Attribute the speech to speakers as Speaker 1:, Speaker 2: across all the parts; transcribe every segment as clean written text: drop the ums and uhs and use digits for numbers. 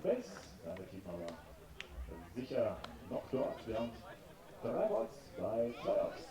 Speaker 1: Third Base. Damit liegt man sicher noch dort. Wir haben 3 Balls bei 2 Outs.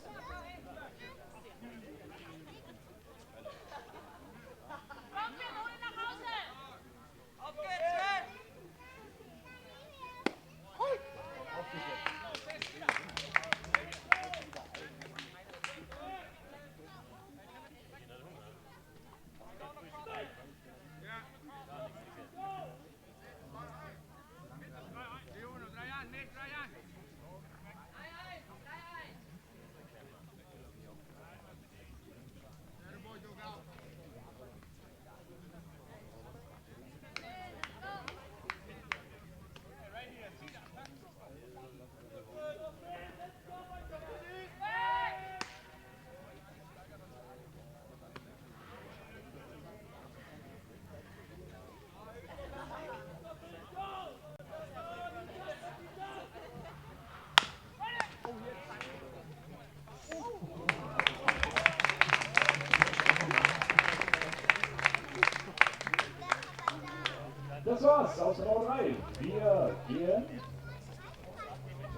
Speaker 1: Das war's aus Runde 3. Wir gehen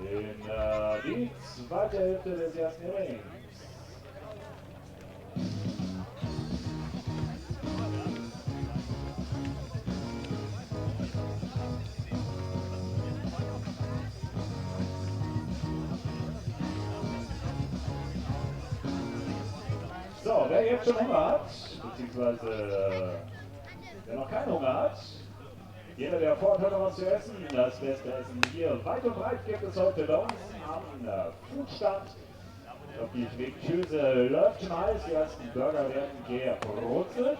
Speaker 1: in die zweite Hälfte des ersten Innings. So, wer jetzt schon Hunger hat, beziehungsweise wer noch keinen Hunger hat, jeder, der vorhat, noch was zu essen, das beste Essen hier weit und breit gibt es heute bei uns am Foodstand. Ich glaube, die Schwebschöse läuft schon heiß, die ersten Burger werden gebrutzelt.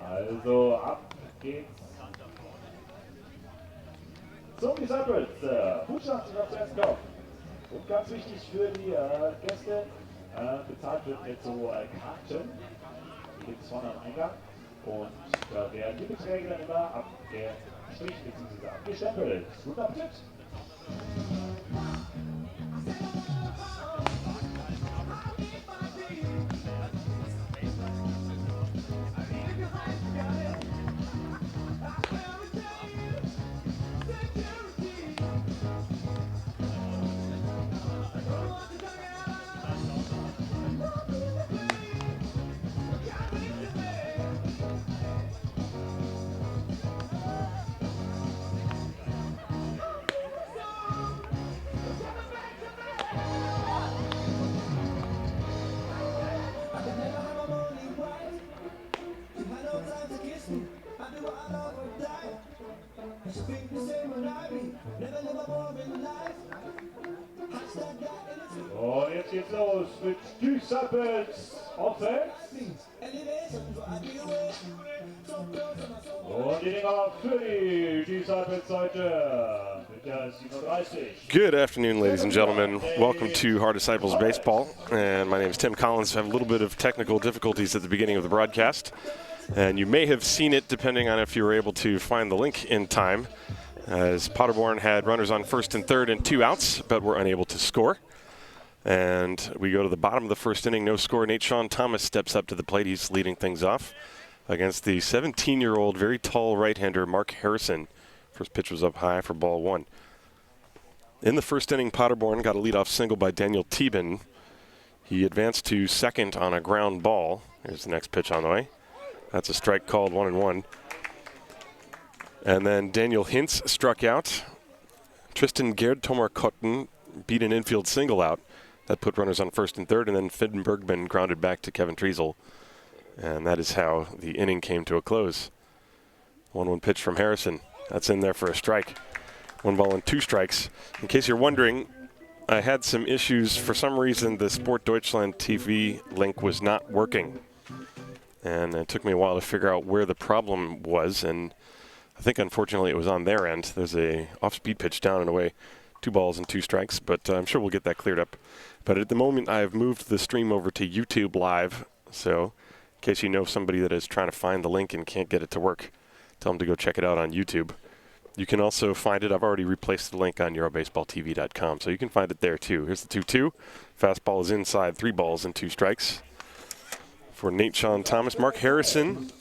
Speaker 1: Also ab geht's zum Untouchables. Foodstand sich was zu essen kaufen. Und ganz wichtig für die Gäste, bezahlt wird mit so Karten. Die gibt es vorne am Eingang. Und da werden die Beträge dann immer abgestrichen bzw. abgestempelt. Guten Appetit! Und jetzt geht's los mit Untouchables Offense. Und die Dinger für die Untouchables heute mit der 37.
Speaker 2: Good afternoon, ladies and gentlemen. Welcome to Hard Disciples Baseball. And my name is Tim Collins. I have a little bit of technical difficulties at the beginning of the broadcast. And you may have seen it depending on if you were able to find the link in time, as Paderborn had runners on first and third and 2 outs, but were unable to score. And we go to the bottom of the first inning, no score. Nate-Sean Thomas steps up to the plate. He's leading things off against the 17-year-old, very tall right-hander, Mark Harrison. First pitch was up high for ball 1. In the first inning, Paderborn got a leadoff single by Daniel Thieben. He advanced to second on a ground ball. Here's the next pitch on the way. That's a strike called 1-1. And then Daniel Hintz struck out. Tristan Gerd Tomarkotten beat an infield single out. That put runners on first and third, and then Finn Bergman grounded back to Kevin Treasel. And that is how the inning came to a close. 1-1 pitch from Harrison. That's in there for a strike. 1 ball and 2 strikes. In case you're wondering, I had some issues. For some reason, the Sport Deutschland TV link was not working. And it took me a while to figure out where the problem was, and I think unfortunately it was on their end. There's a off-speed pitch down and away, 2 balls and 2 strikes, but I'm sure we'll get that cleared up. But at the moment, I've moved the stream over to YouTube Live, so in case you know somebody that is trying to find the link and can't get it to work, tell them to go check it out on YouTube. You can also find it. I've already replaced the link on EuroBaseballTV.com, so you can find it there too. Here's the 2-2. Fastball is inside, 3 balls and 2 strikes. For Nate-Sean Thomas, Mark Harrison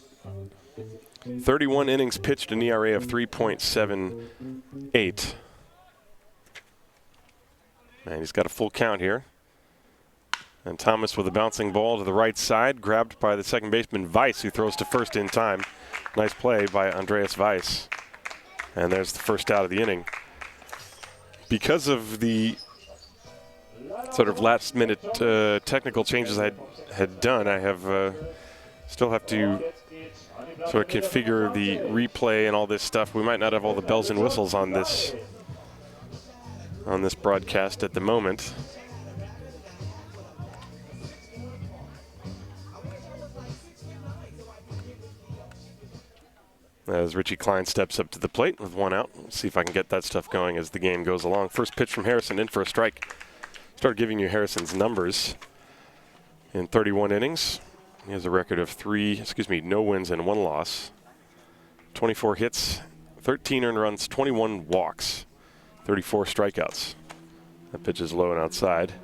Speaker 2: 31 innings pitched, an ERA of 3.78. And he's got a full count here. And Thomas with a bouncing ball to the right side, grabbed by the second baseman Weiss, who throws to first in time. Nice play by Andreas Weiss. And there's the first out of the inning. Because of the sort of last-minute technical changes I had done, I have still have to sort of configure the replay and all this stuff. We might not have all the bells and whistles on this broadcast at the moment. As Richie Klein steps up to the plate with one out. We'll see if I can get that stuff going as the game goes along. First pitch from Harrison, in for a strike. Start giving you Harrison's numbers. In 31 innings, he has a record of no wins and 1 loss. 24 hits, 13 earned runs, 21 walks, 34 strikeouts. That pitch is low and outside.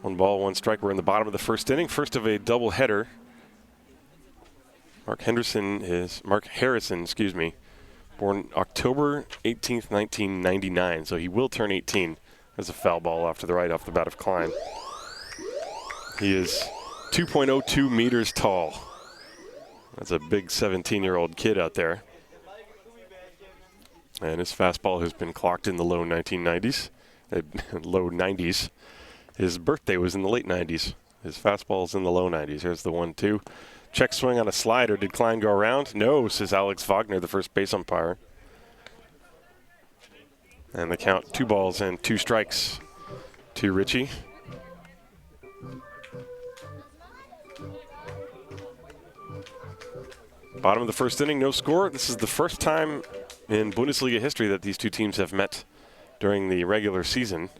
Speaker 2: 1 ball, 1 strike. We're in the bottom of the first inning. First of a doubleheader. Mark Harrison, born October 18th, 1999, so he will turn 18. There's a foul ball off to the right off the bat of Klein. He is 2.02 meters tall. That's a big 17-year-old kid out there. And his fastball has been clocked in the low 90s. His birthday was in the late 90s. His fastball's in the low 90s. Here's the 1-2. Check swing on a slider. Did Klein go around? No, says Alex Wagner, the first base umpire. And the count, 2 balls and 2 strikes to Richie. Bottom of the first inning, no score. This is the first time in Bundesliga history that these two teams have met during the regular season.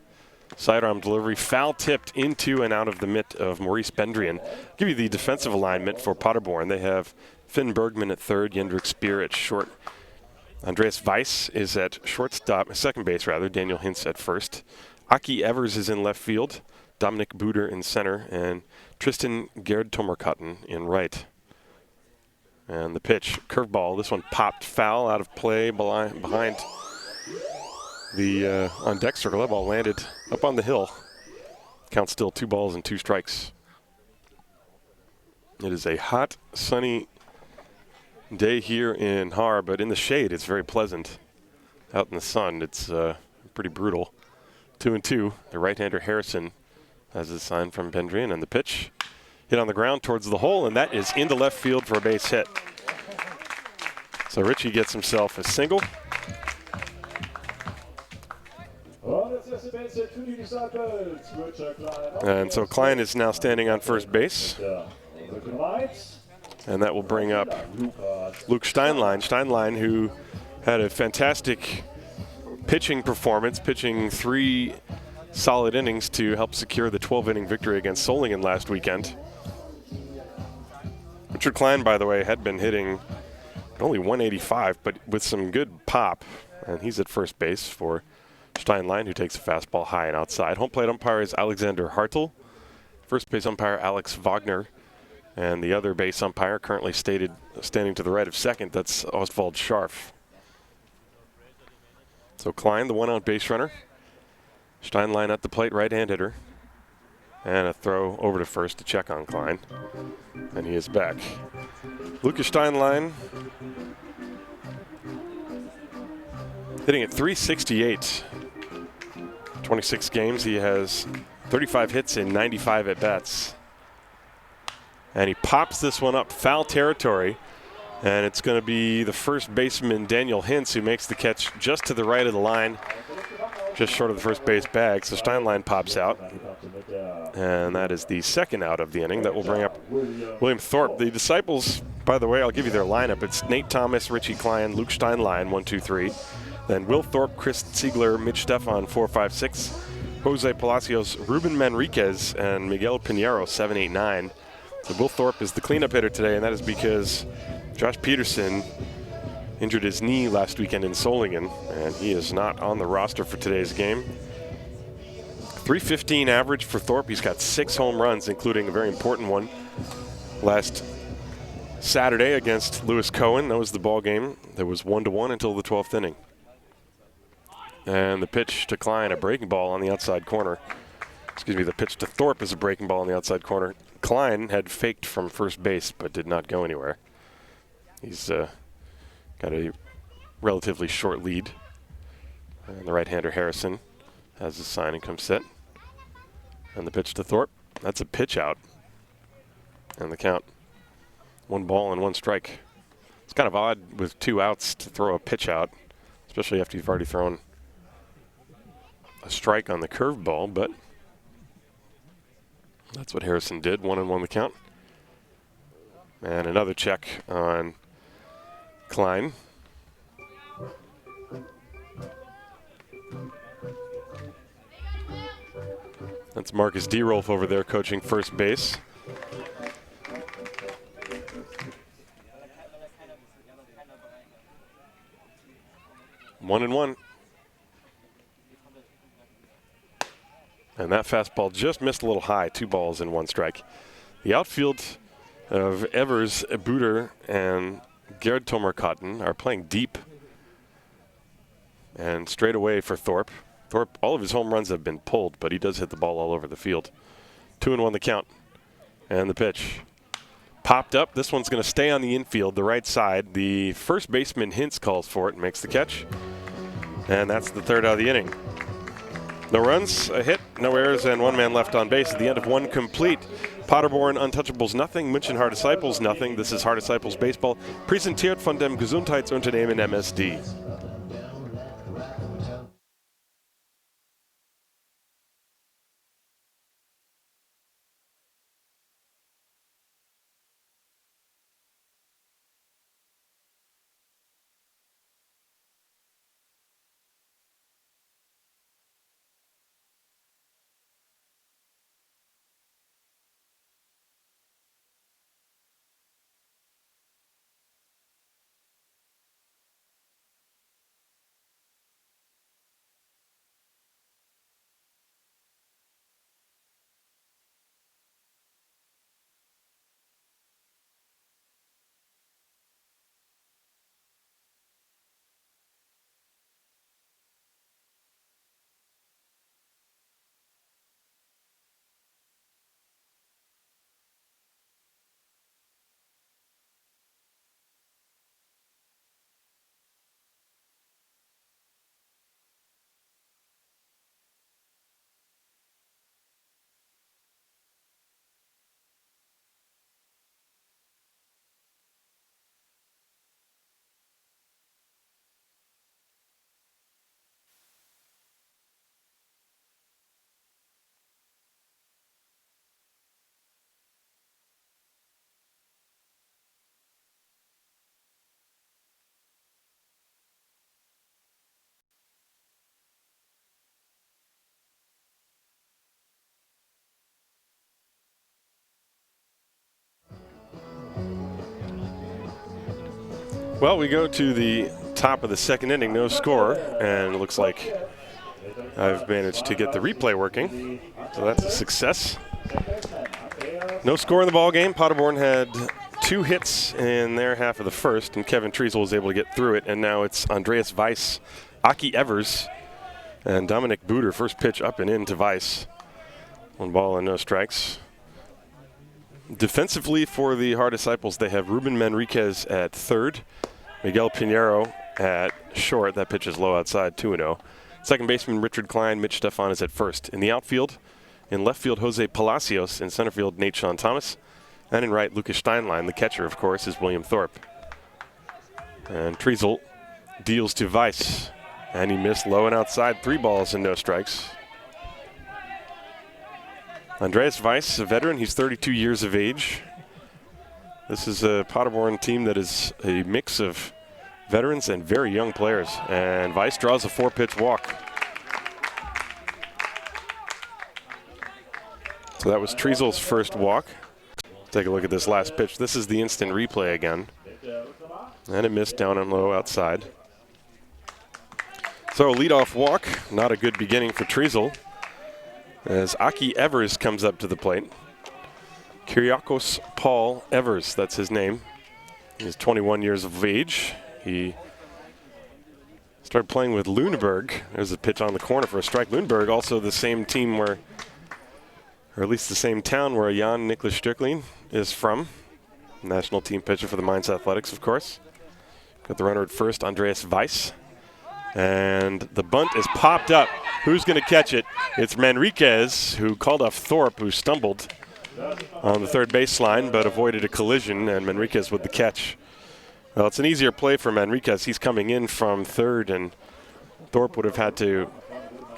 Speaker 2: Sidearm delivery, foul tipped into and out of the mitt of Maurice Bendrian. I'll give you the defensive alignment for Paderborn. They have Finn Bergman at third, Jendrik Speer at short. Andreas Weiss is at second base, Daniel Hintz at first. Aki Evers is in left field, Dominic Buder in center, and Tristan Gerd Tomerkatten in right. And the pitch, curveball. This one popped foul out of play behind the on deck circle. That ball landed up on the hill. Count still 2 balls and 2 strikes. It is a hot, sunny day here in Haar, but in the shade it's very pleasant. Out in the sun it's pretty brutal. 2-2. The right-hander Harrison has a sign from Bendrian, and the pitch hit on the ground towards the hole, and that is into left field for a base hit. So Richie gets himself a single. And so Klein is now standing on first base. And that will bring up Luke Steinlein. Steinlein, who had a fantastic pitching performance, pitching 3 solid innings to help secure the 12-inning victory against Solingen last weekend. Richard Klein, by the way, had been hitting only 185, but with some good pop. And he's at first base for Steinlein, who takes a fastball high and outside. Home plate umpire is Alexander Hartl. First base umpire Alex Wagner. And the other base umpire currently standing to the right of second, that's Oswald Scharf. So Klein, the 1-out base runner. Steinlein at the plate, right-hand hitter. And a throw over to first to check on Klein. And he is back. Lucas Steinlein hitting at .368. 26 games. He has 35 hits in 95 at-bats. And he pops this one up, foul territory. And it's going to be the first baseman, Daniel Hintz, who makes the catch just to the right of the line, just short of the first base bag. So Steinlein pops out. And that is the second out of the inning. That will bring up William Thorpe. The Disciples, by the way, I'll give you their lineup. It's Nate Thomas, Richie Klein, Luke Steinlein, 1, 2, 3. Then Will Thorpe, Chris Ziegler, Mitch Stefan, 4, 5, 6. Jose Palacios, Ruben Manriquez, and Miguel Pinheiro, 7, 8, 9. So Will Thorpe is the cleanup hitter today, and that is because Josh Peterson injured his knee last weekend in Solingen, and he is not on the roster for today's game. .315 average for Thorpe. He's got 6 home runs, including a very important one last Saturday against Lewis Cohen. That was the ball game. That was 1-1 until the 12th inning. And the pitch to Klein, a breaking ball on the outside corner. Excuse me, the pitch to Thorpe is a breaking ball on the outside corner. Klein had faked from first base but did not go anywhere. He's got a relatively short lead. And the right-hander Harrison has his sign and comes set. And the pitch to Thorpe. That's a pitch out. And the count, 1 ball and 1 strike. It's kind of odd with 2 outs to throw a pitch out, especially after you've already thrown a strike on the curveball, but that's what Harrison did. 1-1 the count. And another check on Klein. That's Marcus DeRolf over there coaching first base. One and one. And that fastball just missed a little high. 2 balls and 1 strike. The outfield of Evers, Buder, and Gerd Tomarkatten are playing deep. And straight away for Thorpe. Thorpe, all of his home runs have been pulled, but he does hit the ball all over the field. 2-1 the count. And the pitch. Popped up. This one's going to stay on the infield, the right side. The first baseman Hintz calls for it and makes the catch. And that's the 3rd out of the inning. No runs, a hit, no errors, and 1 man left on base at the end of 1 complete. Paderborn Untouchables nothing, Munich-Haar Disciples nothing. This is Haar Disciples Baseball, präsentiert von dem Gesundheitsunternehmen MSD. Well, we go to the top of the 2nd inning, no score, and it looks like I've managed to get the replay working, so that's a success. No score in the ball game. Paderborn had 2 hits in their half of the first, and Kevin Treasel was able to get through it, and now it's Andreas Weiss, Aki Evers, and Dominic Buder. First pitch up and in to Weiss. 1 ball and no strikes. Defensively for the Haar Disciples, they have Ruben Manriquez at 3rd, Miguel Pinheiro at short. That pitch is low outside, 2-0. Second baseman Richard Klein, Mitch Stefan is at 1st. In the outfield, in left field, Jose Palacios. In center field, Nate Sean Thomas. And in right, Lucas Steinlein. The catcher, of course, is William Thorpe. And Treasel deals to Weiss. And he missed low and outside, 3 balls and no strikes. Andreas Weiss, a veteran. He's 32 years of age. This is a Paderborn team that is a mix of veterans and very young players. And Weiss draws a 4-pitch walk. So that was Treasel's first walk. Take a look at this last pitch. This is the instant replay again. And it missed down and low outside. So a leadoff walk, not a good beginning for Treasel, as Aki Evers comes up to the plate. Kyriakos Paul Evers, that's his name. He's 21 years of age. He started playing with Lüneburg. There's a pitch on the corner for a strike. Lüneburg, also the same team where, or at least the same town where Jan Niklas Stöckling is from. National team pitcher for the Mainz Athletics, of course. Got the runner at first, Andreas Weiss. And the bunt is popped up. Who's going to catch it? It's Manriquez, who called off Thorpe, who stumbled on the third baseline but avoided a collision, and Manriquez with the catch. Well, it's an easier play for Manriquez. He's coming in from third, and Thorpe would have had to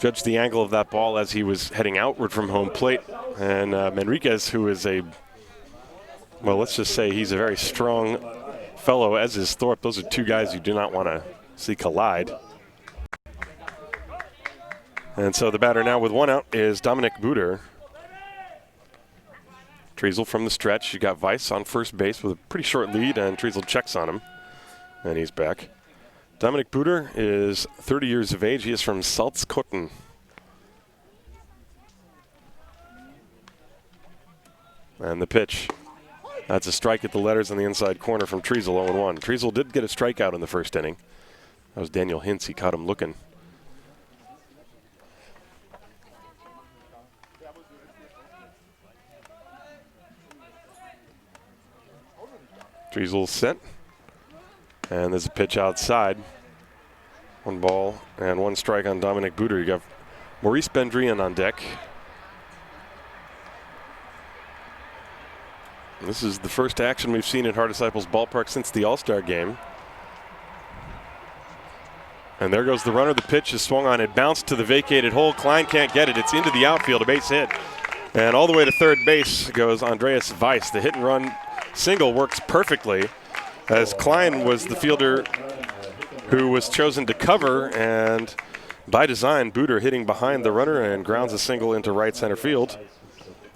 Speaker 2: judge the angle of that ball as he was heading outward from home plate. And Manriquez, who is well, let's just say he's a very strong fellow, as is Thorpe. Those are two guys you do not want to see collide. And so the batter now with one out is Dominic Buder. Treisel from the stretch. You got Weiss on first base with a pretty short lead, and Treisel checks on him, and he's back. Dominic Buder is 30 years of age. He is from Salzkotten. And the pitch. That's a strike at the letters on the inside corner from Treisel, 0-1. Treisel did get a strikeout in the first inning. That was Daniel Hintz. He caught him looking. Treisel set. And there's a pitch outside. 1 ball and 1 strike on Dominic Buder. You got Maurice Bendrian on deck. This is the first action we've seen at Heart Disciples Ballpark since the All-Star game. And there goes the runner. The pitch is swung on. It bounced to the vacated hole. Klein can't get it. It's into the outfield, a base hit. And all the way to third base goes Andreas Weiss. The hit and run single works perfectly, as Klein was the fielder who was chosen to cover, and by design, Buder hitting behind the runner and grounds a single into right center field.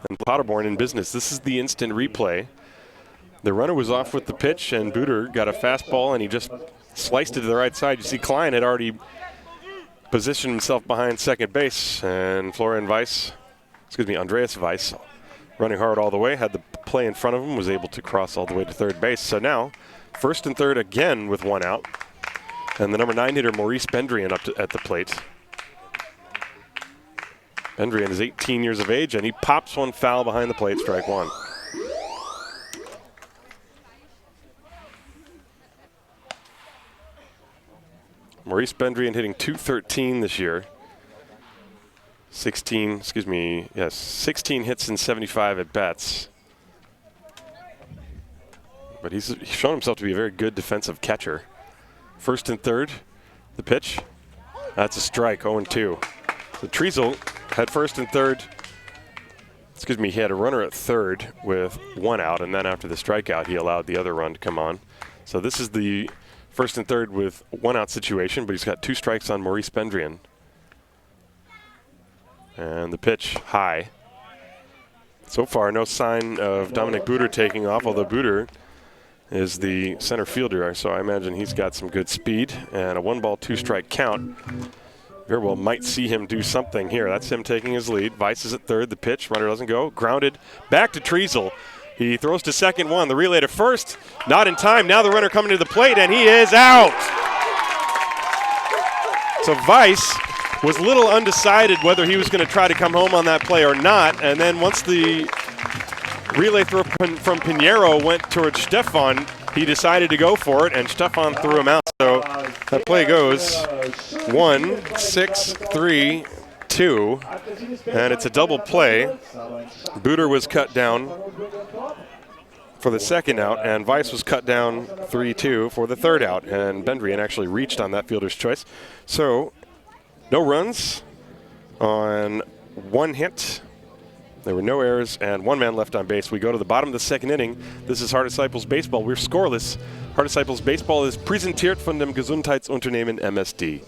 Speaker 2: And Paderborn in business. This is the instant replay. The runner was off with the pitch, and Buder got a fastball, and he just sliced it to the right side. You see Klein had already positioned himself behind second base, and Andreas Weiss, running hard all the way, had the play in front of him, was able to cross all the way to third base. So now, first and third again with 1 out. And the number 9 hitter, Maurice Bendrian, at the plate. Bendrian is 18 years of age, and he pops one foul behind the plate, strike 1. Maurice Bendrian hitting .213 this year. 16 hits and 75 at bats. But he's shown himself to be a very good defensive catcher. First and third, the pitch. That's a strike, 0-2. So Treisel had first and third. He had a runner at third with 1 out, and then after the strikeout, he allowed the other run to come on. So this is the first and third with 1 out situation, but he's got 2 strikes on Maurice Bendrian. And the pitch high. So far, no sign of Dominic Buder taking off, although Buder is the center fielder, so I imagine he's got some good speed. And a 1-ball, 2-strike count. Very well might see him do something here. That's him taking his lead. Weiss is at third. The pitch, runner doesn't go. Grounded back to Treisel. He throws to second one. The relay to first. Not in time. Now the runner coming to the plate, and he is out. So Weiss was a little undecided whether he was going to try to come home on that play or not. And then once the relay throw from Pinheiro went towards Stefan, he decided to go for it, and Stefan threw him out. So that play goes 1-6-3-2, and it's a double play. Buder was cut down for the second out, and Weiss was cut down 3-2 for the third out, and Bendrian actually reached on that fielder's choice. So no runs on 1 hit. There were no errors and 1 man left on base. We go to the bottom of the second inning. This is Heart Disciples Baseball. We're scoreless. Heart Disciples Baseball is präsentiert von dem Gesundheitsunternehmen MSD.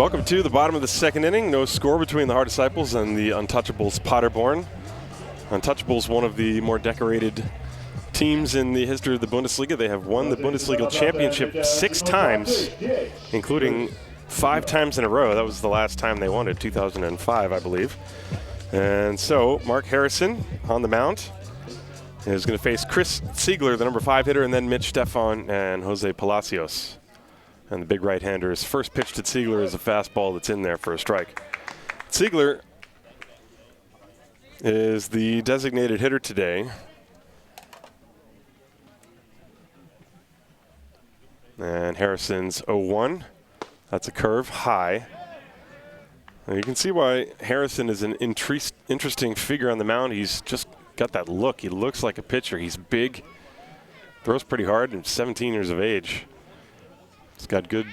Speaker 2: Welcome to the bottom of the second inning. No score between the Haar Disciples and the Untouchables Paderborn. Untouchables, one of the more decorated teams in the history of the Bundesliga. They have won the Bundesliga championship 6 times, including 5 times in a row. That was the last time they won it, 2005, I believe. And so Mark Harrison on the mound is going to face Chris Ziegler, the number 5 hitter, and then Mitch Stefan and Jose Palacios. And the big right-hander's first pitch to Ziegler is a fastball that's in there for a strike. Ziegler is the designated hitter today. And Harrison's 0-1. That's a curve high. And you can see why Harrison is an interesting figure on the mound. He's just got that look. He looks like a pitcher. He's big, throws pretty hard, and 17 years of age. He's got good,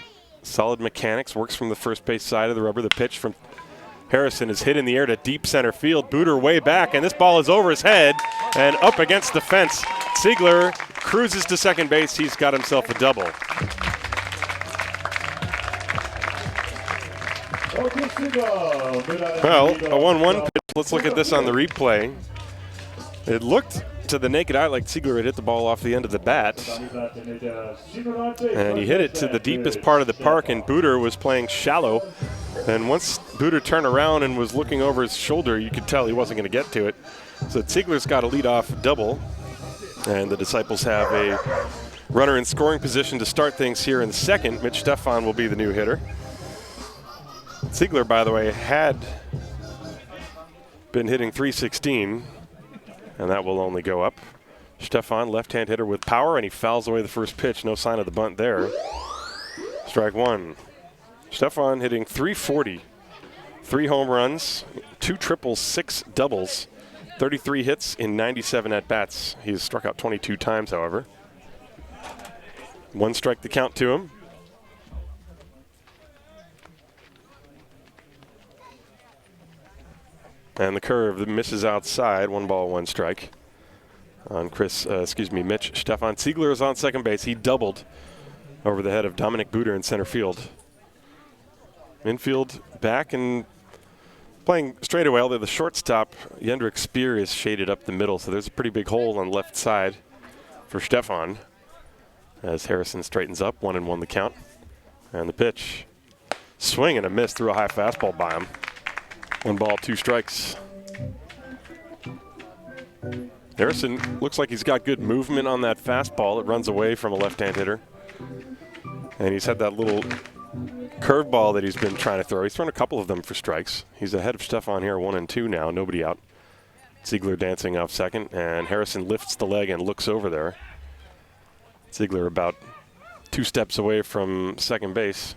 Speaker 2: solid mechanics, works from the first base side of the rubber. The pitch from Harrison is hit in the air to deep center field. Booter way back, and this ball is over his head and up against the fence. Ziegler cruises to second base. He's got himself a double. Well, a 1-1 pitch. Let's look at this on the replay. It looked to the naked eye like Ziegler had hit the ball off the end of the bat. And he hit it to the deepest part of the park, and Booter was playing shallow. And once Booter turned around and was looking over his shoulder, you could tell he wasn't going to get to it. So Ziegler's got a leadoff double. And the Disciples have a runner in scoring position to start things here in the second. Mitch Stefan will be the new hitter. Ziegler, by the way, had been hitting .316, and that will only go up. Stefan, left-hand hitter with power, and he fouls away the first pitch. No sign of the bunt there. Strike one. Stefan hitting .340, 3 home runs, 2 triples, 6 doubles, 33 hits in 97 at-bats. He's struck out 22 times, however. 1 strike the count to him. And the curve that misses outside. 1 ball, 1 strike on Mitch Stefan. Ziegler is on second base. He doubled over the head of Dominic Booter in center field. Infield back and playing straight away, although the shortstop, Jendrik Speer, is shaded up the middle, so there's a pretty big hole on the left side for Stefan as Harrison straightens up. 1-1 the count. And the pitch. Swing and a miss through a high fastball by him. 1 ball, 2 strikes. Harrison looks like he's got good movement on that fastball. It runs away from a left-hand hitter. And he's had that little curveball that he's been trying to throw. He's thrown a couple of them for strikes. He's ahead of Stefan here, 1-2 now, nobody out. Ziegler dancing off second, and Harrison lifts the leg and looks over there. Ziegler about 2 steps away from second base.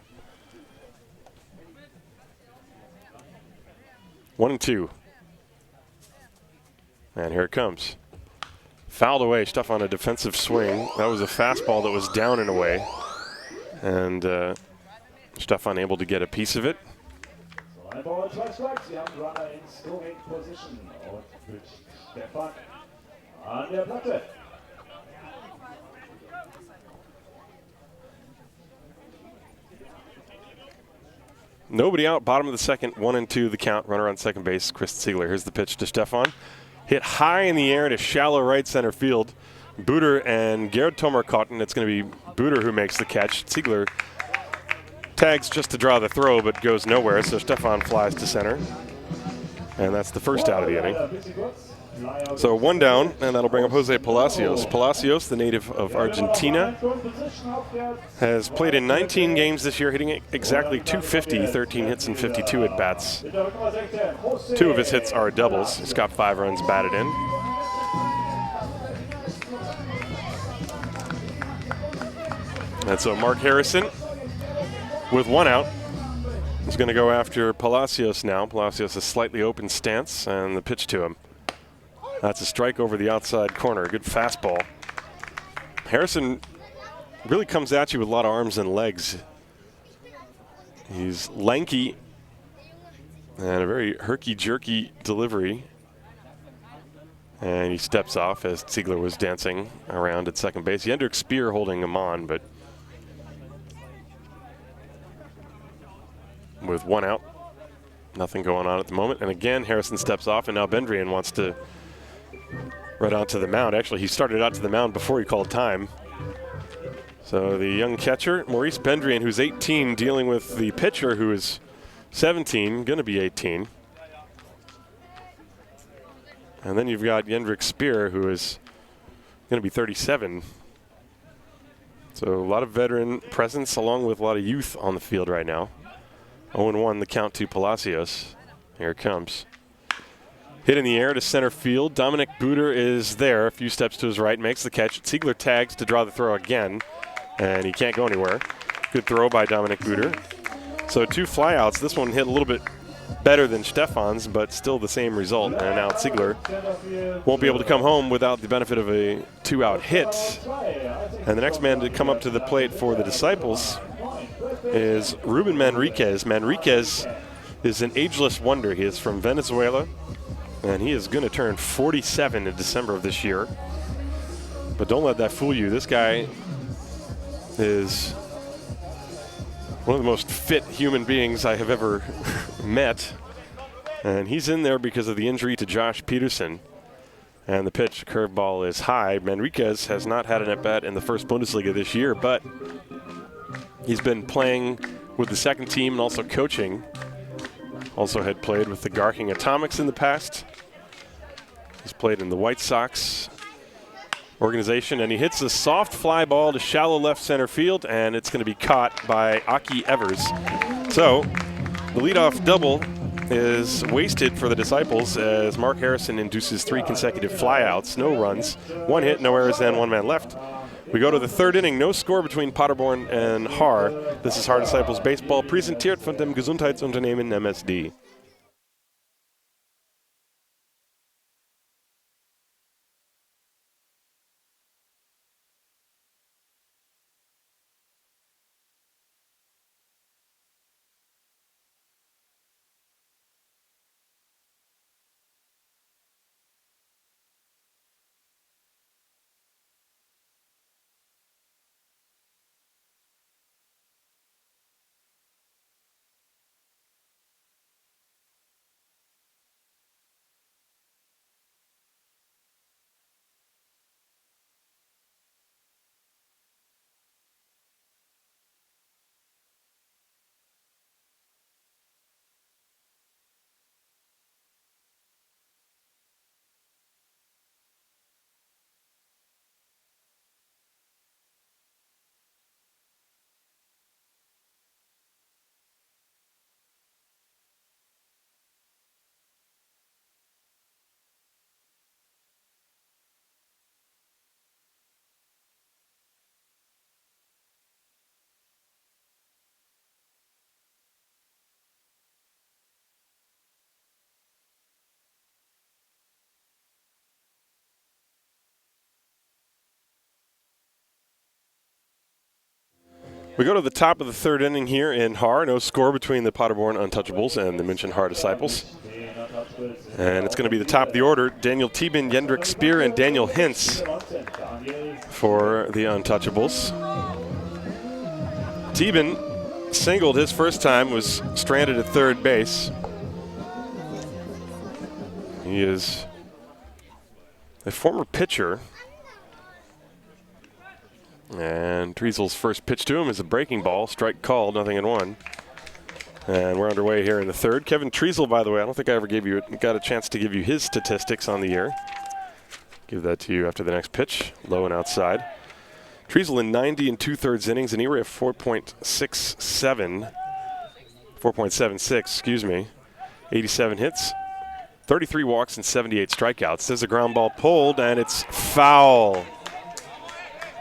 Speaker 2: 1-2. And here it comes. Fouled away, Stefan, a defensive swing. That was a fastball that was down and away. And Stefan able to get a piece of it. Nobody out, bottom of the second, 1-2 the count. Runner on second base, Chris Ziegler. Here's the pitch to Stefan. Hit high in the air to shallow right center field. Booter and Gerd Tomerkotten. It's going to be Booter who makes the catch. Ziegler tags just to draw the throw, but goes nowhere, so Stefan flies to center. And that's the first out of the inning. So 1 down, and that'll bring up Jose Palacios. Palacios, the native of Argentina, has played in 19 games this year, hitting exactly .250, 13 hits and 52 at-bats. 2 of his hits are doubles. He's got 5 runs batted in. And so Mark Harrison, with 1 out, is going to go after Palacios now. Palacios a slightly open stance, and the pitch to him. That's a strike over the outside corner. A good fastball. Harrison really comes at you with a lot of arms and legs. He's lanky and a very herky-jerky delivery. And he steps off as Ziegler was dancing around at second base. Jendrik Speer holding him on, but with 1 out. Nothing going on at the moment. And again, Harrison steps off, and now Bendrian wants to right onto the mound. Actually, he started out to the mound before he called time. So the young catcher, Maurice Bendrian, who's 18, dealing with the pitcher who is 17, going to be 18. And then you've got Jendrik Speer, who is going to be 37. So a lot of veteran presence along with a lot of youth on the field right now. 0-1 the count to Palacios. Here it comes. Hit in the air to center field. Dominic Buder is there. A few steps to his right, makes the catch. Ziegler tags to draw the throw again, and he can't go anywhere. Good throw by Dominic Buder. So 2 flyouts. This one hit a little bit better than Stefan's, but still the same result. And now Ziegler won't be able to come home without the benefit of a 2-out hit. And the next man to come up to the plate for the Disciples is Ruben Manriquez. Manriquez is an ageless wonder. He is from Venezuela, and he is going to turn 47 in December of this year. But don't let that fool you. This guy is one of the most fit human beings I have ever met. And he's in there because of the injury to Josh Peterson. And the pitch, curveball, is high. Manriquez has not had an at-bat in the first Bundesliga this year, but he's been playing with the second team and also coaching. Also had played with the Garching Atomics in the past. He's played in the White Sox organization, and he hits a soft fly ball to shallow left center field, and it's going to be caught by Aki Evers. So the leadoff double is wasted for the Disciples as Mark Harrison induces 3 consecutive flyouts, no runs, 1 hit, no errors, and 1 man left. We go to the 3rd inning, no score between Paderborn and Haar. This is Haar Disciples Baseball, präsentiert von dem Gesundheitsunternehmen MSD. We go to the top of the 3rd inning here in Haar. No score between the Paderborn Untouchables and the Munich-Haar Disciples. And it's going to be the top of the order. Daniel Thieben, Jendrik Speer, and Daniel Hintz for the Untouchables. Thieben singled his first time, was stranded at 3rd base. He is a former pitcher. And Triesel's first pitch to him is a breaking ball. Strike called, 0-1. And we're underway here in the 3rd. Kevin Triesel, by the way, I don't think I ever got a chance to give you his statistics on the year. Give that to you after the next pitch. Low and outside. Triesel in 90 2/3 innings, an ERA of 4.76, excuse me. 87 hits, 33 walks, and 78 strikeouts. There's a ground ball pulled, and it's foul.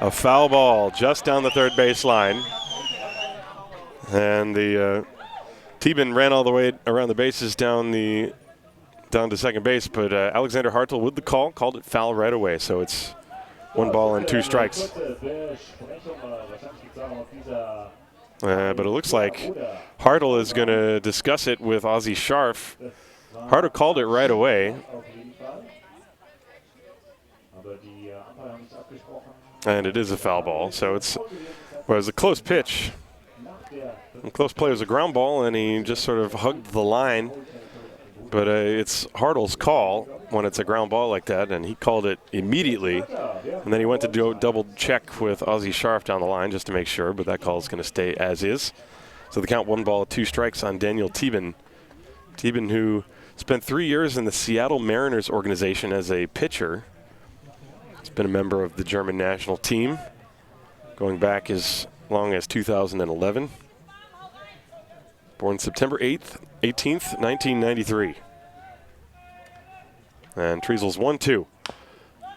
Speaker 2: A foul ball just down the 3rd baseline. And the Thieben ran all the way around the bases down to 2nd base, but Alexander Hartl with the call, called it foul right away. So it's 1 ball and 2 strikes. But it looks like Hartl is going to discuss it with Ozzie Scharf. Hartl called it right away. And it is a foul ball, so it was a close pitch. Close play was a ground ball, and he just sort of hugged the line. But it's Hartle's call when it's a ground ball like that, and he called it immediately. And then he went to do a double check with Ozzie Scharf down the line just to make sure, but that call is going to stay as is. So the count 1 ball, 2 strikes on Daniel Thieben. Thieben, who spent 3 years in the Seattle Mariners organization as a pitcher. He's been a member of the German national team going back as long as 2011. Born September 18th, 1993. And Triesel's 1-2.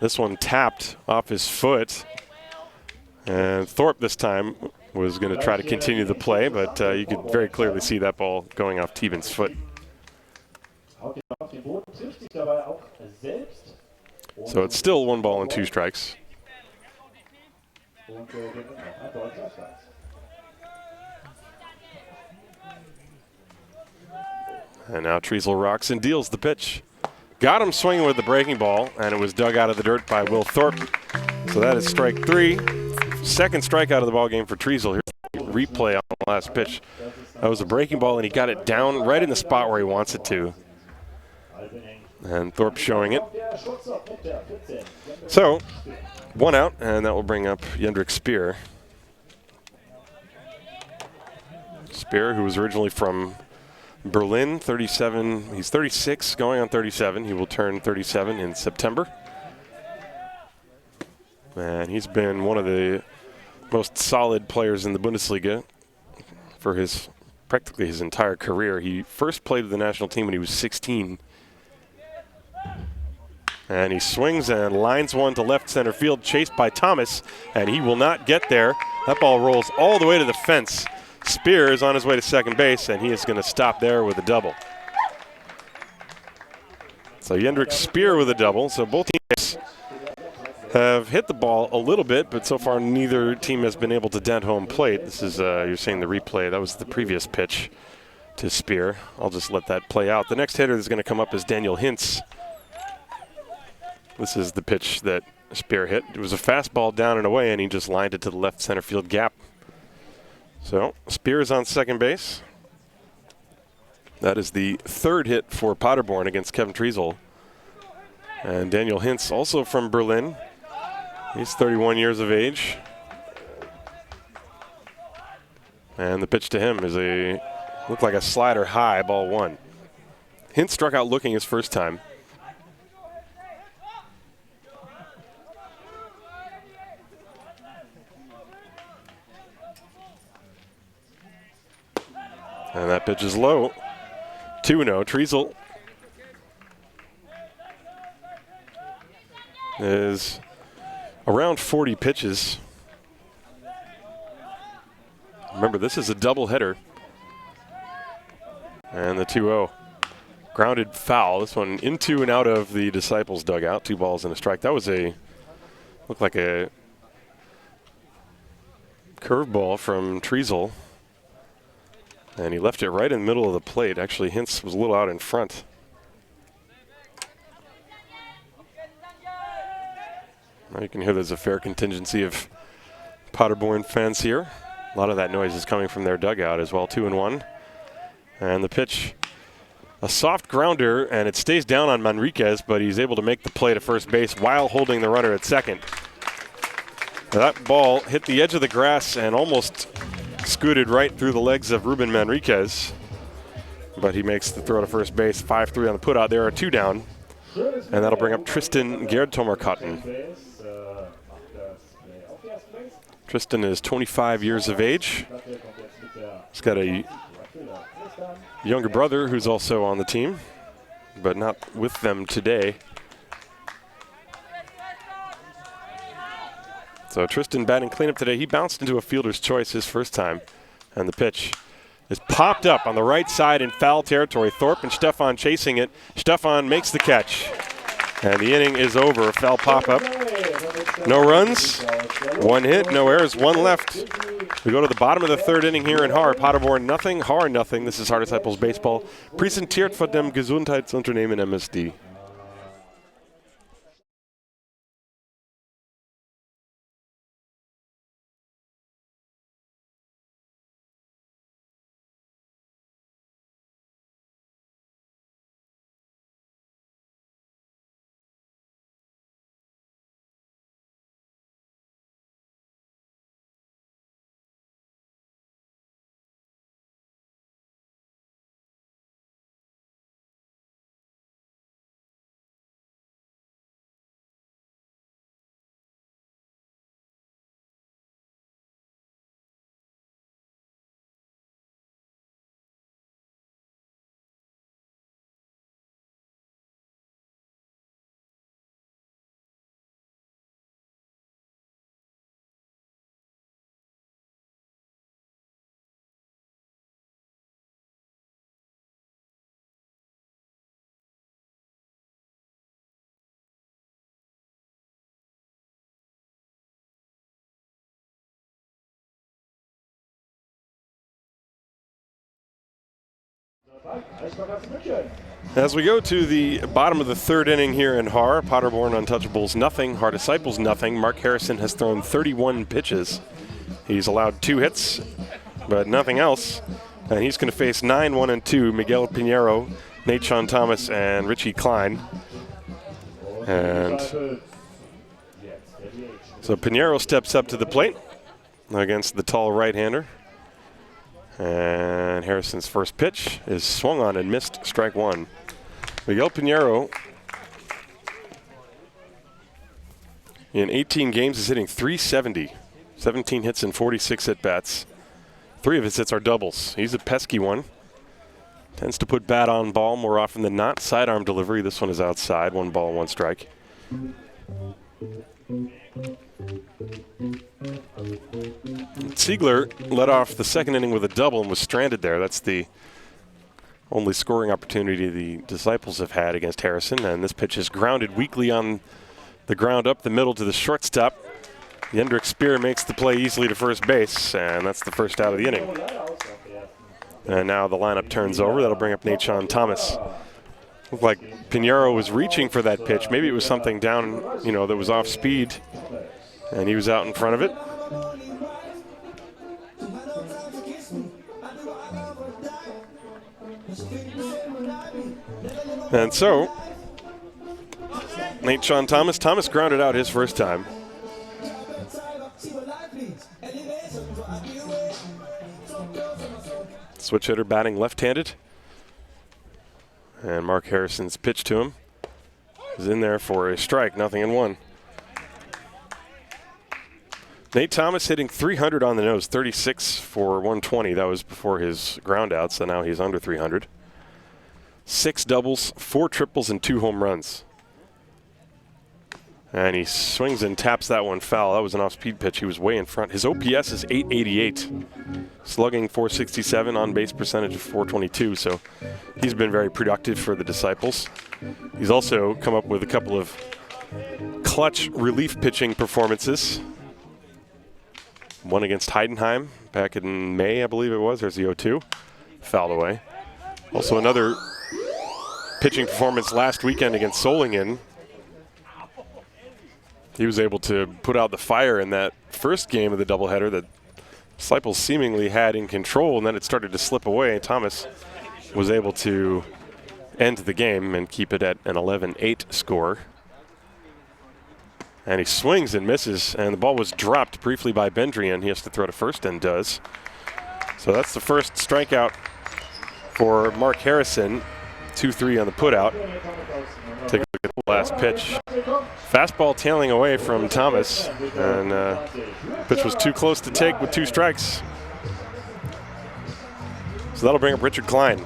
Speaker 2: This one tapped off his foot. And Thorpe this time was going to try to continue the play, but you could very clearly see that ball going off Thieben's foot. So it's still 1 ball and 2 strikes. And now Triesel rocks and deals the pitch. Got him swinging with the breaking ball, and it was dug out of the dirt by Will Thorpe. So that is strike 3. Second strikeout of the ball game for Triesel. Here's the replay on the last pitch. That was a breaking ball, and he got it down right in the spot where he wants it to. And Thorpe showing it. So, 1 out, and that will bring up Jendrik Speer. Speer, who was originally from Berlin, 37. He's 36, going on 37. He will turn 37 in September. And he's been one of the most solid players in the Bundesliga for practically his entire career. He first played with the national team when he was 16. And he swings and lines one to left center field, chased by Thomas, and he will not get there. That ball rolls all the way to the fence. Speer is on his way to second base, and he is going to stop there with a double. So Jendrik Speer with a double. So both teams have hit the ball a little bit, but so far neither team has been able to dent home plate. This is, you're seeing the replay. That was the previous pitch to Speer. I'll just let that play out. The next hitter that's going to come up is Daniel Hintz. This is the pitch that Speer hit. It was a fastball down and away, and he just lined it to the left center field gap. So Speer is on second base. That is the 3rd hit for Paderborn against Kevin Triesel. And Daniel Hintz, also from Berlin. He's 31 years of age. And the pitch to him is looked like a slider high, ball 1. Hintz struck out looking his first time. And that pitch is low. 2-0. Triesel is around 40 pitches. Remember, this is a doubleheader. And the 2-0. Grounded foul. This one into and out of the Disciples dugout. 2 balls and a strike. That was looked like a curveball from Triesel. And he left it right in the middle of the plate. Actually, Hintz was a little out in front. Now you can hear there's a fair contingency of Paderborn fans here. A lot of that noise is coming from their dugout as well. 2-1. And the pitch, a soft grounder, and it stays down on Manriquez, but he's able to make the play to first base while holding the runner at second. Now that ball hit the edge of the grass and almost scooted right through the legs of Ruben Manriquez, but he makes the throw to first base. 5-3 on the putout. There are 2 down, and that'll bring up Tristan Gerdtomarkatten. Tristan is 25 years of age. He's got a younger brother who's also on the team, but not with them today. So Tristan batting cleanup today. He bounced into a fielder's choice his first time, and the pitch is popped up on the right side in foul territory. Thorpe and Stefan chasing it. Stefan makes the catch, and the inning is over. Foul pop-up. No runs, 1 hit, no errors, 1 left. We go to the bottom of the 3rd inning here in Haar. Paderborn nothing, Haar nothing. This is Hard Disciples Baseball, präsentiert von dem Gesundheitsunternehmen MSD. As we go to the bottom of the third inning here in Haar, Paderborn Untouchables nothing, Haar Disciples nothing. Mark Harrison has thrown 31 pitches. He's allowed 2 hits, but nothing else. And he's going to face 9, 1, and 2, Miguel Pinheiro, Nate Sean Thomas, and Richie Klein. And so Pinheiro steps up to the plate against the tall right-hander. And Harrison's first pitch is swung on and missed, strike 1. Miguel Pinheiro, in 18 games, is hitting .370, 17 hits and 46 at-bats. 3 of his hits are doubles. He's a pesky one. Tends to put bat on ball more often than not. Sidearm delivery. This one is outside. 1 ball, 1 strike. Ziegler led off the second inning with a double and was stranded there. That's the only scoring opportunity the Disciples have had against Harrison. And this pitch is grounded weakly on the ground up the middle to the shortstop. Jendrik Speer makes the play easily to first base, and that's the first out of the inning. And now the lineup turns over. That'll bring up Nate Sean Thomas. Looked like Pinheiro was reaching for that pitch. Maybe it was something down, that was off speed, and he was out in front of it. And so, Nate Sean Thomas grounded out his first time. Switch hitter batting left-handed. And Mark Harrison's pitch to him is in there for a strike, 0-1. Nate Thomas hitting .300 on the nose, 36 for 120. That was before his ground out, so now he's under .300. 6 doubles, 4 triples, and 2 home runs. And he swings and taps that one foul. That was an off-speed pitch. He was way in front. His OPS is .888. Slugging .467, on-base percentage of .422. So he's been very productive for the Disciples. He's also come up with a couple of clutch relief pitching performances. One against Heidenheim back in May, I believe it was. There's the 0-2. Fouled away. Also another pitching performance last weekend against Solingen. He was able to put out the fire in that first game of the doubleheader that Disciples seemingly had in control, and then it started to slip away. Thomas was able to end the game and keep it at an 11-8 score. And he swings and misses, and the ball was dropped briefly by Bendrian. He has to throw to first and does. So that's the first strikeout for Mark Harrison. 2-3 on the putout. Take a look at the last pitch. Fastball tailing away from Thomas, and pitch was too close to take with 2 strikes. So that'll bring up Richard Klein.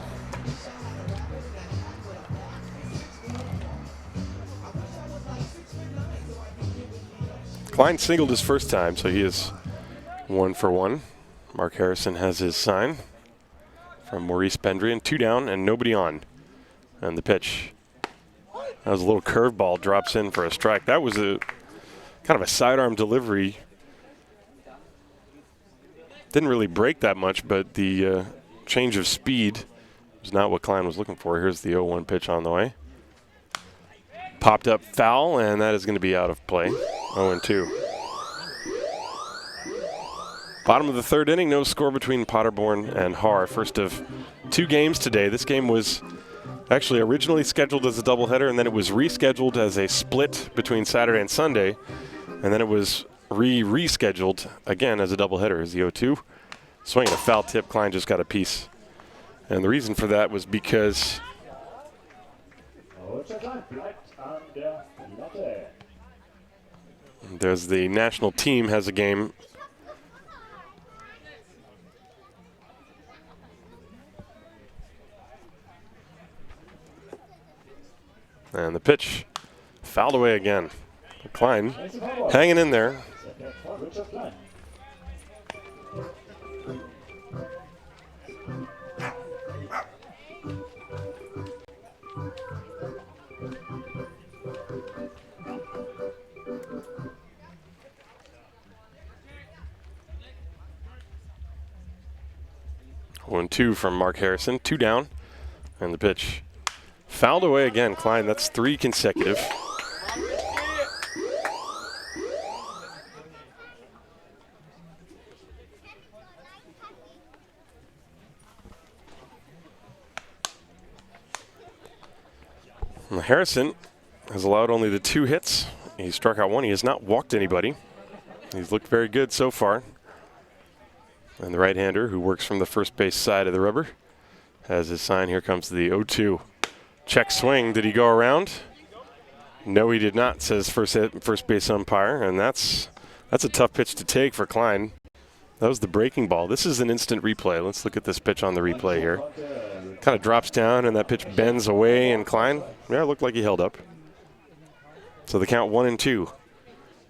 Speaker 2: Klein singled his first time, so he is 1 for 1. Mark Harrison has his sign from Maurice Bendrian. 2 down and nobody on. And the pitch. That was a little curveball, drops in for a strike. That was a kind of a sidearm delivery. Didn't really break that much, but the change of speed was not what Klein was looking for. Here's the 0-1 pitch on the way. Popped up foul, and that is going to be out of play. 0-2. Bottom of the third inning, no score between Paderborn and Haar. First of 2 games today. This game was actually originally scheduled as a doubleheader, and then it was rescheduled as a split between Saturday and Sunday, and then it was rescheduled again as a doubleheader as the 0-2. Swinging a foul tip, Klein just got a piece. And the reason for that was because there's the national team has a game and the pitch fouled away again. Klein hanging in there. One, 2 from Mark Harrison. 2 down. And the pitch fouled away again. Klein, that's 3 consecutive. Harrison has allowed only the 2 hits. He struck out 1. He has not walked anybody. He's looked very good so far. And the right-hander, who works from the first base side of the rubber, has his sign. Here comes the 0-2. Check swing. Did he go around? No, he did not, says first base umpire. And that's a tough pitch to take for Klein. That was the breaking ball. This is an instant replay. Let's look at this pitch on the replay here. Kind of drops down, and that pitch bends away, and Klein, yeah, it looked like he held up. So the count 1-2.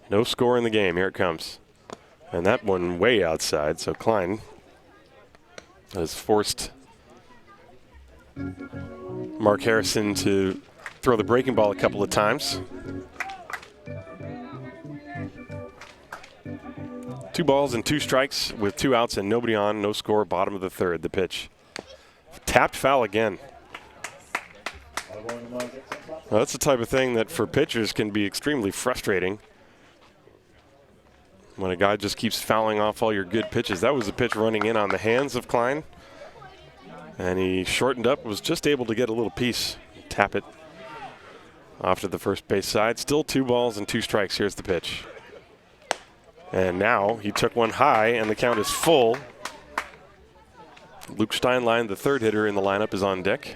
Speaker 2: No score in the game. Here it comes. And that one way outside, so Klein has forced Mark Harrison to throw the breaking ball a couple of times. 2 balls and 2 strikes with 2 outs and nobody on, no score, bottom of the 3rd. The pitch. Tapped foul again. Well, that's the type of thing that for pitchers can be extremely frustrating. When a guy just keeps fouling off all your good pitches. That was a pitch running in on the hands of Klein. And he shortened up, was just able to get a little piece, tap it off to the first base side. Still 2 balls and 2 strikes. Here's the pitch. And now he took one high, and the count is full. Luke Steinlein, the 3rd hitter in the lineup, is on deck.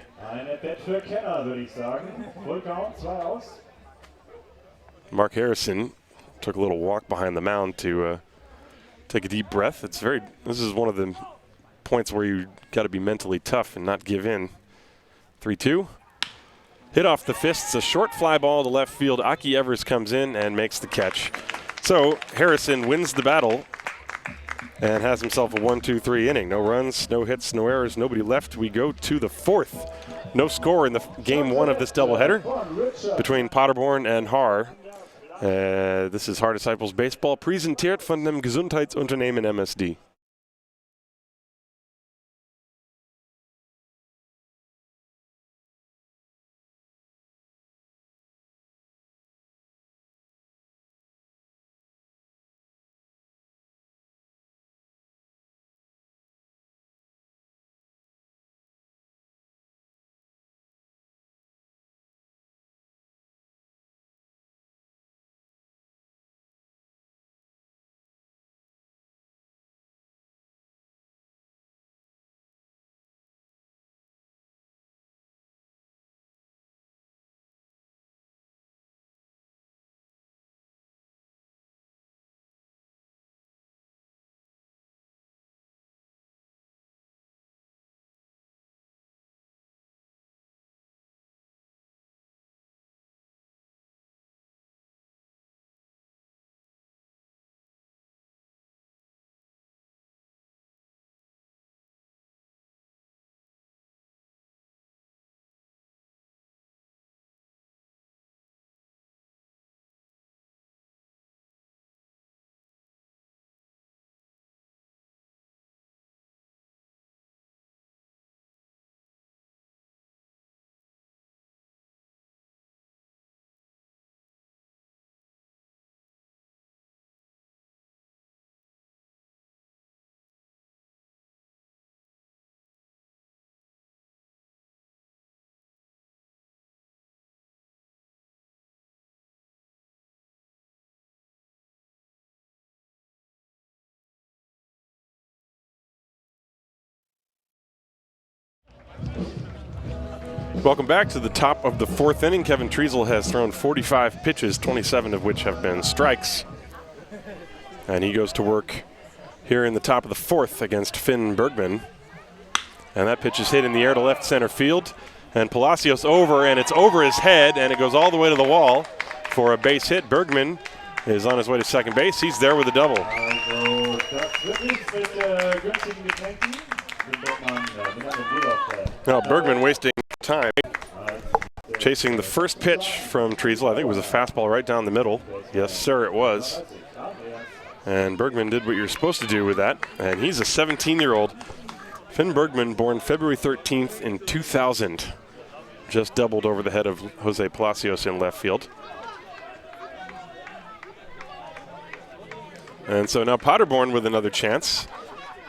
Speaker 2: Mark Harrison took a little walk behind the mound to take a deep breath. This is one of the points where you got to be mentally tough and not give in. 3-2. Hit off the fists, a short fly ball to left field. Aki Evers comes in and makes the catch. So Harrison wins the battle and has himself a 1-2-3 inning. No runs, no hits, no errors, nobody left. We go to the 4th. No score in the game 1 of this doubleheader between Paderborn and Haar. This is Haar Disciples Baseball, präsentiert von dem Gesundheitsunternehmen MSD. Welcome back to the top of the 4th inning. Kevin Treasel has thrown 45 pitches, 27 of which have been strikes. And he goes to work here in the top of the 4th against Finn Bergman. And that pitch is hit in the air to left center field. And Palacios over, and it's over his head, and it goes all the way to the wall for a base hit. Bergman is on his way to second base. He's there with a double. Now Bergman wasting time chasing the first pitch from Treasel. I think it was a fastball right down the middle. Yes, sir, it was. And Bergman did what you're supposed to do with that. And he's a 17-year-old Finn Bergman, born February 13th in 2000, just doubled over the head of Jose Palacios in left field. And so now Paderborn with another chance.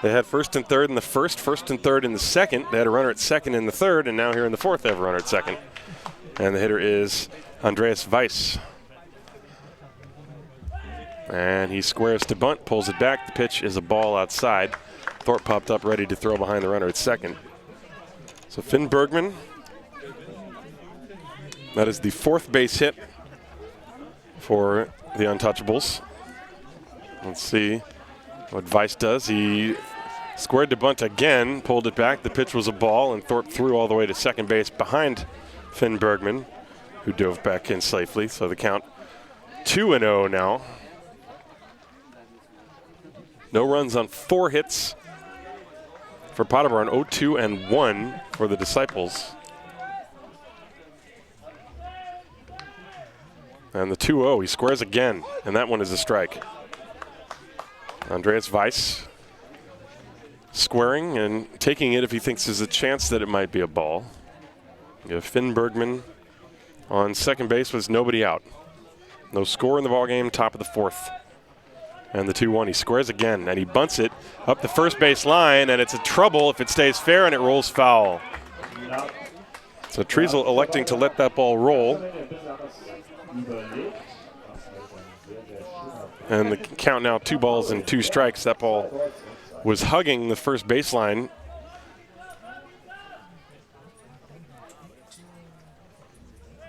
Speaker 2: They had first and third in the first and third in the second. They had a runner at second in the third, and now here in the fourth they have a runner at second. And the hitter is Andreas Weiss. And he squares to bunt, pulls it back. The pitch is a ball outside. Thorpe popped up ready to throw behind the runner at second. So Finn Bergman, that is the fourth base hit for the Untouchables. Let's see what Weiss does. He squared to bunt again, pulled it back. The pitch was a ball, and Thorpe threw all the way to second base behind Finn Bergman, who dove back in safely. So the count 2-0 now. No runs on 4 hits for Paderborn, 0-2-1 for the Disciples. And the 2-0, he squares again, and that one is a strike. Andreas Weiss squaring and taking it if he thinks there's a chance that it might be a ball. You have Finn Bergman on second base with nobody out. No score in the ballgame, top of the fourth. And the 2-1, he squares again, and he bunts it up the first base line, and it's a trouble if it stays fair, and it rolls foul. So Treasel electing to let that ball roll. And the count now 2 balls and 2 strikes. That ball was hugging the first baseline.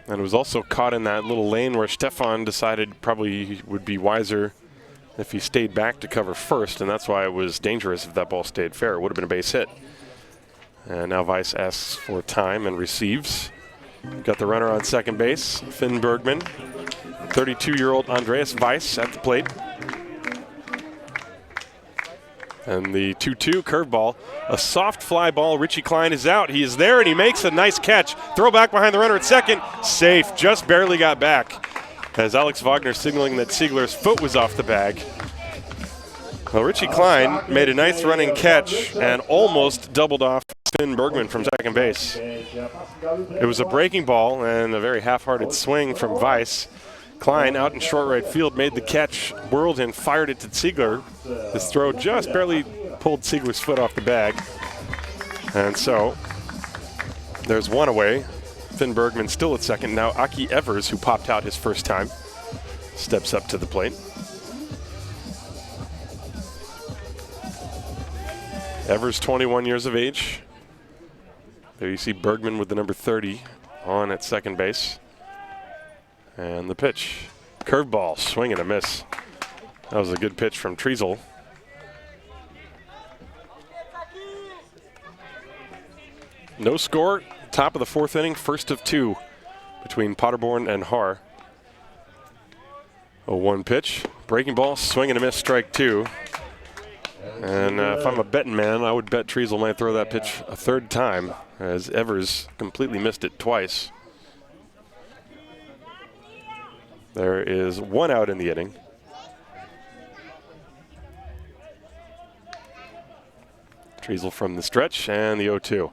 Speaker 2: And it was also caught in that little lane where Stefan decided probably he would be wiser if he stayed back to cover first, and that's why it was dangerous if that ball stayed fair. It would have been a base hit. And now Weiss asks for time and receives. Got the runner on second base, Finn Bergman. 32-year-old Andreas Weiss at the plate. And the 2-2 curveball, a soft fly ball. Richie Klein is out. He is there, and he makes a nice catch. Throw back behind the runner at second. Safe, just barely got back. As Alex Wagner signaling that Siegler's foot was off the bag. Well, Richie Klein made a nice running catch and almost doubled off Finn Bergman from second base. It was a breaking ball and a very half-hearted swing from Weiss. Klein out in short right field made the catch, whirled and fired it to Siegler. His throw just barely pulled Siegler's foot off the bag. And so there's one away. Finn Bergman still at second. Now Aki Evers, who popped out his first time, steps up to the plate. Evers, 21 years of age. There you see Bergman with the number 30 on at second base. And the pitch. Curveball, swing and a miss. That was a good pitch from Treasel. No score. Top of the fourth inning, first of 2 between Paderborn and Haar. A 1 pitch. Breaking ball, swing and a miss, strike 2. And if I'm a betting man, I would bet Treasel might throw that pitch a third time, as Evers completely missed it twice. There is 1 out in the inning. Treasel from the stretch, and the 0-2.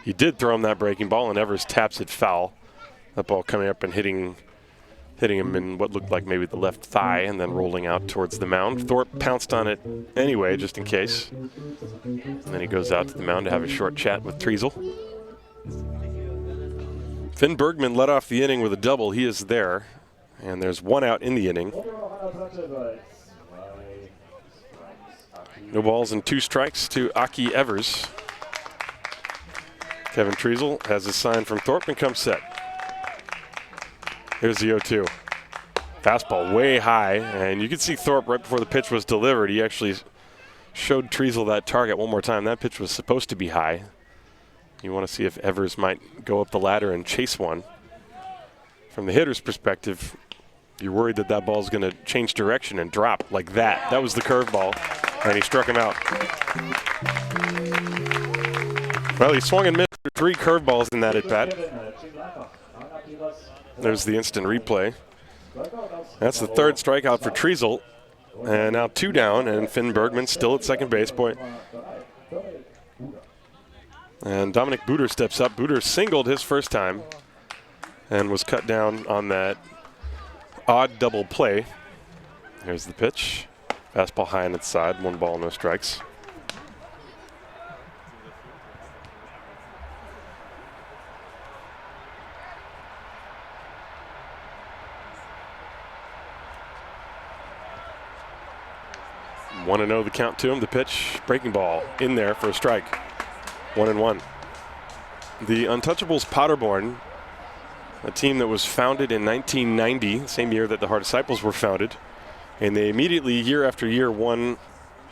Speaker 2: He did throw him that breaking ball, and Evers taps it foul. That ball coming up and hitting him in what looked like maybe the left thigh, and then rolling out towards the mound. Thorpe pounced on it anyway, just in case. And then he goes out to the mound to have a short chat with Treasel. Finn Bergman led off the inning with a double. He is there. And there's 1 out in the inning. No balls and 2 strikes to Aki Evers. Kevin Treasel has a sign from Thorpe and comes set. Here's the 0-2. Fastball way high, and you can see Thorpe right before the pitch was delivered. He actually showed Treasel that target one more time. That pitch was supposed to be high. You want to see if Evers might go up the ladder and chase one. From the hitter's perspective, you're worried that that ball is going to change direction and drop like that. That was the curveball, and he struck him out. Well, he swung and missed 3 curveballs in that at-bat. There's the instant replay. That's the 3rd strikeout for Treasel. And now 2 down, and Finn Bergman still at second base. Boy, And Dominic Buder steps up. Buder singled his first time and was cut down on that odd double play. Here's the pitch. Fastball high on its side. 1 ball, no strikes. One and 0 the count to him. The pitch, breaking ball in there for a strike. 1-1. The Untouchables Paderborn, a team that was founded in 1990, same year that the Heart Disciples were founded, and they immediately, year after year, won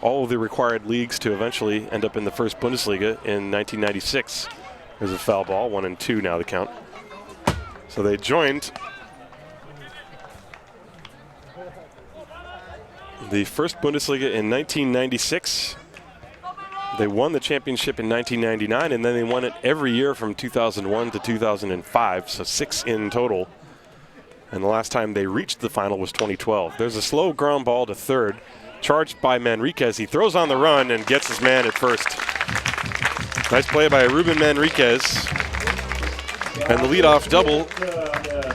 Speaker 2: all of the required leagues to eventually end up in the first Bundesliga in 1996. There's a foul ball, 1-2 now the count. So they joined the first Bundesliga in 1996. They won the championship in 1999, and then they won it every year from 2001 to 2005, so 6 in total. And the last time they reached the final was 2012. There's a slow ground ball to third, charged by Manriquez. He throws on the run and gets his man at first. Nice play by Ruben Manriquez. And the leadoff double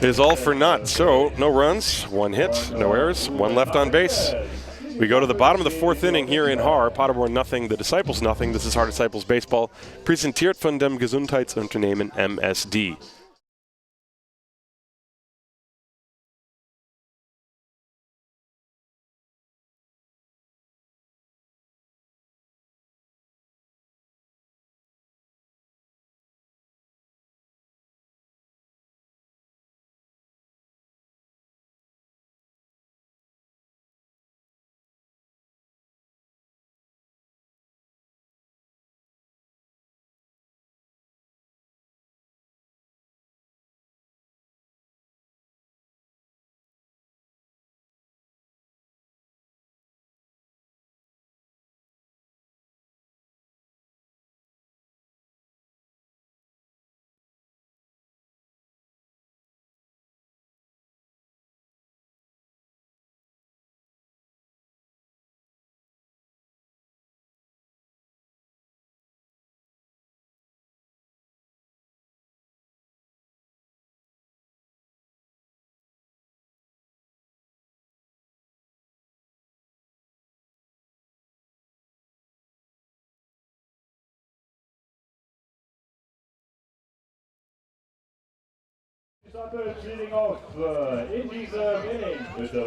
Speaker 2: is all for naught. So no runs, 1 hit, no errors, 1 left on base. We go to the bottom of the 4th inning here in Haar. Paderborn nothing, the Disciples nothing. This is Heart Disciples Baseball, präsentiert von dem Gesundheitsunternehmen MSD.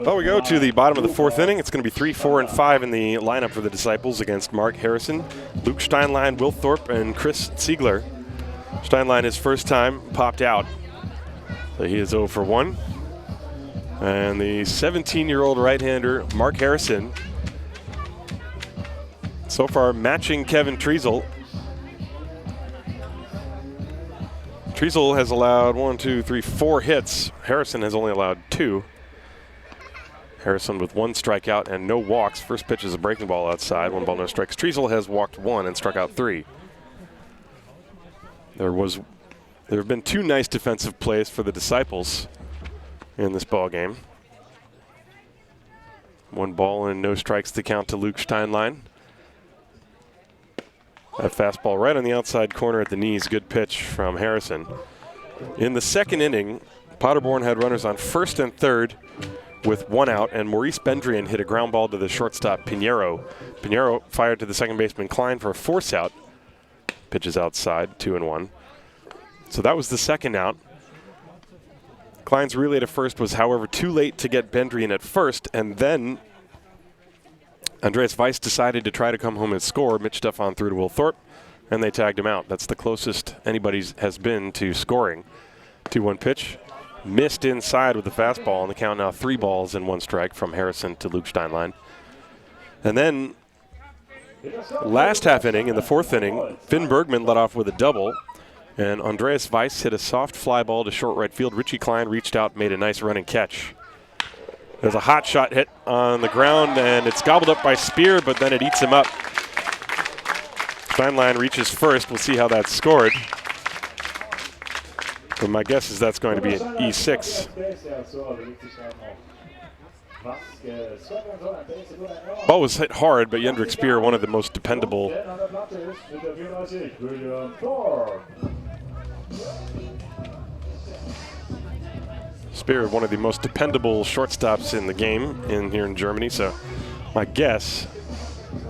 Speaker 2: Well, we go to the bottom of the 4th inning. It's going to be 3, 4, and 5 in the lineup for the Disciples against Mark Harrison, Luke Steinlein, Will Thorpe, and Chris Ziegler. Steinlein, his first time, popped out. So he is 0 for 1. And the 17-year-old right-hander, Mark Harrison, so far matching Kevin Treasel. Treasel has allowed 4 hits. Harrison has only allowed 2. Harrison with 1 strikeout and no walks. First pitch is a breaking ball outside, 1 ball, no strikes. Treasel has walked 1 and struck out 3. There have been 2 nice defensive plays for the Disciples in this ball game. 1 ball and no strikes to count to Luke Steinlein. That fastball right on the outside corner at the knees. Good pitch from Harrison. In the 2nd inning, Paderborn had runners on 1st and 3rd with 1 out, and Maurice Bendrian hit a ground ball to the shortstop Pinheiro. Pinheiro fired to the second baseman Klein for a force out. Pitches outside, 2-1. So that was the 2nd out. Klein's relay to first was, however, too late to get Bendrian at first, and then Andreas Weiss decided to try to come home and score. Mitch Stefan threw to Will Thorpe, and they tagged him out. That's the closest anybody has been to scoring. 2-1 pitch. Missed inside with the fastball, and the count now 3 balls and 1 strike from Harrison to Luke Steinlein. And then last half inning, in the 4th inning, Finn Bergman led off with a double, and Andreas Weiss hit a soft fly ball to short right field. Richie Klein reached out, made a nice running catch. There's a hot shot hit on the ground, and it's gobbled up by Spear, but then it eats him up. Steinlein reaches first. We'll see how that's scored. But my guess is that's going to be an E6. Ball was hit hard, but Jendrik Speer, one of the most dependable Speer, one of the most dependable shortstops in the game here in Germany. So my guess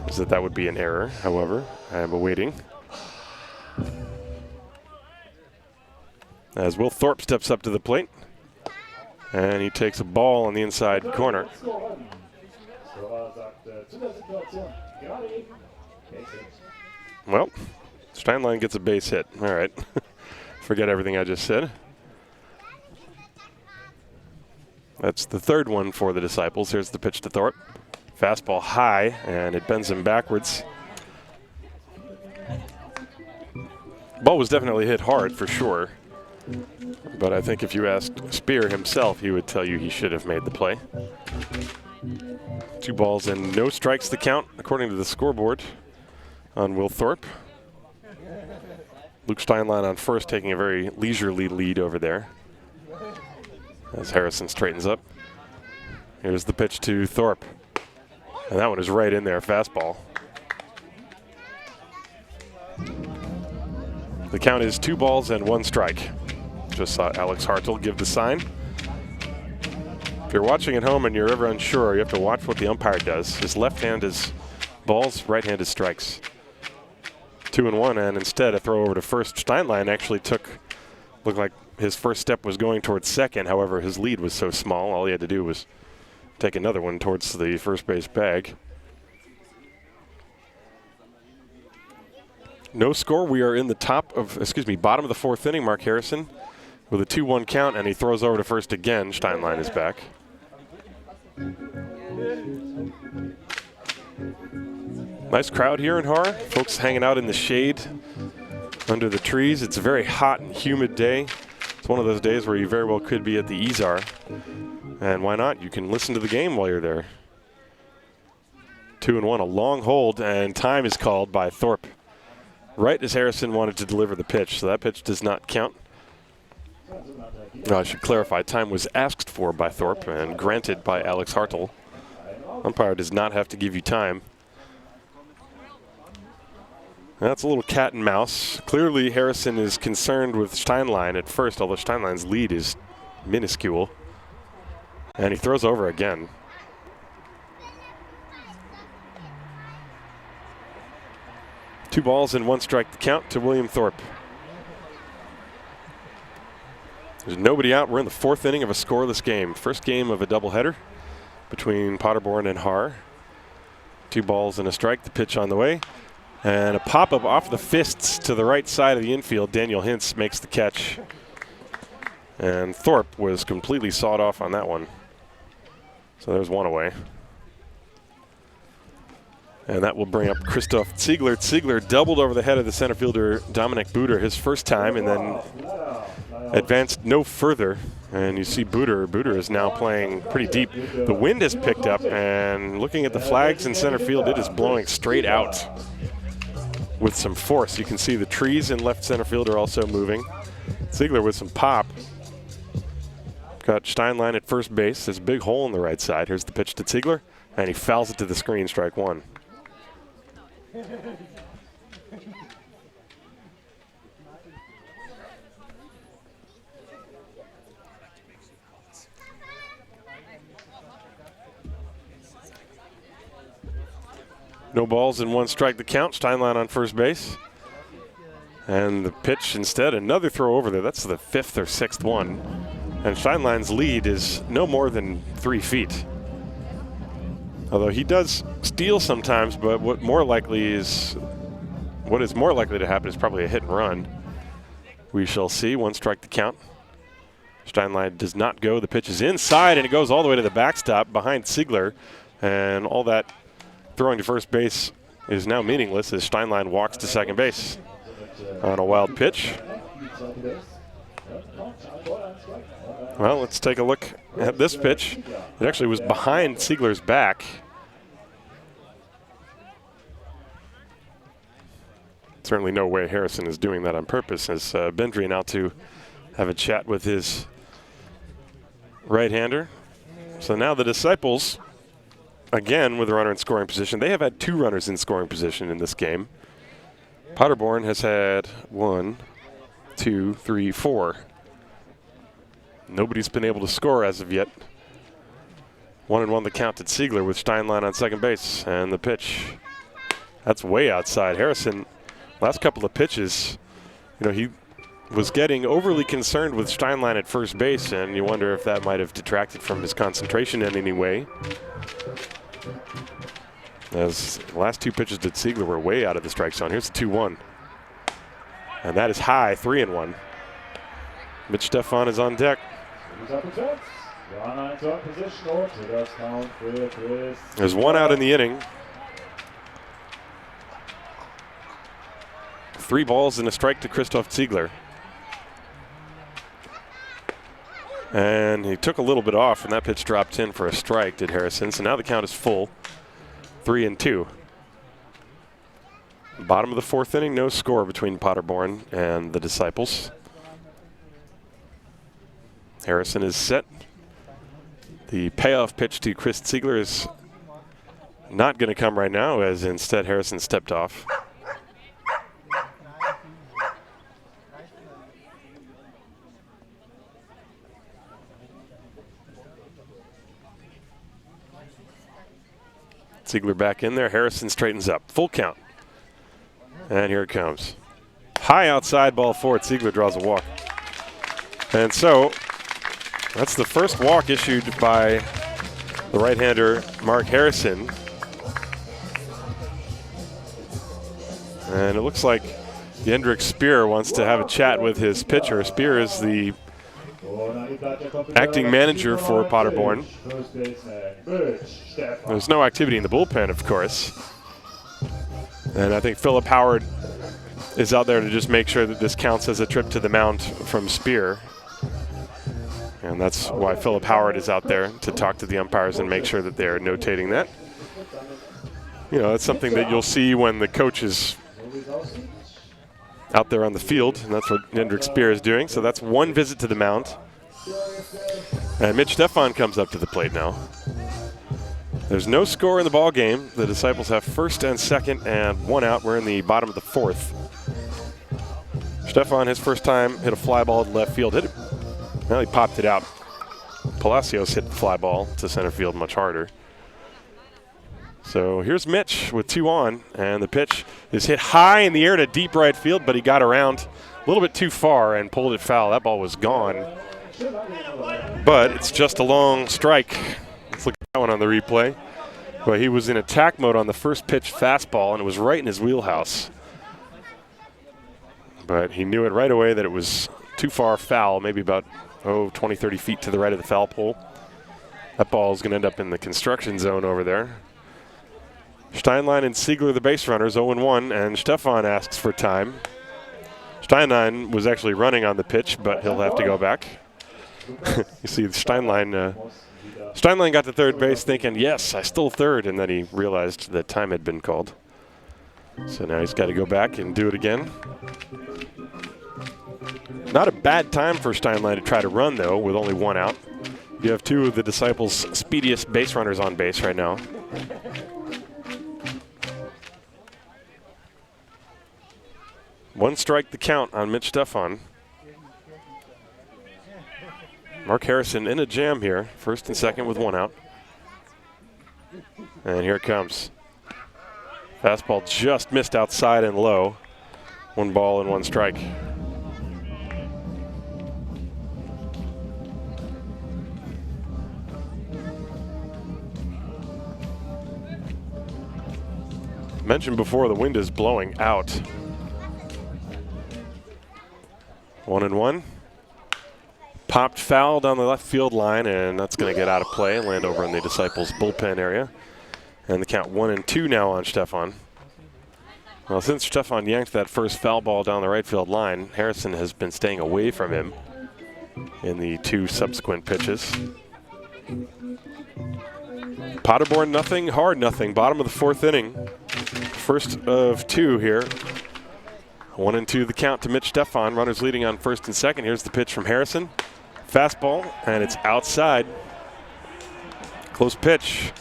Speaker 2: is that would be an error. However, I am awaiting. As Will Thorpe steps up to the plate, and he takes a ball on the inside corner. Well, Steinlein gets a base hit. All right. Forget everything I just said. That's the third one for the Disciples. Here's the pitch to Thorpe. Fastball high, and it bends him backwards. Ball was definitely hit hard for sure. But I think if you asked Speer himself, he would tell you he should have made the play. 2 balls and no strikes the count, according to the scoreboard on Will Thorpe. Luke Steinlein on first, taking a very leisurely lead over there as Harrison straightens up. Here's the pitch to Thorpe. And that one is right in there, fastball. The count is 2 balls and 1 strike. Just saw Alex Hartel give the sign. If you're watching at home and you're ever unsure, you have to watch what the umpire does. His left hand is balls, right hand is strikes. 2-1, and instead a throw over to first. Steinlein actually looked like his first step was going towards second. However, his lead was so small, all he had to do was take another one towards the first base bag. No score. We are in the bottom of the 4th inning. Mark Harrison with a 2-1 count, and he throws over to first again. Steinlein is back. Nice crowd here in Haar. Folks hanging out in the shade under the trees. It's a very hot and humid day. It's one of those days where you very well could be at the Izar. And why not? You can listen to the game while you're there. 2-1, a long hold, and time is called by Thorpe. Right as Harrison wanted to deliver the pitch, so that pitch does not count. I should clarify, time was asked for by Thorpe and granted by Alex Hartel. Umpire does not have to give you time. That's a little cat and mouse. Clearly Harrison is concerned with Steinlein at first, although Steinlein's lead is minuscule. And he throws over again. Two balls and 1 strike to count to William Thorpe. There's nobody out. We're in the 4th inning of a scoreless game. First game of a doubleheader between Paderborn and Haar. 2 balls and a strike. The pitch on the way. And a pop-up off the fists to the right side of the infield. Daniel Hintz makes the catch. And Thorpe was completely sawed off on that one. So there's 1 away. And that will bring up Christoph Ziegler. Ziegler doubled over the head of the center fielder Dominik Buder his first time, and then advanced no further. And you see Buder is now playing pretty deep. The wind has picked up, and looking at the flags in center field, it is blowing straight out with some force. You can see the trees in left center field are also moving. Ziegler with some pop. Got Steinlein at first base. There's a big hole in the right side. Here's the pitch to Ziegler, and he fouls it to the screen, strike 1. No balls and 1 strike to count. Steinlein on first base. And the pitch instead, another throw over there. That's the 5th or 6th one. And Steinlein's lead is no more than 3 feet. Although he does steal sometimes, but what is more likely to happen is probably a hit and run. We shall see. 1 strike to count. Steinlein does not go. The pitch is inside, and it goes all the way to the backstop behind Ziegler. And all that throwing to first base is now meaningless as Steinlein walks to second base on a wild pitch. Well, let's take a look at this pitch. It actually was behind Ziegler's back. Certainly no way Harrison is doing that on purpose, as Bendry now to have a chat with his right-hander. So now the Disciples, again with a runner in scoring position. They have had 2 runners in scoring position in this game. Paderborn has had 1, 2, 3, 4. Nobody's been able to score as of yet. 1-1 the count at Ziegler with Steinlein on second base. And the pitch, that's way outside. Harrison, last couple of pitches, he was getting overly concerned with Steinlein at first base, and you wonder if that might have detracted from his concentration in any way. As the last 2 pitches to Ziegler were way out of the strike zone. Here's the 2-1. And that is high, 3-1. Mitch Stefan is on deck. There's 1 out in the inning. 3 balls and a strike to Christoph Ziegler. And he took a little bit off, and that pitch dropped in for a strike, did Harrison. So now the count is full, 3-2. Bottom of the 4th inning, no score between Paderborn and the Disciples. Harrison is set. The payoff pitch to Chris Ziegler is not going to come right now, as instead Harrison stepped off. Ziegler back in there. Harrison straightens up. Full count. And here it comes. High outside, ball 4. Ziegler draws a walk. And so that's the first walk issued by the right-hander Mark Harrison. And it looks like Jendrik Speer wants to have a chat with his pitcher. Speer is the acting manager for Paderborn. There's no activity in the bullpen, of course. And I think Philip Howard is out there to just make sure that this counts as a trip to the mound from Speer. And that's why Philip Howard is out there, to talk to the umpires and make sure that they're notating that. It's something that you'll see when the coach is out there on the field, and that's what Jendrik Speer is doing. So that's 1 visit to the mound. And Mitch Stefan comes up to the plate now. There's no score in the ball game. The Disciples have first and second and 1 out. We're in the bottom of the 4th. Stefan, his first time, hit a fly ball to left field. Well, he popped it out. Palacios hit the fly ball to center field much harder. So here's Mitch with 2 on, and the pitch is hit high in the air to deep right field, but he got around a little bit too far and pulled it foul. That ball was gone. But it's just a long strike. Let's look at that one on the replay. But he was in attack mode on the first pitch fastball, and it was right in his wheelhouse. But he knew it right away that it was too far foul, maybe about 20, 30 feet to the right of the foul pole. That ball is going to end up in the construction zone over there. Steinlein and Ziegler, the base runners, 0-1, and Stefan asks for time. Steinlein was actually running on the pitch, but he'll have to go back. You see Steinlein got to third base thinking, yes, I stole third, and then he realized that time had been called. So now he's got to go back and do it again. Not a bad time for Steinlein to try to run, though, with only 1 out. You have 2 of the Disciples' speediest base runners on base right now. One strike the count on Mitch Stefan. Mark Harrison in a jam here, first and second with 1 out. And here it comes. Fastball just missed outside and low. 1 ball and 1 strike. Mentioned before, the wind is blowing out. 1-1. Popped foul down the left field line, and that's going to get out of play and land over in the Disciples bullpen area. And the count 1-2 now on Stefan. Well, since Stefan yanked that first foul ball down the right field line, Harrison has been staying away from him in the 2 subsequent pitches. Paderborn nothing, Hard nothing. Bottom of the 4th inning. First of 2 here. 1-2 the count to Mitch Stefan. Runners leading on first and second. Here's the pitch from Harrison. Fastball, and it's outside. Close pitch.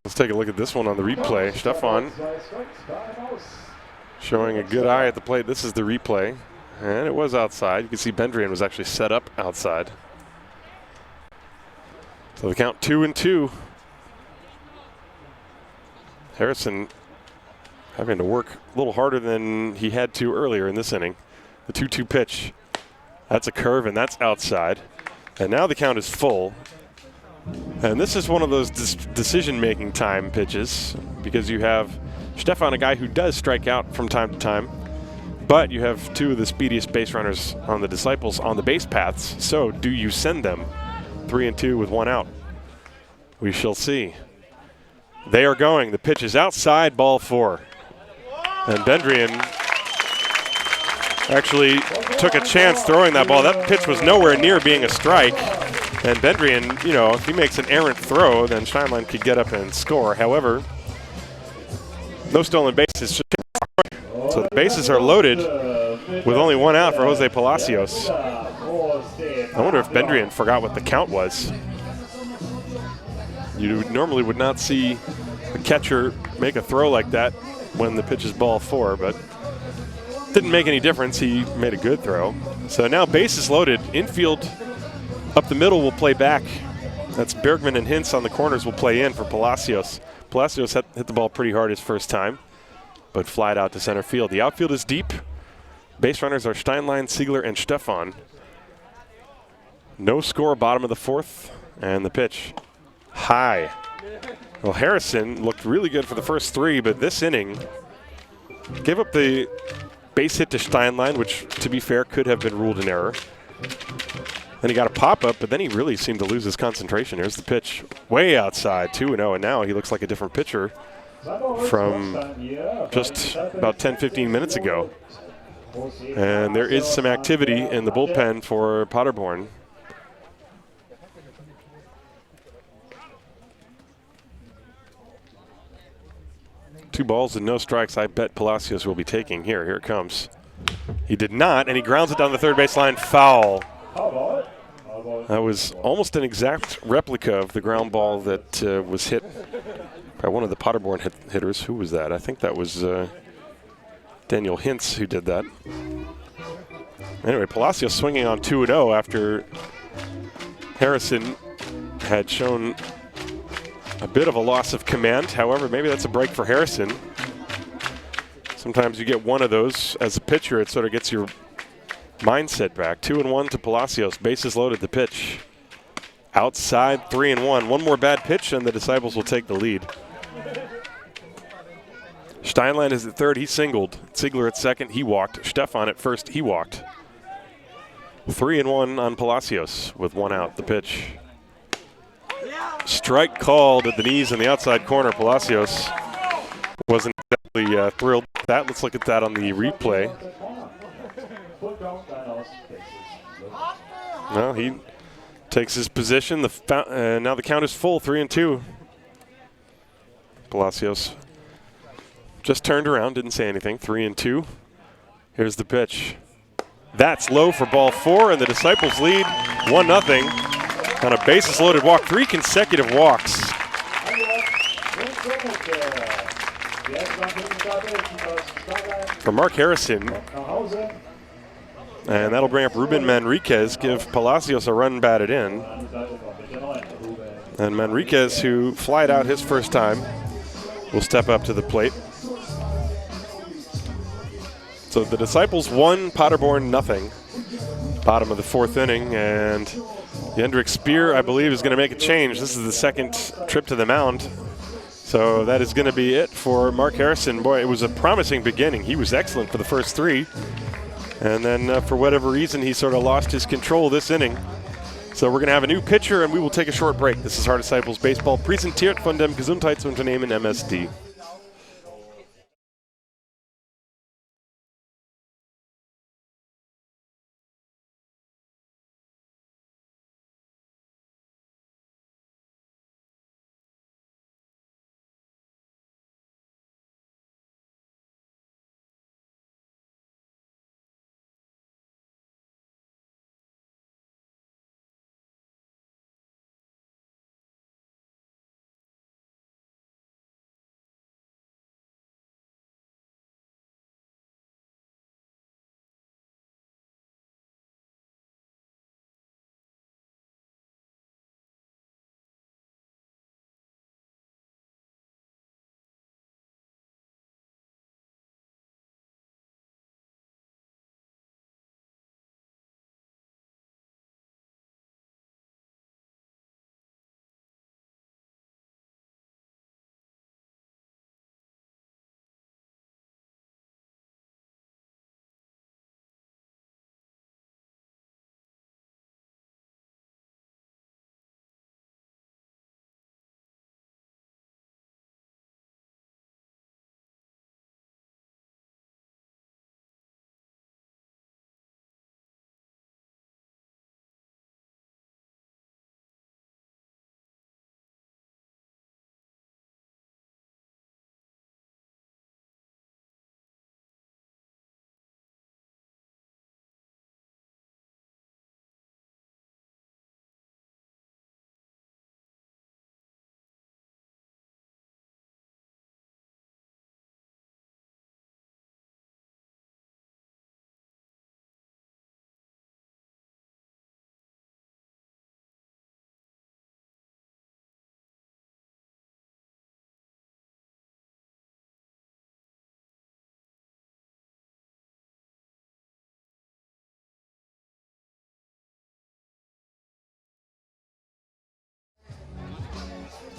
Speaker 2: Let's take a look at this one on the replay. Stefan showing a good eye at the plate. This is the replay. And it was outside. You can see Bendrian was actually set up outside. So the count 2-2. Harrison having to work a little harder than he had to earlier in this inning. The 2-2 pitch. That's a curve, and that's outside. And now the count is full. And this is one of those decision-making time pitches because you have Stefan, a guy who does strike out from time to time, but you have two of the speediest base runners on the Disciples on the base paths. So do you send them 3-2 with one out? We shall see. They are going. The pitch is outside, ball 4. And Bendrian actually took a chance throwing that ball. That pitch was nowhere near being a strike. And Bendrian, you know, if he makes an errant throw, then Steinlein could get up and score. However, no stolen bases. So the bases are loaded with only one out for Jose Palacios. I wonder if Bendrian forgot what the count was. You normally would not see a catcher make a throw like that when the pitch is ball 4, but didn't make any difference. He made a good throw. So now bases loaded. Infield up the middle will play back. That's Bergman and Hintz on the corners will play in for Palacios. Palacios hit the ball pretty hard his first time, but flied out to center field. The outfield is deep. Base runners are Steinlein, Siegler, and Stefan. No score, bottom of the 4th, and the pitch high. Well, Harrison looked really good for the first 3, but this inning gave up the base hit to Steinlein, which, to be fair, could have been ruled an error. Then he got a pop-up, but then he really seemed to lose his concentration. Here's the pitch way outside, 2-0, and now he looks like a different pitcher from just about 10-15 minutes ago. And there is some activity in the bullpen for Paderborn. Two balls and no strikes. I bet Palacios will be taking here. Here it comes. He did not, and he grounds it down the third baseline. Foul. That was almost an exact replica of the ground ball that was hit by one of the Paderborn hitters. Who was that? I think that was Daniel Hintz who did that. Anyway, Palacios swinging on 2-0 after Harrison had shown a bit of a loss of command. However, maybe that's a break for Harrison. Sometimes you get one of those as a pitcher. It sort of gets your mindset back. 2-1 to Palacios. Bases loaded. The pitch outside. 3-1. One more bad pitch, and the Disciples will take the lead. Steinlein is at third. He singled. Ziegler at second. He walked. Stefan at first. He walked. 3-1 on Palacios with one out. The pitch. Strike called at the knees in the outside corner. Palacios wasn't exactly thrilled with that. Let's look at that on the replay. Well, he takes his position. Now the count is full, 3-2. Palacios just turned around, didn't say anything. 3-2. Here's the pitch. That's low for ball 4, and the Disciples lead 1-0. On a bases loaded walk, 3 consecutive walks. For Mark Harrison. And that'll bring up Ruben Manriquez, give Palacios a run batted in. And Manriquez, who flied out his first time, will step up to the plate. So the Disciples 1, Paderborn 0. Bottom of the 4th inning, and Jendrik Speer, I believe, is going to make a change. This is the second trip to the mound. So that is going to be it for Mark Harrison. Boy, it was a promising beginning. He was excellent for the first 3. And then for whatever reason, he sort of lost his control this inning. So we're going to have a new pitcher, and we will take a short break. This is Hard Disciples Baseball, präsentiert von dem Gesundheitsunternehmen MSD.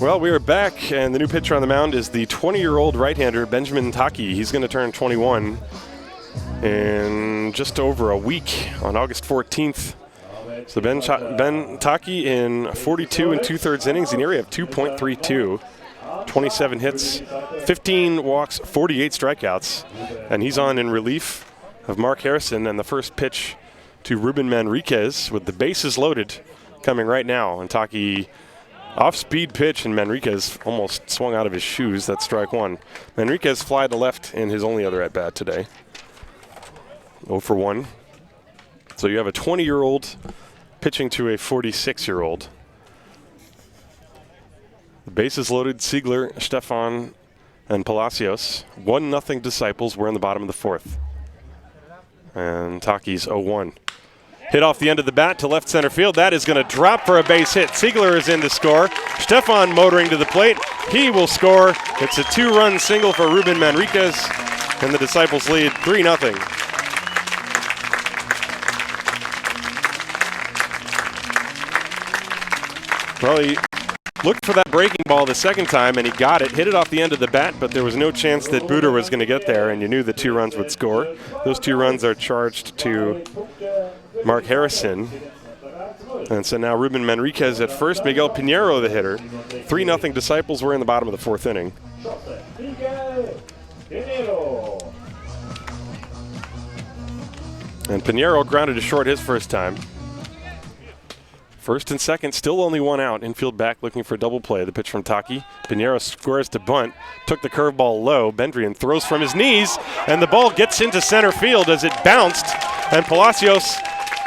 Speaker 2: Well, we are back, and the new pitcher on the mound is the 20-year-old right-hander Benjamin Taki. He's going to turn 21 in just over a week on August 14th. So Ben Taki in 42 and 2/3 innings, an ERA of 2.32, 27 hits, 15 walks, 48 strikeouts, and he's on in relief of Mark Harrison. And the first pitch to Ruben Manriquez with the bases loaded coming right now. And Taki off-speed pitch, and Manriquez almost swung out of his shoes. That's strike one. Manriquez fly to left in his only other at-bat today. 0 for 1. So you have a 20-year-old pitching to a 46-year-old. The bases loaded, Siegler, Stefan, and Palacios. 1-0 Disciples. We're in the bottom of the fourth. And Taki's 0-1. Hit off the end of the bat to left center field. That is going to drop for a base hit. Siegler is in to score. Stefan motoring to the plate. He will score. It's a 2-run single for Ruben Manriquez, and the Disciples lead 3-0. Well, he looked for that breaking ball the second time, and he got it. Hit it off the end of the bat, but there was no chance that Buder was going to get there, and you knew the 2 runs would score. Those 2 runs are charged to Mark Harrison. And so now Ruben Manriquez at first, Miguel Pinheiro the hitter. 3-0 Disciples. We're in the bottom of the 4th inning. And Pinheiro grounded to short his first time. First and second, still only 1 out. Infield back looking for a double play. The pitch from Taki. Pinheiro squares to bunt. Took the curveball low. Bendrian throws from his knees, and the ball gets into center field as it bounced. And Palacios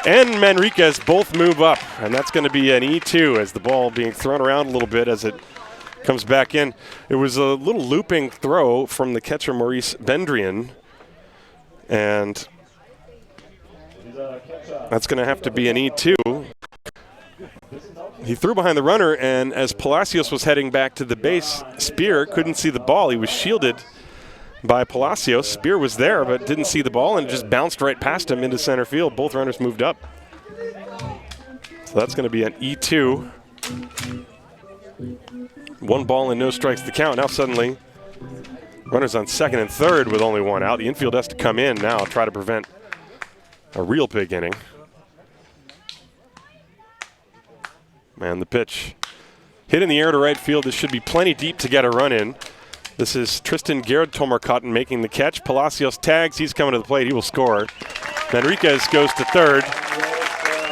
Speaker 2: and Manriquez both move up. And that's going to be an E2 as the ball being thrown around a little bit as it comes back in. It was a little looping throw from the catcher Maurice Bendrian. And that's going to have to be an E2. He threw behind the runner, and as Palacios was heading back to the base, Spear couldn't see the ball. He was shielded by Palacios. Spear was there but didn't see the ball, and it just bounced right past him into center field. Both runners moved up. So that's going to be an E2. 1 ball and no strikes to count. Now suddenly, runners on second and third with only 1 out. The infield has to come in now, try to prevent a real big inning. And the pitch hit in the air to right field. This should be plenty deep to get a run in. This is Tristan Gerard-Tomarcotton making the catch. Palacios tags. He's coming to the plate. He will score. Manriquez goes to third.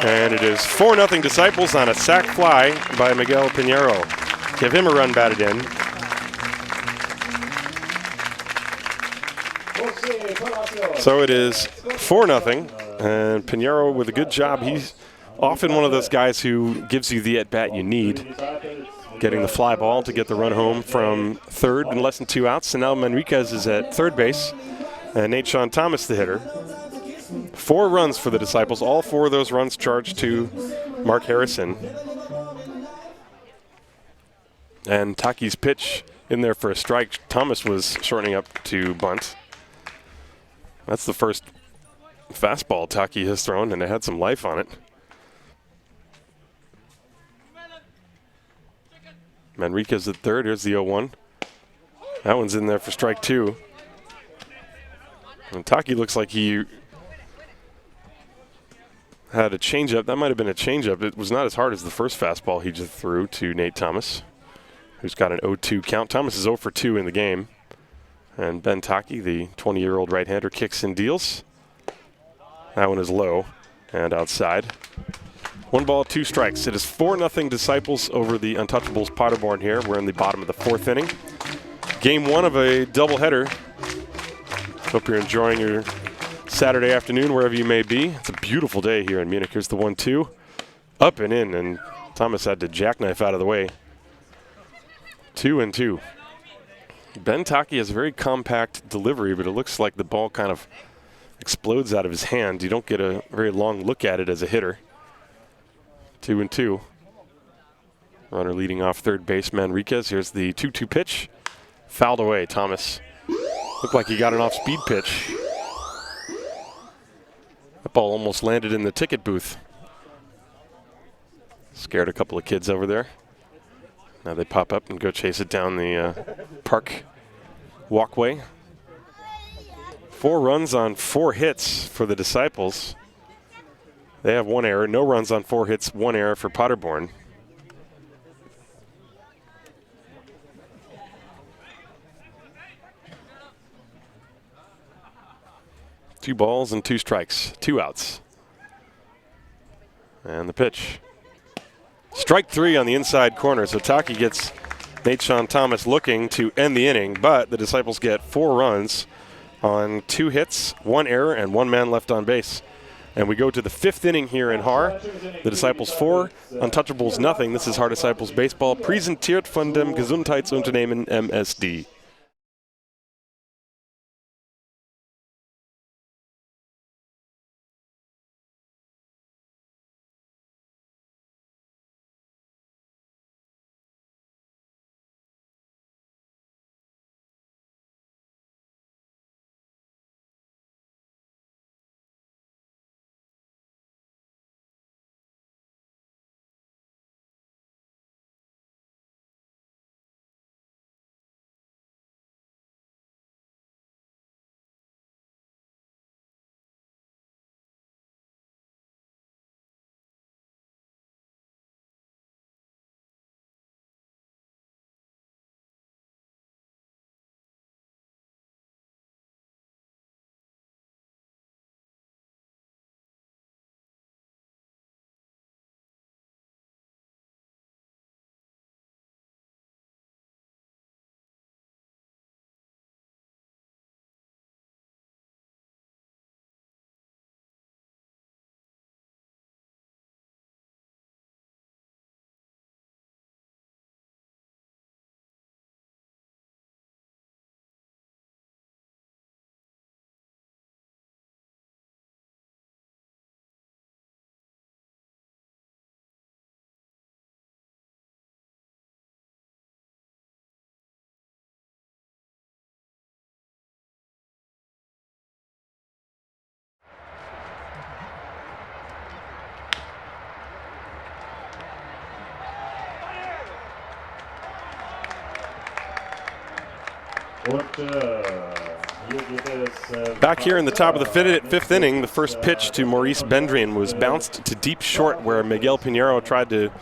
Speaker 2: And it is 4-0 Disciples on a sac fly by Miguel Pinheiro. Give him a run batted in. So it is 4-0. And Pinheiro with a good job. He's often one of those guys who gives you the at-bat you need. Getting the fly ball to get the run home from third in less than 2 outs. And now Manriquez is at third base. And Nate Sean Thomas, the hitter. 4 runs for the Disciples. All 4 of those runs charged to Mark Harrison. And Taki's pitch in there for a strike. Thomas was shortening up to bunt. That's the first fastball Taki has thrown, and it had some life on it. Manriquez at third. Here's the 0-1. That one's in there for strike 2. And Taki looks like he had a changeup. That might have been a changeup. It was not as hard as the first fastball he just threw to Nate Thomas, who's got an 0-2 count. Thomas is 0 for 2 in the game. And Ben Taki, the 20-year-old right-hander, kicks and deals. That one is low and outside. 1 ball, 2 strikes. It is 4-0 Disciples over the Untouchables Paderborn here. We're in the bottom of the 4th inning. Game 1 of a doubleheader. Hope you're enjoying your Saturday afternoon wherever you may be. It's a beautiful day here in Munich. Here's the 1-2. Up and in, and Thomas had to jackknife out of the way. 2-2. Ben Taki has a very compact delivery, but it looks like the ball kind of explodes out of his hand. You don't get a very long look at it as a hitter. 2-2. Runner leading off third base, Manriquez. Here's the 2-2 pitch. Fouled away, Thomas. Looked like he got an off-speed pitch. That ball almost landed in the ticket booth. Scared a couple of kids over there. Now they pop up and go chase it down the park walkway. 4 runs on 4 hits for the Disciples. They have 1 error. No runs on 4 hits, 1 error for Paderborn. Two balls and 2 strikes, 2 outs. And the pitch. Strike 3 on the inside corner. So Taki gets Nate Sean Thomas looking to end the inning, but the Disciples get 4 runs on 2 hits, 1 error, and 1 man left on base. And we go to the 5th inning here in Haar. The Disciples 4, Untouchables nothing. This is Haar Disciples Baseball, präsentiert von dem Gesundheitsunternehmen MSD. Back here in the top of the 5th inning, the first pitch to Maurice Bendrian was bounced to deep short where Miguel Pinheiro tried to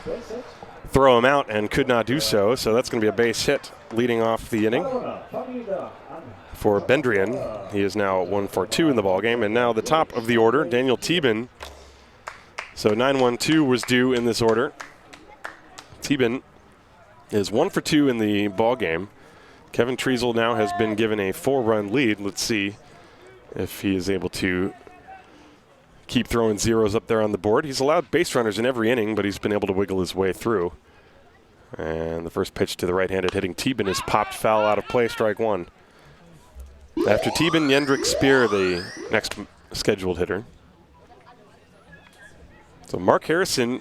Speaker 2: throw him out and could not do so. So that's going to be a base hit leading off the inning for Bendrian. He is now 1 for 2 in the ballgame. And now the top of the order, Daniel Thieben. So 9-1-2 was due in this order. Thieben is 1 for 2 in the ballgame. Kevin Treasel now has been given a 4-run lead. Let's see if he is able to keep throwing zeros up there on the board. He's allowed base runners in every inning, but he's been able to wiggle his way through. And the first pitch to the right-handed hitting Thieben is popped foul out of play, strike 1. After Thieben, Jendrik Speer, the next scheduled hitter. So Mark Harrison,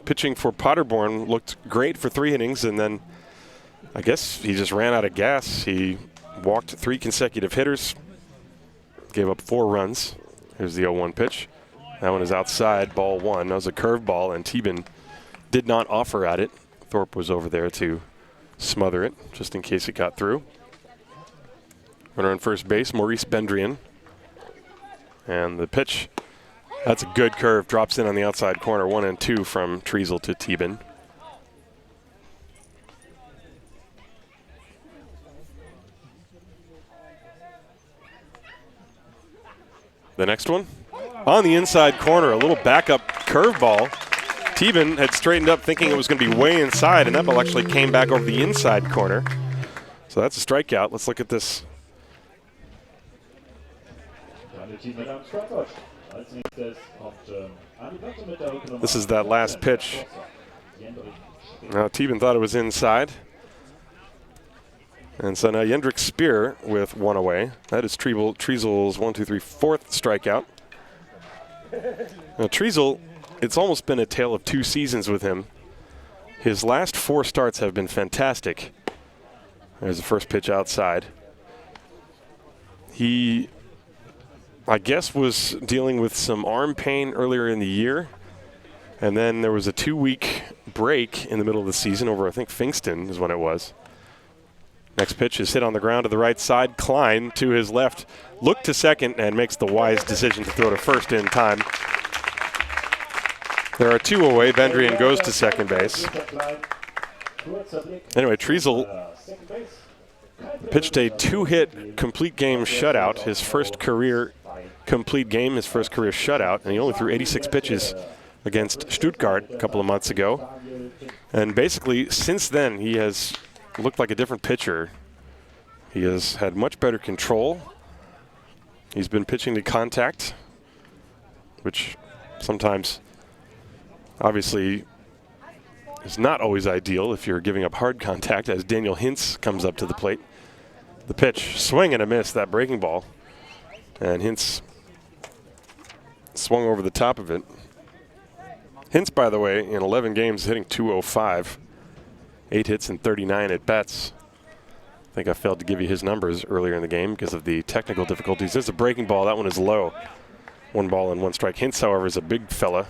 Speaker 2: pitching for Paderborn, looked great for 3 innings, and then I guess he just ran out of gas. He walked 3 consecutive hitters, gave up 4 runs. Here's the 0-1 pitch. That one is outside, ball 1. That was a curveball, and Thieben did not offer at it. Thorpe was over there to smother it, just in case it got through. Runner on first base, Maurice Bendrian. And the pitch, that's a good curve, drops in on the outside corner, 1-2 from Treasel to Thieben. The next one, on the inside corner, a little backup curveball. Thieben had straightened up thinking it was going to be way inside, and that ball actually came back over the inside corner. So that's a strikeout. Let's look at this. This is that last pitch. Now Thieben thought it was inside. And so now Jendrik Speer with 1 away. That is Treasel's 1, 2, 3, 4th strikeout. Now Treasel, it's almost been a tale of 2 seasons with him. His last 4 starts have been fantastic. There's the first pitch outside. He, I guess, was dealing with some arm pain earlier in the year. And then there was a 2-week break in the middle of the season over, I think, Fingston is when it was. Next pitch is hit on the ground to the right side. Klein to his left, looked to second and makes the wise decision to throw to first in time. There are 2 away. Bendrian goes to second base. Anyway, Treasel pitched a 2-hit complete game shutout, his first career complete game, his first career shutout, and he only threw 86 pitches against Stuttgart a couple of months ago. And basically, since then, he has looked like a different pitcher. He has had much better control. He's been pitching to contact, which sometimes, obviously, is not always ideal if you're giving up hard contact, as Daniel Hintz comes up to the plate. The pitch, swing and a miss, that breaking ball. And Hintz swung over the top of it. Hintz, by the way, in 11 games, hitting .205. 8 hits and 39 at bats. I think I failed to give you his numbers earlier in the game because of the technical difficulties. There's a breaking ball. That one is low. 1 ball and 1 strike. Hintz, however, is a big fella.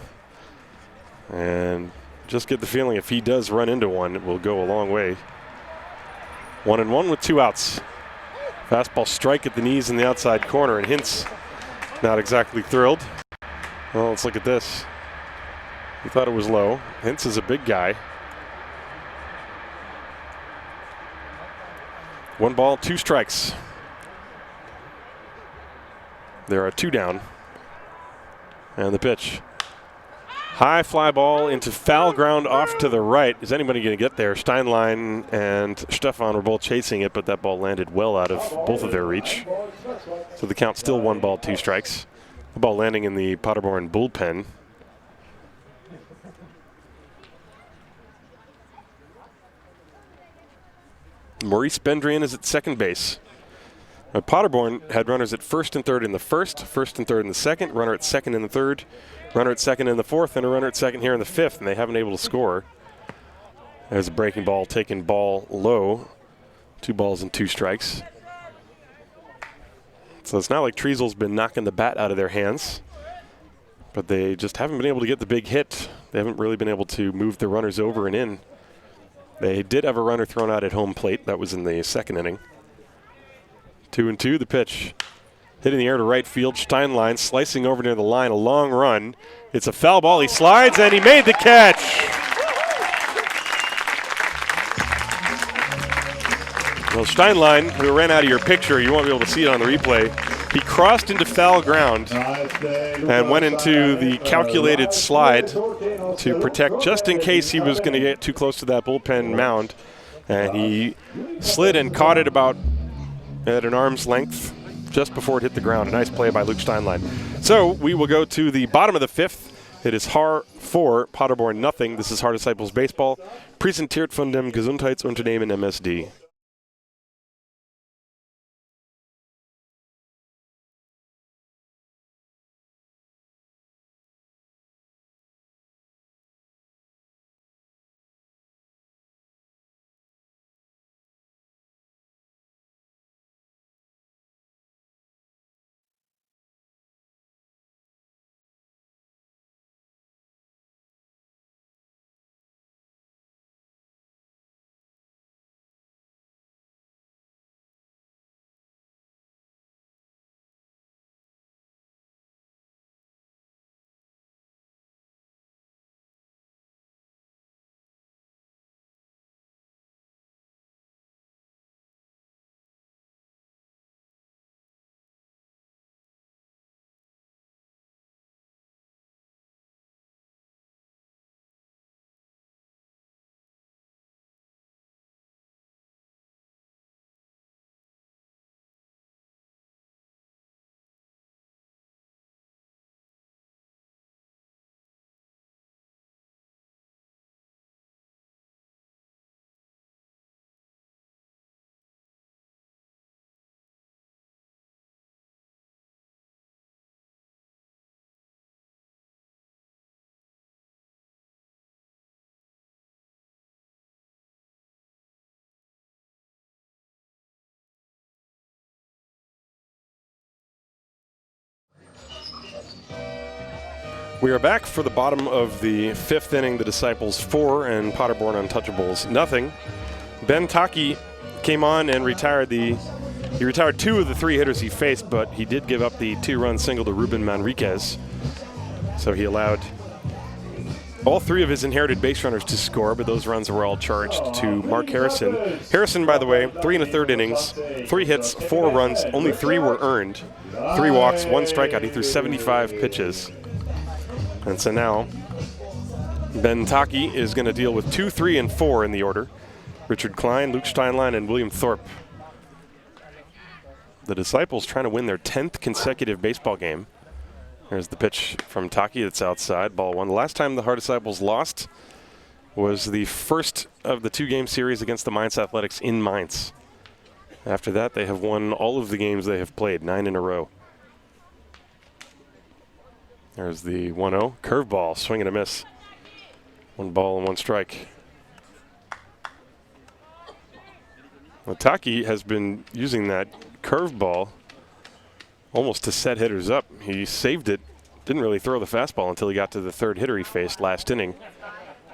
Speaker 2: And just get the feeling if he does run into one, it will go a long way. 1-1 with 2 outs. Fastball strike at the knees in the outside corner, and Hintz not exactly thrilled. Well, let's look at this. He thought it was low. Hintz is a big guy. 1 ball, 2 strikes. There are 2 down. And the pitch. High fly ball into foul ground off to the right. Is anybody going to get there? Steinlein and Stefan were both chasing it, but that ball landed well out of both of their reach. So the count's still 1 ball, 2 strikes. The ball landing in the Paderborn bullpen. Maurice Bendrian is at second base. Paderborn had runners at first and third in the first and third in the second, runner at second in the third, runner at second in the fourth, and a runner at second here in the fifth, and they haven't been able to score. There's a breaking ball, taken ball low. 2 balls and 2 strikes. So it's not like Treasel's been knocking the bat out of their hands, but they just haven't been able to get the big hit. They haven't really been able to move the runners over and in. They did have a runner thrown out at home plate. That was in the second inning. 2-2, the pitch. Hit in the air to right field. Steinlein slicing over near the line, a long run. It's a foul ball. He slides, and he made the catch. Well, Steinlein, who ran out of your picture, you won't be able to see it on the replay. He crossed into foul ground and went into the calculated slide to protect just in case he was going to get too close to that bullpen mound. And he slid and caught it about at an arm's length just before it hit the ground. A nice play by Luke Steinlein. So we will go to the bottom of the fifth. It is Haar 4, Paderborn nothing. This is Hard Disciples Baseball. Präsentiert von dem Gesundheitsunternehmen MSD. We are back for the bottom of the fifth inning. The Disciples 4 and Paderborn Untouchables nothing. Ben Taki came on and retired he retired 2 of the 3 hitters he faced, but he did give up the 2-run single to Ruben Manriquez. So he allowed all 3 of his inherited base runners to score, but those runs were all charged to Mark Harrison. Harrison, by the way, 3 1/3 innings, 3 hits, 4 runs, only 3 were earned. 3 walks, 1 strikeout. He threw 75 pitches. And so now Ben Taki is going to deal with 2, 3, and 4 in the order. Richard Klein, Luke Steinlein, and William Thorpe. The Disciples trying to win their 10th consecutive baseball game. There's the pitch from Taki that's outside, ball 1. The last time the Har Disciples lost was the first of the 2-game series against the Mainz Athletics in Mainz. After that, they have won all of the games they have played, 9 in a row. There's the 1-0 curveball, swing and a miss. 1 ball and 1 strike. Well, Taki has been using that curveball almost to set hitters up. He saved it, didn't really throw the fastball until he got to the 3rd hitter he faced last inning.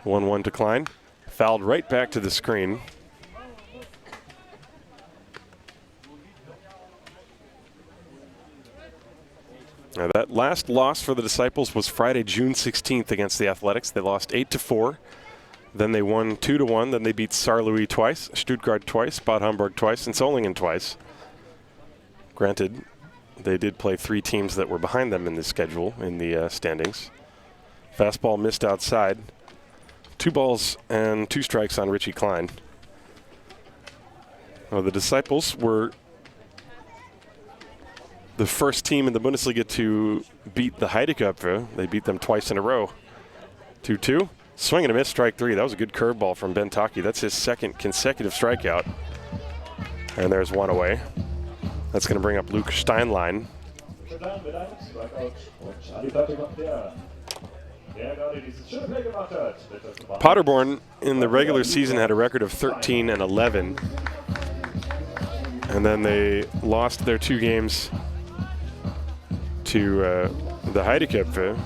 Speaker 2: 1-1 decline, fouled right back to the screen. Now that last loss for the Disciples was Friday, June 16th against the Athletics. They lost 8-4. Then they won 2-1. Then they beat Saarlouis twice, Stuttgart twice, Bad Homburg twice, and Solingen twice. Granted, they did play 3 teams that were behind them in the schedule, in the standings. Fastball missed outside. 2 balls and 2 strikes on Richie Klein. Well, the Disciples were the first team in the Bundesliga to beat the Heideköpfe. They beat them twice in a row. 2-2. Swing and a miss, strike 3. That was a good curveball from Ben Taki. That's his 2nd consecutive strikeout. And there's 1 away. That's going to bring up Luke Steinlein. Paderborn in the regular season had a record of 13-11. And then they lost their 2 games to the Heideköpfe.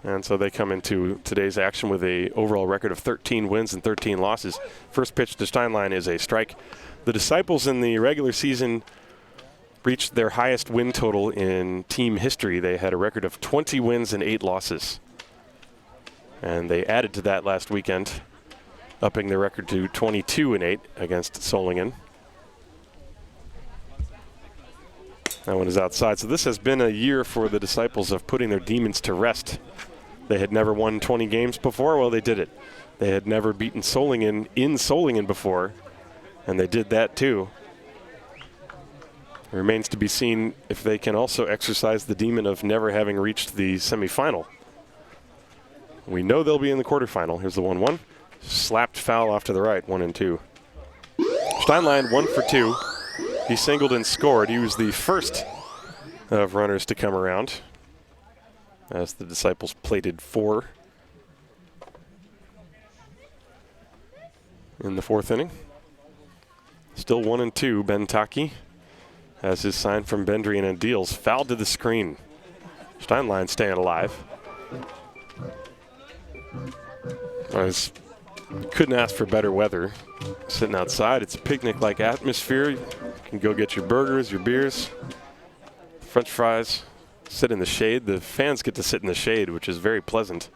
Speaker 2: And so they come into today's action with a overall record of 13 wins and 13 losses. First pitch to Steinlein is a strike. The Disciples in the regular season reached their highest win total in team history. They had a record of 20 wins and 8 losses. And they added to that last weekend, upping their record to 22-8 against Solingen. That one is outside. So this has been a year for the Disciples of putting their demons to rest. They had never won 20 games before. Well, they did it. They had never beaten Solingen in Solingen before, and they did that too. It remains to be seen if they can also exercise the demon of never having reached the semifinal. We know they'll be in the quarterfinal. Here's the 1-1. Slapped foul off to the right, 1-2. Steinlein 1 for 2. He singled and scored. He was the first of runners to come around as the Disciples plated 4 in the 4th inning. Still 1-2. Ben Taki has his sign from Bendrian and deals. Foul to the screen. Steinlein staying alive. Couldn't ask for better weather. Sitting outside, it's a picnic-like atmosphere. You can go get your burgers, your beers, French fries, sit in the shade. The fans get to sit in the shade, which is very pleasant.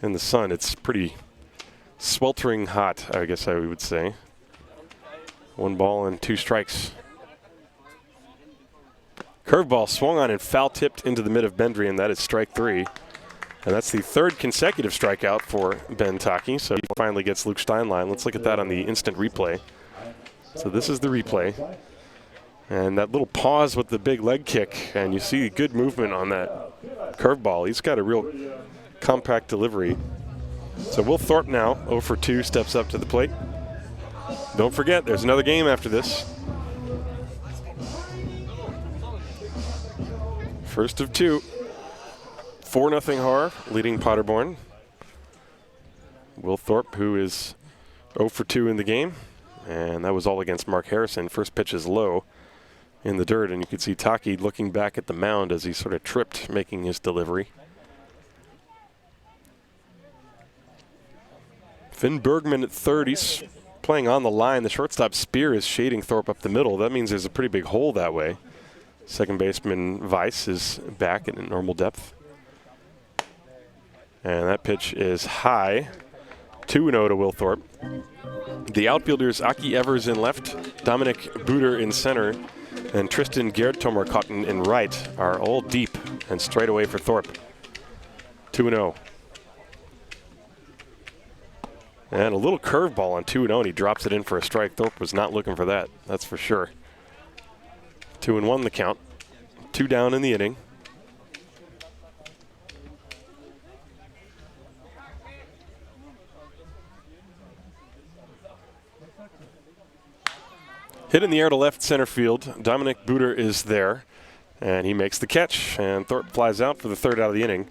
Speaker 2: In the sun, it's pretty sweltering hot, I guess I would say. 1 ball and 2 strikes. Curveball swung on and foul-tipped into the mid of Bendrian. That is strike 3. And that's the 3rd consecutive strikeout for Ben Taki. So he finally gets Luke Steinlein. Let's look at that on the instant replay. So this is the replay. And that little pause with the big leg kick. And you see good movement on that curveball. He's got a real compact delivery. So Will Thorpe now, 0 for 2, steps up to the plate. Don't forget, there's another game after this. First of 2. 4-0 Haar, leading Paderborn. Will Thorpe, who is 0 for 2 in the game. And that was all against Mark Harrison. First pitch is low. in the dirt, and you could see Taki looking back at the mound as he sort of tripped making his delivery. Finn Bergman at third. He's playing on the line. The shortstop Spear is shading Thorpe up the middle. That means there's a pretty big hole that way. Second baseman Weiss is back at normal depth. And that pitch is high. 2-0 to Will Thorpe. The outfielders Aki Evers in left, Dominic Buder in center, and Tristan Gertomarkotten in right are all deep and straight away for Thorpe. 2-0. And a little curveball on 2-0, and he drops it in for a strike. Thorpe was not looking for that, that's for sure. 2-1 the count. 2 down in the inning. Hit in the air to left center field. Dominic Buder is there, and he makes the catch, and Thorpe flies out for the third out of the inning.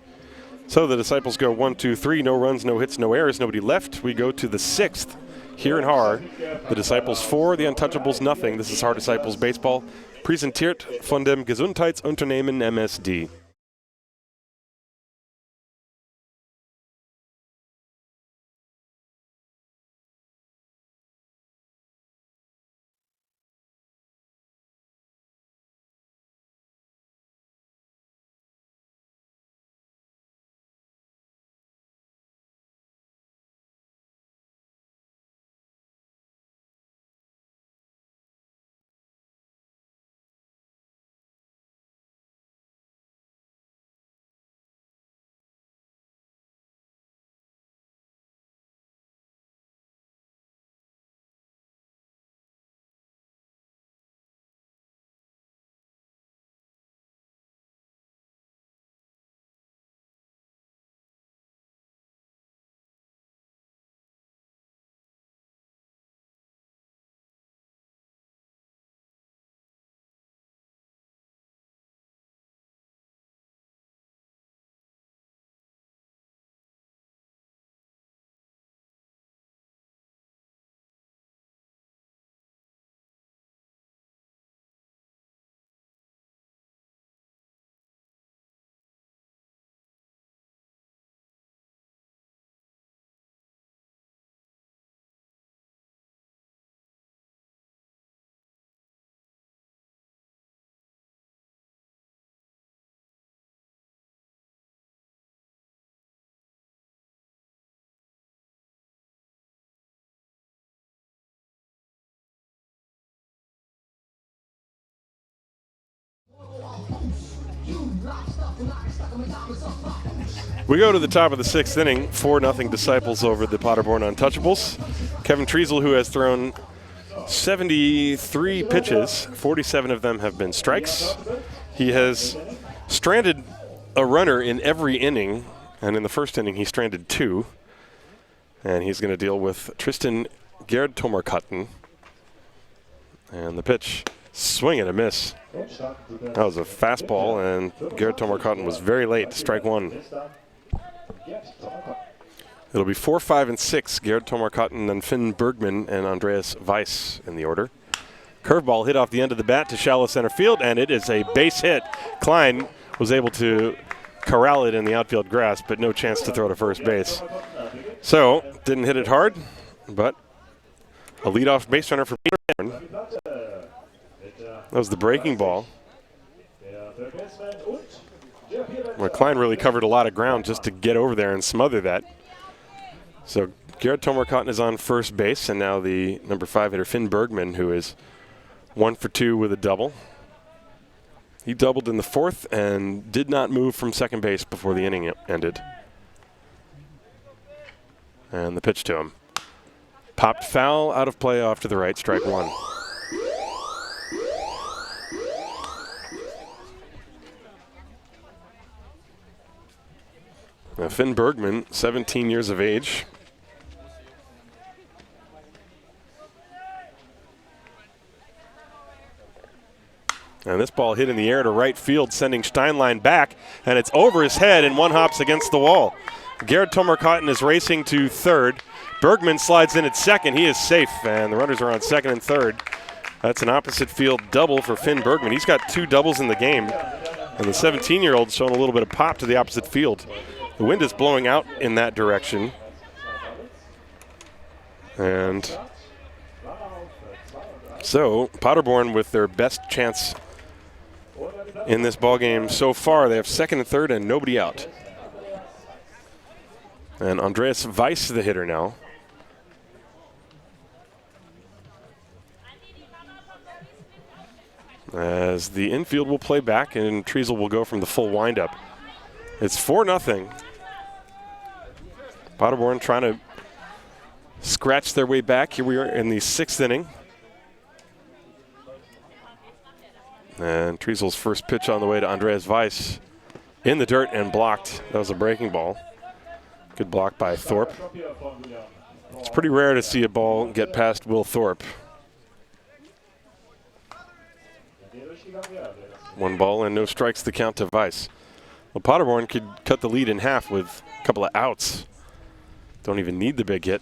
Speaker 2: So the Disciples go 1, 2, 3, no runs, no hits, no errors, nobody left. We go to the 6th here in Haar. The Disciples 4, the Untouchables nothing. This is Haar Disciples Baseball, präsentiert von dem Gesundheitsunternehmen MSD. We go to the top of the 6th inning, 4-0 Disciples over the Paderborn Untouchables. Kevin Treasel, who has thrown 73 pitches, 47 of them have been strikes. He has stranded a runner in every inning, and in the first inning he stranded 2. And he's going to deal with Tristan Gertomarkotten. And the pitch, swing and a miss. That was a fastball, and Gertomarkotten was very late, strike 1. It'll be 4, 5, and 6. Gertomarkotten, then Finn Bergman and Andreas Weiss in the order. Curveball hit off the end of the bat to shallow center field, and it is a base hit. Klein was able to corral it in the outfield grass, but no chance to throw to first base. So, didn't hit it hard, but a leadoff base runner for Paderborn. That was the breaking ball. Well, Klein really covered a lot of ground just to get over there and smother that. So Gertomarkotten is on first base, and now the number 5 hitter Finn Bergman, who is 1 for 2 with a double. He doubled in the 4th and did not move from second base before the inning ended. And the pitch to him. Popped foul, out of play, off to the right, strike 1. Now Finn Bergman, 17 years of age. And this ball hit in the air to right field, sending Steinlein back, and it's over his head and one hops against the wall. Gertomarkotten is racing to third. Bergman slides in at second. He is safe, and the runners are on second and third. That's an opposite field double for Finn Bergman. He's got 2 doubles in the game, and the 17-year-old showing a little bit of pop to the opposite field. The wind is blowing out in that direction. And so Paderborn with their best chance in this ball game so far. They have second and third and nobody out. And Andreas Weiss, the hitter now. As the infield will play back and Treasel will go from the full windup. It's 4-0. Paderborn trying to scratch their way back. Here we are in the 6th inning. And Treasel's first pitch on the way to Andreas Weiss in the dirt and blocked. That was a breaking ball. Good block by Thorpe. It's pretty rare to see a ball get past Will Thorpe. 1 ball and no strikes to count to Weiss. Well, Paderborn could cut the lead in half with a couple of outs. Don't even need the big hit.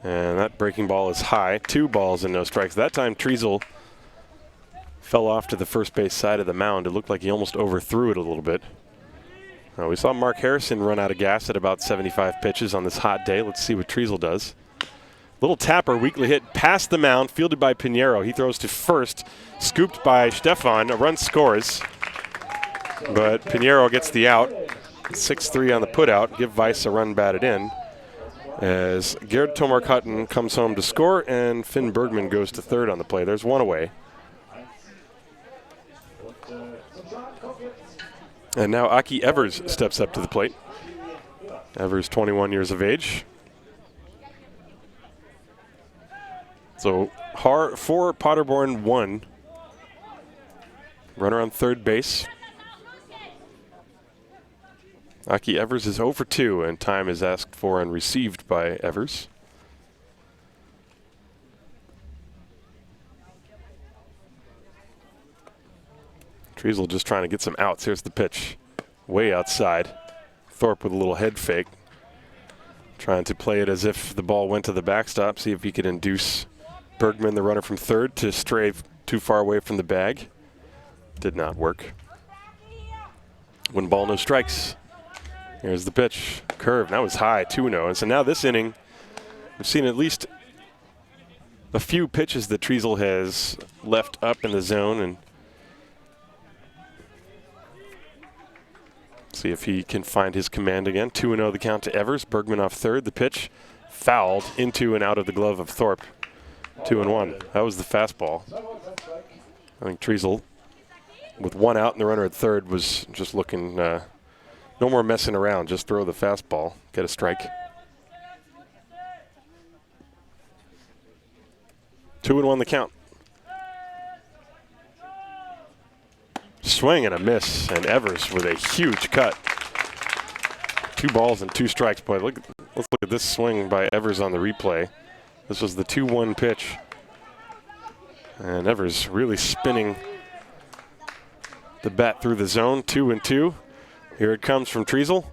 Speaker 2: And that breaking ball is high. 2 balls and no strikes. That time Treasel fell off to the first base side of the mound. It looked like he almost overthrew it a little bit. We saw Mark Harrison run out of gas at about 75 pitches on this hot day. Let's see what Treasel does. Little tapper, weakly hit past the mound, fielded by Pinheiro. He throws to first, scooped by Stefan. A run scores, but Pinheiro gets the out. 6-3 on the putout. Give Weiss a run batted in. As Gerd Tomark-Hutton comes home to score, and Finn Bergman goes to third on the play. There's 1 away. And now Aki Evers steps up to the plate. Evers, 21 years of age. So Haar 4, Paderborn 1. Runner on third base. Aki Evers is 0 for 2, and time is asked for and received by Evers. Treasel just trying to get some outs. Here's the pitch. Way outside. Thorpe with a little head fake. Trying to play it as if the ball went to the backstop. See if he could induce Bergman, the runner from third, to stray too far away from the bag. Did not work. 1 ball, no strikes. Here's the pitch. Curve. That was high. 2-0. And so now this inning, we've seen at least a few pitches that Treasel has left up in the zone, and see if he can find his command again. 2-0 the count to Evers. Bergman off third. The pitch fouled into and out of the glove of Thorpe. 2-1. That was the fastball. I think Treasel, with 1 out and the runner at third, was just looking, no more messing around. Just throw the fastball, get a strike. 2-1 the count. Swing and a miss, and Evers with a huge cut. 2 balls and 2 strikes. Boy, let's look at this swing by Evers on the replay. This was the 2-1 pitch. And Evers really spinning the bat through the zone. 2-2. Here it comes from Treasel.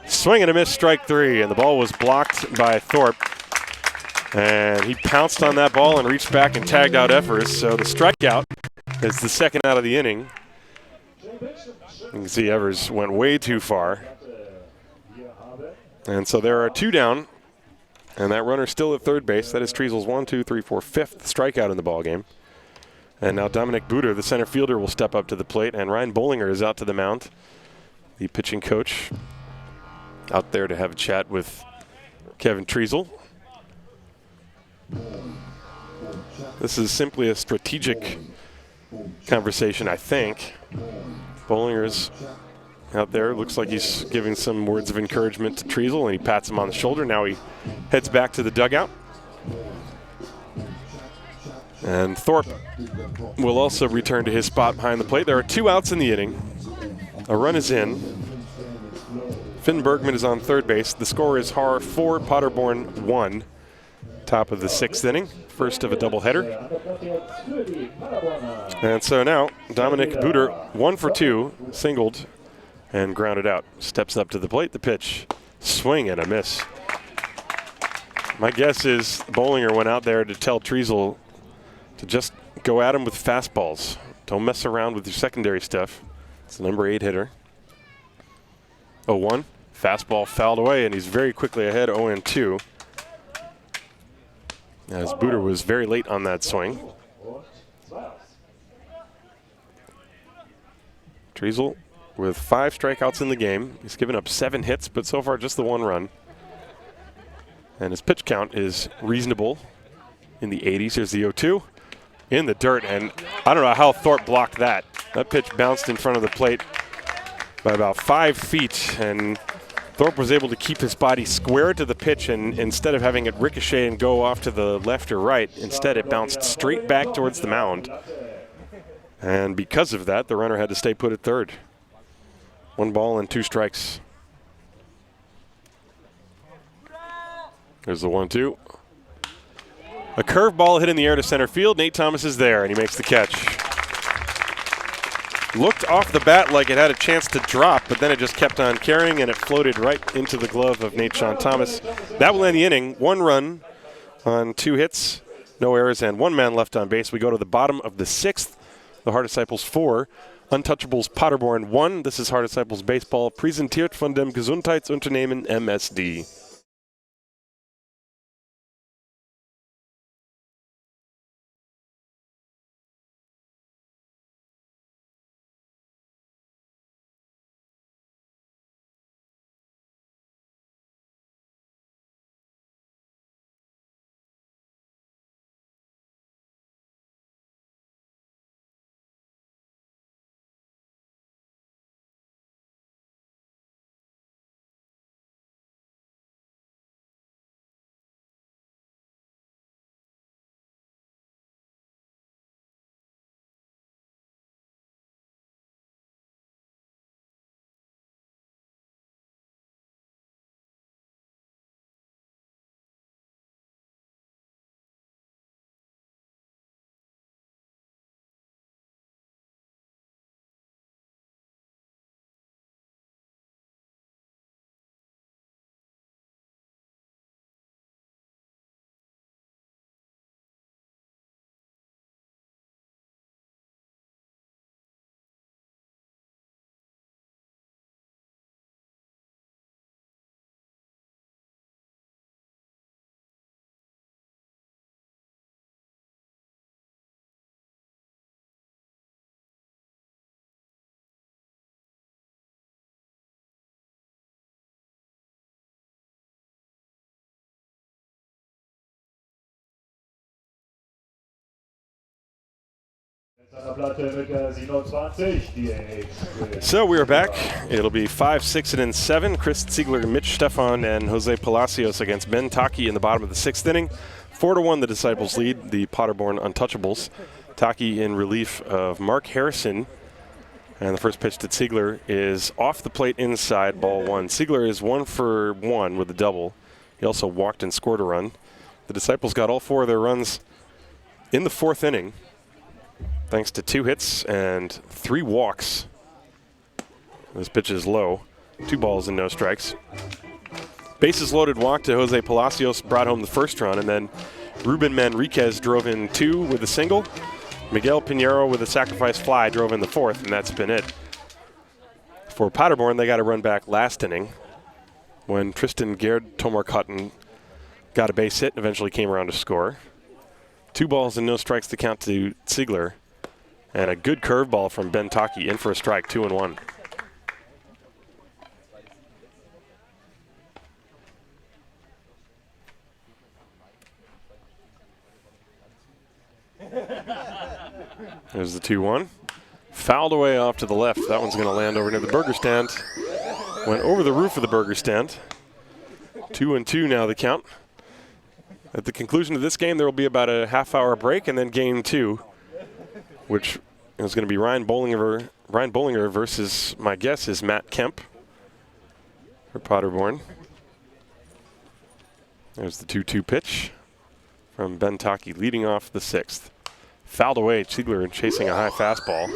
Speaker 2: Swing and a miss, strike 3, and the ball was blocked by Thorpe. And he pounced on that ball and reached back and tagged out Evers. So the strikeout is the second out of the inning. You can see Evers went way too far. And so there are 2 down, and that runner still at third base. That is Treasel's 5th strikeout in the ballgame. And now Dominic Buder, the center fielder, will step up to the plate, and Ryan Bollinger is out to the mound, the pitching coach, out there to have a chat with Kevin Treasel. This is simply a strategic conversation, I think. Bollinger's out there. Looks like he's giving some words of encouragement to Treasel, and he pats him on the shoulder. Now he heads back to the dugout. And Thorpe will also return to his spot behind the plate. There are 2 outs in the inning. A run is in. Finn Bergman is on third base. The score is Haar 4, Paderborn 1. Top of the 6th inning. First of a doubleheader. And so now Dominic Buder, 1 for 2, singled and grounded out. Steps up to the plate. The pitch, swing and a miss. My guess is Bollinger went out there to tell Treasel to just go at him with fastballs. Don't mess around with your secondary stuff. It's the number 8 hitter. 0-1. Fastball fouled away, and he's very quickly ahead 0-2. As Booter was very late on that swing. Treasel with 5 strikeouts in the game. He's given up 7 hits, but so far just the 1 run. And his pitch count is reasonable in the 80s. Here's the 0-2 in the dirt, and I don't know how Thorpe blocked that. That pitch bounced in front of the plate by about 5 feet, and Thorpe was able to keep his body square to the pitch, and instead of having it ricochet and go off to the left or right, instead it bounced straight back towards the mound. And because of that, the runner had to stay put at third. 1 ball and 2 strikes. There's the 1-2. A curveball hit in the air to center field. Nate Thomas is there, and he makes the catch. Looked off the bat like it had a chance to drop, but then it just kept on carrying, and it floated right into the glove of Nate Sean Thomas. That will end the inning. 1 run on 2 hits, no errors, and 1 man left on base. We go to the bottom of the 6th. The Haar Disciples 4, Untouchables Paderborn 1. This is Haar Disciples Baseball, präsentiert von dem Gesundheitsunternehmen MSD. So we are back. It'll be 5, 6, and 7. Chris Ziegler, Mitch Stefan, and Jose Palacios against Ben Taki in the bottom of the 6th inning. 4-1 the Disciples lead the Paderborn Untouchables. Taki in relief of Mark Harrison. And the first pitch to Ziegler is off the plate inside, ball 1. Ziegler is 1 for 1 with a double. He also walked and scored a run. The Disciples got all 4 of their runs in the 4th inning, thanks to 2 hits and 3 walks. This pitch is low. 2 balls and no strikes. Bases loaded walk to Jose Palacios brought home the first run, and then Ruben Manriquez drove in 2 with a single. Miguel Pinheiro with a sacrifice fly drove in the 4th, and that's been it. For Paderborn, they got a run back last inning when Tristan Gerd Tomarkotten got a base hit and eventually came around to score. 2 balls and no strikes to count to Ziegler. And a good curveball from Ben Taki in for a strike, 2-1. There's the 2-1. Fouled away off to the left. That one's going to land over near the burger stand. Went over the roof of the burger stand. 2-2 now the count. At the conclusion of this game, there will be about a half-hour break, and then game 2, which is going to be Ryan Bollinger versus, my guess, is Matt Kemp for Paderborn. There's the 2-2 pitch from Ben Taki leading off the 6th. Fouled away, Ziegler chasing a high fastball.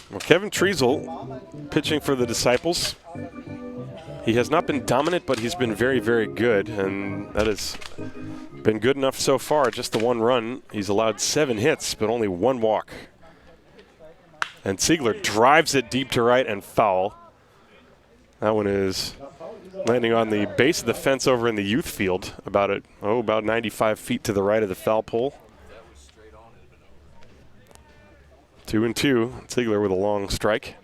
Speaker 2: Well, Kevin Treasel pitching for the Disciples. He has not been dominant, but he's been very, very good, and that has been good enough so far. Just the one run. He's allowed 7 hits, but only 1 walk. And Ziegler drives it deep to right and foul. That one is landing on the base of the fence over in the youth field, about 95 feet to the right of the foul pole. 2-2. Ziegler with a long strike.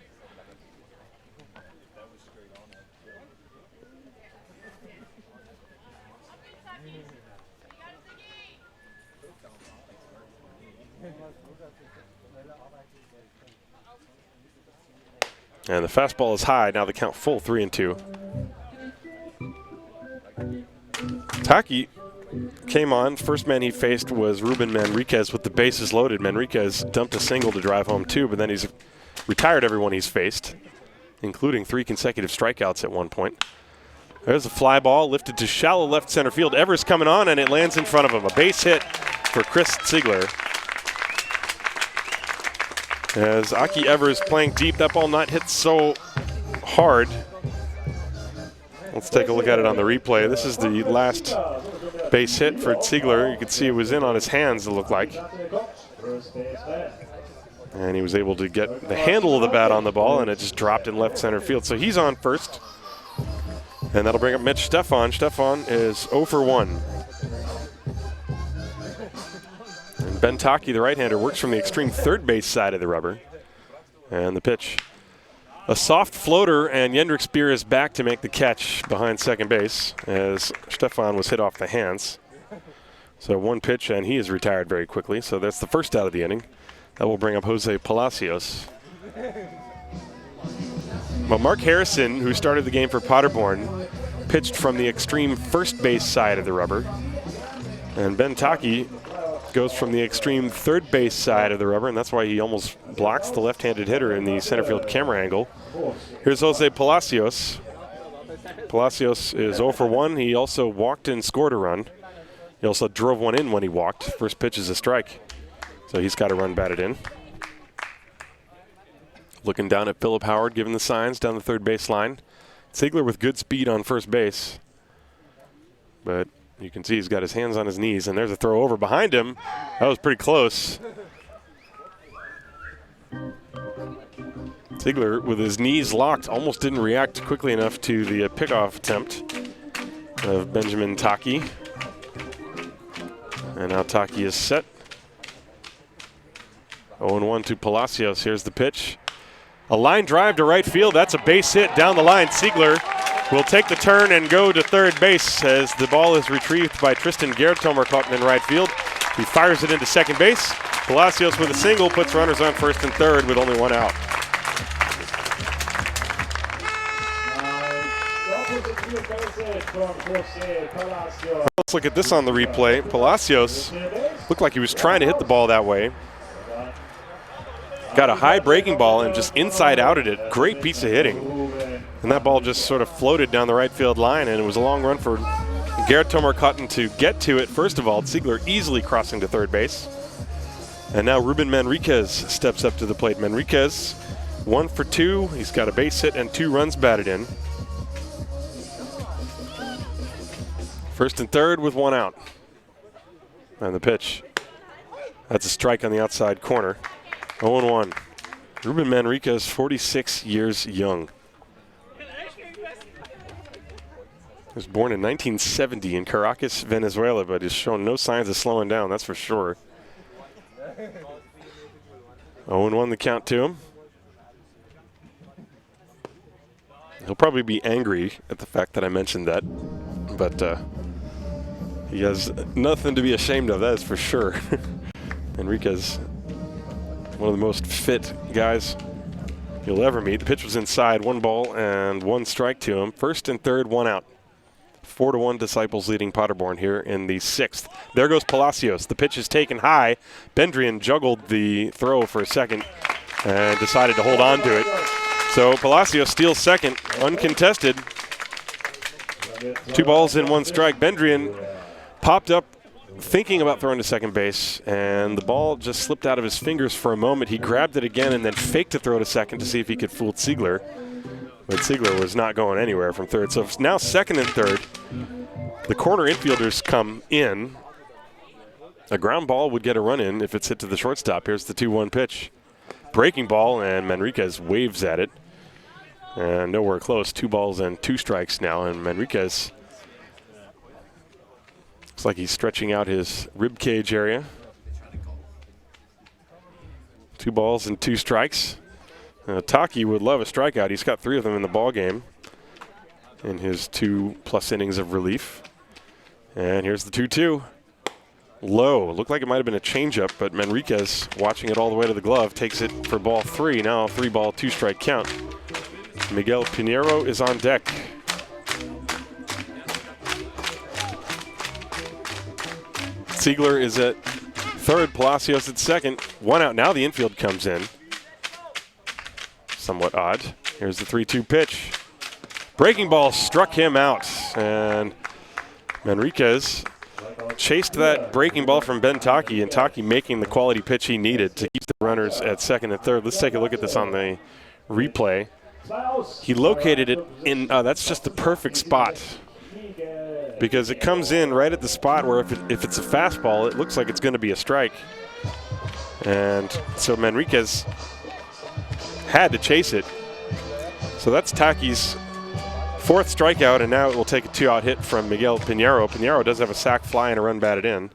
Speaker 2: And the fastball is high. Now the count full, 3-2. Taki came on. First man he faced was Ruben Manriquez with the bases loaded. Manriquez dumped a single to drive home 2, but then he's retired everyone he's faced, including 3 consecutive strikeouts at one point. There's a fly ball lifted to shallow left center field. Evers coming on, and it lands in front of him. A base hit for Chris Ziegler. As Aki Evers playing deep, that ball not hit so hard. Let's take a look at it on the replay. This is the last base hit for Ziegler. You can see it was in on his hands, it looked like. And he was able to get the handle of the bat on the ball, and it just dropped in left center field. So he's on first. And that'll bring up Mitch Stefan. Stefan is 0 for 1. And Ben Taki, the right-hander, works from the extreme third base side of the rubber. And the pitch. A soft floater, and Jendrik Speer is back to make the catch behind second base as Stefan was hit off the hands. So 1 pitch, and he is retired very quickly. So that's the first out of the inning. That will bring up Jose Palacios. Well, Mark Harrison, who started the game for Paderborn, pitched from the extreme first base side of the rubber. And Ben Taki goes from the extreme third base side of the rubber, and that's why he almost blocks the left-handed hitter in the center field camera angle. Here's Jose Palacios. Palacios is 0 for 1. He also walked and scored a run. He also drove one in when he walked. First pitch is a strike. So he's got a run batted in. Looking down at Philip Howard, giving the signs down the third base line. Ziegler with good speed on first base. But you can see he's got his hands on his knees, and there's a throw over behind him. That was pretty close. Ziegler, with his knees locked, almost didn't react quickly enough to the pickoff attempt of Benjamin Taki. And now Taki is set. 0-1 to Palacios. Here's the pitch. A line drive to right field. That's a base hit down the line. Ziegler will take the turn and go to third base as the ball is retrieved by Tristan Gertomer, caught in right field. He fires it into second base. Palacios with a single puts runners on first and third with only 1 out. Let's look at this on the replay. Palacios looked like he was trying to hit the ball that way. Got a high breaking ball and just inside outed it. Great piece of hitting. And that ball just sort of floated down the right field line, and it was a long run for Gerrit Tomer-Cotton to get to it. First of all, Ziegler easily crossing to third base. And now Ruben Manriquez steps up to the plate. Manriquez, 1 for 2. He's got a base hit and 2 runs batted in. First and third with 1 out. And the pitch. That's a strike on the outside corner. 0-1. Ruben Manriquez, 46 years young. He was born in 1970 in Caracas, Venezuela, but has shown no signs of slowing down, that's for sure. 0-1 the count to him. He'll probably be angry at the fact that I mentioned that, but he has nothing to be ashamed of, that is for sure. Enriquez, one of the most fit guys you'll ever meet. The pitch was inside, 1 ball and 1 strike to him. First and third, 1 out. 4-1 Disciples leading Paderborn here in the 6th. There goes Palacios. The pitch is taken high. Bendrian juggled the throw for a second and decided to hold on to it. So Palacios steals second, uncontested. 2 balls and 1 strike. Bendrian popped up thinking about throwing to second base, and the ball just slipped out of his fingers for a moment. He grabbed it again and then faked a throw to second to see if he could fool Ziegler. But Ziegler was not going anywhere from third. So now second and third. The corner infielders come in. A ground ball would get a run in if it's hit to the shortstop. Here's the 2-1 pitch. Breaking ball, and Manriquez waves at it. And nowhere close. 2 balls and 2 strikes now. And Manriquez looks like he's stretching out his rib cage area. 2 balls and 2 strikes. Taki would love a strikeout. He's got 3 of them in the ball game in his 2+ innings of relief. And here's the 2-2. Low. Looked like it might have been a changeup, but Manriquez, watching it all the way to the glove, takes it for ball 3. Now 3-ball, 2-strike count. Miguel Pinheiro is on deck. Ziegler is at third, Palacios at second. 1 out. Now the infield comes in. Somewhat odd. Here's the 3-2 pitch. Breaking ball struck him out, and Manriquez chased that breaking ball from Ben Taki, and Taki making the quality pitch he needed to keep the runners at second and third. Let's take a look at this on the replay. He located it in, that's just the perfect spot, because it comes in right at the spot where if it's a fastball, it looks like it's going to be a strike. And so Manriquez had to chase it. So that's Taki's 4th strikeout, and now it will take a 2-out hit from Miguel Pinheiro. Pinheiro does have a sac fly and a run batted in.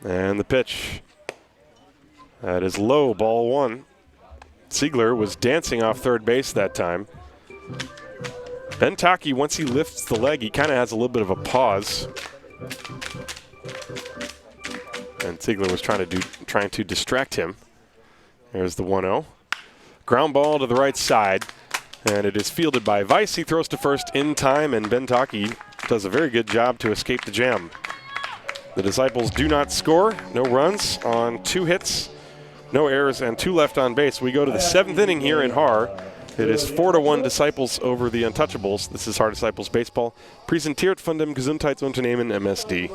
Speaker 2: And the pitch. That is low, ball 1. Ziegler was dancing off third base that time. Ben Taki, once he lifts the leg, he kind of has a little bit of a pause. And Ziegler was trying to distract him. There's the 1-0. Ground ball to the right side, and it is fielded by Weiss. He throws to first in time, and Ben Taki does a very good job to escape the jam. The Disciples do not score. No runs on 2 hits, no errors, and 2 left on base. We go to the 7th inning here in Haar. It is 4-1 Disciples over the Untouchables. This is Haar Disciples Baseball. Präsentiert von dem Gesundheitsunternehmen MSD.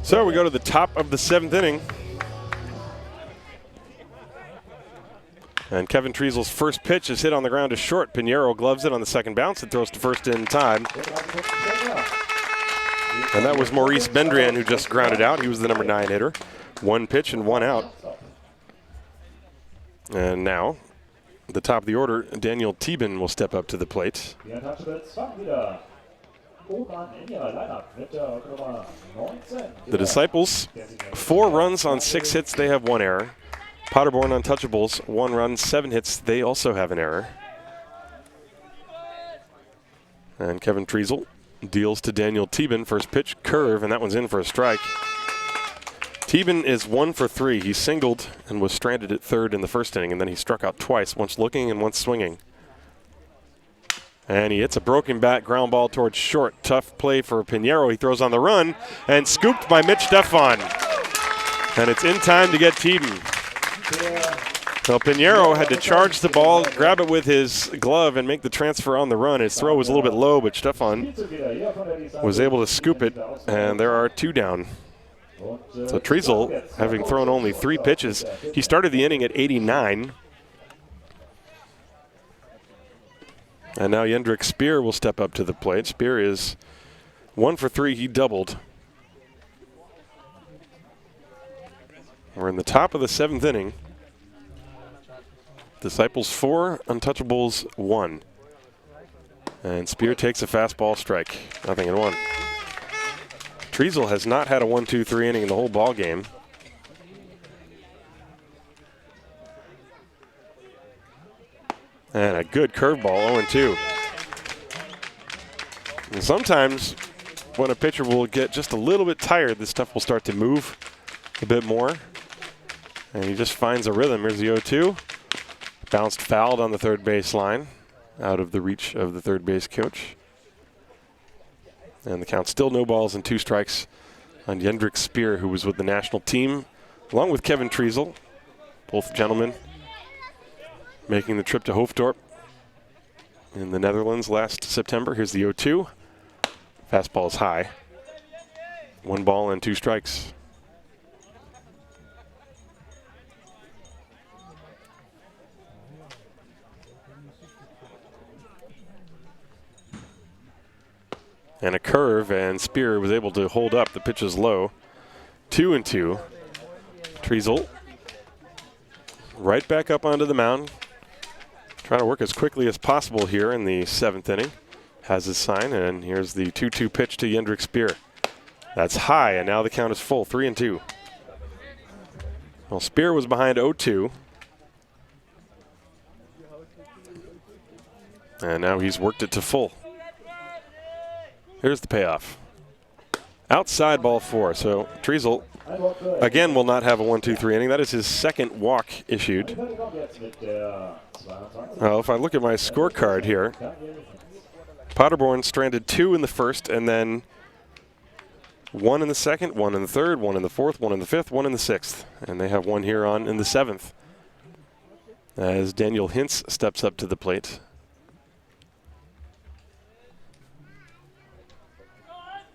Speaker 2: So we go to the top of the 7th inning. And Kevin Triesel's first pitch is hit on the ground to short. Pinheiro gloves it on the second bounce and throws to first in time. And that was Maurice Bendrian who just grounded out. He was the number 9 hitter. 1 pitch and 1 out. And now, at the top of the order, Daniel Thieben will step up to the plate. The Disciples, 4 runs on 6 hits. They have 1 error. Paderborn Untouchables, 1 run, 7 hits. They also have an error. And Kevin Triesel deals to Daniel Thieben. First pitch, curve, and that one's in for a strike. Thieben is 1 for 3. He singled and was stranded at third in the first inning, and then he struck out twice, once looking and once swinging. And he hits a broken bat ground ball towards short. Tough play for Pinheiro. He throws on the run and scooped by Mitch Stefan. And it's in time to get Teeden. So Pinheiro had to charge the ball, grab it with his glove, and make the transfer on the run. His throw was a little bit low, but Stefan was able to scoop it, and there are 2 down. So Treisel, having thrown only 3 pitches, he started the inning at 89. And now Jendrik Speer will step up to the plate. Speer is 1 for 3. He doubled. We're in the top of the 7th inning. Disciples 4, Untouchables 1. And Speer takes a fastball strike. 0-1. Treisel has not had a 1-2-3 inning in the whole ball game. And a good curveball, 0-2. And sometimes when a pitcher will get just a little bit tired, this stuff will start to move a bit more. And he just finds a rhythm. Here's the 0-2. Bounced fouled on the third base line, out of the reach of the third base coach. And the count still no balls and 2 strikes on Jendrik Speer, who was with the national team, along with Kevin Treisel, both gentlemen making the trip to Hoofddorp in the Netherlands last September. Here's the 0-2. Fastball is high. 1 ball and 2 strikes. And a curve, and Speer was able to hold up. The pitch is low. 2-2. Treisel right back up onto the mound. Trying to work as quickly as possible here in the 7th inning. Has his sign, and here's the 2-2 pitch to Jendrik Speer. That's high, and now the count is full, 3-2. Well, Speer was behind 0-2. And now he's worked it to full. Here's the payoff. Outside ball 4. So Treisel, again, will not have a 1-2-3 inning. That is his 2nd walk issued. Well, if I look at my scorecard here, Paderborn stranded 2 in the 1st, and then 1 in the 2nd, 1 in the 3rd, 1 in the 4th, 1 in the 5th, 1 in the 6th. And they have 1 here on in the 7th. As Daniel Hintz steps up to the plate.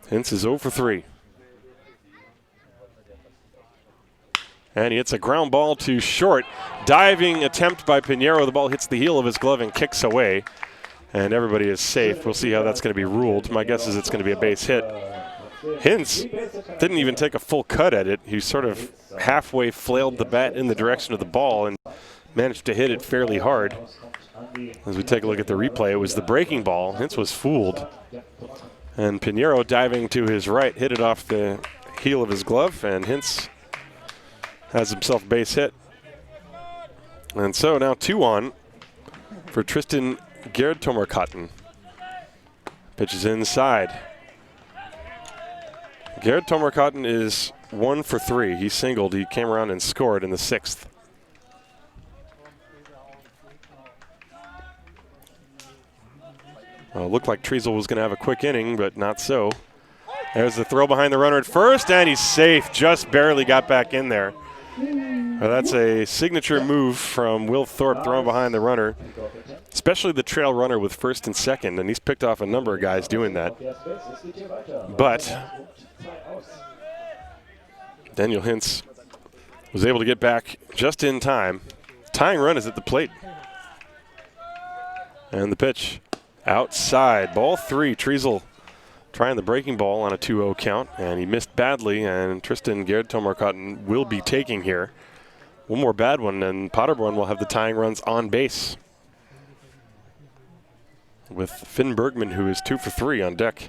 Speaker 2: Hintz is 0 for 3. And he hits a ground ball to short. Diving attempt by Pinheiro. The ball hits the heel of his glove and kicks away. And everybody is safe. We'll see how that's going to be ruled. My guess is it's going to be a base hit. Hintz didn't even take a full cut at it. He sort of halfway flailed the bat in the direction of the ball and managed to hit it fairly hard. As we take a look at the replay, it was the breaking ball. Hintz was fooled. And Pinheiro, diving to his right, hit it off the heel of his glove, and Hintz has himself a base hit. And so now 2 on for Tristan Gerdtomarkatten. Pitch is inside. Gerdtomarkatten is 1 for 3. He singled. He came around and scored in the 6th. Well, looked like Treisel was going to have a quick inning, but not so. There's the throw behind the runner at first, and he's safe. Just barely got back in there. Well, that's a signature move from Will Thorpe, throwing behind the runner, especially the trail runner with 1st and 2nd, and he's picked off a number of guys doing that. But Daniel Hintz was able to get back just in time. Tying run is at the plate. And the pitch. Outside, ball 3. Treisel trying the breaking ball on a 2-0 count, and he missed badly, and Tristan Gerdtomarkatten will be taking here. One more bad one, and Paderborn will have the tying runs on base, with Finn Bergman, who is 2 for 3 on deck.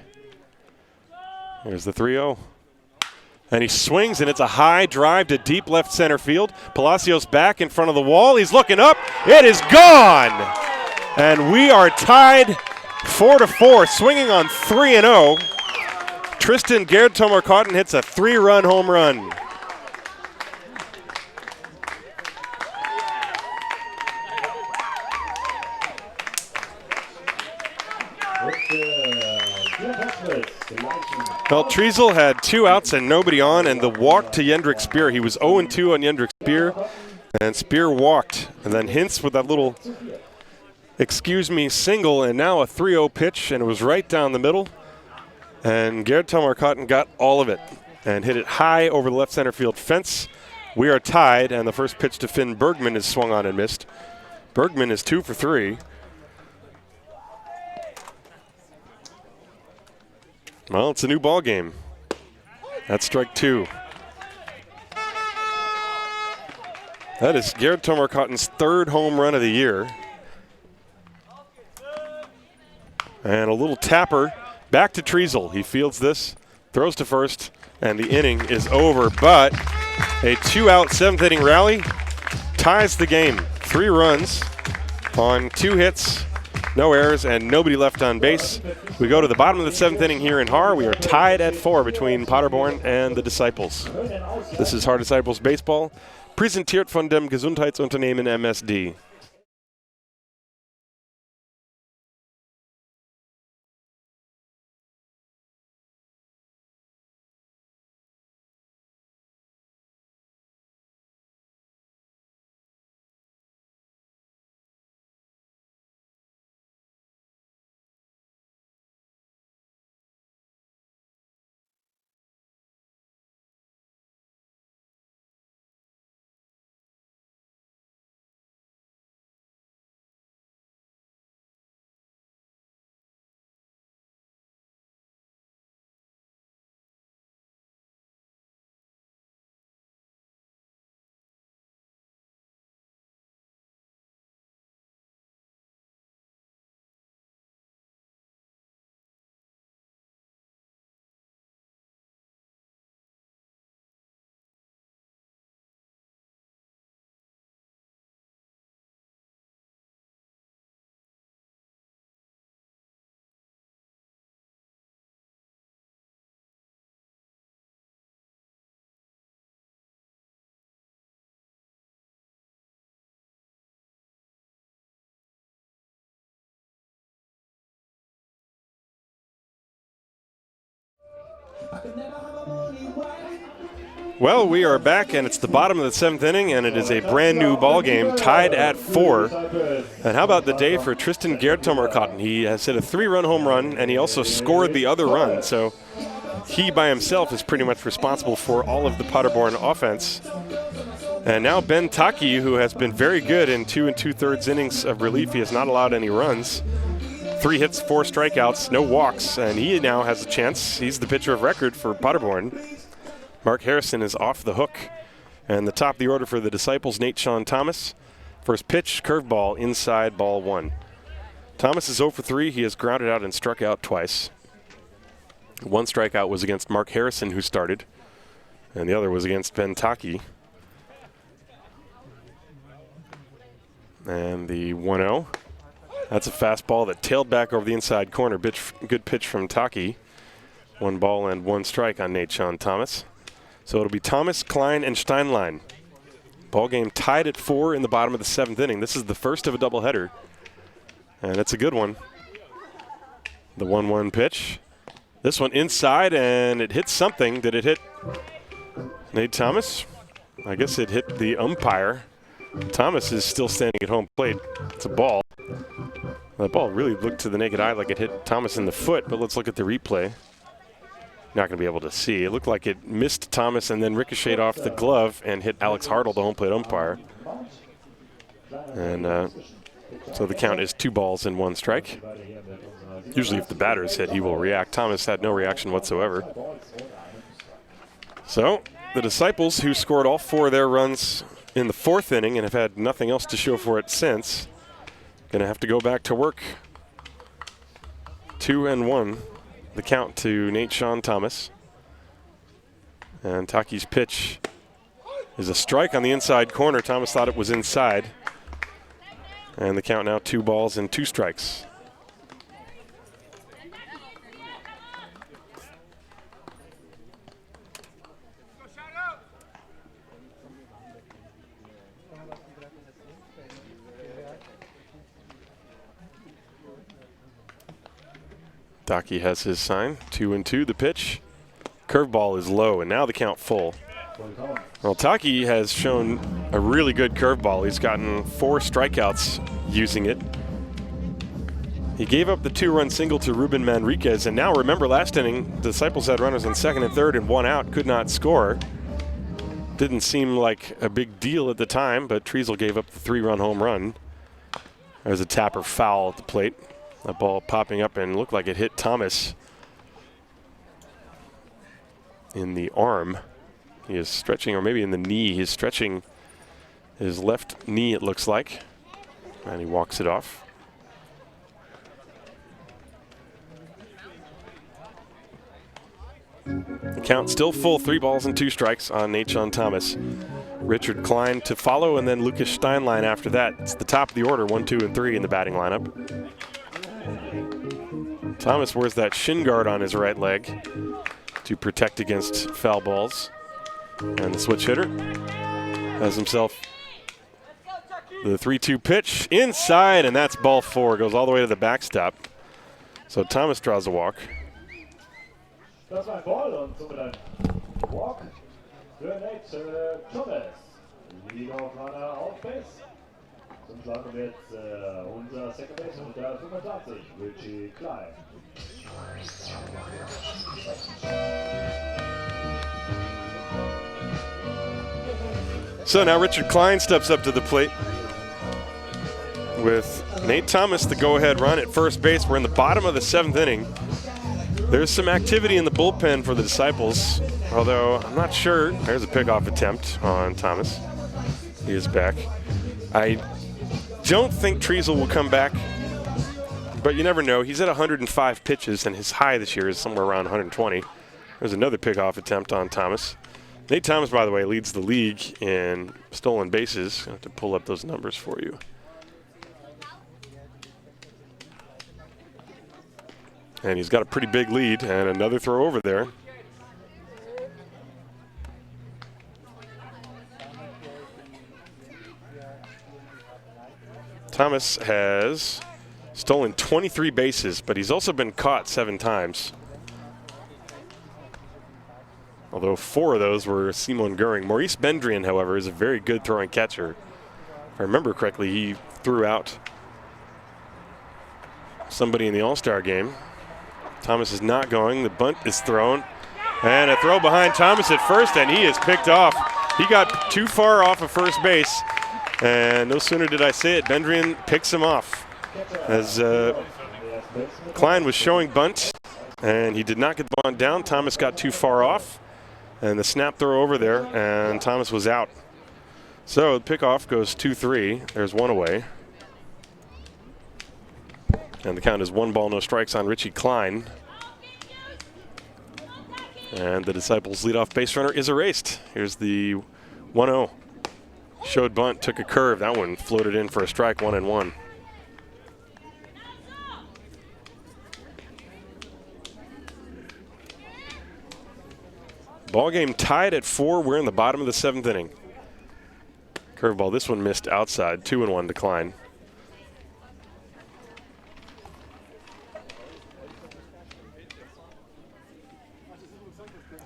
Speaker 2: Here's the 3-0. And he swings, and it's a high drive to deep left center field. Palacios back in front of the wall. He's looking up. It is gone! And we are tied 4-4, swinging on 3-0. Tristan Gerdtomarkatten hits a 3-run home run. Well, Treasel had 2 outs and nobody on, and the walk to Jendrik Speer. He was 0-2 on Jendrik Speer, and Speer walked. And then Hintz with that little excuse me single, and now a 3-0 pitch, and it was right down the middle. And Gerd Tomarkatten got all of it and hit it high over the left center field fence. We are tied, and the first pitch to Finn Bergman is swung on and missed. Bergman is 2 for 3. Well, it's a new ball game. That's strike 2. That is Gerd Tomarkatten's 3rd home run of the year. And a little tapper back to Treasel. He fields this, throws to first, and the inning is over. But a 2-out 7th inning rally ties the game. 3 runs on 2 hits, no errors, and nobody left on base. We go to the bottom of the 7th inning here in Haar. We are tied at 4 between Paderborn and the Disciples. This is Haar Disciples Baseball, präsentiert von dem Gesundheitsunternehmen MSD. Well, we are back, and it's the bottom of the 7th inning, and it is a brand new ball game, tied at 4. And how about the day for Tristan Gerd Tomarkatten? He has hit a 3-run home run, and he also scored the other run. So he by himself is pretty much responsible for all of the Paderborn offense. And now Ben Taki, who has been very good in 2 2/3 innings of relief. He has not allowed any runs. 3 hits, 4 strikeouts, no walks, and he now has a chance. He's the pitcher of record for Paderborn. Mark Harrison is off the hook. And the top of the order for the Disciples, Nate Sean Thomas. First pitch, curveball, inside, ball 1. Thomas is 0 for 3. He has grounded out and struck out twice. 1 strikeout was against Mark Harrison, who started, and the other was against Ben Taki. And the 1-0. That's a fastball that tailed back over the inside corner. Good pitch from Taki. 1 ball and 1 strike on Nate Sean Thomas. So it'll be Thomas, Klein, and Steinlein. Ball game tied at 4 in the bottom of the 7th inning. This is the first of a doubleheader, and it's a good one. The 1-1 pitch. This one inside, and it hit something. Did it hit Nate Thomas? I guess it hit the umpire. Thomas is still standing at home plate. It's a ball. That ball really looked to the naked eye like it hit Thomas in the foot, but let's look at the replay. Not going to be able to see. It looked like it missed Thomas and then ricocheted off the glove and hit Alex Hartle, the home plate umpire. And so the count is 2 balls and 1 strike. Usually if the batter is hit, he will react. Thomas had no reaction whatsoever. So the Disciples, who scored all 4 of their runs in the 4th inning and have had nothing else to show for it since, going to have to go back to work. 2-1. The count to Nate Sean Thomas. And Taki's pitch is a strike on the inside corner. Thomas thought it was inside. And the count now 2 balls and 2 strikes. Taki has his sign. 2-2 the pitch. Curveball is low, and now the count full. Well, Taki has shown a really good curveball. He's gotten 4 strikeouts using it. He gave up the 2-run single to Ruben Manriquez, and now remember last inning, the Disciples had runners on second and third and 1 out, could not score. Didn't seem like a big deal at the time, but Treasel gave up the 3-run home run. There's a tapper foul at the plate. That ball popping up and looked like it hit Thomas in the arm. He is stretching, or maybe in the knee. He's stretching his left knee, it looks like, and he walks it off. The count still full, 3 balls and 2 strikes on Nachon Thomas. Richard Klein to follow, and then Lucas Steinlein after that. It's the top of the order, 1, 2, and 3 in the batting lineup. Thomas wears that shin guard on his right leg to protect against foul balls. And the switch hitter has himself the 3-2 pitch inside, and that's ball 4. Goes all the way to the backstop. So Thomas draws a walk.
Speaker 1: Das war ein Ball und somit ein Walk für Nate Thomas. Leadoff-Runner auf Base. Zum Schlag kommt jetzt unser Second Base und der 85, Richie Klein.
Speaker 2: So now Richard Klein steps up to the plate with Nate Thomas the go-ahead run at first base. We're in the bottom of the 7th inning. There's some activity in the bullpen for the Disciples, although I'm not sure. There's a pickoff attempt on Thomas. He is back. I don't think Treasel will come back, but you never know. He's at 105 pitches, and his high this year is somewhere around 120. There's another pickoff attempt on Thomas. Nate Thomas, by the way, leads the league in stolen bases. I have to pull up those numbers for you. And he's got a pretty big lead, and another throw over there. Thomas has stolen 23 bases, but he's also been caught 7 times. Although 4 of those were Simon Goering. Maurice Bendrian, however, is a very good throwing catcher. If I remember correctly, he threw out somebody in the All-Star game. Thomas is not going. The bunt is thrown. And a throw behind Thomas at first, and he is picked off. He got too far off of first base. And no sooner did I say it, Bendrian picks him off. As Klein was showing bunt, and he did not get the bunt down. Thomas got too far off. And the snap throw over there, and Thomas was out. So the pickoff goes 2-3. There's 1 away. And the count is 1 ball, no strikes on Richie Klein. And the Disciples' leadoff base runner is erased. Here's the 1-0. Showed bunt, took a curve. That one floated in for a strike, 1-1. Ball game tied at 4. We're in the bottom of the 7th inning. Curveball, this one missed outside. 2-1 decline.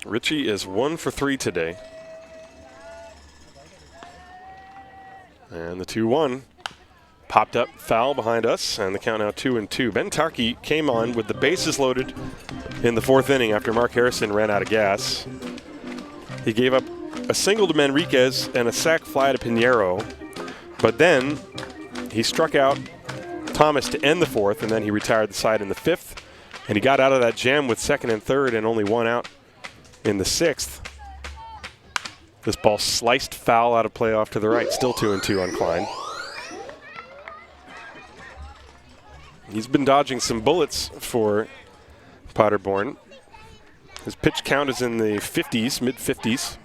Speaker 2: Richie is 1 for 3 today. And the 2-1 popped up foul behind us, and the count now 2-2. Ben Tarkey came on with the bases loaded in the 4th inning after Mark Harrison ran out of gas. He gave up a single to Manriquez and a sac fly to Pinheiro, but then he struck out Thomas to end the 4th, and then he retired the side in the 5th, and he got out of that jam with 2nd and 3rd and only 1 out in the 6th. This ball sliced foul out of play off to the right. Still 2-2 on Klein. He's been dodging some bullets for Paderborn. His pitch count is in the 50s, mid-50s.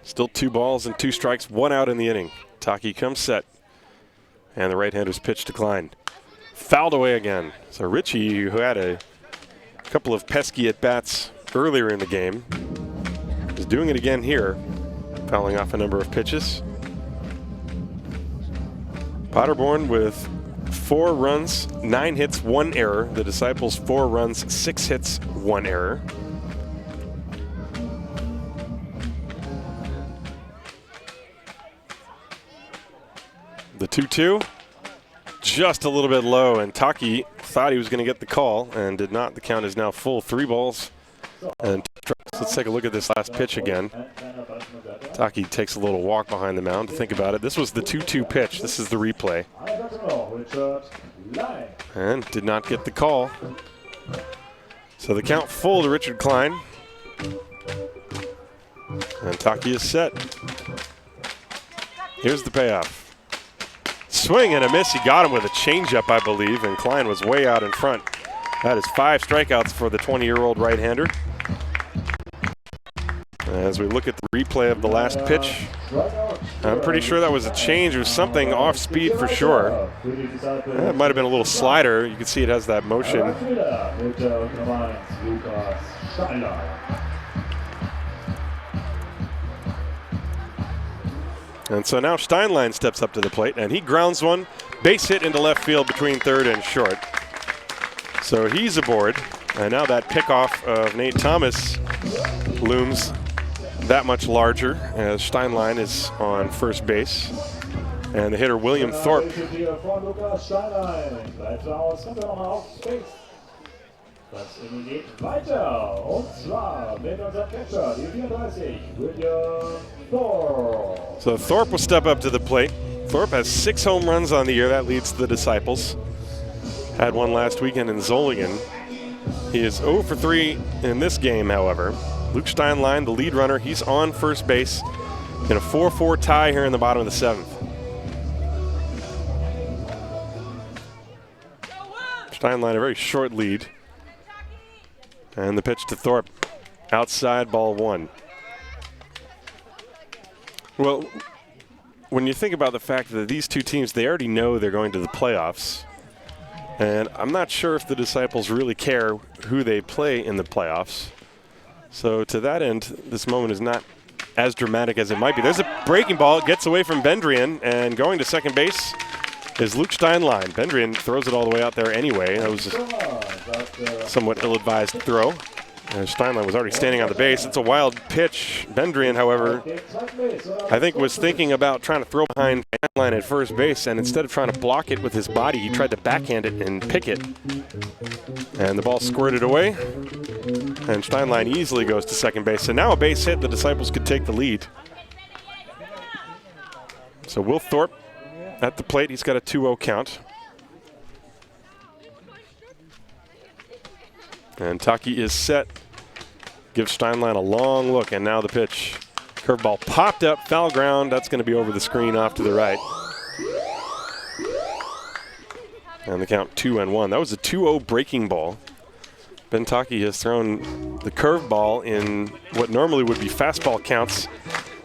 Speaker 2: Still 2 balls and 2 strikes, 1 out in the inning. Taki comes set, and the right-hander's pitch declined. Fouled away again. So Richie, who had a couple of pesky at-bats earlier in the game, is doing it again here, fouling off a number of pitches. Paderborn with 4 runs, 9 hits, 1 error. The Disciples 4 runs, 6 hits, 1 error. The 2-2, just a little bit low, and Taki thought he was going to get the call and did not. The count is now full, 3 balls and 2 strikes. Let's take a look at this last pitch again. Taki takes a little walk behind the mound to think about it. This was the 2-2 pitch. This is the replay. And did not get the call. So the count full to Richard Klein. And Taki is set. Here's the payoff. Swing and a miss. He got him with a changeup, I believe, and Klein was way out in front. That is 5 strikeouts for the 20-year-old right-hander. As we look at the replay of the last pitch, I'm pretty sure that was a change. It was something off speed for sure. It might have been a little slider. You can see it has that motion. And so now Steinlein steps up to the plate, and he grounds one, base hit into left field between third and short. So he's aboard, and now that pickoff of Nate Thomas looms that much larger as Steinlein is on first base. And the hitter William Thorpe
Speaker 1: Das Inning geht weiter, und zwar mit unserem Catcher, die 34, William Thorpe.
Speaker 2: So Thorpe will step up to the plate. Thorpe has 6 home runs on the year. That leads the Disciples. Had one last weekend in Zolingen. He is 0 for 3 in this game, however. Luke Steinlein, the lead runner, he's on first base in a 4-4 tie here in the bottom of the 7th. Steinlein, a very short lead. And the pitch to Thorpe, outside, ball 1. Well, when you think about the fact that these two teams, they already know they're going to the playoffs. And I'm not sure if the Disciples really care who they play in the playoffs. So to that end, this moment is not as dramatic as it might be. There's a breaking ball. It gets away from Bendrian, and going to second base is Luke Steinlein. Bendrian throws it all the way out there anyway. That was a somewhat ill-advised throw. Steinlein was already standing on the base. It's a wild pitch. Bendrian, however, I think was thinking about trying to throw behind Steinlein at first base, and instead of trying to block it with his body, he tried to backhand it and pick it. And the ball squirted away, and Steinlein easily goes to second base. So now a base hit, the Disciples could take the lead. So Will Thorpe at the plate, he's got a 2-0 count. And Taki is set. Gives Steinlein a long look, and now the pitch. Curveball popped up, foul ground. That's going to be over the screen off to the right. And the count 2-1. That was a 2-0 breaking ball. Ben Taki has thrown the curveball in what normally would be fastball counts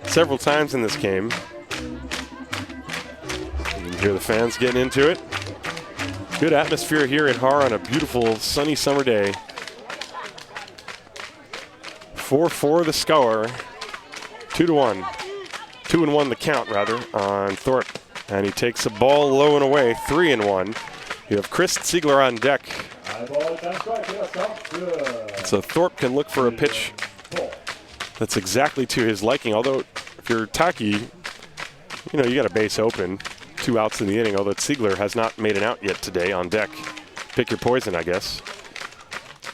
Speaker 2: several times in this game. You can hear the fans getting into it. Good atmosphere here at Haar on a beautiful sunny summer day. 4-4 the score. 2-1. 2-1 the count, rather, on Thorpe. And he takes a ball low and away, 3-1. You have Chris Ziegler on deck. So Thorpe can look for a pitch that's exactly to his liking. Although, if you're Taki, you know, you got a base open. 2 outs in the inning, although Ziegler has not made an out yet today on deck. Pick your poison, I guess.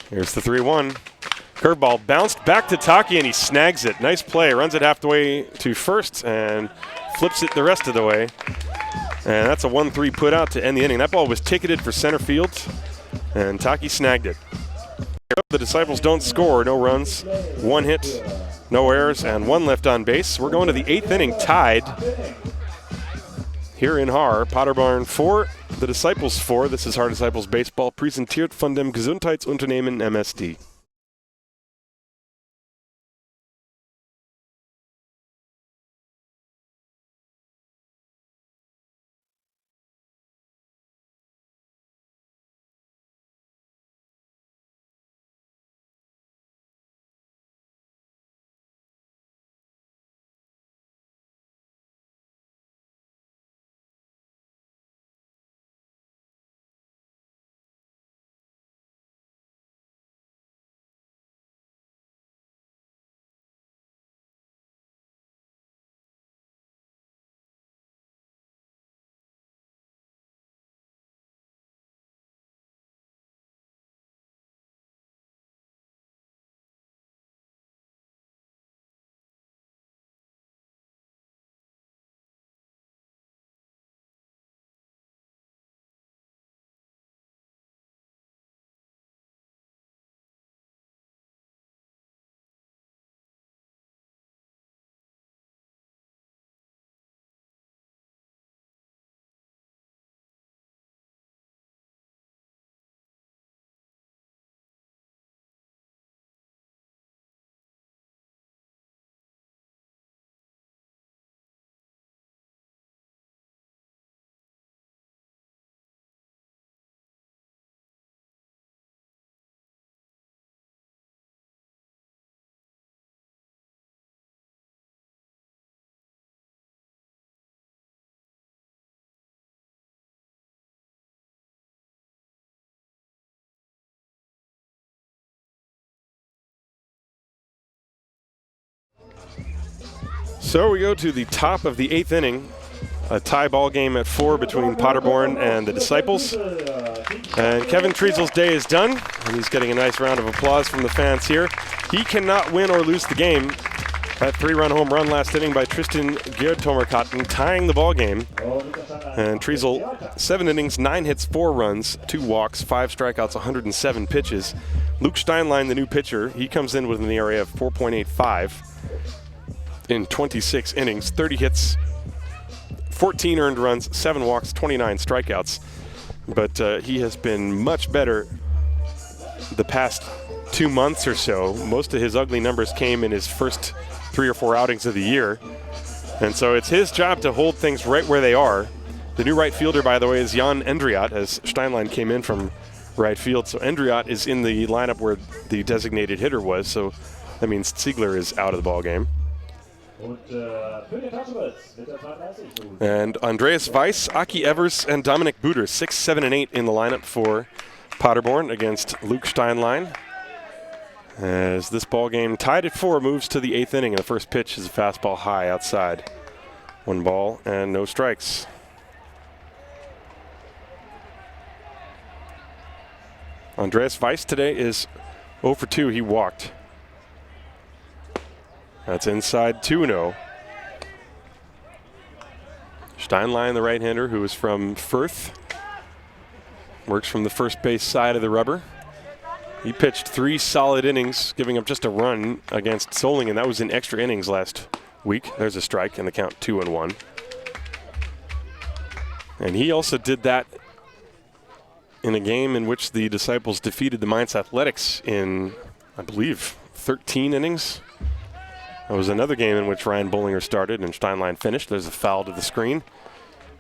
Speaker 2: Here's the 3-1. Curveball bounced back to Taki, and he snags it. Nice play. Runs it halfway to first and flips it the rest of the way. And that's a 1-3 put out to end the inning. That ball was ticketed for center field, and Taki snagged it. The Disciples don't score. No runs, 1 hit, no errors, and 1 left on base. We're going to the 8th inning tied here in Haar. Paderborn 4, the Disciples 4. This is Haar Disciples Baseball, präsentiert von dem Gesundheitsunternehmen MSD. So we go to the top of the 8th inning. A tie ball game at 4 between Paderborn and the Disciples. And Kevin Triesel's day is done, and he's getting a nice round of applause from the fans here. He cannot win or lose the game. That 3-run home run last inning by Tristan Geertomerkatten tying the ball game. And Triesel, 7 innings, 9 hits, 4 runs, 2 walks, 5 strikeouts, 107 pitches. Luke Steinlein, the new pitcher, he comes in with an ERA of 4.85 in 26 innings, 30 hits, 14 earned runs, 7 walks, 29 strikeouts. But he has been much better the past 2 months or so. Most of his ugly numbers came in his first 3 or 4 outings of the year. And so it's his job to hold things right where they are. The new right fielder, by the way, is Jan Endriat, as Steinlein came in from right field. So Endriat is in the lineup where the designated hitter was. So that means Ziegler is out of the ball game. And Andreas Weiss, Aki Evers, and Dominic Buder, 6, 7, and 8 in the lineup for Paderborn against Luke Steinlein. As this ball game tied at 4 moves to the 8th inning, and the first pitch is a fastball high outside. 1 ball and no strikes. Andreas Weiss today is 0 for 2. He walked. That's inside 2-0. Steinlein, the right-hander, who is from Firth, works from the first base side of the rubber. He pitched 3 solid innings, giving up just a run against Solingen. That was in extra innings last week. There's a strike, and the count 2-1. And he also did that in a game in which the Disciples defeated the Mainz Athletics in, I believe, 13 innings. That was another game in which Ryan Bollinger started and Steinlein finished. There's a foul to the screen.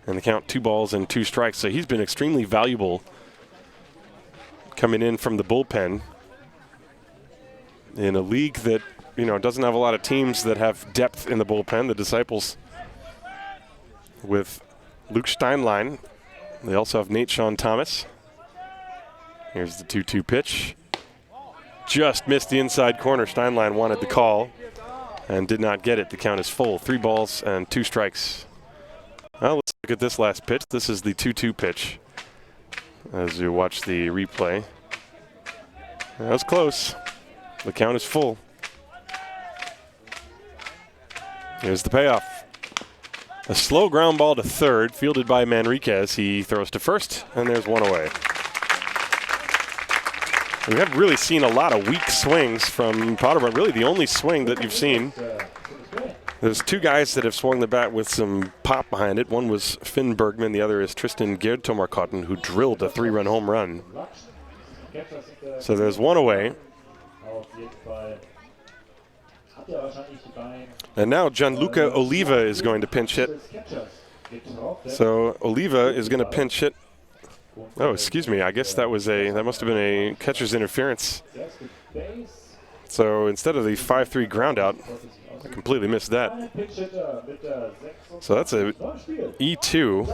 Speaker 2: And the count 2 balls and 2 strikes. So he's been extremely valuable coming in from the bullpen in a league that, doesn't have a lot of teams that have depth in the bullpen. The Disciples with Luke Steinlein. They also have Nate Sean Thomas. Here's the 2-2 pitch. Just missed the inside corner. Steinlein wanted the call and did not get it. The count is full. 3 balls and 2 strikes. Well, let's look at this last pitch. This is the 2-2 pitch as you watch the replay. That was close. The count is full. Here's the payoff. A slow ground ball to third, fielded by Manriquez. He throws to first, and there's 1 away. We haven't really seen a lot of weak swings from Paderborn. Really the only swing that you've seen. There's 2 guys that have swung the bat with some pop behind it. One was Finn Bergman. The other is Tristan Geertomerkatten, who drilled a 3-run home run. So there's 1 away. And now Gianluca Oliva is going to pinch hit. So Oliva is going to pinch hit. Oh, excuse me. I guess that must have been a catcher's interference. So instead of the 5-3 ground out, I completely missed that. So that's a E2.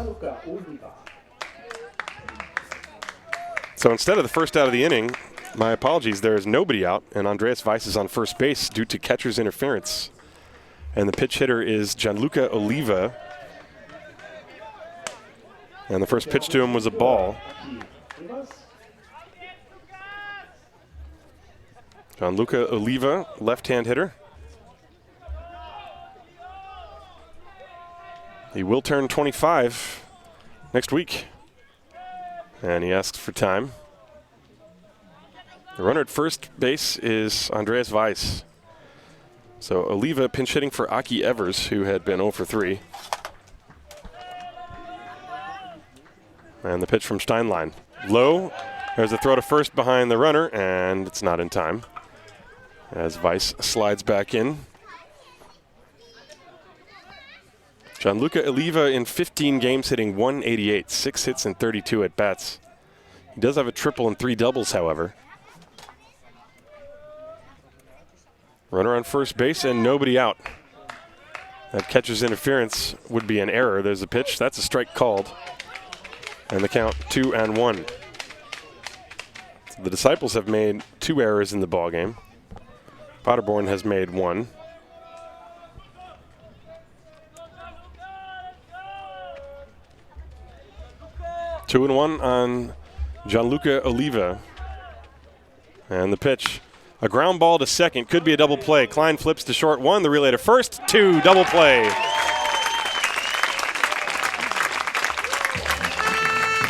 Speaker 2: So instead of the first out of the inning, my apologies, there is nobody out, and Andreas Weiss is on first base due to catcher's interference. And the pitch hitter is Gianluca Oliva. And the first pitch to him was a ball. Gianluca Oliva, left-hand hitter. He will turn 25 next week. And he asks for time. The runner at first base is Andreas Weiss. So Oliva pinch hitting for Aki Evers, who had been 0 for 3. And the pitch from Steinlein. Low. There's a throw to first behind the runner, and it's not in time as Weiss slides back in. Gianluca Oliva in 15 games hitting 188, 6 hits and 32 at-bats. He does have a triple and 3 doubles, however. Runner on first base and nobody out. That catcher's interference would be an error. There's a pitch. That's a strike called. And the count 2-1. So the Disciples have made 2 errors in the ballgame. Paderborn has made 1. 2-1 on Gianluca Oliva. And the pitch, a ground ball to second, could be a double play. Klein flips to short one, the relay to first, two, double play.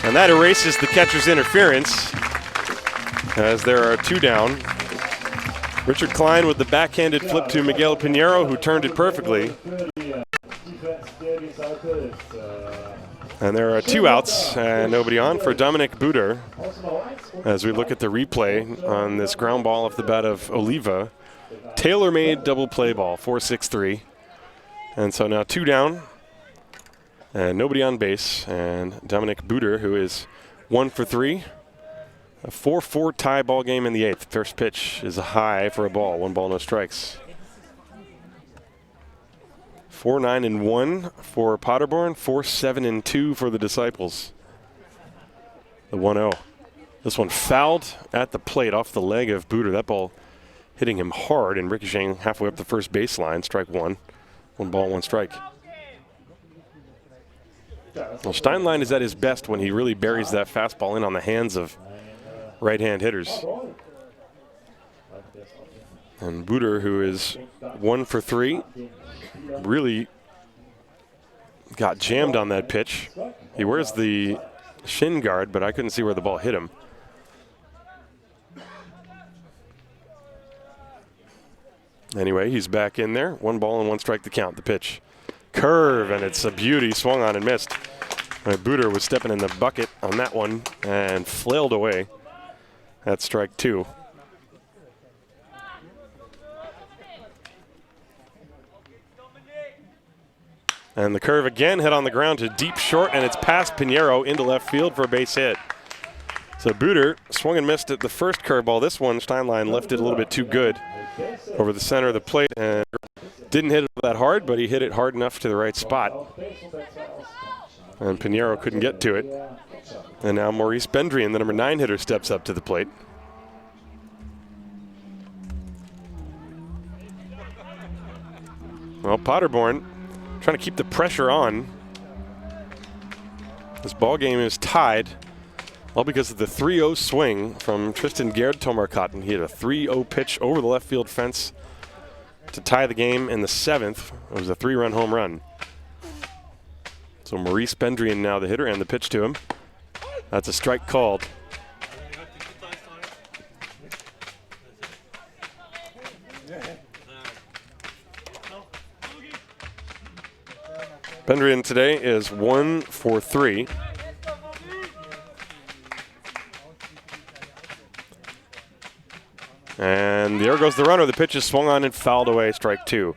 Speaker 2: And that erases the catcher's interference as there are two down. Richard Klein with the backhanded flip to Miguel Pinheiro, who turned it perfectly. And there are two outs and nobody on for Dominic Buder. As we look at the replay on this ground ball off the bat of Oliva, tailor-made double play ball, 4-6-3. And so now two down and nobody on base. And Dominic Buder, who is 1 for 3. A 4-4 tie ball game in the 8th. First pitch is a high for a ball. 1 ball, no strikes. 4-9-1 for Paderborn. 4-7-2 for the Disciples. The 1-0. This one fouled at the plate off the leg of Buder. That ball hitting him hard and ricocheting halfway up the first baseline. Strike one. 1 ball, 1 strike. Well, Steinlein is at his best when he really buries that fastball in on the hands of right-hand hitters. And Buder, who is 1 for 3, really got jammed on that pitch. He wears the shin guard, but I couldn't see where the ball hit him. Anyway, he's back in there. 1 ball and 1 strike to count. The pitch. Curve, and it's a beauty. Swung on and missed. Buder was stepping in the bucket on that one and flailed away. That's strike 2. And the curve again, hit on the ground to deep short, and it's past Pinheiro into left field for a base hit. So Buder swung and missed at the first curveball. This one, Steinlein lifted a little bit too good over the center of the plate and didn't hit it that hard, but he hit it hard enough to the right spot. And Pinheiro couldn't get to it. And now Maurice Bendrian, the number 9 hitter, steps up to the plate. Well, Paderborn trying to keep the pressure on. This ball game is tied, all because of the 3-0 swing from Tristan Gerd Tomarkatten. He had a 3-0 pitch over the left field fence to tie the game in the 7th. It was a 3-run home run. So Maurice Bendrian now the hitter, and the pitch to him. That's a strike called. Bendrian today is 1 for 3. And there goes the runner. The pitch is swung on and fouled away, strike 2.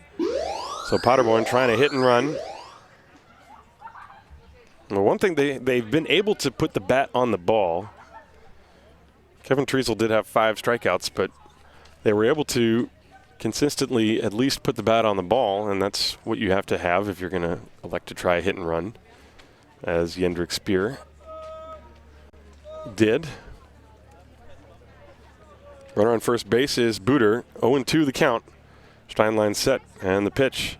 Speaker 2: So Paderborn trying to hit and run. Well, one thing, they've been able to put the bat on the ball. Kevin Treasel did have 5 strikeouts, but they were able to consistently at least put the bat on the ball, and that's what you have to have if you're going to elect to try a hit and run, as Jendrik Speer did. Runner on first base is Buder. 0-2 the count. Steinlein set, and the pitch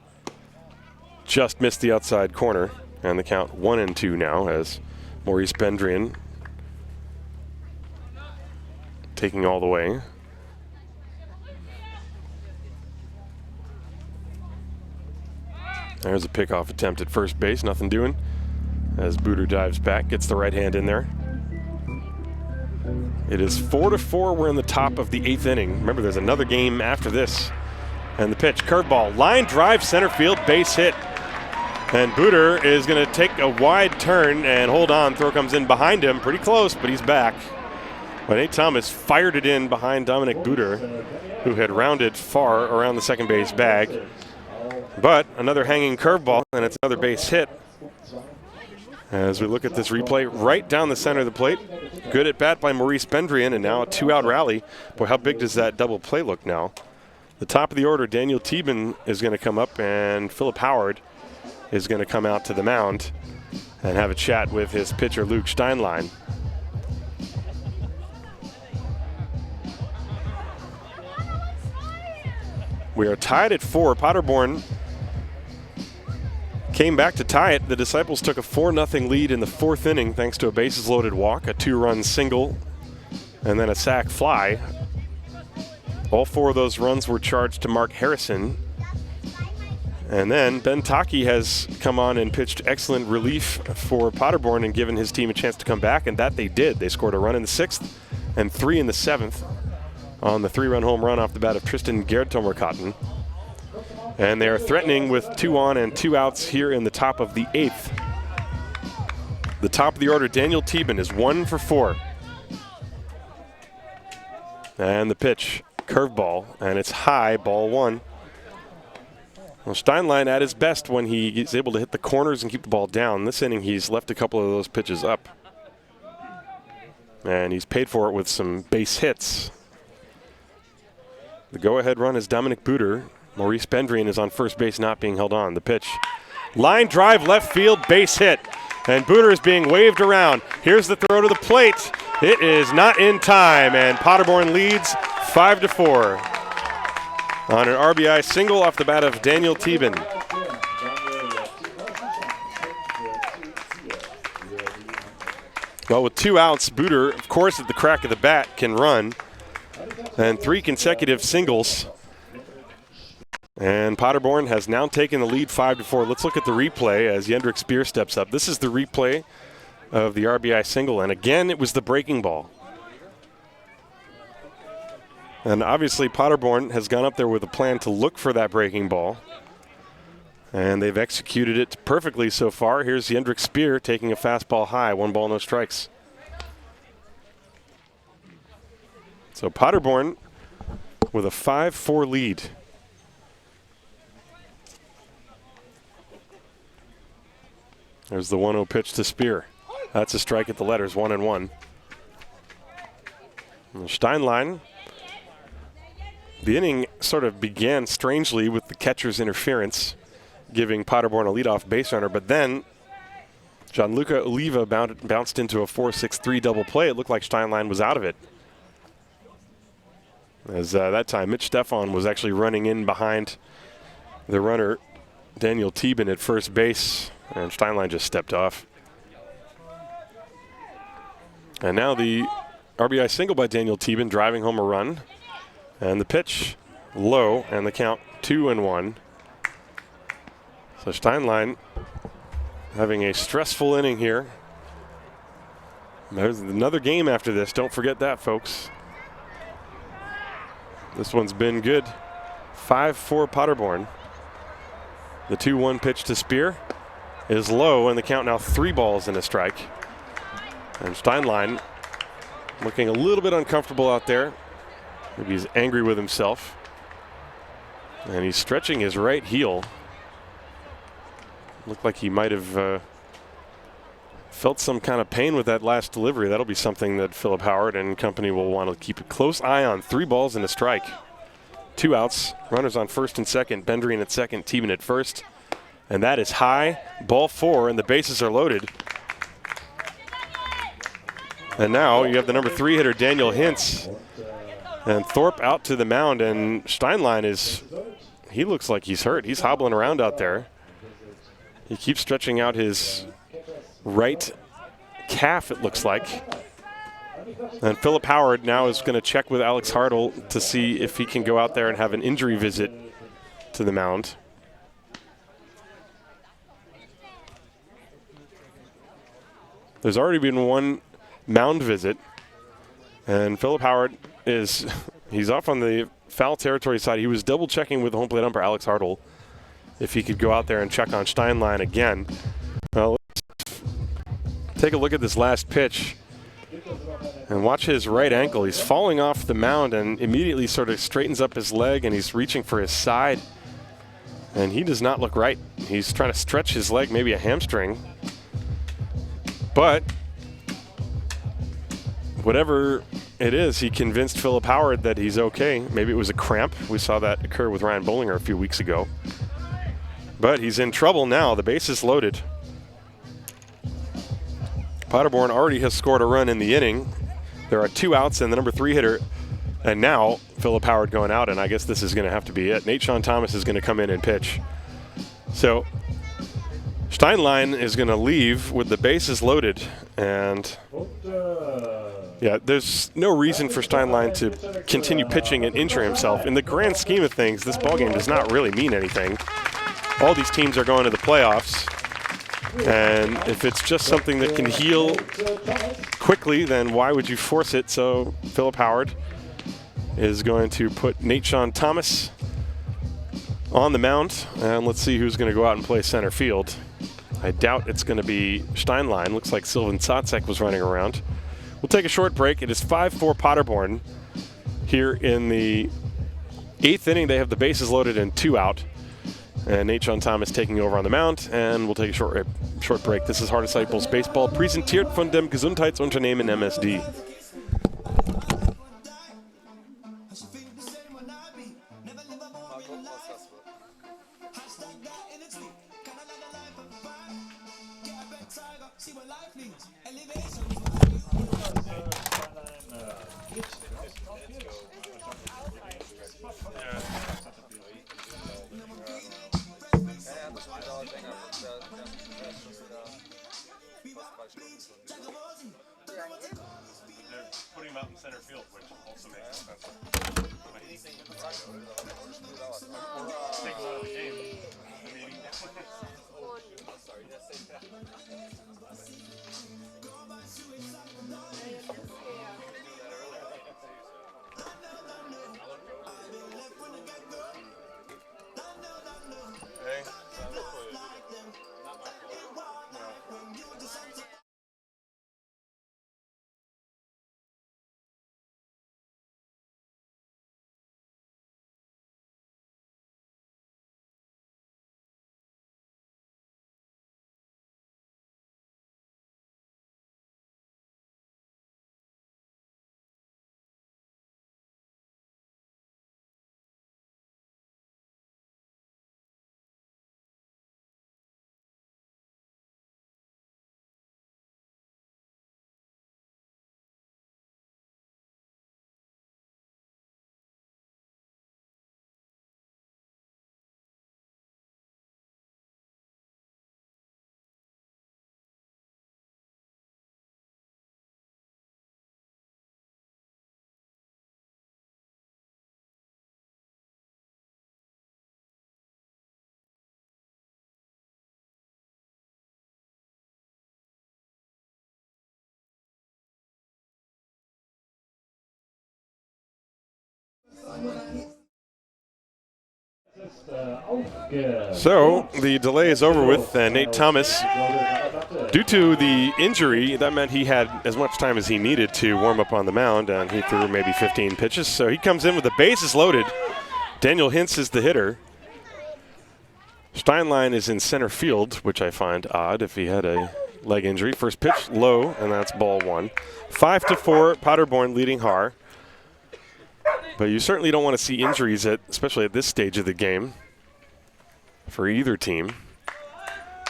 Speaker 2: just missed the outside corner, and the count 1-2 now as Maurice Bendrian taking all the way. There's a pickoff attempt at first base, nothing doing. As Buder dives back, gets the right hand in there. It is 4-4. We're in the top of the 8th inning. Remember, there's another game after this. And the pitch, curveball, line drive, center field, base hit. And Buder is going to take a wide turn and hold on. Throw comes in behind him, pretty close, but he's back. But Nate Thomas fired it in behind Dominic Buder, who had rounded far around the second base bag. But another hanging curveball, and it's another base hit. As we look at this replay, right down the center of the plate. Good at bat by Maurice Bendrian, and now a 2-out rally. Boy, how big does that double play look now? The top of the order, Daniel Thieben is going to come up, and Philip Howard is going to come out to the mound and have a chat with his pitcher, Luke Steinlein. We are tied at 4. Paderborn came back to tie it. The Disciples took a 4-0 lead in the 4th inning thanks to a bases-loaded walk, a 2-run single, and then a sac fly. All 4 of those runs were charged to Mark Harrison. And then Ben Taki has come on and pitched excellent relief for Paderborn and given his team a chance to come back, and that they did. They scored a run in the 6th and 3 in the 7th on the 3-run home run off the bat of Tristan Gertomerkatten. And they are threatening with 2 on and 2 outs here in the top of the 8th. The top of the order, Daniel Thieben, is 1 for 4. And the pitch, curveball, and it's high, ball 1. Well, Steinlein at his best when he is able to hit the corners and keep the ball down. This inning, he's left a couple of those pitches up. And he's paid for it with some base hits. The go-ahead run is Dominic Buder. Maurice Bendrian is on first base, not being held on. The pitch. Line drive, left field, base hit. And Buder is being waved around. Here's the throw to the plate. It is not in time, and Paderborn leads 5-4. On an RBI single off the bat of Daniel Thieben. Well, with 2 outs, Buder, of course, at the crack of the bat, can run. And 3 consecutive singles. And Paderborn has now taken the lead 5-4. Let's look at the replay as Jendrik Speer steps up. This is the replay of the RBI single. And again, it was the breaking ball. And obviously Paderborn has gone up there with a plan to look for that breaking ball. And they've executed it perfectly so far. Here's Jendrik Speer taking a fastball high, 1 ball, no strikes. So Paderborn with a 5-4 lead. There's the 1-0 pitch to Speer. That's a strike at the letters, 1-1. And Steinlein. The inning sort of began strangely with the catcher's interference, giving Paderborn a leadoff base runner, but then Gianluca Oliva bounced into a 4-6-3 double play. It looked like Steinlein was out of it. As that time, Mitch Stefan was actually running in behind the runner, Daniel Thieben, at first base, and Steinlein just stepped off. And now the RBI single by Daniel Thieben, driving home a run. And the pitch low, and the count 2-1. So Steinlein having a stressful inning here. There's another game after this. Don't forget that, folks. This one's been good. 5-4 Paderborn. The 2-1 pitch to Speer is low, and the count now 3 balls and a strike. And Steinlein looking a little bit uncomfortable out there. Maybe he's angry with himself. And he's stretching his right heel. Looked like he might have felt some kind of pain with that last delivery. That'll be something that Philip Howard and company will want to keep a close eye on. 3 balls and a strike. 2 outs. Runners on first and second. Bendrian at second. Thieben at first. And that is high. Ball 4, and the bases are loaded. And now you have the number 3 hitter, Daniel Hintz. And Thorpe out to the mound, and Steinlein he looks like he's hurt. He's hobbling around out there. He keeps stretching out his right calf, it looks like. And Philip Howard now is going to check with Alex Hartle to see if he can go out there and have an injury visit to the mound. There's already been 1 mound visit, and Philip Howard he's off on the foul territory side. He was double checking with the home plate umpire, Alex Hartle, if he could go out there and check on Steinlein again. Well, let's take a look at this last pitch and watch his right ankle. He's falling off the mound and immediately sort of straightens up his leg, and he's reaching for his side. And he does not look right. He's trying to stretch his leg, maybe a hamstring. But whatever it is, he convinced Philip Howard that he's okay. Maybe it was a cramp. We saw that occur with Ryan Bollinger a few weeks ago. But he's in trouble now. The base is loaded. Paderborn already has scored a run in the inning. There are 2 outs and the number 3 hitter. And now Philip Howard going out, and I guess this is going to have to be it. Nate Sean Thomas is going to come in and pitch. So Steinlein is going to leave with the bases loaded, and yeah, there's no reason for Steinlein to continue pitching and injure himself. In the grand scheme of things, this ballgame does not really mean anything. All these teams are going to the playoffs, and if it's just something that can heal quickly, then why would you force it? So Philip Howard is going to put Nateshon Thomas on the mound, and let's see who's going to go out and play center field. I doubt it's going to be Steinlein. Looks like Sylvan Tsatsek was running around. We'll take a short break. It is 5-4 Paderborn here in the 8th inning. They have the bases loaded and 2 out. And Nateshon Thomas taking over on the mound, and we'll take a short break. This is Hard Disciples Baseball, präsentiert von dem Gesundheitsunternehmen MSD. Putting him out in center field, which also makes sense. Take him out of the game. So the delay is over with. Nate Thomas, due to the injury, that meant he had as much time as he needed to warm up on the mound, and he threw maybe 15 pitches. So he comes in with the bases loaded. Daniel Hintz is the hitter. Steinlein is in center field, which I find odd if he had a leg injury. First pitch low, and that's ball 1. 5-4, Paderborn leading Haar. But you certainly don't want to see injuries, especially at this stage of the game, for either team.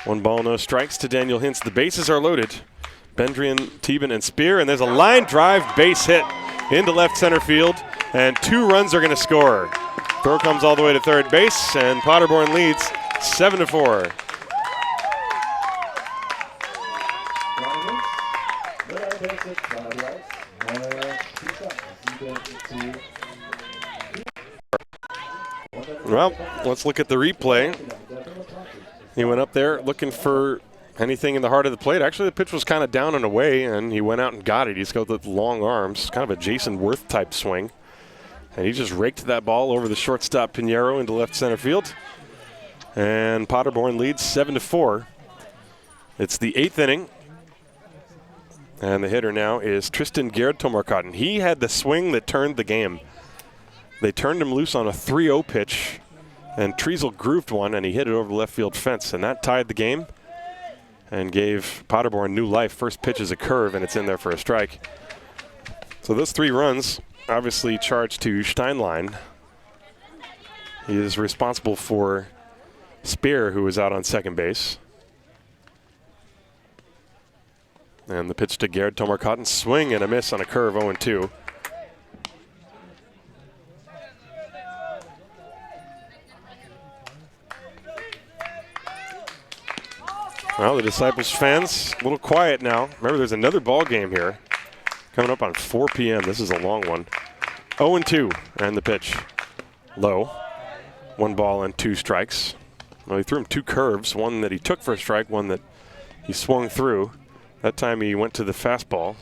Speaker 2: 1 ball, no strikes to Daniel Hintz. The bases are loaded. Bendrian, Teben, and Spear, and there's a line drive base hit into left center field, and 2 runs are going to score. Throw comes all the way to third base, and Paderborn leads 7-4. Well, let's look at the replay. He went up there looking for anything in the heart of the plate. Actually, the pitch was kind of down and away, and he went out and got it. He's got the long arms, kind of a Jason Worth type swing. And he just raked that ball over the shortstop Pinheiro into left center field. And Paderborn leads 7-4. It's the 8th inning. And the hitter now is Tristan Gerd Tomarkatten. He had the swing that turned the game. They turned him loose on a 3-0 pitch, and Treasel grooved one, and he hit it over the left field fence, and that tied the game and gave Paderborn new life. First pitch is a curve, and it's in there for a strike. So those 3 runs obviously charged to Steinlein. He is responsible for Spear, who was out on second base. And the pitch to Gerd Tomarkatten, swing and a miss on a curve, 0-2. Well, the Disciples fans, a little quiet now. Remember, there's another ball game here coming up on 4 p.m. This is a long one. 0-2, and the pitch low. 1 ball and 2 strikes. Well, he threw him 2 curves, one that he took for a strike, one that he swung through. That time he went to the fastball.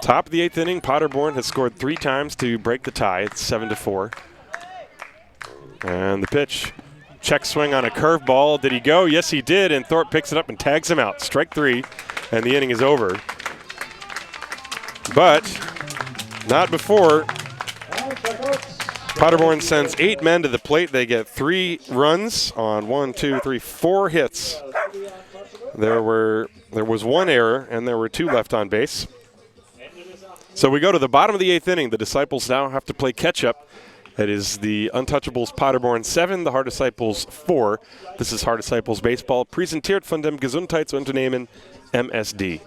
Speaker 2: Top of the 8th inning, Paderborn has scored 3 times to break the tie. It's 7-4. And the pitch. Check swing on a curveball. Did he go? Yes, he did, and Thorpe picks it up and tags him out. Strike 3, and the inning is over. But not before. Paderborn sends 8 men to the plate. They get 3 runs on 4 hits. There was 1 error, and there were 2 left on base. So we go to the bottom of the 8th inning. The Disciples now have to play catch-up. It is the Untouchables Paderborn 7, the Hardisciples 4. This is Hardisciples Baseball, präsentiert von dem Gesundheitsunternehmen MSD.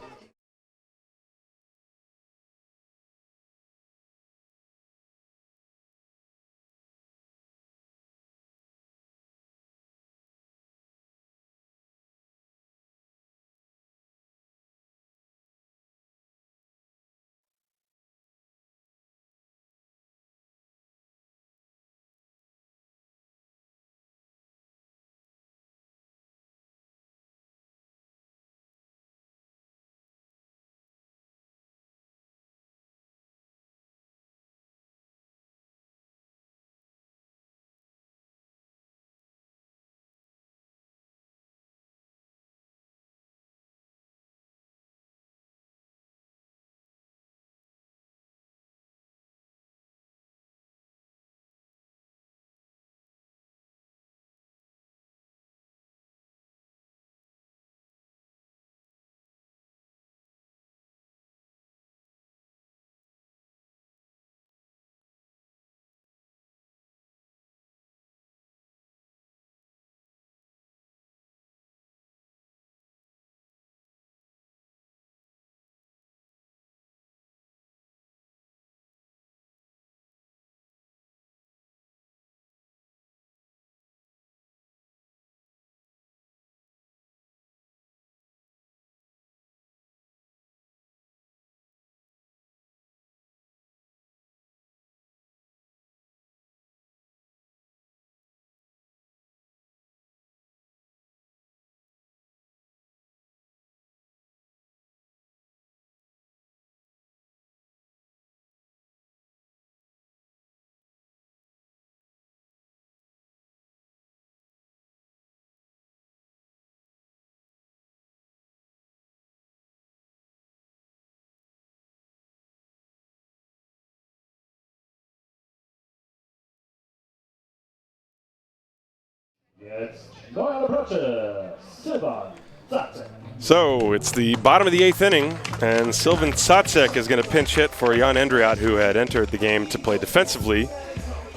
Speaker 2: So it's the bottom of the 8th inning, and Sylvan Sacek is going to pinch hit for Jan Endriat, who had entered the game to play defensively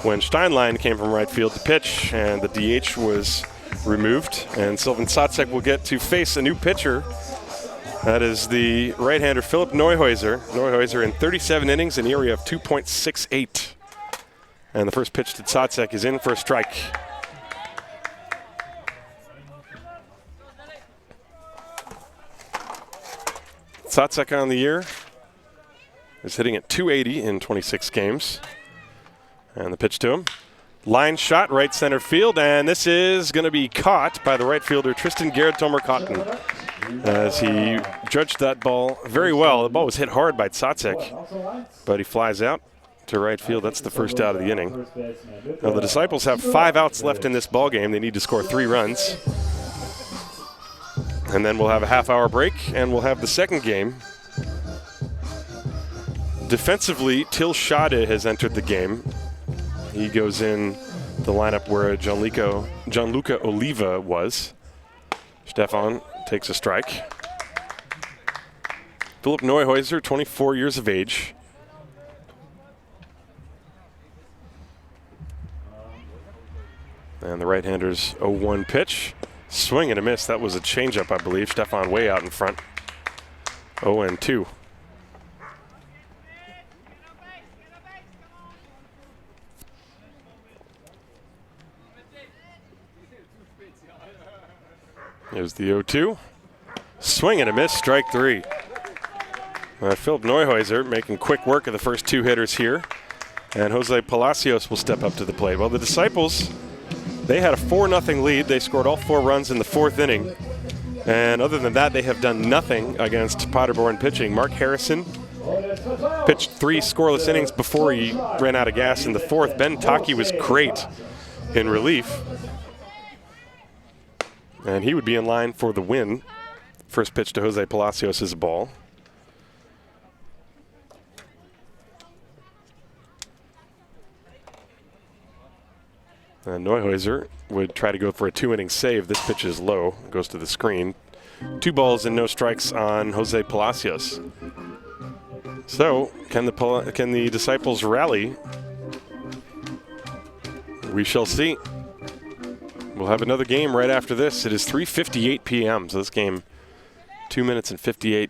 Speaker 2: when Steinlein came from right field to pitch, and the DH was removed. And Sylvan Sacek will get to face a new pitcher. That is the right-hander Philip Neuhäuser. Neuhäuser in 37 innings, an ERA of 2.68. And the first pitch to Sacek is in for a strike. Sacek on the year is hitting at 280 in 26 games. And the pitch to him. Line shot, right center field, and this is going to be caught by the right fielder Tristan Gerard-Tomer-Cotton, as he judged that ball very well. The ball was hit hard by Sacek, but he flies out to right field. That's the first out of the inning. Now the Disciples have 5 outs left in this ball game. They need to score 3 runs. And then we'll have a half-hour break, and we'll have the second game. Defensively, Till Schade has entered the game. He goes in the lineup where Gianluca Oliva was. Stefan takes a strike. Philip Neuhäuser, 24 years of age. And the right-hander's 0-1 pitch. Swing and a miss. That was a changeup, I believe. Stefan way out in front. 0-2. Here's the 0-2. Swing and a miss, strike 3. Philip Neuhäuser making quick work of the first 2 hitters here. And Jose Palacios will step up to the plate. Well, the Disciples, they had a 4-0 lead. They scored all 4 runs in the 4th inning. And other than that, they have done nothing against Paderborn pitching. Mark Harrison pitched 3 scoreless innings before he ran out of gas in the 4th. Ben Taki was great in relief. And he would be in line for the win. First pitch to Jose Palacios is a ball. And Neuhäuser would try to go for a 2-inning save. This pitch is low, goes to the screen. 2 balls and no strikes on Jose Palacios. So, can the Disciples rally? We shall see. We'll have another game right after this. It is 3:58 p.m. So this game, 2 minutes and 58,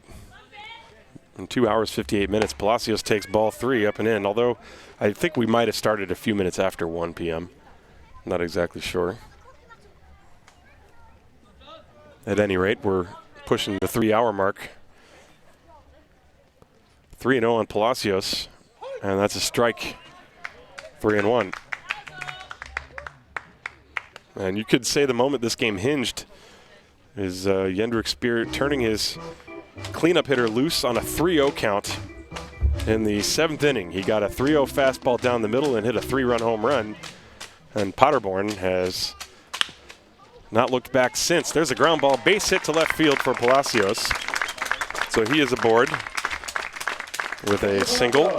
Speaker 2: in 2 hours 58 minutes. Palacios takes ball 3 up and in. Although I think we might have started a few minutes after 1 p.m. Not exactly sure. At any rate, we're pushing the 3-hour mark. 3-0 on Palacios, and that's a strike. 3-1. And you could say the moment this game hinged is Jendrik Spear turning his cleanup hitter loose on a 3-0 count in the 7th inning. He got a 3-0 fastball down the middle and hit a 3-run home run. And Paderborn has not looked back since. There's a ground ball, base hit to left field for Palacios. So he is aboard with a single.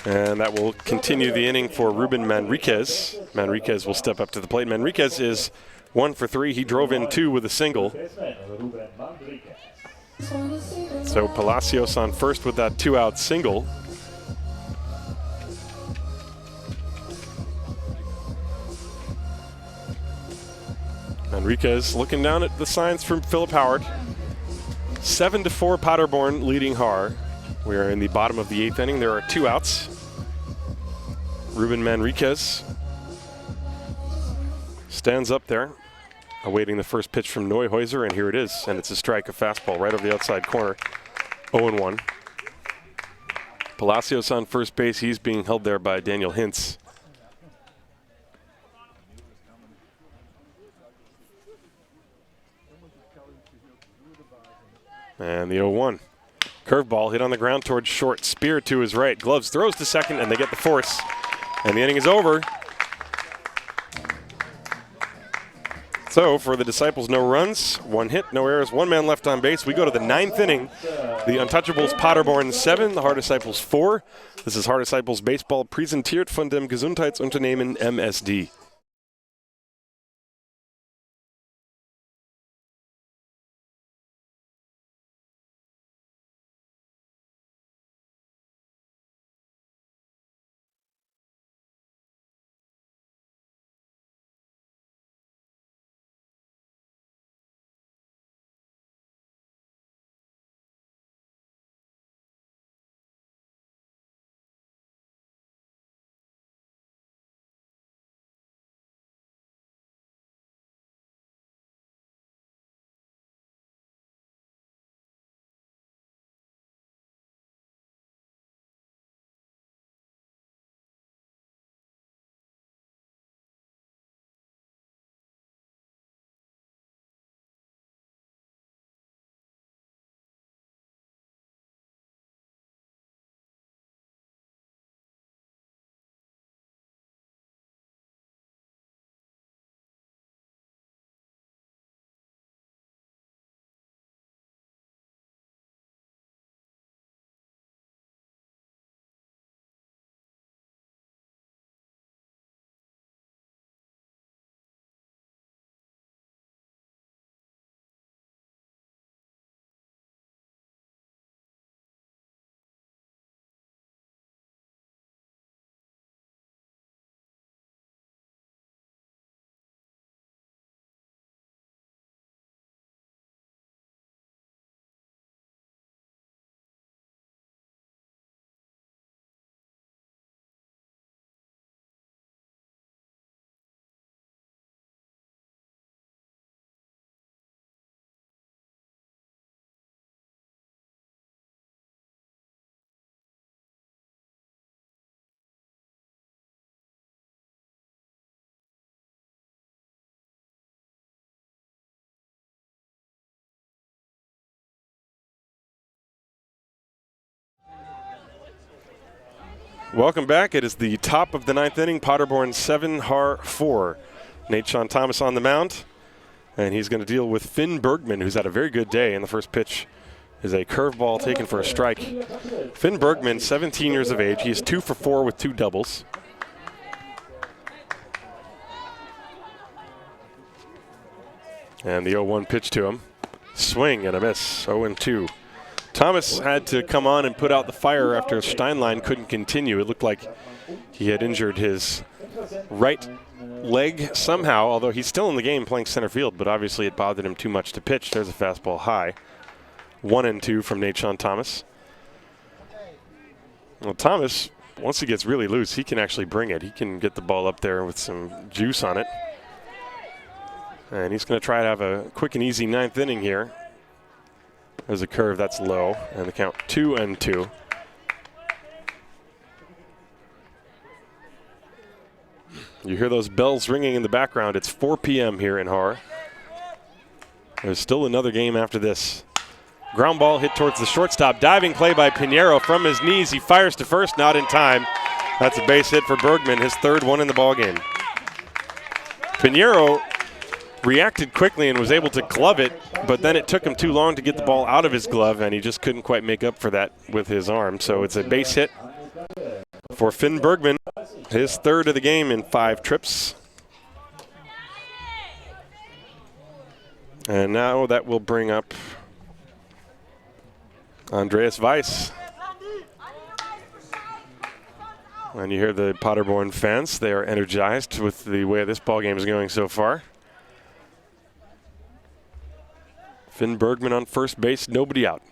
Speaker 2: And that will continue the inning for Ruben Manriquez. Manriquez will step up to the plate. Manriquez is 1 for 3. He drove in 2 with a single. So Palacios on first with that 2-out single. Manriquez looking down at the signs from Philip Howard. 7-4 Paderborn leading Haar. We are in the bottom of the 8th inning. There are 2 outs. Ruben Manriquez stands up there, awaiting the first pitch from Neuhäuser, and here it is. And it's a strike, a fastball right over the outside corner. 0-1. Palacios on first base. He's being held there by Daniel Hintz. And the 0-1. Curveball hit on the ground towards short. Spear to his right. Gloves throws to second, and they get the force. And the inning is over. So for the Disciples, no runs, 1 hit, no errors, 1 man left on base. We go to the 9th inning. The Untouchables Paderborn 7, the Haar Disciples 4. This is Haar Disciples Baseball, präsentiert von dem Gesundheitsunternehmen MSD. Welcome back. It is the top of the ninth inning. Paderborn 7, Haar 4. Nate Thomas on the mound, and he's going to deal with Finn Bergman, who's had a very good day. And the first pitch is a curveball taken for a strike. Finn Bergman, 17 years of age. He's 2 for 4 with 2 doubles. And the 0-1 pitch to him. Swing and a miss, 0-2. Thomas had to come on and put out the fire after Steinlein couldn't continue. It looked like he had injured his right leg somehow, although he's still in the game playing center field, but obviously it bothered him too much to pitch. There's a fastball high. 1-2 from Nate Thomas. Well, Thomas, once he gets really loose, he can actually bring it. He can get the ball up there with some juice on it. And he's going to try to have a quick and easy ninth inning here. There's a curve that's low, and the count 2-2. You hear those bells ringing in the background. It's 4 p.m. here in Haar. There's still another game after this. Ground ball hit towards the shortstop. Diving play by Pinheiro from his knees. He fires to first, not in time. That's a base hit for Bergman, his 3rd one in the ballgame. Pinheiro reacted quickly and was able to glove it, but then it took him too long to get the ball out of his glove, and he just couldn't quite make up for that with his arm. So it's a base hit for Finn Bergman, his 3rd of the game in 5 trips. And now that will bring up Andreas Weiss. And you hear the Paderborn fans. They are energized with the way this ball game is going so far. Finn Bergman on first base, nobody out.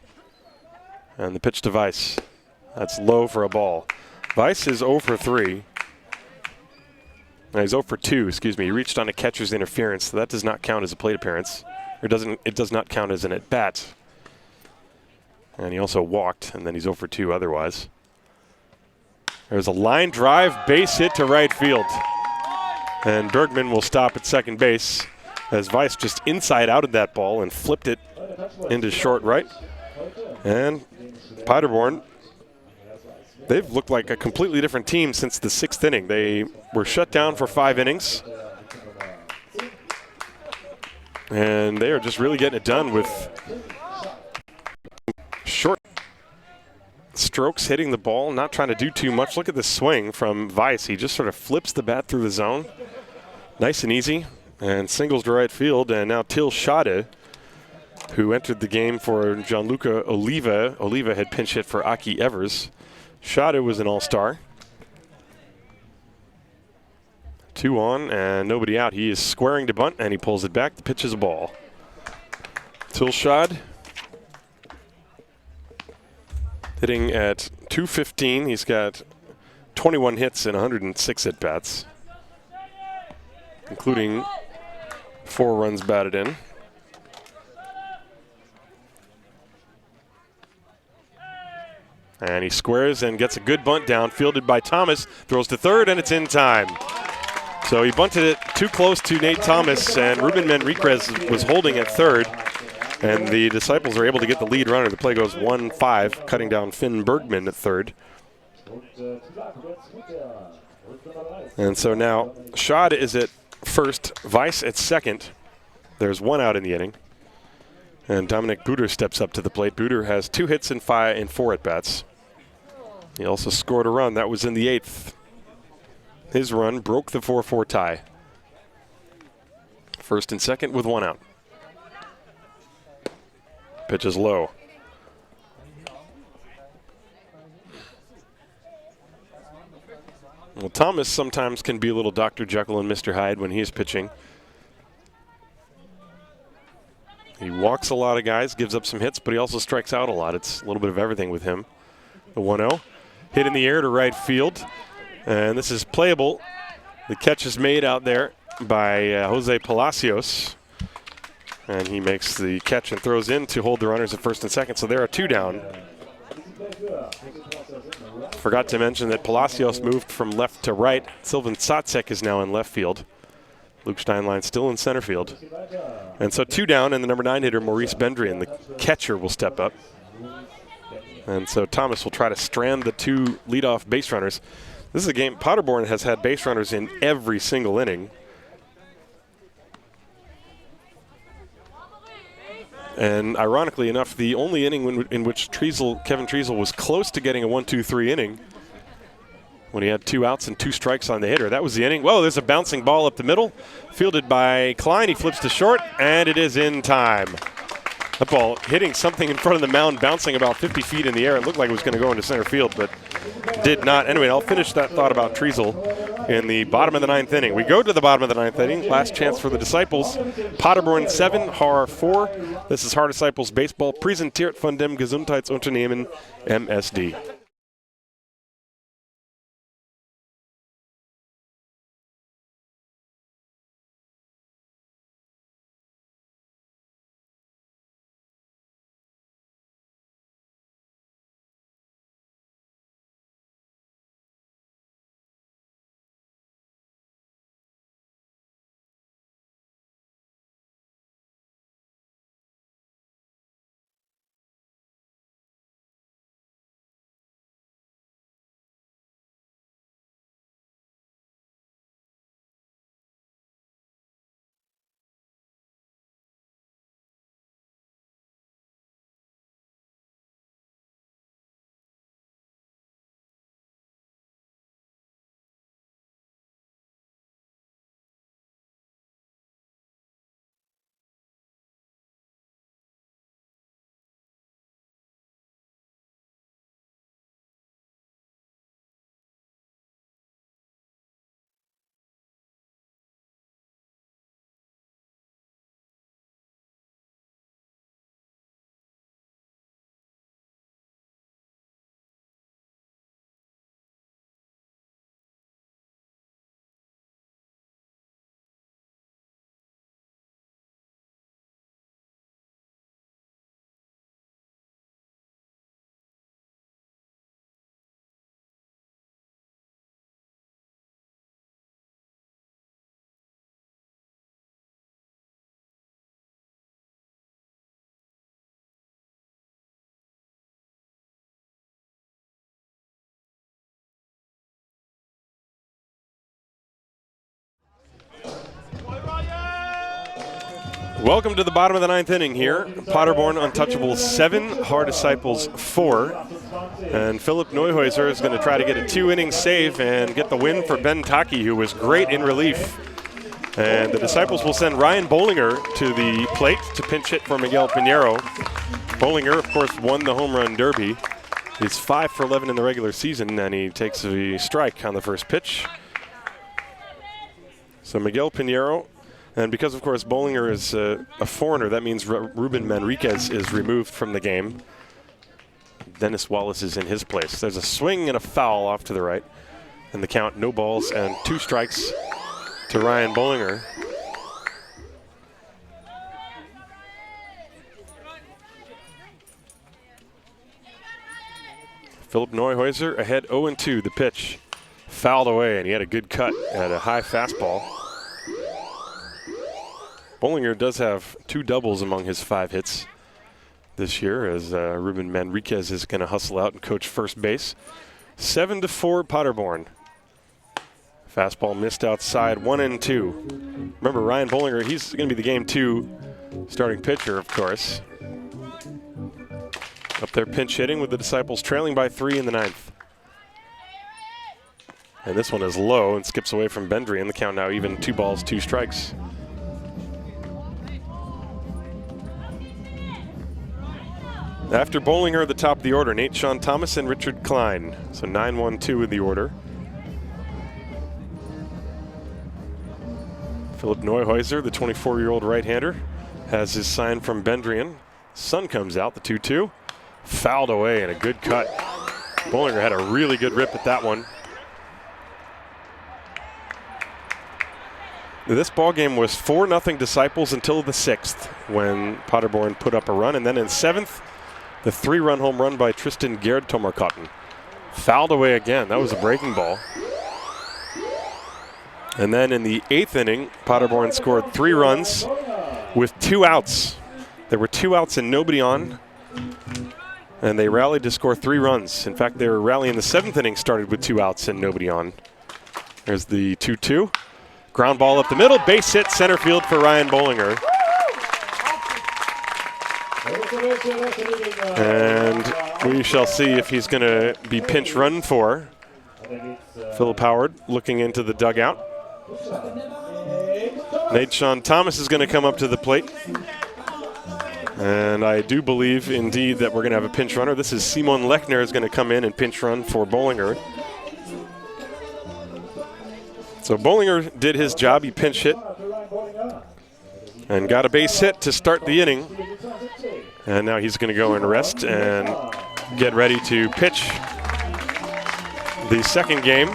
Speaker 2: And the pitch to Weiss. That's low for a ball. Weiss is 0 for 3. No, he's 0 for 2, excuse me. He reached on a catcher's interference, so that does not count as a plate appearance. Or it does not count as an at-bat. And he also walked, and then he's 0 for 2 otherwise. There's a line drive, base hit to right field. And Bergman will stop at second base, as Weiss just inside outed that ball and flipped it into short right. And Paderborn, they've looked like a completely different team since the 6th inning. They were shut down for 5 innings. And they are just really getting it done with short strokes hitting the ball, not trying to do too much. Look at the swing from Weiss. He just sort of flips the bat through the zone. Nice and easy. And singles to right field, and now Till Schade, who entered the game for Gianluca Oliva. Oliva had pinch hit for Aki Evers. Schade was an all-star. 2 on and nobody out. He is squaring to bunt, and he pulls it back. The pitch is a ball. Till Schade hitting at .215. He's got 21 hits and 106 at-bats, including 4 runs batted in. And he squares and gets a good bunt down, fielded by Thomas, throws to third, and it's in time. So he bunted it too close to Nate Thomas, and Ruben Manriquez was holding at third. And the Disciples are able to get the lead runner. The play goes 1-5, cutting down Finn Bergman at third. And so now Schade is at first, Weiss at second. There's 1 out in the inning. And Dominic Buder steps up to the plate. Buder has 2 hits and 4 at-bats. He also scored a run. That was in the 8th. His run broke the 4-4 tie. First and second with 1 out. Pitch is low. Well, Thomas sometimes can be a little Dr. Jekyll and Mr. Hyde when he is pitching. He walks a lot of guys, gives up some hits, but he also strikes out a lot. It's a little bit of everything with him. The 1-0. Hit in the air to right field. And this is playable. The catch is made out there by Jose Palacios. And he makes the catch and throws in to hold the runners at first and second. So there are 2 down. Forgot to mention that Palacios moved from left to right. Sylvan Satsek is now in left field. Luke Steinlein still in center field. And so 2 down, and the number 9 hitter, Maurice Bendrian, the catcher, will step up. And so Thomas will try to strand the two leadoff base runners. This is a game, Paderborn has had base runners in every single inning. And ironically enough, the only inning in which Kevin Treasel was close to getting a 1-2-3 inning when he had 2 outs and 2 strikes on the hitter. That was the inning. Whoa, there's a bouncing ball up the middle. Fielded by Klein. He flips to short, and it is in time. That ball hitting something in front of the mound, bouncing about 50 feet in the air. It looked like it was going to go into center field, but did not. Anyway, I'll finish that thought about Treasel in the bottom of the 9th inning. We go to the bottom of the 9th inning. Last chance for the Disciples. Paderborn 7, Haar 4. This is Haar Disciples Baseball, präsentiert von dem Gesundheitsunternehmen MSD. Welcome to the bottom of the 9th inning here. Paderborn Untouchables 7, Haar Disciples 4. And Philip Neuhäuser is going to try to get a 2-inning save and get the win for Ben Taki, who was great in relief. And the Disciples will send Ryan Bollinger to the plate to pinch hit for Miguel Pinheiro. Bollinger, of course, won the home run derby. He's 5 for 11 in the regular season, and he takes a strike on the first pitch. So Miguel Pinheiro. And because, of course, Bollinger is a foreigner, that means Ruben Manriquez is removed from the game. Dennis Wallace is in his place. There's a swing and a foul off to the right. And the count, no balls and 2 strikes to Ryan Bollinger. Philip Neuhäuser ahead 0-2. The pitch fouled away, and he had a good cut at a high fastball. Bollinger does have 2 doubles among his 5 hits this year, as Ruben Manriquez is going to hustle out and coach first base. 7-4 Paderborn. Fastball missed outside, 1-2. Remember, Ryan Bollinger, he's going to be the game 2 starting pitcher, of course. Up there pinch hitting with the Disciples trailing by 3 in the 9th. And this one is low and skips away from Bendry, the count now even 2 balls, 2 strikes. After Bollinger at the top of the order, Nate Sean Thomas and Richard Klein. So 9-1-2 in the order. Philip Neuhäuser, the 24-year-old right-hander, has his sign from Bendrian. Sun comes out, the 2-2. Fouled away and a good cut. Bollinger had a really good rip at that one. This ball game was 4-0 Disciples until the 6th, when Paderborn put up a run. And then in 7th, the 3-run home run by Tristan Gerd Tomarkotten. Fouled away again. That was a breaking ball. And then in the 8th inning, Paderborn scored 3 runs with 2 outs. There were 2 outs and nobody on. and they rallied to score 3 runs. In fact, their rally in the 7th inning started with 2 outs and nobody on. There's the 2-2. Ground ball up the middle, base hit center field for Ryan Bollinger. And we shall see if he's going to be pinch run for. Philip Howard looking into the dugout. Nate-Sean Thomas is going to come up to the plate. And I do believe, indeed, that we're going to have a pinch runner. This is Simon Lechner is going to come in and pinch run for Bollinger. So Bollinger did his job. He pinch hit and got a base hit to start the inning. And now he's going to go and rest and get ready to pitch the second game.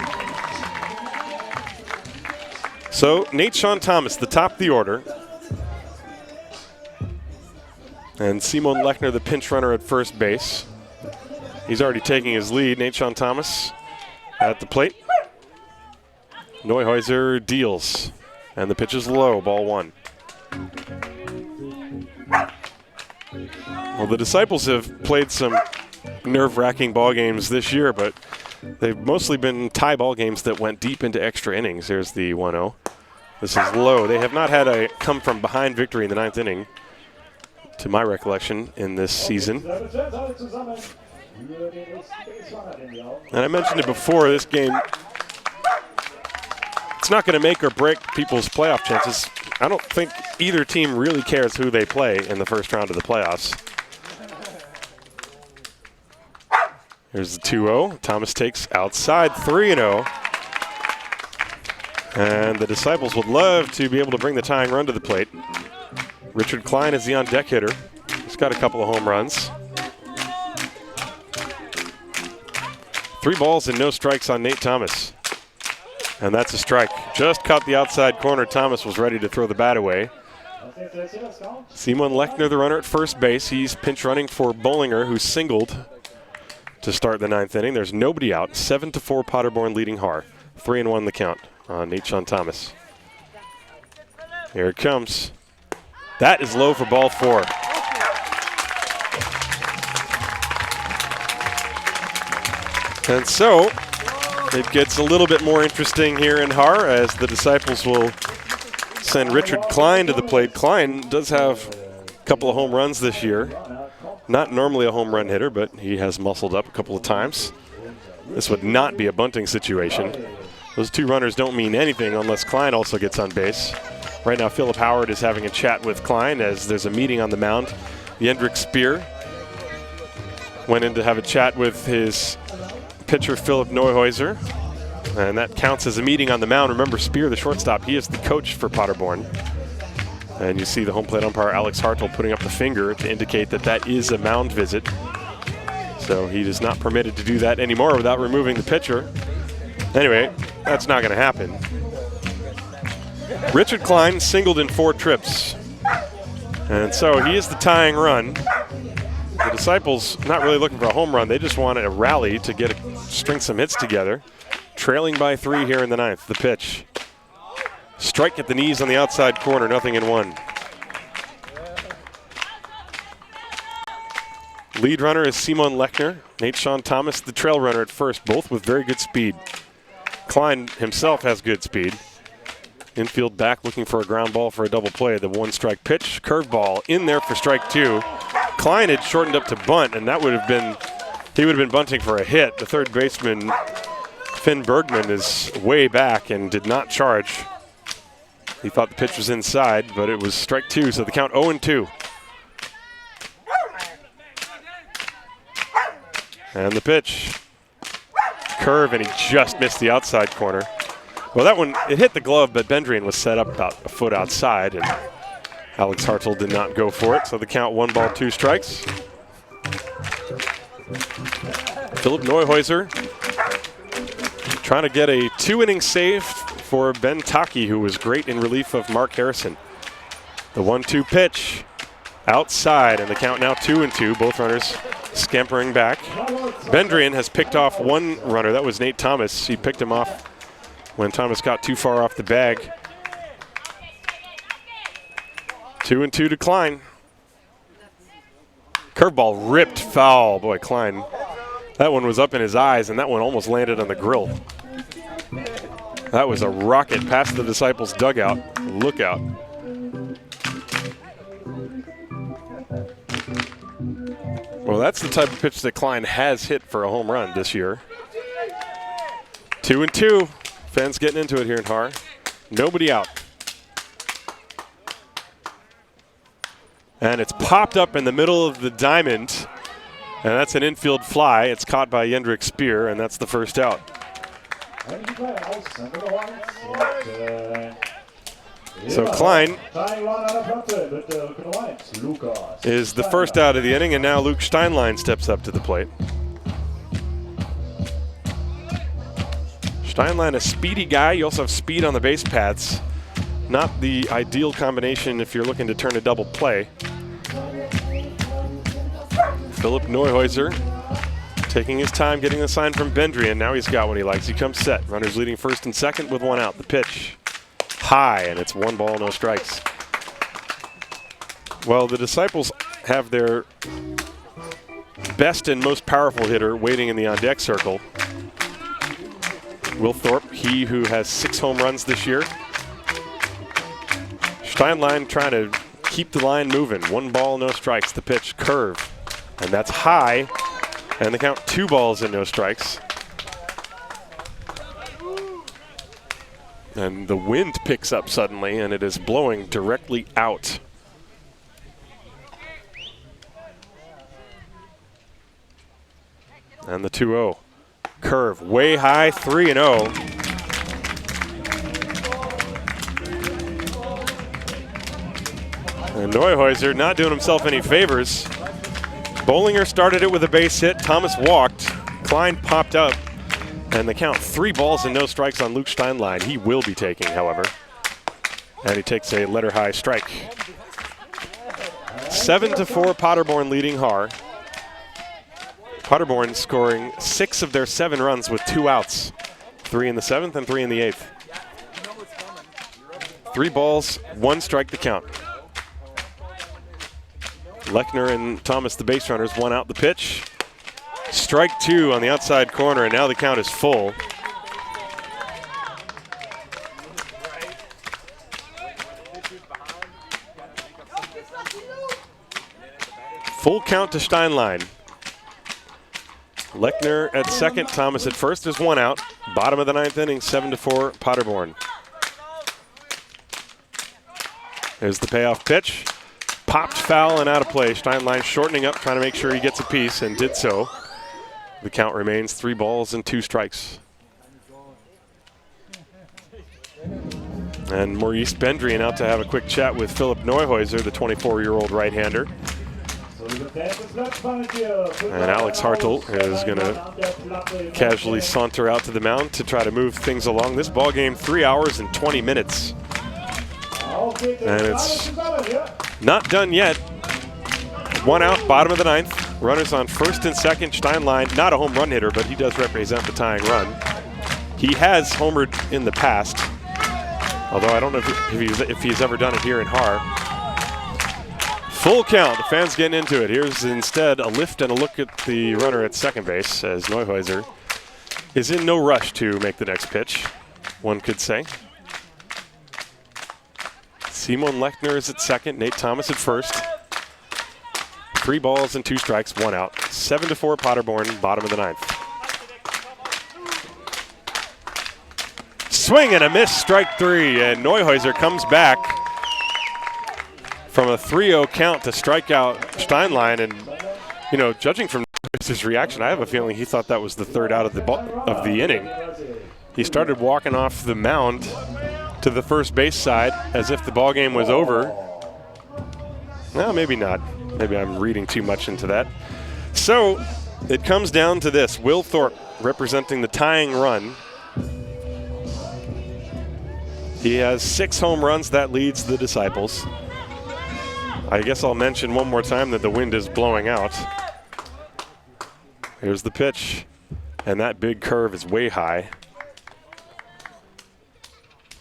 Speaker 2: So Nate-Sean Thomas, the top of the order. And Simon Lechner, the pinch runner at first base. He's already taking his lead. Nate-Sean Thomas at the plate. Neuhäuser deals. And the pitch is low, ball 1. Well, the Disciples have played some nerve-wracking ball games this year, but they've mostly been tie ball games that went deep into extra innings. There's the 1-0. This is low. They have not had a come-from-behind victory in the 9th inning, to my recollection, in this season. And I mentioned it before, this game, it's not going to make or break people's playoff chances. I don't think either team really cares who they play in the first round of the playoffs. Here's the 2-0. Thomas takes outside, 3-0. And the Disciples would love to be able to bring the tying run to the plate. Richard Klein is the on-deck hitter. He's got a couple of home runs. 3 balls and no strikes on Nate Thomas. And that's a strike. Just caught the outside corner. Thomas was ready to throw the bat away. Simon Lechner, the runner at first base. He's pinch running for Bollinger, who singled to start the 9th inning. There's nobody out. 7-4 Paderborn leading Haar. 3-1 the count on Nate-Sean Thomas. Here it comes. That is low for ball 4. And so it gets a little bit more interesting here in Haar as the Disciples will send Richard Klein to the plate. Klein does have a couple of home runs this year. Not normally a home run hitter, but he has muscled up a couple of times. This would not be a bunting situation. Those 2 runners don't mean anything unless Klein also gets on base. Right now, Philip Howard is having a chat with Klein as there's a meeting on the mound. Jendrik Speer went in to have a chat with his pitcher, Philip Neuhäuser, and that counts as a meeting on the mound. Remember, Speer, the shortstop, he is the coach for Paderborn. And you see the home plate umpire, Alex Hartl, putting up the finger to indicate that that is a mound visit. So he is not permitted to do that anymore without removing the pitcher. Anyway, that's not going to happen. Richard Klein singled in 4 trips. And so he is the tying run. The Disciples not really looking for a home run. They just want a rally to string some hits together. Trailing by 3 here in the 9th. The pitch. Strike at the knees on the outside corner, 0-1. Lead runner is Simon Lechner. Nate-Sean Thomas, the trail runner at first, both with very good speed. Klein himself has good speed. Infield back looking for a ground ball for a double play. The 1-strike pitch, curveball in there for strike 2. Klein had shortened up to bunt, and that would have been, he would have been bunting for a hit. The third baseman, Finn Bergman, is way back and did not charge. He thought the pitch was inside, but it was strike 2, so the count 0-2. And the pitch. Curve, and he just missed the outside corner. Well, that one, it hit the glove, but Bendrian was set up about a foot outside, and Alex Hartl did not go for it, so the count 1 ball, 2 strikes. Philip Neuhäuser trying to get a 2-inning save for Ben Taki, who was great in relief of Mark Harrison. The 1-2 pitch outside, and the count now 2-2. Both runners scampering back. Bendrian has picked off 1 runner. That was Nate Thomas. He picked him off when Thomas got too far off the bag. 2-2 to Klein. Curveball ripped foul. Boy, Klein, that one was up in his eyes, and that one almost landed on the grill. That was a rocket past the Disciples' dugout. Look out. Well, that's the type of pitch that Klein has hit for a home run this year. 2-2. Fans getting into it here in Haar. Nobody out. And it's popped up in the middle of the diamond. And that's an infield fly. It's caught by Jendrik Speer, and that's the first out. So Klein is the first out of the inning, and now Luke Steinlein steps up to the plate. Steinlein, a speedy guy. You also have speed on the base paths. Not the ideal combination if you're looking to turn a double play. Philip Neuhäuser taking his time getting the sign from Bendry, and now he's got what he likes. He comes set. Runners leading first and second with one out. The pitch high, and it's 1 ball, no strikes. Well, the Disciples have their best and most powerful hitter waiting in the on-deck circle. Will Thorpe, he who has 6 home runs this year. Steinlein trying to keep the line moving. 1 ball, no strikes. The pitch, curve. And that's high. And the count 2 balls and no strikes. And the wind picks up suddenly, and it is blowing directly out. And the 2-0. Curve way high, 3-0. And Neuhäuser not doing himself any favors. Bollinger started it with a base hit. Thomas walked. Klein popped up. And the count 3 balls and no strikes on Luke Steinlein. He will be taking, however. And he takes a letter high strike. 7-4 Paderborn leading Haar. Paderborn scoring 6 of their 7 runs with 2 outs. 3 in the 7th and 3 in the 8th. 3 balls, 1 strike the count. Lechner and Thomas, the base runners, 1 out the pitch. Strike 2 on the outside corner, and now the count is full. Full count to Steinlein. Lechner at second, Thomas at first. There's 1 out. Bottom of the 9th inning, 7-4 Paderborn. There's the payoff pitch. Popped foul and out of play. Steinlein shortening up, trying to make sure he gets a piece, and did so. The count remains 3 balls and 2 strikes. And Maurice Bendrian out to have a quick chat with Philip Neuhäuser, the 24-year-old right-hander. And Alex Hartl is going to casually saunter out to the mound to try to move things along. This ball game, 3 hours and 20 minutes. And it's not done yet. 1 out, bottom of the 9th. Runners on first and second. Steinlein, not a home run hitter, but he does represent the tying run. He has homered in the past, although I don't know if he's ever done it here in Haar. Full count, the fans getting into it. Here's instead a lift and a look at the runner at second base, as Neuhäuser is in no rush to make the next pitch, one could say. Simon Lechner is at second, Nate Thomas at first. 3 balls and 2 strikes, 1 out. 7-4 Paderborn, bottom of the 9th. Swing and a miss, strike 3, and Neuhäuser comes back from a 3-0 count to strike out Steinlein. And, you know, judging from his reaction, I have a feeling he thought that was the 3rd out of the inning. He started walking off the mound to the first base side as if the ball game was over. Well, maybe not. Maybe I'm reading too much into that. So it comes down to this. Will Thorpe representing the tying run. He has 6 home runs. That leads the Disciples. I guess I'll mention one more time that the wind is blowing out. Here's the pitch. And that big curve is way high.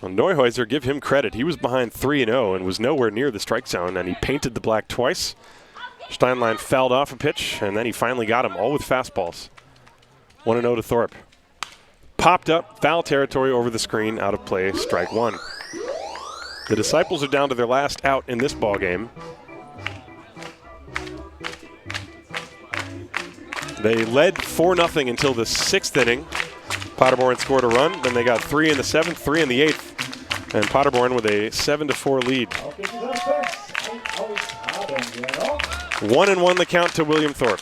Speaker 2: Well, Neuhäuser, give him credit. He was behind 3-0 and was nowhere near the strike zone, and he painted the black twice. Steinlein fouled off a pitch, and then he finally got him, all with fastballs. 1-0 to Thorpe. Popped up, foul territory over the screen, out of play, strike one. The Disciples are down to their last out in this ball game. They led 4-0 until the 6th inning. Paderborn scored a run, then they got 3 in the 7th, 3 in the 8th, and Paderborn with a 7-4 lead. 1-1 the count to William Thorpe.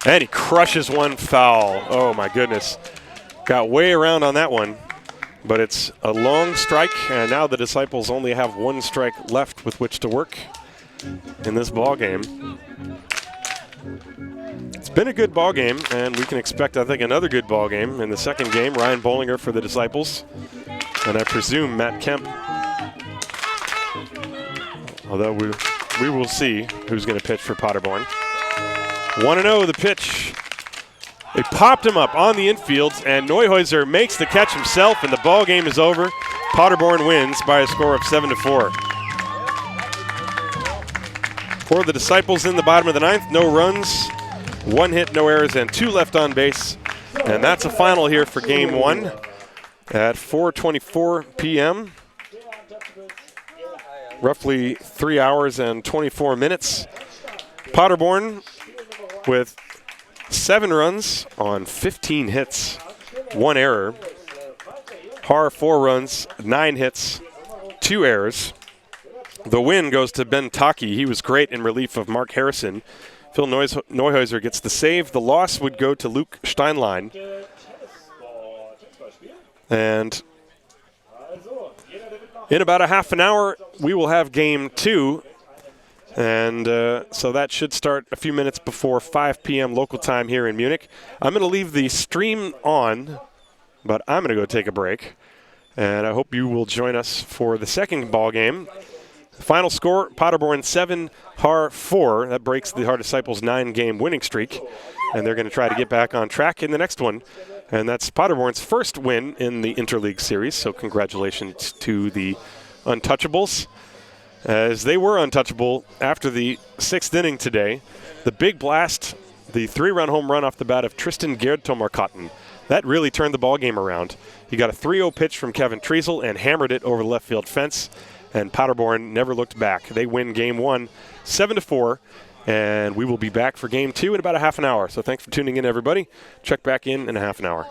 Speaker 2: And he crushes one foul. Oh my goodness. Got way around on that one, but it's a long strike, and now the Disciples only have 1 strike left with which to work in this ball game. It's been a good ball game, and we can expect, I think, another good ball game in the second game. Ryan Bollinger for the Disciples, and I presume Matt Kemp. Although we will see who's going to pitch for Paderborn. 1-0 the pitch. They popped him up on the infield, and Neuhäuser makes the catch himself, and the ball game is over. Paderborn wins by a score of 7-4. For the Disciples in the bottom of the 9th, no runs, 1 hit, no errors, and 2 left on base. And that's a final here for Game 1 at 4:24 p.m. Roughly 3 hours and 24 minutes. Paderborn with 7 runs on 15 hits, 1 error. Haar 4 runs, 9 hits, 2 errors. The win goes to Ben Taki. He was great in relief of Mark Harrison. Phil Neuhäuser gets the save. The loss would go to Luke Steinlein. And in about a half an hour, we will have Game 2. And so that should start a few minutes before 5 p.m. local time here in Munich. I'm going to leave the stream on, but I'm going to go take a break. And I hope you will join us for the second ball game. Final score, Paderborn 7, Haar 4. That breaks the Haar Disciples' 9-game winning streak. And they're going to try to get back on track in the next one. And that's Paderborn's first win in the Interleague Series. So congratulations to the Untouchables, as they were untouchable after the 6th inning today. The big blast, the 3-run home run off the bat of Tristan Gerdtomarkatten. That really turned the ball game around. He got a 3-0 pitch from Kevin Treasel and hammered it over the left field fence. And Paderborn never looked back. They win Game 1, 7-4, and we will be back for Game 2 in about a half an hour. So thanks for tuning in, everybody. Check back in a half an hour.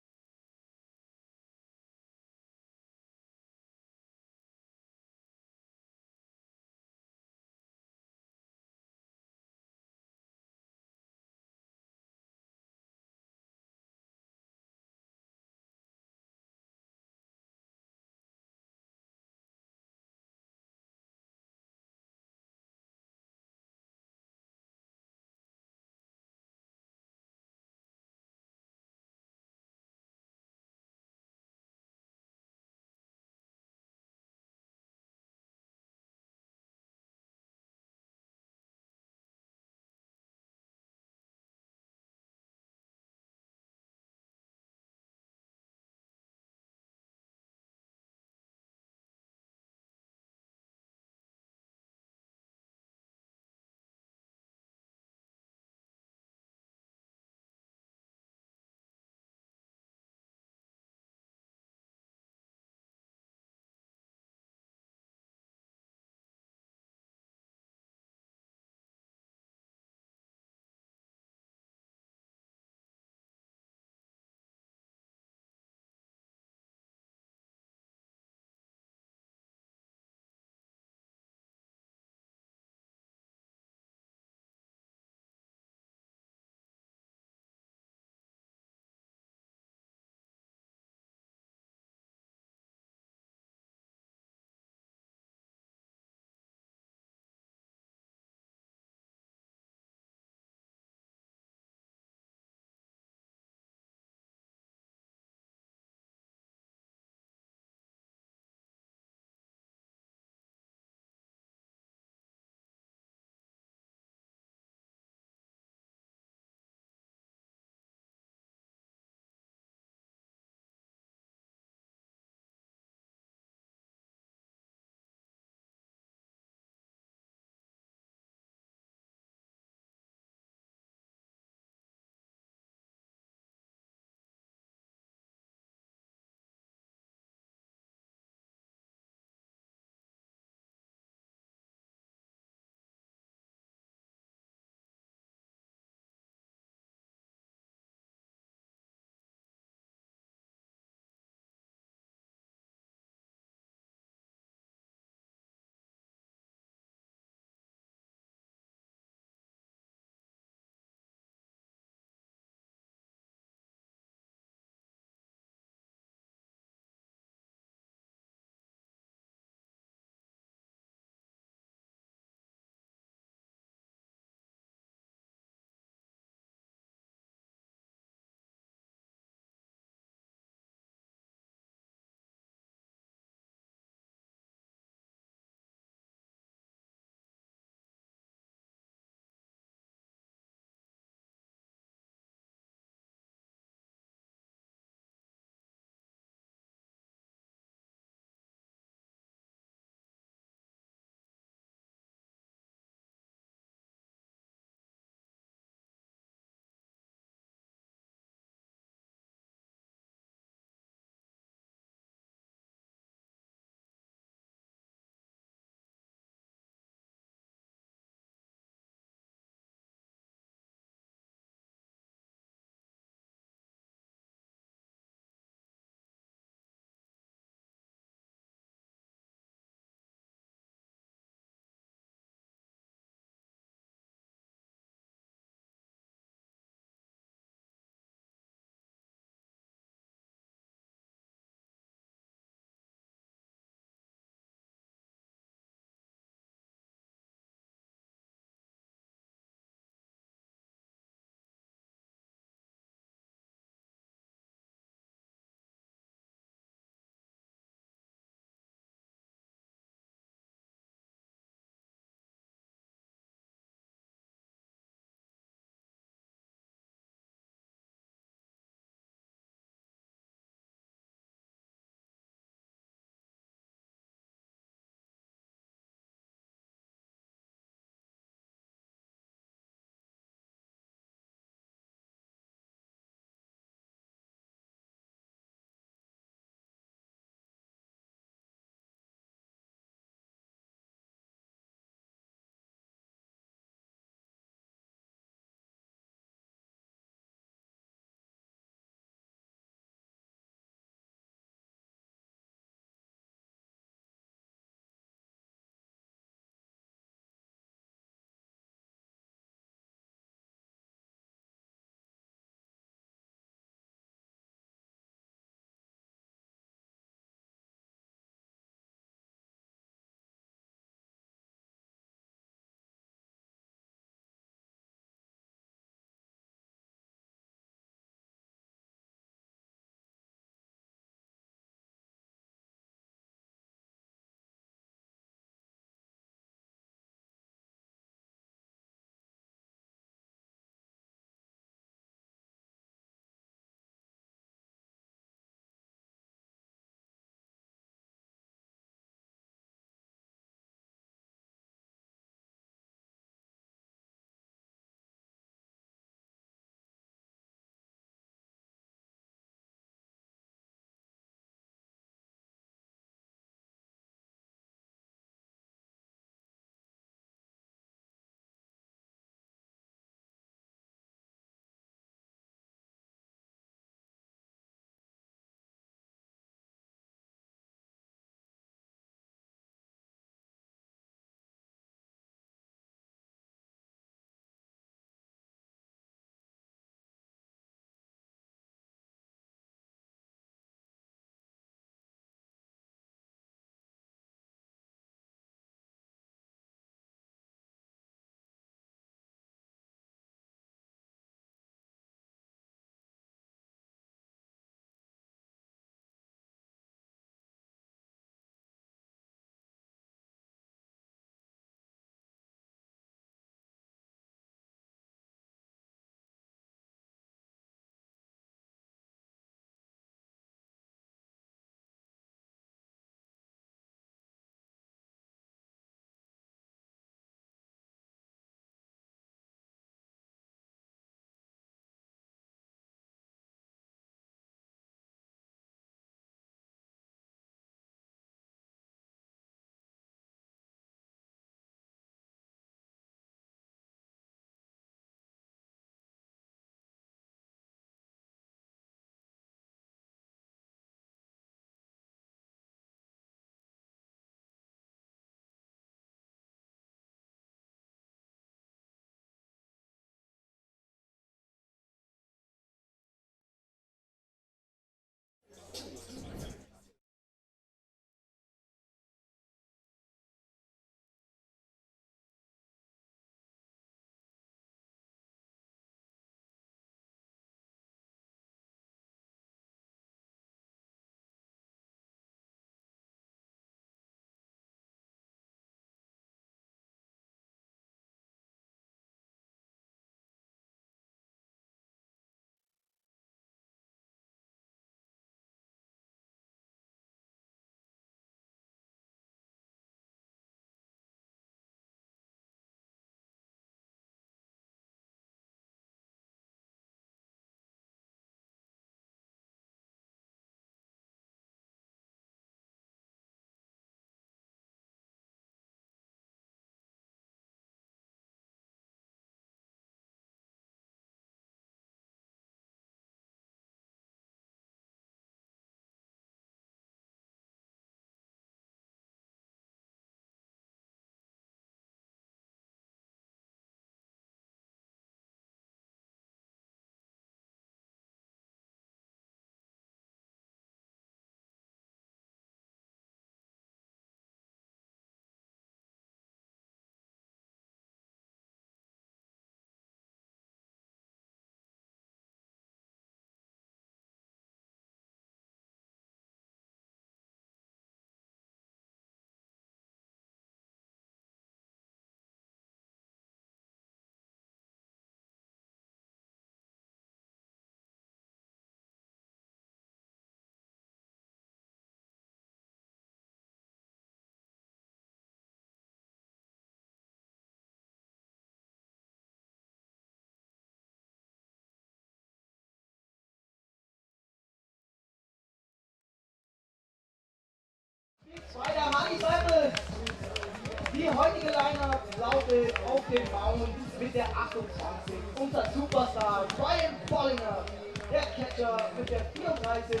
Speaker 3: heutige Lineup lautet auf dem Mount mit der 28 unser Superstar Ryan Bollinger, der Catcher mit der 34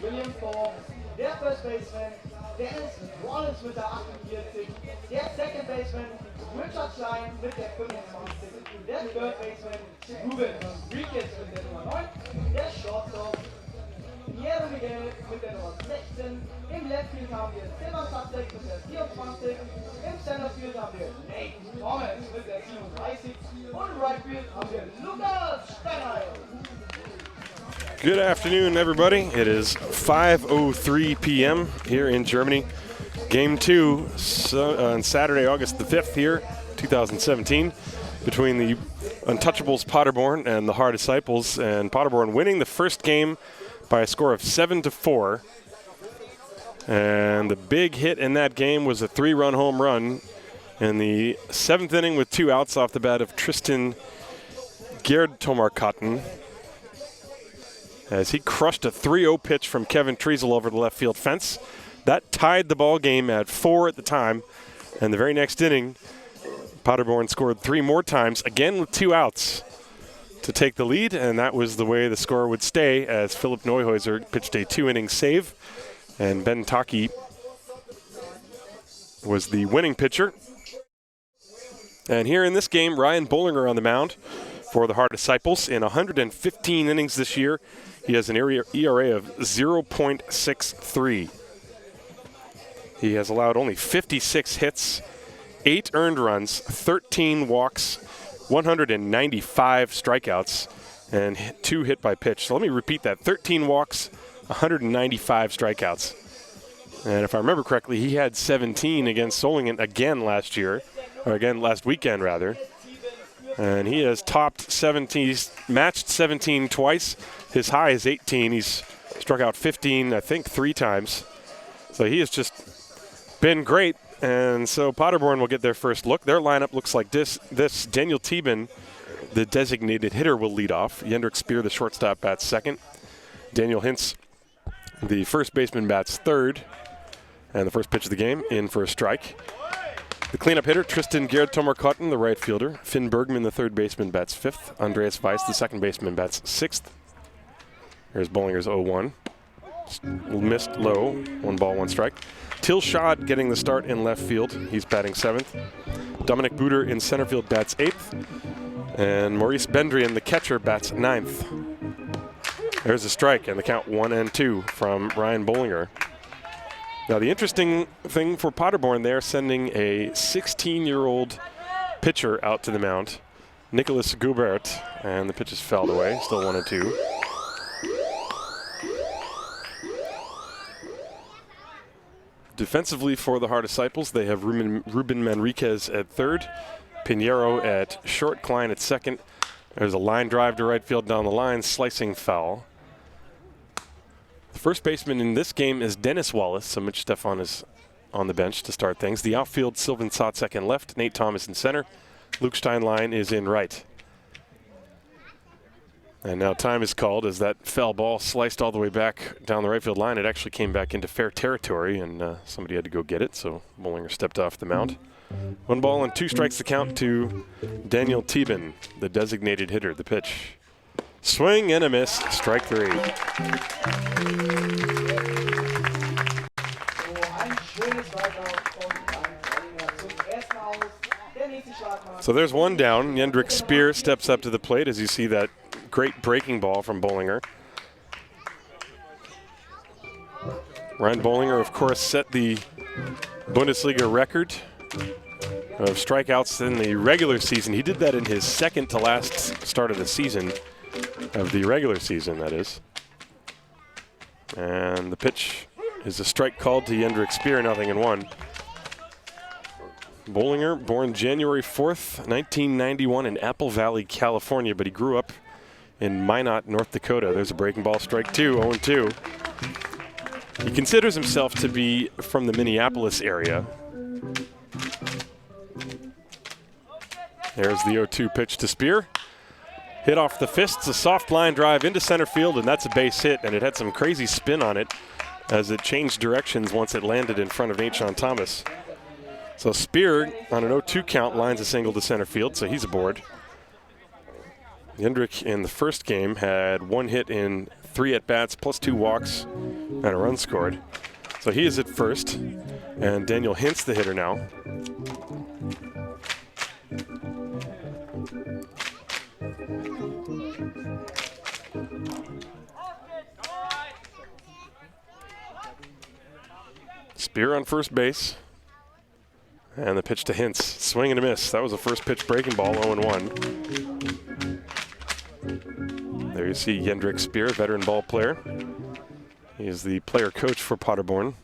Speaker 3: William Forbes, der First Baseman Dennis Wallace mit der 48, der Second Baseman Richard Klein mit der 25, der Third Baseman Ruben Enriquez mit der Nummer 9, der Shortstop Piero Miguel mit der Nummer 16, im Left Field haben wir Silvan Satzek mit der 24, im Center Field haben wir Nate Thomas mit der 37 und Right Field haben wir Lukas Steinheil.
Speaker 2: Good afternoon, everybody. It is 5:03 p.m. here in Germany. Game 2 on Saturday, August the 5th here, 2017, between the Untouchables Paderborn and the Haar Disciples, and Paderborn winning the first game by a score of 7-4. And the big hit in that game was a 3-run home run in the 7th inning with 2 outs off the bat of Tristan Gerdtomarkatten, as he crushed a 3-0 pitch from Kevin Treasel over the left field fence. That tied the ball game at 4 at the time. And the very next inning, Paderborn scored 3 more times, again with 2 outs, to take the lead. And that was the way the score would stay, as Philipp Neuhäuser pitched a 2-inning save. And Ben Taki was the winning pitcher. And here in this game, Ryan Bollinger on the mound for the Haar Disciples. In 115 innings this year, he has an ERA of 0.63. He has allowed only 56 hits, 8 earned runs, 13 walks, 195 strikeouts, and 2 hit by pitch. So let me repeat that. 13 walks, 195 strikeouts. And if I remember correctly, he had 17 against Solingen again last weekend rather. And he has topped 17, he's matched 17 twice. His high is 18. He's struck out 15, I think, 3 times. So he has just been great. And so Paderborn will get their first look. Their lineup looks like this. Daniel Thieben, the designated hitter, will lead off. Jendrik Speer, the shortstop, bats second. Daniel Hintz, the first baseman, bats third. And the first pitch of the game, in for a strike. The cleanup hitter, Tristan Gerdtomarkatten, the right fielder. Finn Bergman, the third baseman, bats fifth. Andreas Weiss, the second baseman, bats sixth. Here's Bollinger's 0-1. Missed low, 1 ball, 1 strike. Till Schad getting the start in left field. He's batting seventh. Dominic Buder in center field bats eighth. And Maurice Bendrian, the catcher, bats ninth. There's a strike, and the count 1-2 from Ryan Bollinger. Now, the interesting thing for Paderborn, they're sending a 16-year-old pitcher out to the mound, Nicholas Gubert, and the pitch is fouled away, still 1-2. Defensively for the Haar Disciples, they have Ruben Manriquez at third, Pinheiro at short, Klein at second. There's a line drive to right field down the line, slicing foul. The first baseman in this game is Dennis Wallace, so Mitch Stefan is on the bench to start things. The outfield, Sylvan Satzek in left, Nate Thomas in center, Luke Steinlein is in right. And now time is called as that foul ball sliced all the way back down the right field line. It actually came back into fair territory, and somebody had to go get it, so Bollinger stepped off the mound. 1 ball and 2 strikes to count to Daniel Thieben, the designated hitter. The pitch. Swing and a miss, strike 3. So there's 1 down. Jendrik Speer steps up to the plate as you see that great breaking ball from Bollinger. Ryan Bollinger, of course, set the Bundesliga record of strikeouts in the regular season. He did that in his second to last start of the season, of the regular season, that is. And the pitch is a strike called to Jendrik Speer, 0-1. Bollinger, born January 4th, 1991 in Apple Valley, California, but he grew up in Minot, North Dakota. There's a breaking ball, strike 2, 0-2. He considers himself to be from the Minneapolis area. There's the 0-2 pitch to Speer. Hit off the fists, a soft line drive into center field, and that's a base hit, and it had some crazy spin on it as it changed directions once it landed in front of Nate Thomas. So Spear on an 0-2 count lines a single to center field, so he's aboard. Jendrik in the first game had 1 hit in 3 at-bats plus 2 walks and a run scored. So he is at first, and Daniel Hintz the hitter now. Spear on first base. And the pitch to Hintz. Swing and a miss. That was the first pitch breaking ball, 0-1. There you see Jendrik Spear, veteran ball player. He is the player coach for Paderborn.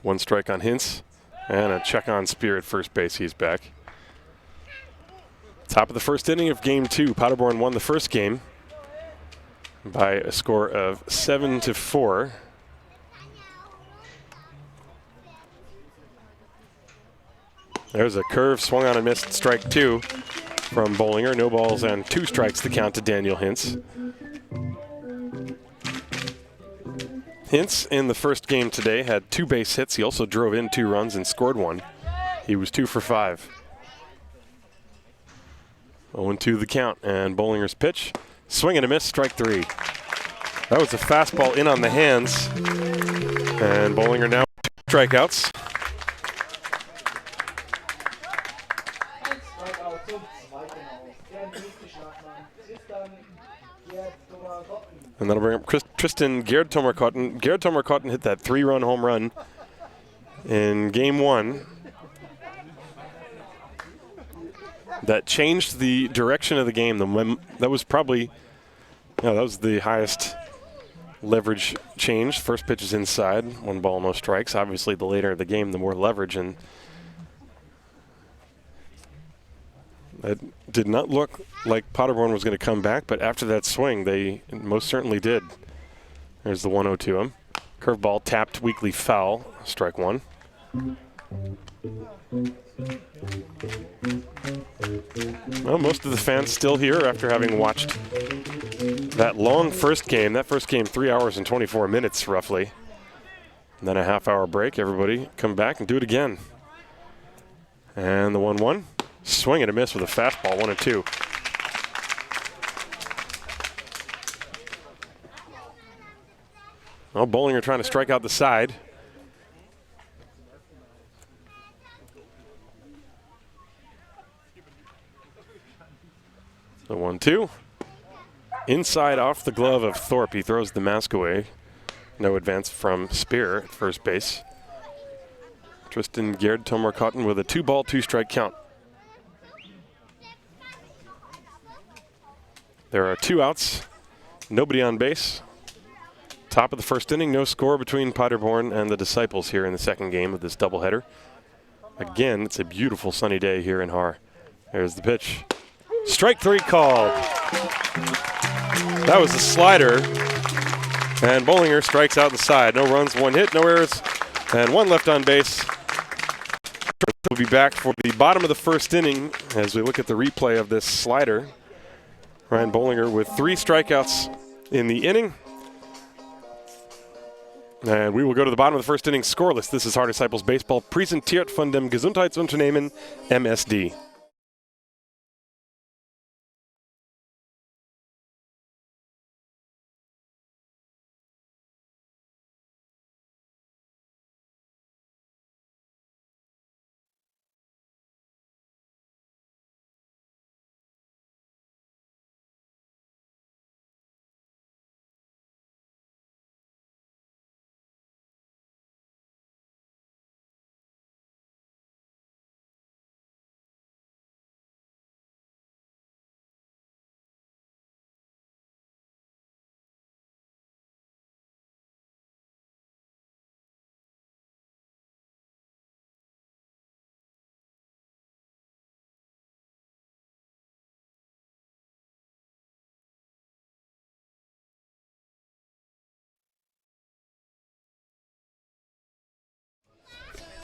Speaker 2: 1 strike on Hintz. And a check on Spear at first base. He's back. Top of the first inning of game 2. Paderborn won the first game by a score of 7-4. There's a curve, swung on and missed, strike 2 from Bollinger. No balls and 2 strikes to count to Daniel Hintz. Hintz in the first game today had 2 base hits. He also drove in 2 runs and scored 1. He was 2 for 5. 0-2 the count, and Bollinger's pitch. Swing and a miss, strike 3. That was a fastball in on the hands. And Bollinger now 2 strikeouts. And that'll bring up Tristan Gerd-Tomarkotten. Gerd-Tomarkotten hit that 3-run home run in game 1. That changed the direction of the game. That was probably, that was the highest leverage change. First pitch is inside, 1 ball, no strikes. Obviously, the later the game, the more leverage, and it did not look like Paderborn was going to come back, but after that swing, they most certainly did. There's the 1-0 to him. Curveball tapped, weakly foul, strike 1. Well, most of the fans still here after having watched that long first game. That first game, 3 hours and 24 minutes roughly. And then a half-hour break. Everybody come back and do it again. And the 1-1. Swing and a miss with a fastball, 1-2. Well, Bollinger trying to strike out the side. The 1-2. Inside off the glove of Thorpe. He throws the mask away. No advance from Spear at first base. Tristan Gerd-Tomarkotten with a 2-ball, 2-strike count. There are 2 outs, nobody on base. Top of the first inning, no score between Paderborn and the Disciples here in the second game of this doubleheader. Again, it's a beautiful sunny day here in Haar. There's the pitch. Strike 3 called. That was a slider. And Bollinger strikes out the side. No runs, 1 hit, no errors, and 1 left on base. We'll be back for the bottom of the first inning as we look at the replay of this slider. Ryan Bollinger with 3 strikeouts in the inning. And we will go to the bottom of the first inning scoreless. This is Haar Disciples Baseball, präsentiert von dem Gesundheitsunternehmen MSD.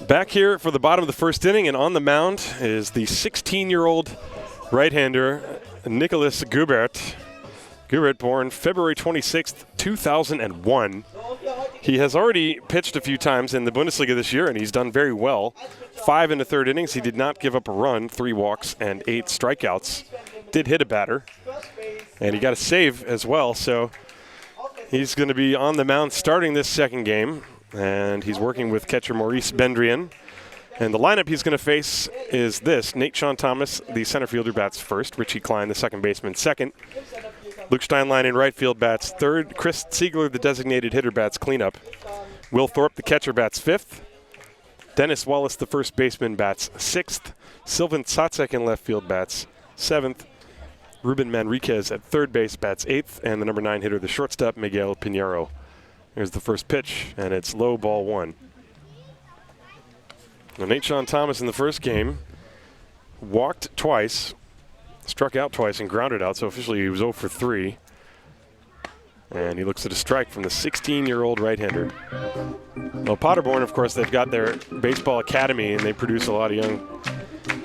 Speaker 2: Back here for the bottom of the first inning, and on the mound is the 16-year-old right-hander, Nicholas Gubert. Gubert born February 26th, 2001. He has already pitched a few times in the Bundesliga this year, and he's done very well. 5 in the third innings. He did not give up a run, 3 walks, and 8 strikeouts. Did hit a batter, and he got a save as well. So he's going to be on the mound starting this second game, and he's working with catcher Maurice Bendrian. And the lineup he's going to face is this. Nate Sean Thomas, the center fielder, bats first. Richie Klein, the second baseman, second. Luke Steinlein in right field bats third. Chris Ziegler, the designated hitter, bats cleanup. Will Thorpe, the catcher, bats fifth. Dennis Wallace, the first baseman, bats sixth. Sylvan Tsatsek in left field bats seventh. Ruben Manriquez at third base bats eighth. And the number 9 hitter, the shortstop, Miguel Pinheiro. Here's the first pitch, and it's low, ball 1. Now, Nate Sean Thomas in the first game walked twice, struck out twice, and grounded out, so officially he was 0 for 3. And he looks at a strike from the 16-year-old right-hander. Well, Paderborn, of course, they've got their baseball academy, and they produce a lot of young,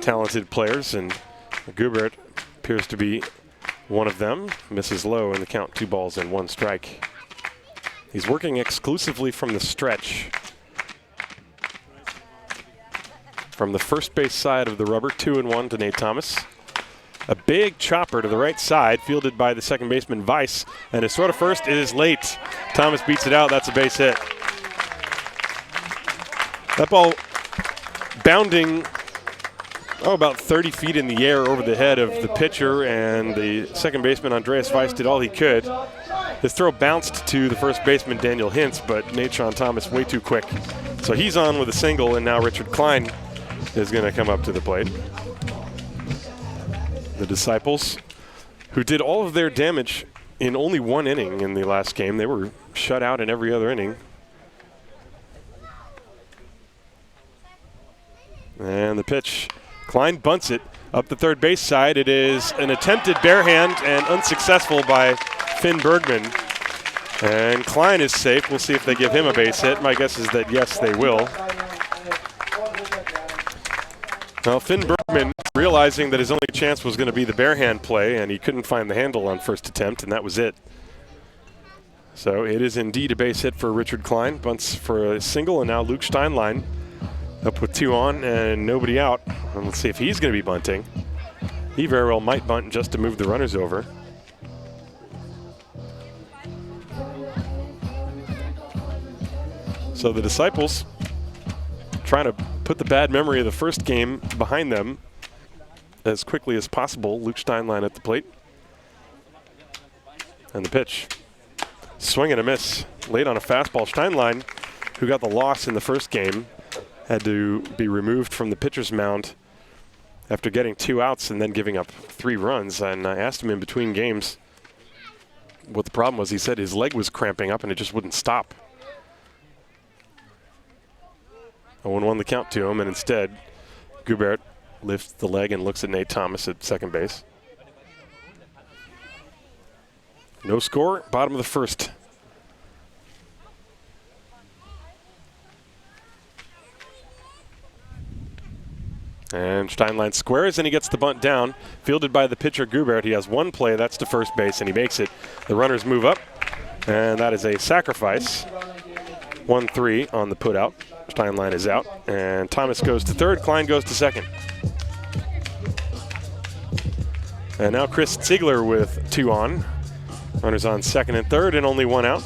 Speaker 2: talented players, and Gubert appears to be one of them. Misses low in the count, 2 balls and 1 strike. He's working exclusively from the stretch. From the first base side of the rubber, 2-1 to Nate Thomas. A big chopper to the right side, fielded by the second baseman, Weiss. And his throw to first is late. Thomas beats it out. That's a base hit. That ball bounding, about 30 feet in the air over the head of the pitcher, and the second baseman, Andreas Weiss, did all he could. His throw bounced to the first baseman, Daniel Hintz, but Nate Sean Thomas way too quick. So he's on with a single, and now Richard Klein is going to come up to the plate. The Disciples, who did all of their damage in only 1 inning in the last game. They were shut out in every other inning. And the pitch. Klein bunts it up the third base side. It is an attempted bare hand and unsuccessful by Finn Bergman. And Klein is safe. We'll see if they give him a base hit. My guess is that yes, they will. Well, Finn Bergman, realizing that his only chance was going to be the bare hand play, and he couldn't find the handle on first attempt, and that was it. So it is indeed a base hit for Richard Klein. Bunts for a single, and now Luke Steinlein up with 2 on and nobody out. And let's see if he's going to be bunting. He very well might bunt just to move the runners over. So the Disciples trying to put the bad memory of the first game behind them as quickly as possible. Luke Steinlein at the plate. And the pitch. Swing and a miss. Late on a fastball. Steinlein, who got the loss in the first game, had to be removed from the pitcher's mound after getting 2 outs and then giving up 3 runs. And I asked him in between games what the problem was. He said his leg was cramping up and it just wouldn't stop. 0-1 the count to him, and instead, Gubert lifts the leg and looks at Nate Thomas at second base. No score, bottom of the first. And Steinlein squares, and he gets the bunt down. Fielded by the pitcher, Gubert. He has 1 play, that's to first base, and he makes it. The runners move up, and that is a sacrifice. 1-3 on the putout. Steinlein is out, and Thomas goes to third. Klein goes to second. And now Chris Ziegler with 2 on. Runners on second and third, and only 1 out.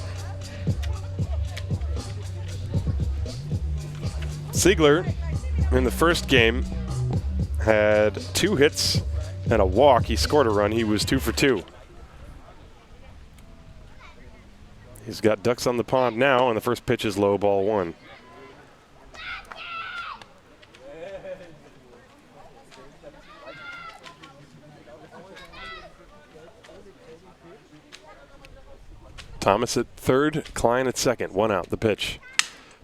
Speaker 2: Ziegler, in the first game, had 2 hits and a walk. He scored a run. He was 2 for 2. He's got ducks on the pond now, and the first pitch is low, ball 1. Thomas at third, Klein at second. 1 out, the pitch.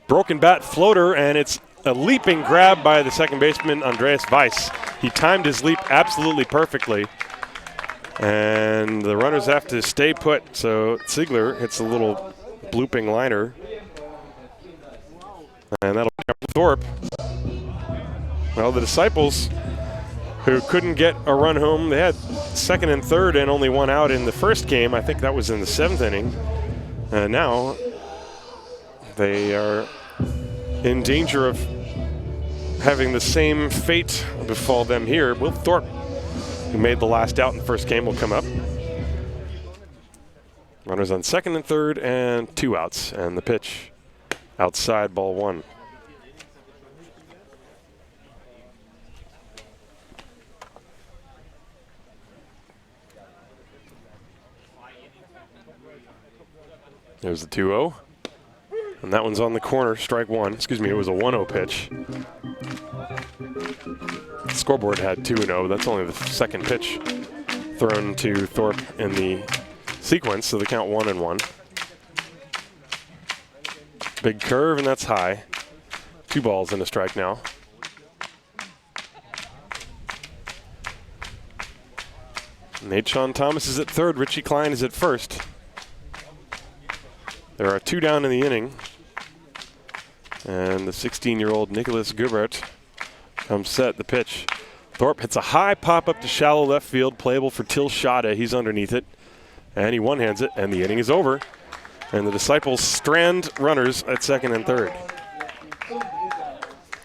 Speaker 2: Broken bat floater, and it's a leaping grab by the second baseman, Andreas Weiss. He timed his leap absolutely perfectly. And the runners have to stay put, so Ziegler hits a little blooping liner. And that'll be up Thorpe. Well, the Disciples, who couldn't get a run home, they had second and third and only 1 out in the first game. I think that was in the 7th inning. And now they are in danger of having the same fate befall them here. Will Thorpe, who made the last out in the first game, will come up. Runners on second and third and 2 outs, and the pitch outside, ball 1. There's the 2-0. And that one's on the corner, strike 1. Excuse me, it was a 1-0 pitch. The scoreboard had 2-0. That's only the second pitch thrown to Thorpe in the sequence, so the count 1-1. Big curve, and that's high. 2 balls and a strike now. Nate Sean Thomas is at third. Richie Klein is at first. There are 2 down in the inning. And the 16-year-old Nicholas Gubert comes set. The pitch. Thorpe hits a high pop up to shallow left field, playable for Till Schade. He's underneath it. And he one-hands it, and the inning is over. And the Disciples strand runners at second and third.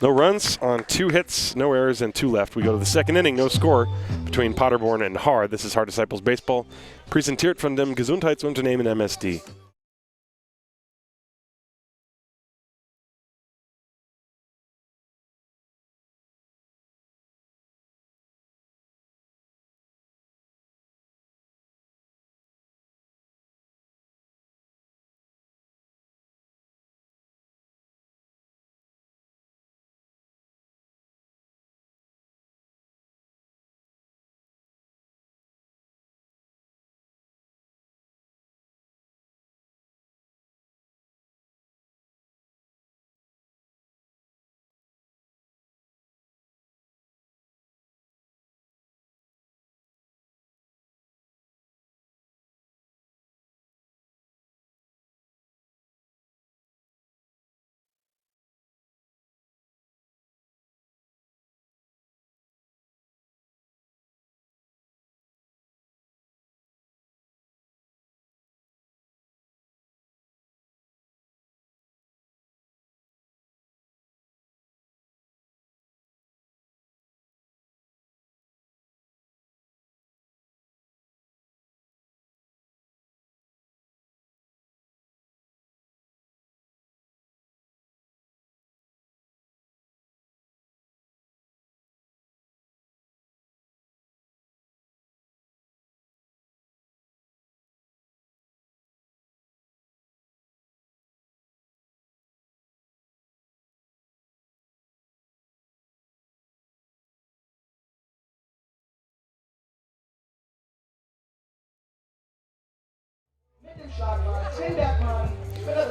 Speaker 2: No runs on 2 hits, no errors, and 2 left. We go to the second inning, no score between Paderborn and Haar. This is Haar Disciples Baseball. Präsentiert von dem Gesundheitsunternehmen MSD.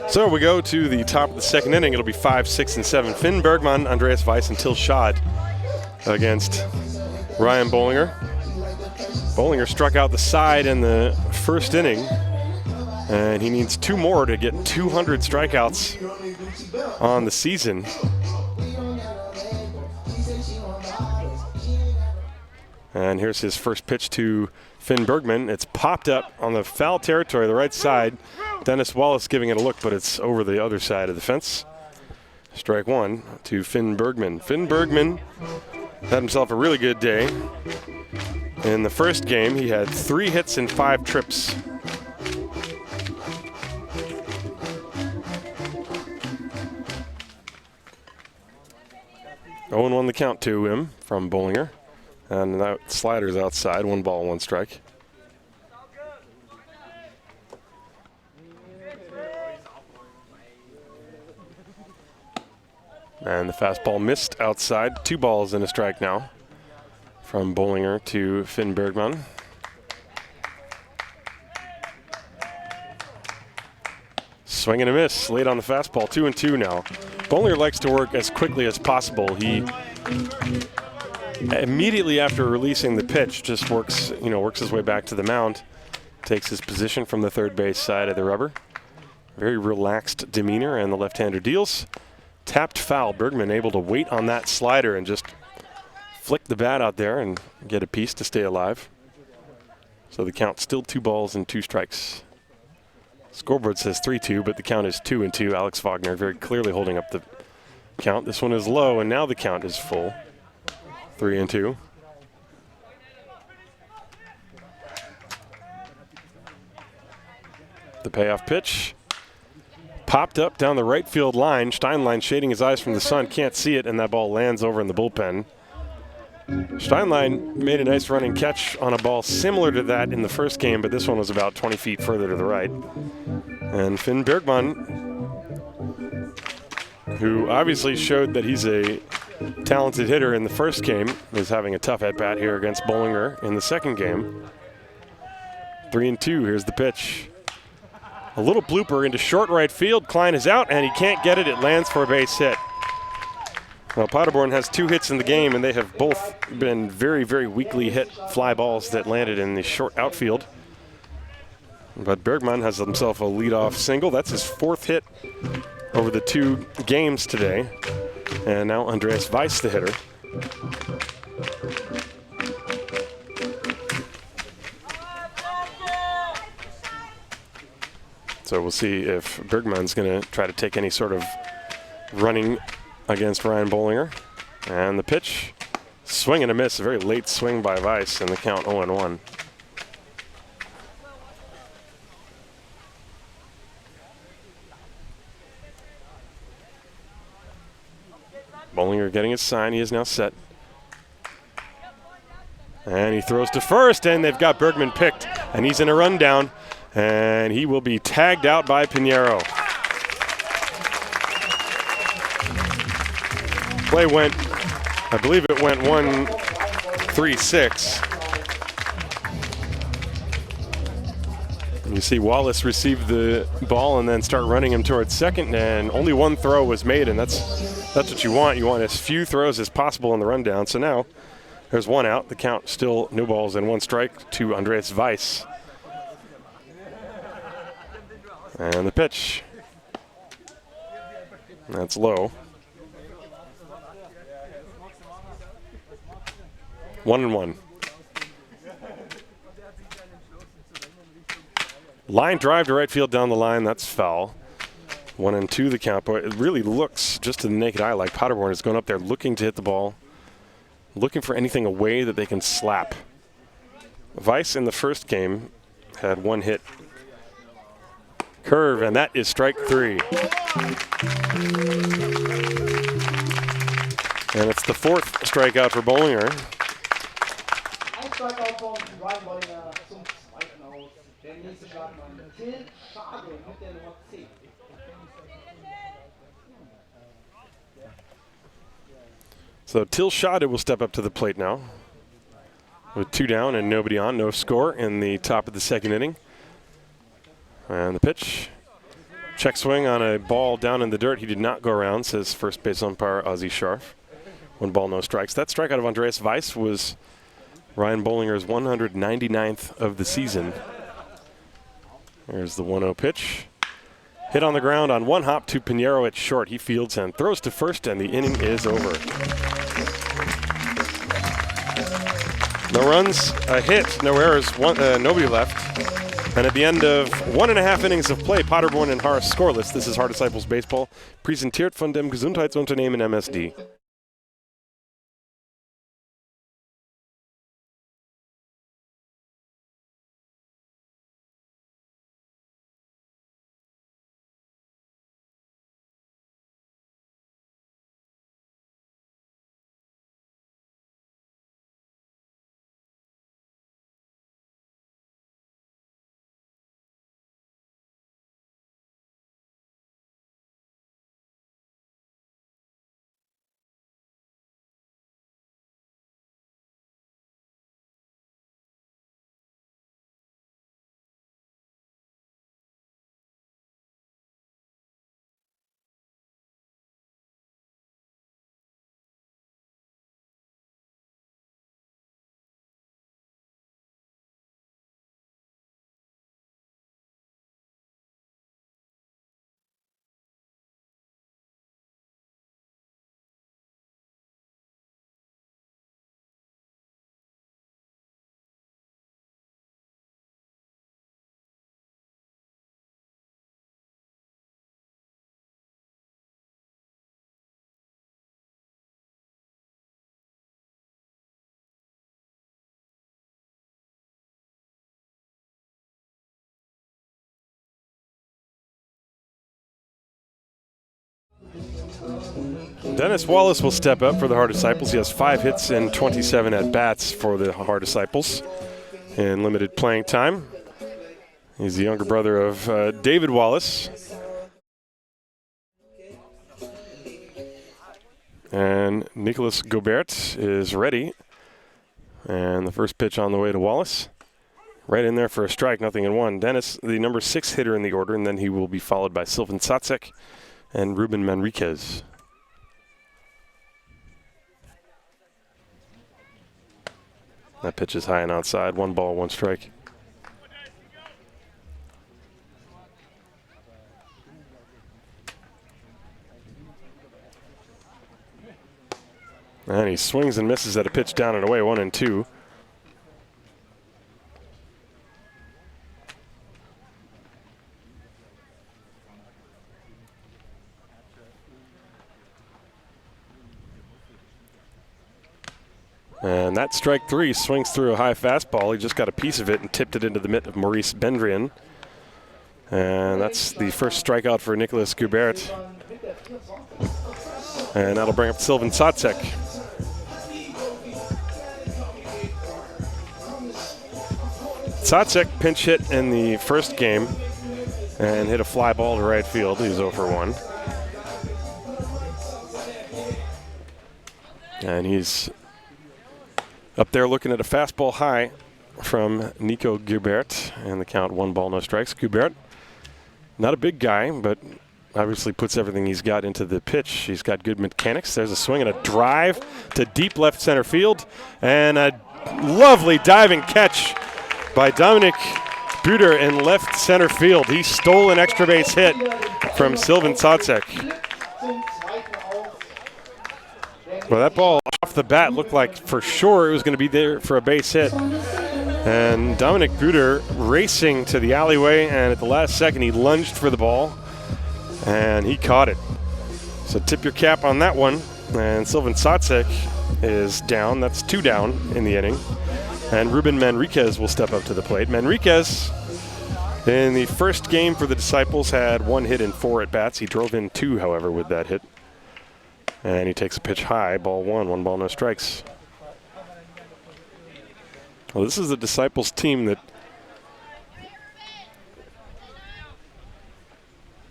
Speaker 2: So we go to the top of the second inning. It'll be 5, 6, and 7. Finn Bergman, Andreas Weiss, and Till Schade against Ryan Bollinger. Bollinger struck out the side in the first inning, and he needs 2 more to get 200 strikeouts on the season. And here's his first pitch to Finn Bergman. It's popped up on the foul territory, the right side. Dennis Wallace giving it a look, but it's over the other side of the fence. Strike 1 to Finn Bergman. Finn Bergman had himself a really good day. In the first game, he had 3 hits and 5 trips. Oh, and 1 the count to him from Bollinger. And that slider's outside. 1 ball, 1 strike. And the fastball missed outside. 2 balls and a strike now from Bollinger to Finn Bergman. Swing and a miss, late on the fastball, 2-2 now. Bollinger likes to work as quickly as possible. He immediately after releasing the pitch just works his way back to the mound, takes his position from the third base side of the rubber. Very relaxed demeanor, and the left-hander deals. Tapped foul. Bergman able to wait on that slider and just flick the bat out there and get a piece to stay alive. So the count still 2 balls and 2 strikes. Scoreboard says 3-2, but the count is 2-2. Alex Wagner very clearly holding up the count. This one is low, and now the count is full. 3-2. The payoff pitch popped up down the right field line. Steinlein shading his eyes from the sun, can't see it, and that ball lands over in the bullpen. Steinlein made a nice running catch on a ball similar to that in the first game, but this one was about 20 feet further to the right. And Finn Bergman, who obviously showed that he's a talented hitter in the first game, is having a tough at-bat here against Bollinger in the second game. 3-2, here's the pitch. A little blooper into short right field. Klein is out, and he can't get it. It lands for a base hit. Well, Paderborn has 2 hits in the game, and they have both been very, very weakly hit fly balls that landed in the short outfield. But Bergman has himself a leadoff single. That's his 4th hit over the 2 games today. And now Andreas Weiss, the hitter. So we'll see if Bergman's going to try to take any sort of running against Ryan Bollinger. And the pitch, swing and a miss. A very late swing by Weiss, and the count 0-1. Bollinger getting his sign. He is now set. And he throws to first, and they've got Bergman picked, and he's in a rundown. And he will be tagged out by Pinheiro. Play went, I believe it went 1-3-6. You see Wallace receive the ball and then start running him towards second, and only 1 throw was made, and that's what you want. You want as few throws as possible in the rundown. So now there's 1 out. The count still no balls and 1 strike to Andreas Weiss. And the pitch. That's low. 1-1. Line drive to right field down the line. That's foul. 1-2 the count. But it really looks, just to the naked eye, like Paderborn is going up there looking to hit the ball, looking for anything away that they can slap. Weiss in the first game had 1 hit. Curve, and that is strike 3. And it's the 4th strikeout for Bollinger.
Speaker 3: Ein Strikeout von Ryan Bollinger zum 2. aus. Der nächste Schlagmann, Till Schade mit der Nummer 10.
Speaker 2: So Till Schade will step up to the plate now. With 2 down and nobody on, no score in the top of the 2nd inning. And the pitch. Check swing on a ball down in the dirt. He did not go around, says first base umpire Ozzie Scharf. 1 ball, no strikes. That strikeout of Andreas Weiss was Ryan Bollinger's 199th of the season. There's the 1-0 pitch. Hit on the ground on 1 hop to Pinheiro at short. He fields and throws to first, and the inning is over. No runs, a hit, no errors, nobody left. And at the end of 1.5 innings of play, Paderborn and Haar scoreless. This is Hard Disciples Baseball, präsentiert von dem Gesundheitsunternehmen MSD. Dennis Wallace will step up for the Har Disciples. He has 5 hits and 27 at-bats for the Har Disciples in limited playing time. He's the younger brother of David Wallace. And Nicholas Gobert is ready. And the first pitch on the way to Wallace. Right in there for a strike, 0-1. Dennis, the number 6 hitter in the order, and then he will be followed by Sylvan Satsek and Ruben Manriquez. That pitch is high and outside. 1 ball, 1 strike. And he swings and misses at a pitch down and away, 1-2. And that strike 3 swings through a high fastball. He just got a piece of it and tipped it into the mitt of Maurice Bendrian. And that's the first strikeout for Nicholas Gubert. And that'll bring up Sylvan Satsek. Satsek pinch hit in the first game and hit a fly ball to right field. He's 0 for 1. And he's up there looking at a fastball high from Nico Gubert, and the count 1 ball, no strikes. Gubert, not a big guy, but obviously puts everything he's got into the pitch. He's got good mechanics. There's a swing and a drive to deep left center field, and a lovely diving catch by Dominic Buter in left center field. He stole an extra base hit from Sylvan Satsek. Well, that ball off the bat looked like for sure it was going to be there for a base hit. And Dominic Buter racing to the alleyway, and at the last second he lunged for the ball, and he caught it. So tip your cap on that one. And Sylvan Satsek is down. That's 2 down in the inning. And Ruben Manriquez will step up to the plate. Manriquez, in the first game for the Disciples, had 1 hit and 4 at-bats. He drove in 2, however, with that hit. And he takes a pitch high, ball 1 ball, no strikes. Well, this is the Disciples team that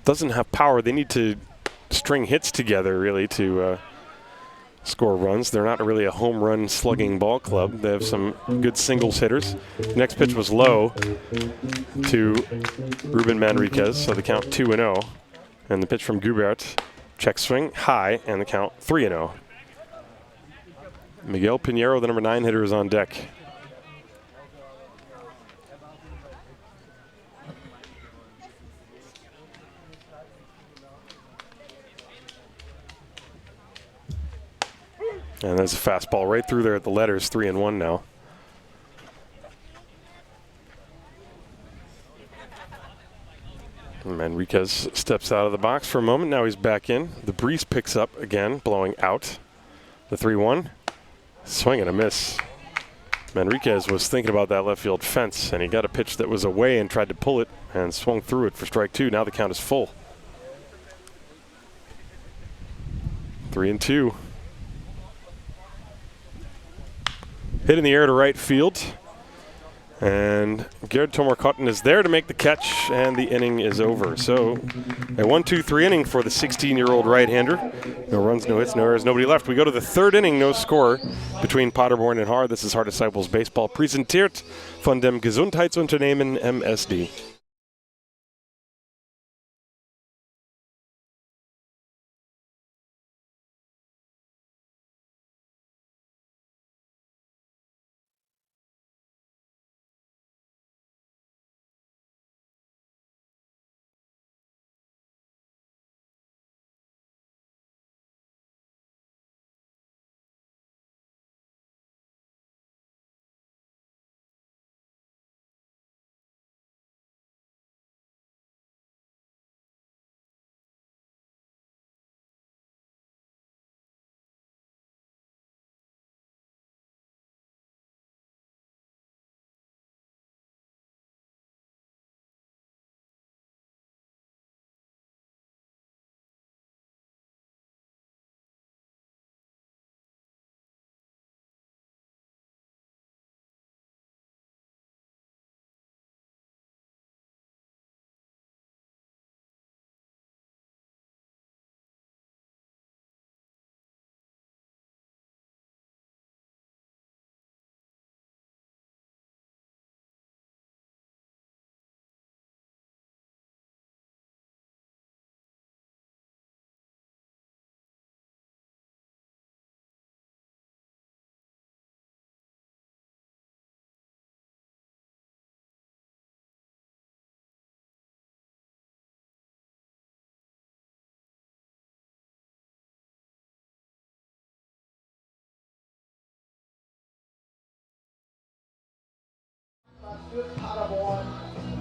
Speaker 2: doesn't have power. They need to string hits together, really, to score runs. They're not really a home run slugging ball club. They have some good singles hitters. Next pitch was low to Ruben Manriquez, so the count 2-0. And the pitch from Gubert, check swing, high, and the count 3-0. Miguel Pinheiro, the number 9 hitter, is on deck. And there's a fastball right through there at the letters, 3-1 now. Manriquez steps out of the box for a moment. Now he's back in. The breeze picks up again, blowing out. The 3-1. Swing and a miss. Manriquez was thinking about that left field fence, and he got a pitch that was away and tried to pull it and swung through it for strike 2. Now the count is full. 3-2. Hit in the air to right field. And Gerd Tomarkotten is there to make the catch, and the inning is over. So a 1-2-3 inning for the 16-year-old right-hander. No runs, no hits, no errors, nobody left. We go to the 3rd inning, no score between Paderborn and Haar. This is Har Disciples Baseball, präsentiert von dem Gesundheitsunternehmen MSD.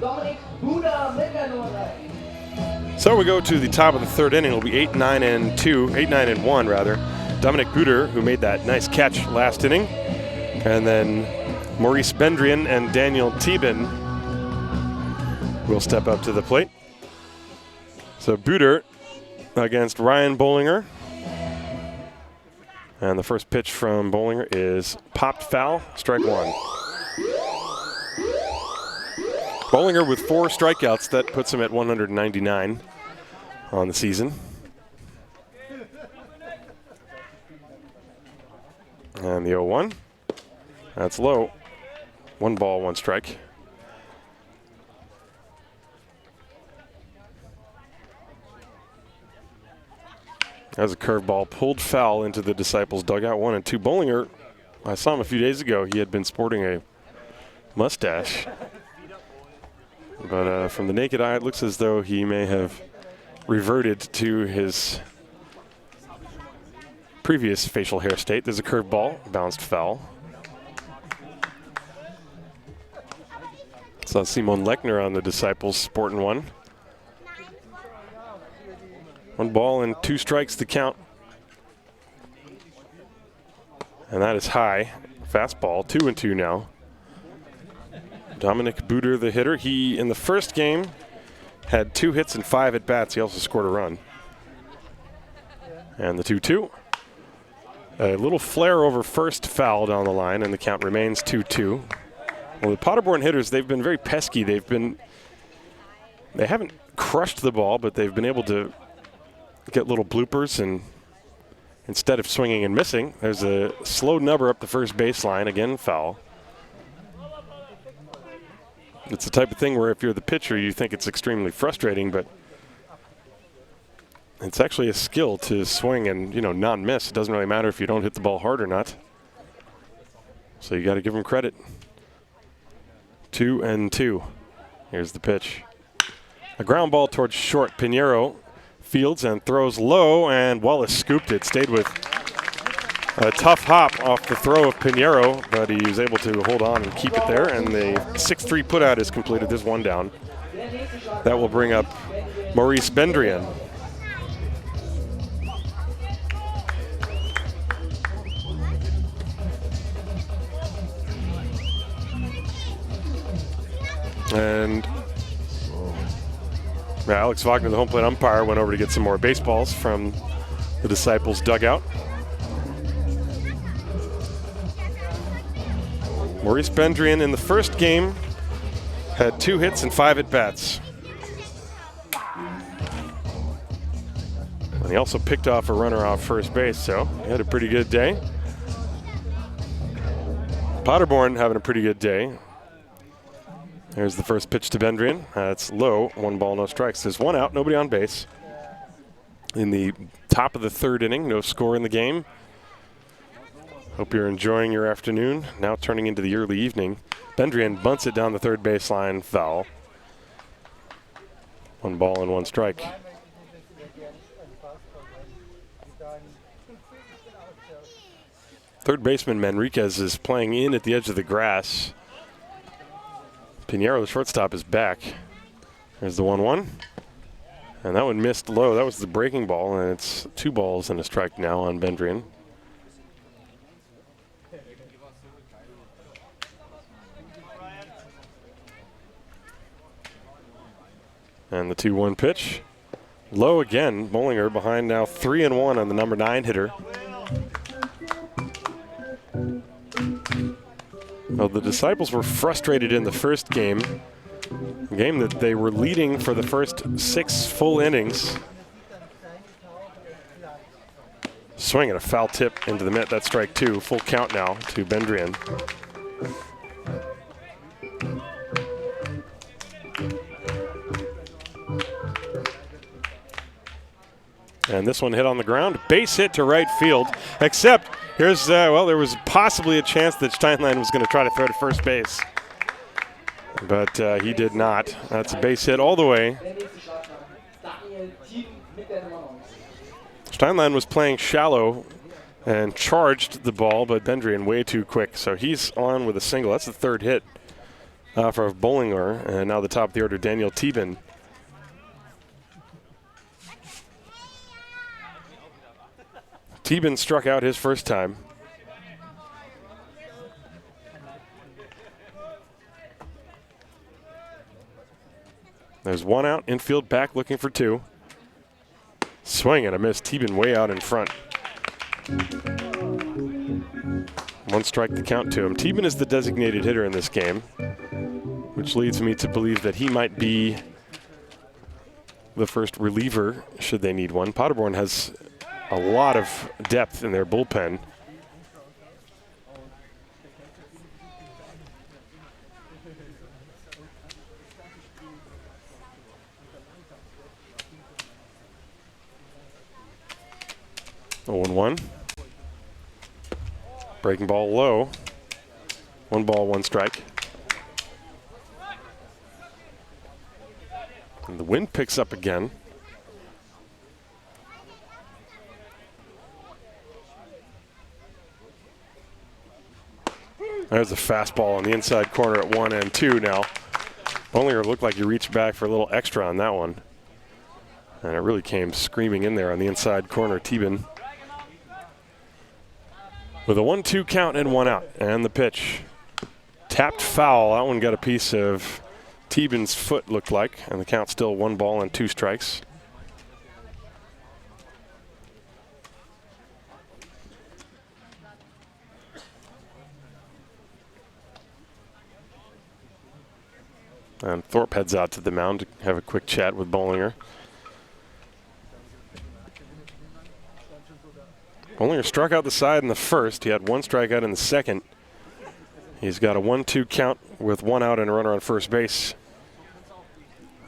Speaker 3: Dominik Buda mit der Nummer 3.
Speaker 2: So we go to the top of the third inning. It'll be 8-9-1 rather. Dominik Buder, who made that nice catch last inning, and then Maurice Bendrian and Daniel Thieben will step up to the plate. So Buder against Ryan Bollinger. And the first pitch from Bollinger is popped foul, strike one. Bollinger with 4 strikeouts, that puts him at 199 on the season. And the 0-1, that's low. 1 ball, 1 strike. As a curveball pulled foul into the Disciples dugout, 1-2. Bollinger, I saw him a few days ago. He had been sporting a mustache. But from the naked eye, it looks as though he may have reverted to his previous facial hair state. There's a curveball, bounced foul. Saw Simon Lechner on the Disciples sporting one. 1 ball and 2 strikes to count. And that is high. Fastball, 2-2 now. Dominik Buder, the hitter. He, in the first game, had 2 hits and 5 at-bats. He also scored a run. And the 2-2. A little flare over first foul down the line, and the count remains 2-2. Well, the Paderborn hitters, they've been very pesky. They haven't crushed the ball, but they've been able to get little bloopers, and instead of swinging and missing, there's a slow nubber up the first baseline, again foul. It's the type of thing where if you're the pitcher, you think it's extremely frustrating, but it's actually a skill to swing and, not miss. It doesn't really matter if you don't hit the ball hard or not. So you got to give them credit. 2-2. Here's the pitch. A ground ball towards short. Pinheiro fields and throws low, and Wallace scooped it. Stayed with a tough hop off the throw of Pinheiro, but he was able to hold on and keep it there, and the 6-3 putout is completed. There's 1 down. That will bring up Maurice Bendrian. And Alex Wagner, the home plate umpire, went over to get some more baseballs from the Disciples dugout. Maurice Bendrian in the first game had 2 hits and 5 at-bats. And he also picked off a runner off first base, so he had a pretty good day. Paderborn having a pretty good day. There's the first pitch to Bendrian. That's low, 1 ball, no strikes. There's 1 out, nobody on base. In the top of the third inning, no score in the game. Hope you're enjoying your afternoon. Now turning into the early evening. Bendrian bunts it down the third baseline, foul. 1 ball and 1 strike. Third baseman Manriquez is playing in at the edge of the grass. Pinheiro, the shortstop, is back. There's the 1-1. And that one missed low. That was the breaking ball, and it's 2 balls and a strike now on Bendrian. And the 2-1 pitch. Low again. Bollinger behind now 3-1 on the number 9 hitter. Well, the Disciples were frustrated in the first game, a game that they were leading for the first 6 full innings. Swing and a foul tip into the mitt. That's strike 2. Full count now to Bendrian. And this one hit on the ground. Base hit to right field, except here's, well, there was possibly a chance that Steinlein was going to try to throw to first base. But he did not. That's a base hit all the way. Steinlein was playing shallow and charged the ball, but Bendrian way too quick. So he's on with a single. That's the 3rd hit for Bollinger, and now the top of the order, Daniel Thieben. Thieben struck out his first time. There's one out, infield back looking for two. Swing and a miss, Thieben way out in front. One strike to count to him. Thieben is the designated hitter in this game, which leads me to believe that he might be the first reliever should they need one. Paderborn has a lot of depth in their bullpen. Oh, 1-1. Breaking ball low. 1 ball, 1 strike. And the wind picks up again. There's a fastball on the inside corner at 1-2 now. Bollinger looked like he reached back for a little extra on that one. And it really came screaming in there on the inside corner. Thieben with a 1-2 count and 1 out. And the pitch. Tapped foul. That one got a piece of Thieben's foot, looked like. And the count's still 1 ball and 2 strikes. And Thorpe heads out to the mound to have a quick chat with Bollinger. Bollinger struck out the side in the first. He had 1 strikeout in the second. He's got a 1-2 count with 1 out and a runner on first base.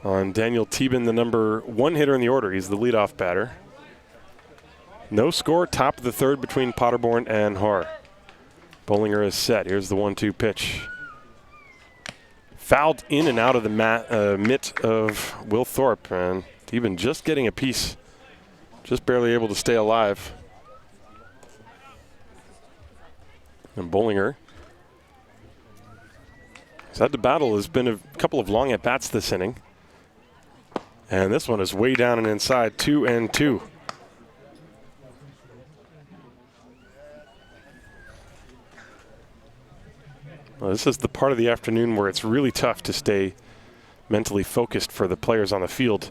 Speaker 2: On Daniel Thieben, the number 1 hitter in the order. He's the leadoff batter. No score, top of the third between Paderborn and Haar. Bollinger is set. Here's the 1-2 pitch. Fouled in and out of the mitt of Will Thorpe, and Thieben just getting a piece, just barely able to stay alive. And Bollinger has had to battle. Has been a couple of long at-bats this inning. And this one is way down and inside, 2-2. Well, this is the part of the afternoon where it's really tough to stay mentally focused for the players on the field.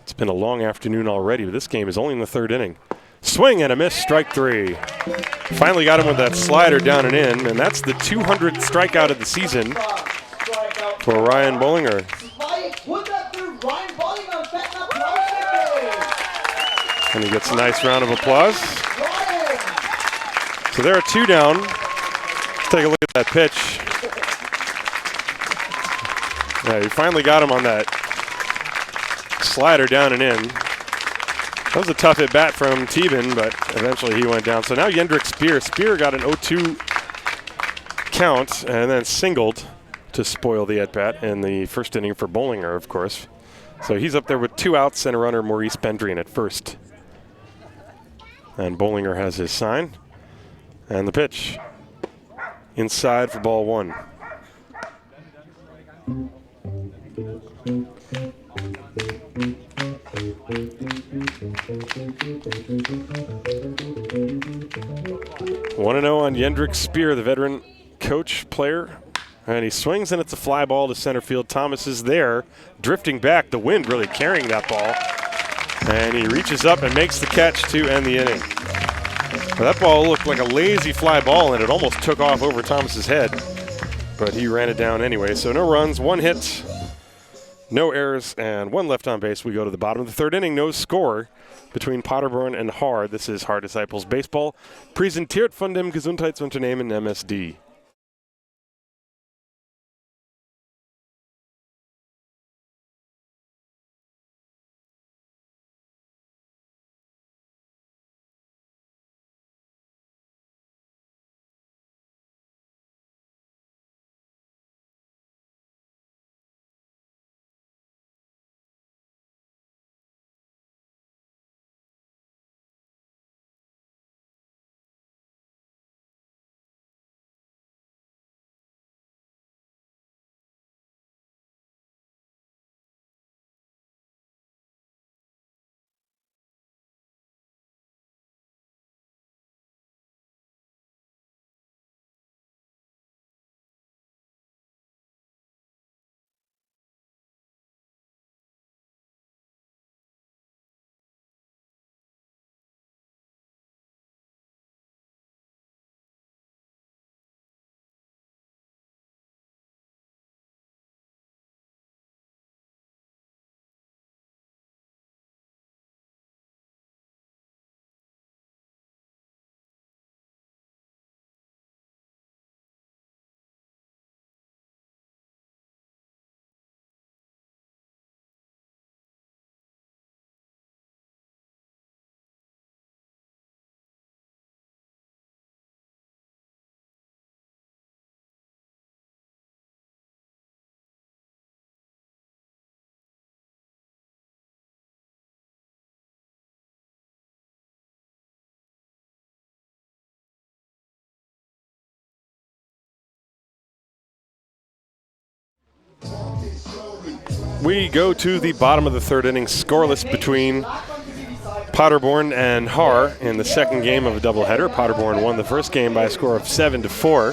Speaker 2: It's been a long afternoon already, but this game is only in the 3rd inning. Swing and a miss, strike 3. Finally got him with that slider down and in, and that's the 200th strikeout of the season for Ryan Bollinger. And he gets a nice round of applause. So there are 2 down. Let's take a look at that pitch. Yeah, he finally got him on that slider down and in. That was a tough at bat from Thieben, but eventually he went down. So now Jendrik Speer. Speer got an 0-2 count and then singled to spoil the at bat in the first inning for Bollinger, of course. So he's up there with 2 outs and a runner, Maurice Bendrien at first. And Bollinger has his sign. And the pitch. Inside for ball 1. One and 0 on Jendrik Speer, the veteran coach player. And he swings, and it's a fly ball to center field. Thomas is there, drifting back. The wind really carrying that ball. And he reaches up and makes the catch to end the inning. Well, that ball looked like a lazy fly ball, and it almost took off over Thomas's head. But he ran it down anyway. So no runs, 1 hit, no errors, and 1 left on base. We go to the bottom of the 3rd inning. No score between Paderborn and Haar. This is Haar Disciples Baseball. Präsentiert von dem Gesundheitsunternehmen MSD. We go to the bottom of the third inning, scoreless between Paderborn and Haar in the second game of a doubleheader. Paderborn won the first game by a score of 7-4.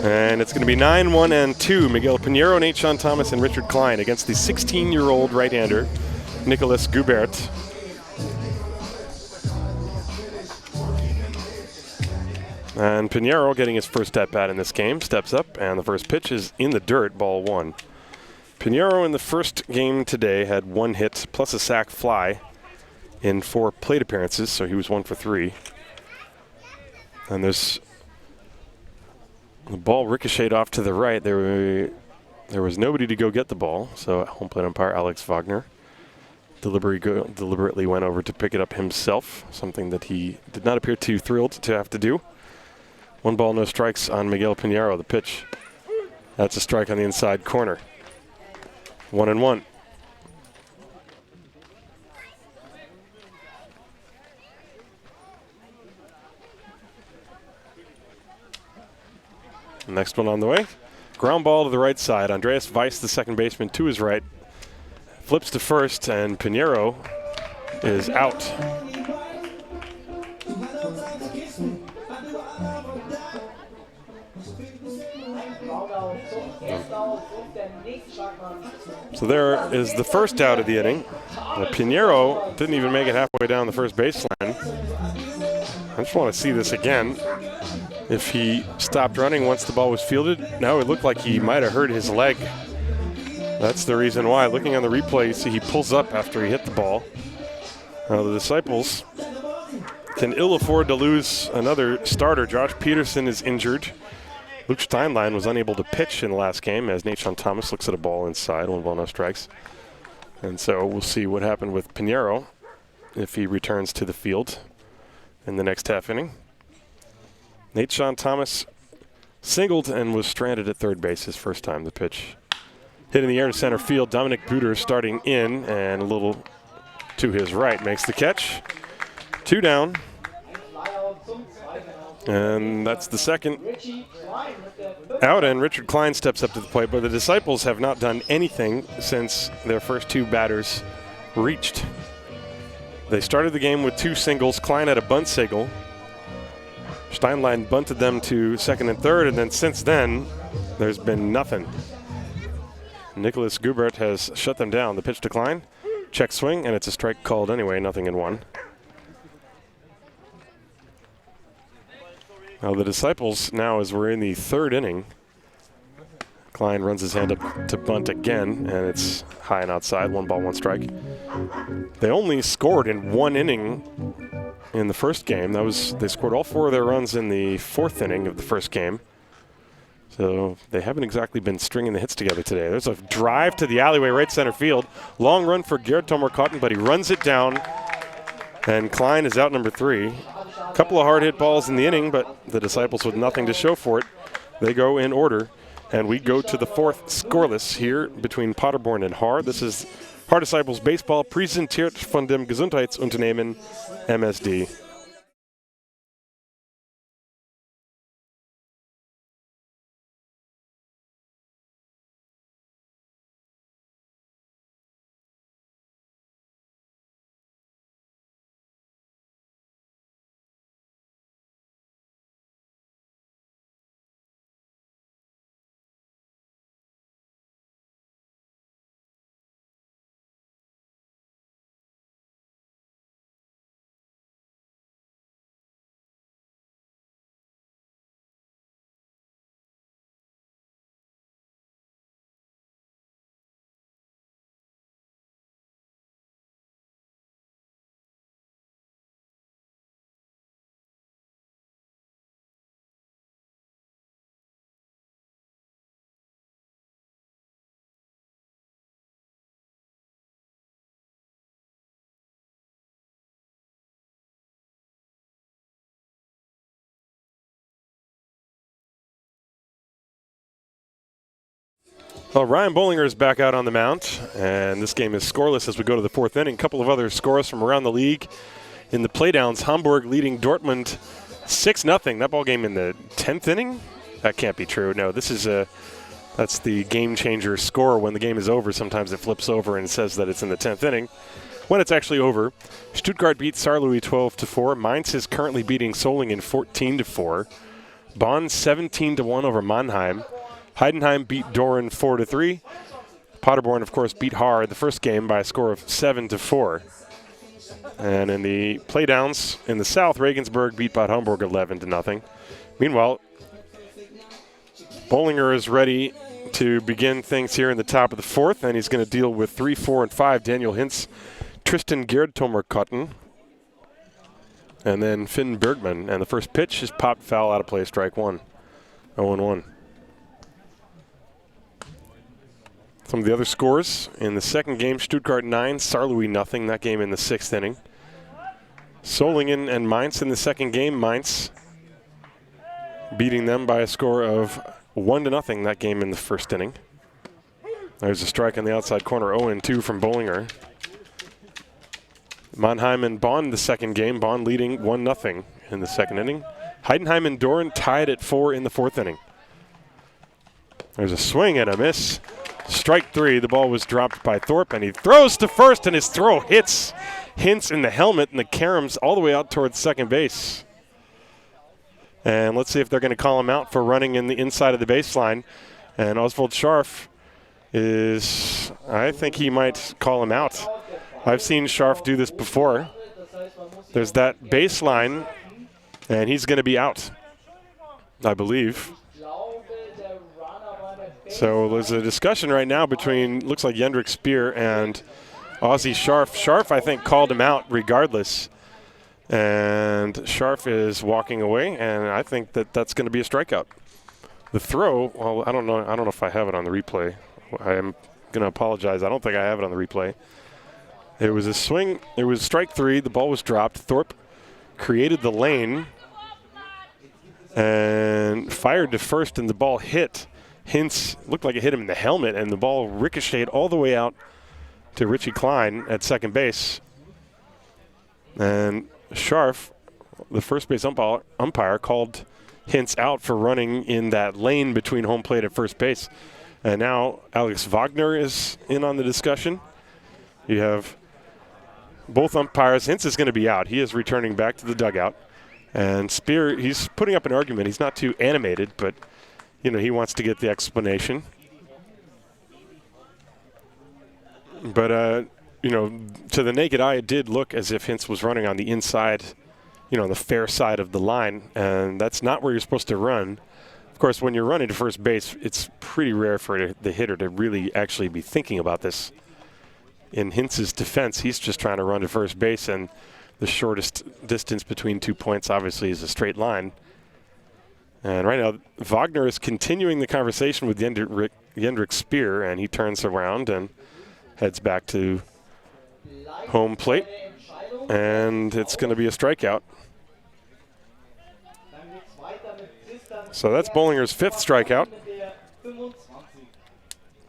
Speaker 2: And it's going to be 9-1-2. Miguel Pinheiro, Nate Sean Thomas, and Richard Klein against the 16-year-old right-hander, Nicholas Gubert. And Pinheiro getting his first at-bat in this game, steps up, and the first pitch is in the dirt, ball one. Pinheiro in the first game today had 1 hit plus a sac fly in 4 plate appearances, so he was 1 for 3. And the ball ricocheted off to the right. There was nobody to go get the ball, so home plate umpire Alex Wagner deliberately went over to pick it up himself, something that he did not appear too thrilled to have to do. 1 ball, no strikes on Miguel Pinheiro. The pitch, that's a strike on the inside corner. 1-1. Next one on the way. Ground ball to the right side. Andreas Weiss, the second baseman, to his right. Flips to first, and Pinheiro is out. So there is the first out of the inning. Pinheiro didn't even make it halfway down the first baseline. I just want to see this again. If he stopped running once the ball was fielded, now it looked like he might have hurt his leg. That's the reason why. Looking on the replay, you see he pulls up after he hit the ball. Now the Disciples can ill afford to lose another starter. Josh Peterson is injured. Luke Steinlein was unable to pitch in the last game as Nate Sean Thomas looks at a ball inside, 1 ball, no strikes. And so we'll see what happened with Pinheiro if he returns to the field in the next half inning. Nate Sean Thomas singled and was stranded at third base his first time. The pitch hit in the air to center field. Dominic Buter starting in and a little to his right makes the catch. 2 down. And that's the second out, and Richard Klein steps up to the plate. But the Disciples have not done anything since their first 2 batters reached. They started the game with 2 singles. Klein had a bunt single. Steinlein bunted them to second and third, and then since then, there's been nothing. Nicholas Gubert has shut them down. The pitch to Klein, check swing, and it's a strike called anyway, 0-1. Now the Disciples now, as we're in the third inning, Klein runs his hand up to bunt again, and it's high and outside, 1 ball, 1 strike. They only scored in 1 inning in the first game. They scored all 4 of their runs in the 4th inning of the first game. So they haven't exactly been stringing the hits together today. There's a drive to the alleyway right center field. Long run for Gerd Tomer-Cotton, but he runs it down, and Klein is out number 3. A couple of hard hit balls in the inning, but the Disciples with nothing to show for it. They go in order, and we go to the 4th scoreless here between Paderborn and Haar. This is Haar Disciples Baseball, präsentiert von dem Gesundheitsunternehmen MSD. Well, Ryan Bollinger is back out on the mound, and this game is scoreless as we go to the 4th inning. A couple of other scores from around the league in the playdowns. Hamburg leading Dortmund 6-0. That ball game in the 10th inning? That can't be true. No, this is That's the game changer score. When the game is over, sometimes it flips over and says that it's in the 10th inning. When it's actually over, Stuttgart beat Saarlouis 12-4. Mainz is currently beating Solingen 14-4. Bonn 17-1 over Mannheim. Heidenheim beat Doren 4-3. Paderborn, of course, beat Haar in the first game by a score of 7-4. And in the playdowns in the South, Regensburg beat Bad Homburg 11-0. Meanwhile, Bollinger is ready to begin things here in the top of the fourth, and he's going to deal with 3, 4, and 5. Daniel Hintz, Tristan Gerdtomer-Kotten, and then Finn Bergman. And the first pitch is popped foul out of play, strike one. 0-1. Some of the other scores in the second game: Stuttgart 9, Saarlouis nothing. That game in the 6th inning. Solingen and Mainz in the second game. Mainz beating them by a score of 1-0. That game in the first inning. There's a strike on the outside corner. 0-2 from Bollinger. Mannheim and Bonn the second game. Bonn leading 1-0 in the second inning. Heidenheim and Doren tied at 4 in the 4th inning. There's a swing and a miss. Strike 3. The ball was dropped by Thorpe, and he throws to first, and his throw hits Hintz in the helmet and the caroms all the way out towards second base. And let's see if they're going to call him out for running in the inside of the baseline. And Oswald Scharf is, I think he might call him out. I've seen Scharf do this before. There's that baseline, and he's going to be out, I believe. So there's a discussion right now between, looks like Jendrik Speer and Ozzy Scharf. Scharf, I think, called him out regardless. And Scharf is walking away, and I think that that's going to be a strikeout. The throw, well, I don't know if I have it on the replay. I am going to apologize. I don't think I have it on the replay. It was a swing. It was strike 3. The ball was dropped. Thorpe created the lane and fired to first, and the ball hit Hintz. Looked like it hit him in the helmet, and the ball ricocheted all the way out to Richie Klein at second base. And Scharf, the first base umpire, called Hintz out for running in that lane between home plate and first base. And now Alex Wagner is in on the discussion. You have both umpires. Hintz is going to be out. He is returning back to the dugout. And Speer, he's putting up an argument. He's not too animated, but you know, he wants to get the explanation. But, you know, to the naked eye, it did look as if Hintz was running on the inside, you know, the fair side of the line, and that's not where you're supposed to run. Of course, when you're running to first base, it's pretty rare for the hitter to really actually be thinking about this. In Hintz's defense, he's just trying to run to first base, and the shortest distance between 2 points obviously is a straight line. And right now, Wagner is continuing the conversation with Jendrik Speer, and he turns around and heads back to home plate, and it's going to be a strikeout. So that's Bollinger's 5th strikeout.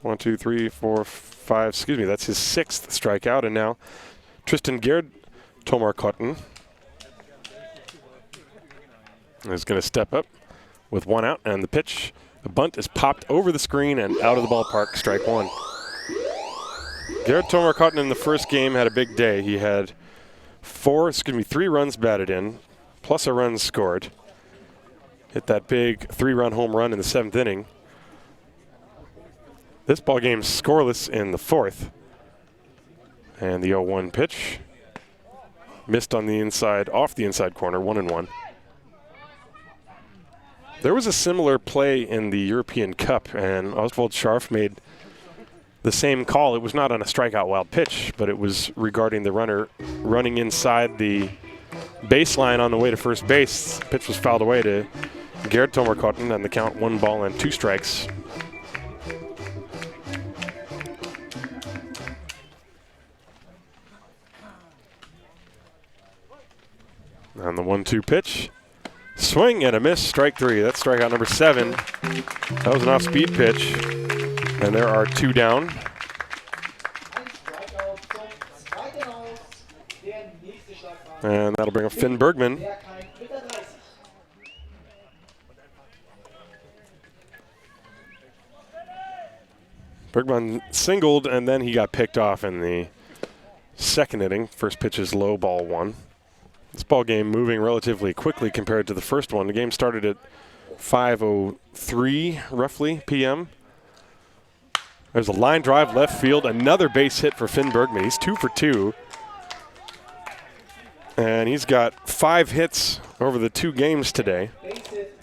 Speaker 2: 1, 2, 3, 4, 5, excuse me, that's his 6th strikeout. And now Tristan Gerdtomer-Kotten is going to step up with 1 out, and the pitch, the bunt is popped over the screen and out of the ballpark, strike 1. Gerdtomer-Kotten in the first game had a big day. He had 3 runs batted in, plus a run scored. Hit that big 3-run home run in the 7th inning. This ball game's scoreless in the 4th. And the 0-1 pitch missed on the inside, off the inside corner, 1-1. There was a similar play in the European Cup, and Oswald Scharf made the same call. It was not on a strikeout wild pitch, but it was regarding the runner running inside the baseline on the way to first base. The pitch was fouled away to Gerdtomer-Kotten, and the count 1 ball and 2 strikes. On the 1-2 pitch. Swing and a miss, strike 3. That's strikeout number 7. That was an off-speed pitch, and there are 2 down. And that'll bring up Finn Bergman. Bergman singled, and then he got picked off in the second inning. First pitch is low, ball 1. This ball game moving relatively quickly compared to the first one. The game started at 5:03 roughly p.m. There's a line drive left field, another base hit for Finn Bergman. He's 2 for 2. And he's got 5 hits over the 2 games today.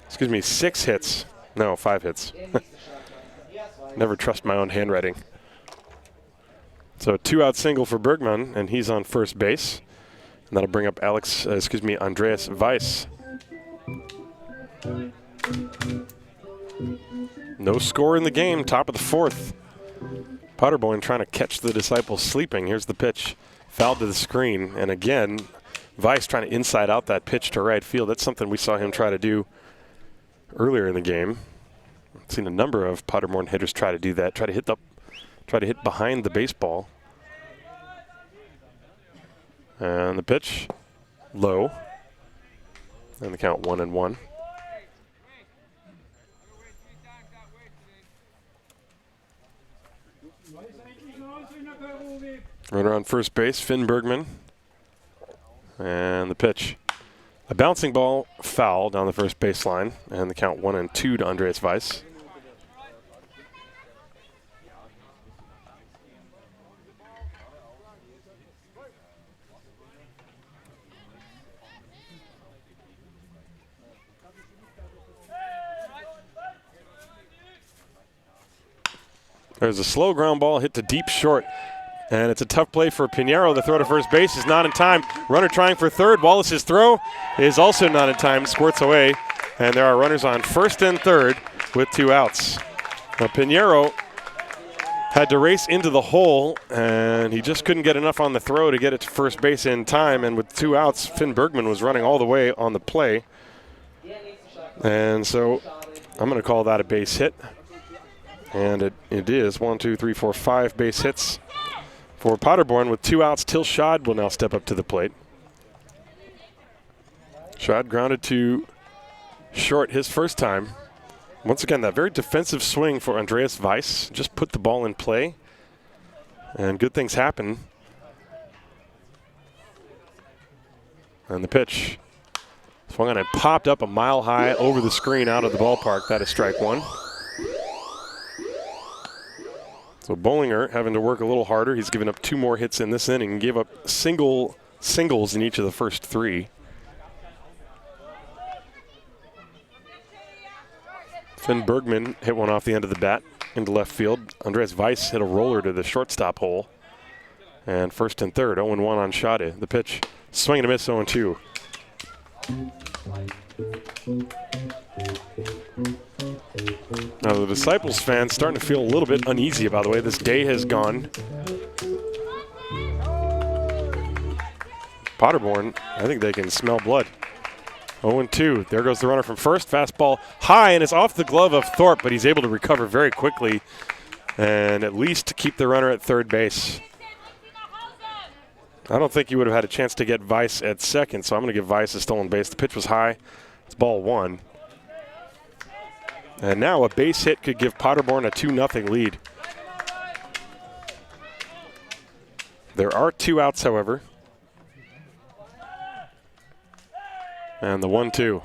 Speaker 2: Excuse me, 6 hits. No, 5 hits. Never trust my own handwriting. So 2-out single for Bergman, and he's on first base. And that'll bring up Andreas Weiss. No score in the game, top of the 4th. Paderborn trying to catch the Disciples sleeping. Here's the pitch, fouled to the screen. And again, Weiss trying to inside out that pitch to right field. That's something we saw him try to do earlier in the game. I've seen a number of Paderborn hitters try to do that, try to hit behind the baseball. And the pitch, low. And the count 1-1. Runner on first base, Finn Bergman. And the pitch. A bouncing ball foul down the first baseline, and the count 1-2 to Andreas Weiss. There's a slow ground ball hit to deep short. And it's a tough play for Pinheiro. The throw to first base is not in time. Runner trying for third. Wallace's throw is also not in time. Squirts away. And there are runners on first and third with 2 outs. Now Pinheiro had to race into the hole, and he just couldn't get enough on the throw to get it to first base in time. And with 2 outs, Finn Bergman was running all the way on the play. And so I'm going to call that a base hit. And it is 1, 2, 3, 4, 5 base hits for Paderborn with 2 outs. Till Schad will now step up to the plate. Schad grounded to short his first time. Once again, that very defensive swing for Andreas Weiss. Just put the ball in play, and good things happen. And the pitch swung on and popped up a mile high over the screen out of the ballpark. That is strike 1. So Bollinger having to work a little harder. He's given up 2 more hits in this inning and gave up singles in each of the first 3. Finn Bergman hit one off the end of the bat into left field. Andreas Weiss hit a roller to the shortstop hole. And first and third, 0-1 on Schade. The pitch, swing and a miss, 0-2. Now the Disciples fans starting to feel a little bit uneasy about the way this day has gone. Paderborn, I think they can smell blood. 0-2. There goes the runner from first. Fastball high, and it's off the glove of Thorpe, but he's able to recover very quickly and at least keep the runner at third base. I don't think he would have had a chance to get Weiss at second, so I'm going to give Weiss a stolen base. The pitch was high. It's ball 1. And now a base hit could give Paderborn a 2-0 lead. There are 2 outs, however. And the 1-2.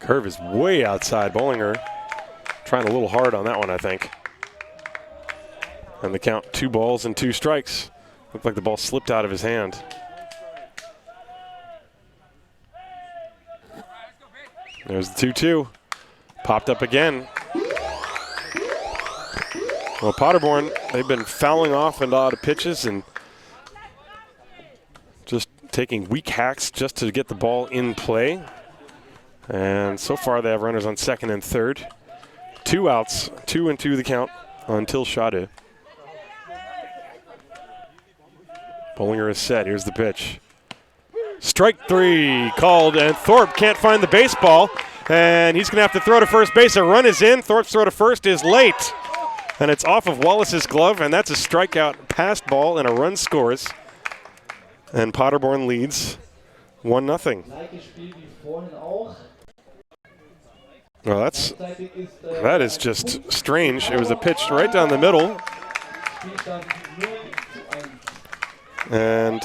Speaker 2: Curve is way outside. Bollinger trying a little hard on that one, I think. And the count, 2 balls and 2 strikes. Looked like the ball slipped out of his hand. There's the 2-2. Popped up again. Well, Paderborn, they've been fouling off a lot of pitches and just taking weak hacks just to get the ball in play. And so far they have runners on second and third. 2 outs, 2-2 the count until Schade. Bollinger is set. Here's the pitch. Strike 3 called, and Thorpe can't find the baseball, and he's going to have to throw to first base. A run is in. Thorpe's throw to first is late, and it's off of Wallace's glove, and that's a strikeout passed ball, and a run scores. And Paderborn leads 1-0. Well, that is just strange. It was a pitch right down the middle. And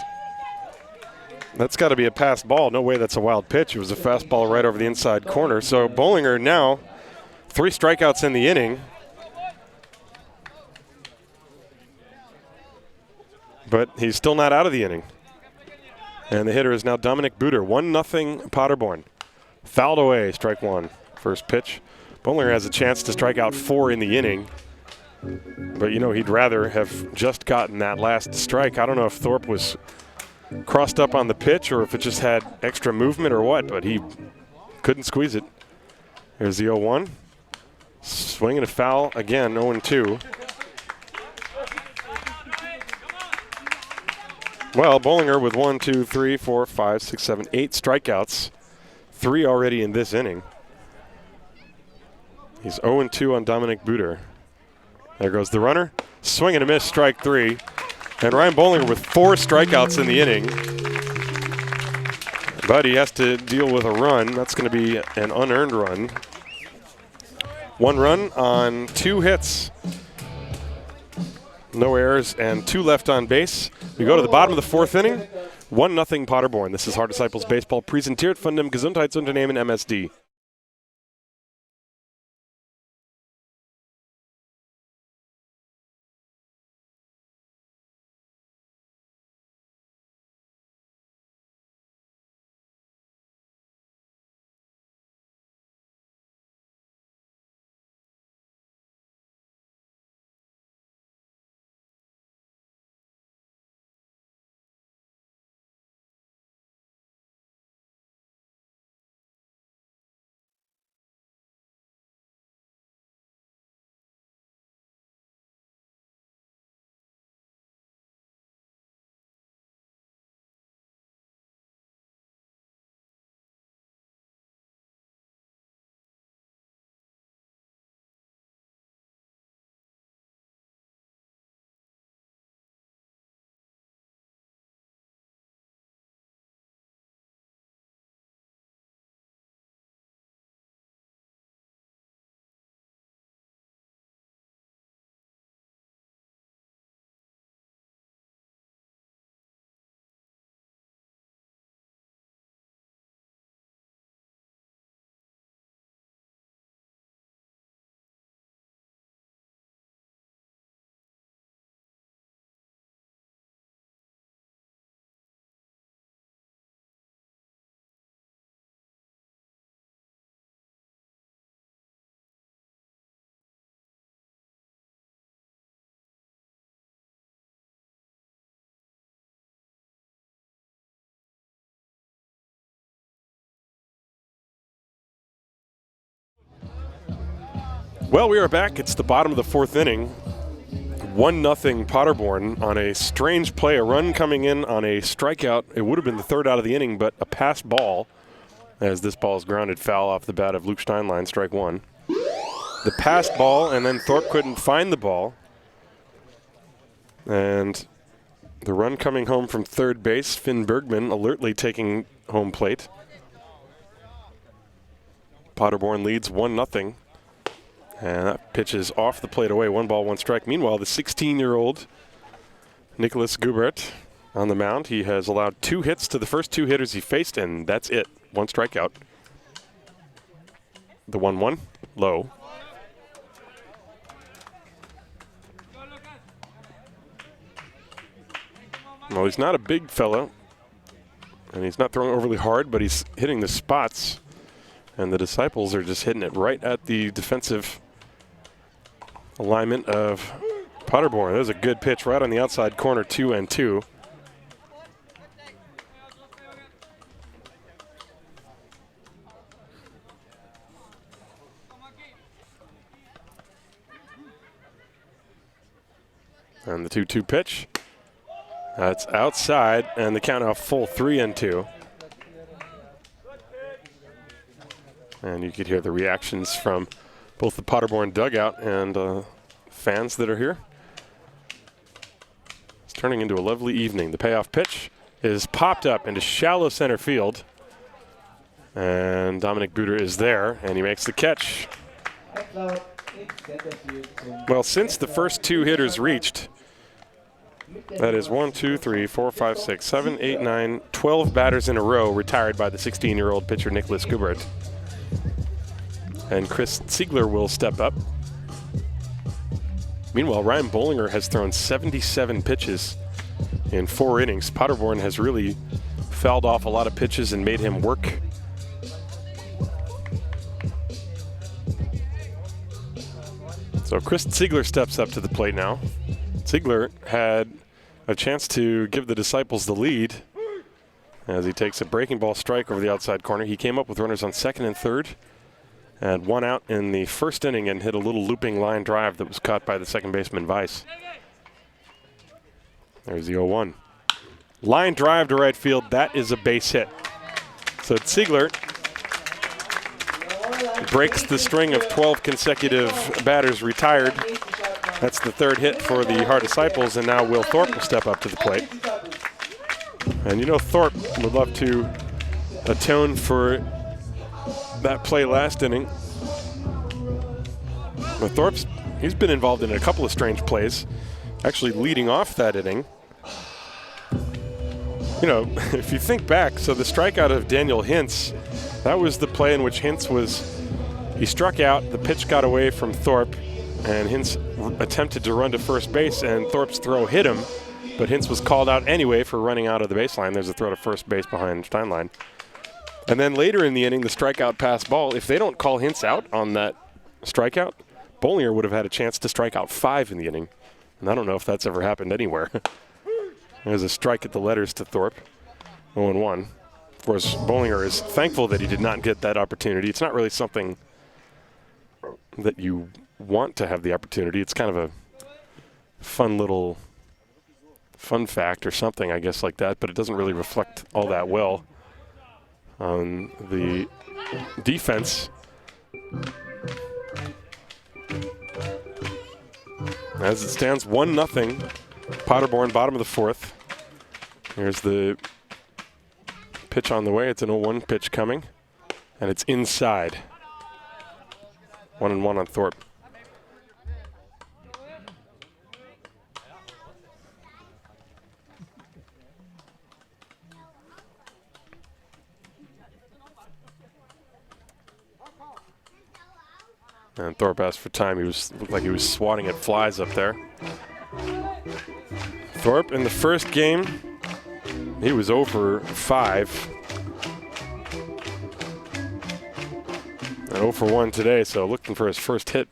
Speaker 2: that's got to be a passed ball. No way that's a wild pitch. It was a fastball right over the inside corner. So Bollinger now 3 strikeouts in the inning. But he's still not out of the inning. And the hitter is now Dominic Buder. 1-0 Paderborn. Fouled away, strike 1. First pitch. Bollinger has a chance to strike out 4 in the inning. But, you know, he'd rather have just gotten that last strike. I don't know if Thorpe was crossed up on the pitch or if it just had extra movement or what, but he couldn't squeeze it. Here's the 0-1. Swing and a foul again, 0-2. Well, Bollinger with 1, 2, 3, 4, 5, 6, 7, 8 strikeouts. 3 already in this inning. He's 0-2 on Dominic Buder. There goes the runner. Swing and a miss, strike 3. And Ryan Bollinger with 4 strikeouts in the inning. But he has to deal with a run. That's going to be an unearned run. 1 run on 2 hits. No errors and 2 left on base. We go to the bottom of the 4th inning. 1-0 Paderborn. This is Hard Disciples Baseball, präsentiert von dem Gesundheitsunternehmen MSD. Well, we are back. It's the bottom of the 4th inning. 1-0 Paderborn on a strange play. A run coming in on a strikeout. It would have been the 3rd out of the inning, but a pass ball as this ball is grounded foul off the bat of Luke Steinlein, strike 1. The pass ball, and then Thorpe couldn't find the ball. And the run coming home from 3rd base, Finn Bergman alertly taking home plate. Paderborn leads 1-0. And that pitch is off the plate away. 1 ball, 1 strike. Meanwhile, the 16-year-old Nicholas Gubert on the mound. He has allowed 2 hits to the first 2 hitters he faced, and that's it. 1 strikeout. The 1-1, low. Well, he's not a big fellow, and he's not throwing overly hard, but he's hitting the spots. And the Disciples are just hitting it right at the defensive alignment of Paderborn. There's a good pitch right on the outside corner, 2-2. And the 2-2 pitch. That's outside, and the count now full 3-2. And you could hear the reactions from both the Paderborn dugout and fans that are here. It's turning into a lovely evening. The payoff pitch is popped up into shallow center field. And Dominic Buder is there, and he makes the catch. Well, since the first two hitters reached, that is 1, 2, 3, 4, 5, 6, 7, 8, 9, 12 batters in a row retired by the 16-year-old pitcher Nicholas Gubert. And Chris Ziegler will step up. Meanwhile, Ryan Bollinger has thrown 77 pitches in 4 innings. Paderborn has really fouled off a lot of pitches and made him work. So Chris Ziegler steps up to the plate now. Ziegler had a chance to give the Disciples the lead as he takes a breaking ball strike over the outside corner. He came up with runners on second and third, and 1 out in the first inning and hit a little looping line drive that was caught by the second baseman Weiss. There's the 0-1. Line drive to right field. That is a base hit. So Ziegler breaks the string of 12 consecutive batters retired. That's the 3rd hit for the Haar Disciples, and now Will Thorpe will step up to the plate. And you know Thorpe would love to atone for that play last inning. But he's been involved in a couple of strange plays, actually leading off that inning. You know, if you think back, so the strikeout of Daniel Hintz, that was the play in which he struck out, the pitch got away from Thorpe, and Hintz attempted to run to first base, and Thorpe's throw hit him, but Hintz was called out anyway for running out of the baseline. There's a throw to first base behind Steinlein. And then later in the inning, the strikeout pass ball, if they don't call Hintz out on that strikeout, Bollinger would have had a chance to strike out 5 in the inning. And I don't know if that's ever happened anywhere. There's a strike at the letters to Thorpe, 0-1. Of course, Bollinger is thankful that he did not get that opportunity. It's not really something that you want to have the opportunity. It's kind of a fun fact or something, I guess, like that, but it doesn't really reflect all that well on the defense. As it stands, 1-0. Paderborn, bottom of the 4th. Here's the pitch on the way. It's an 0-1 pitch coming, and it's inside. 1-1 on Thorpe. And Thorpe asked for time. Looked like he was swatting at flies up there. Thorpe in the first game, he was 0 for 5. And 0 for 1 today, so looking for his first hit.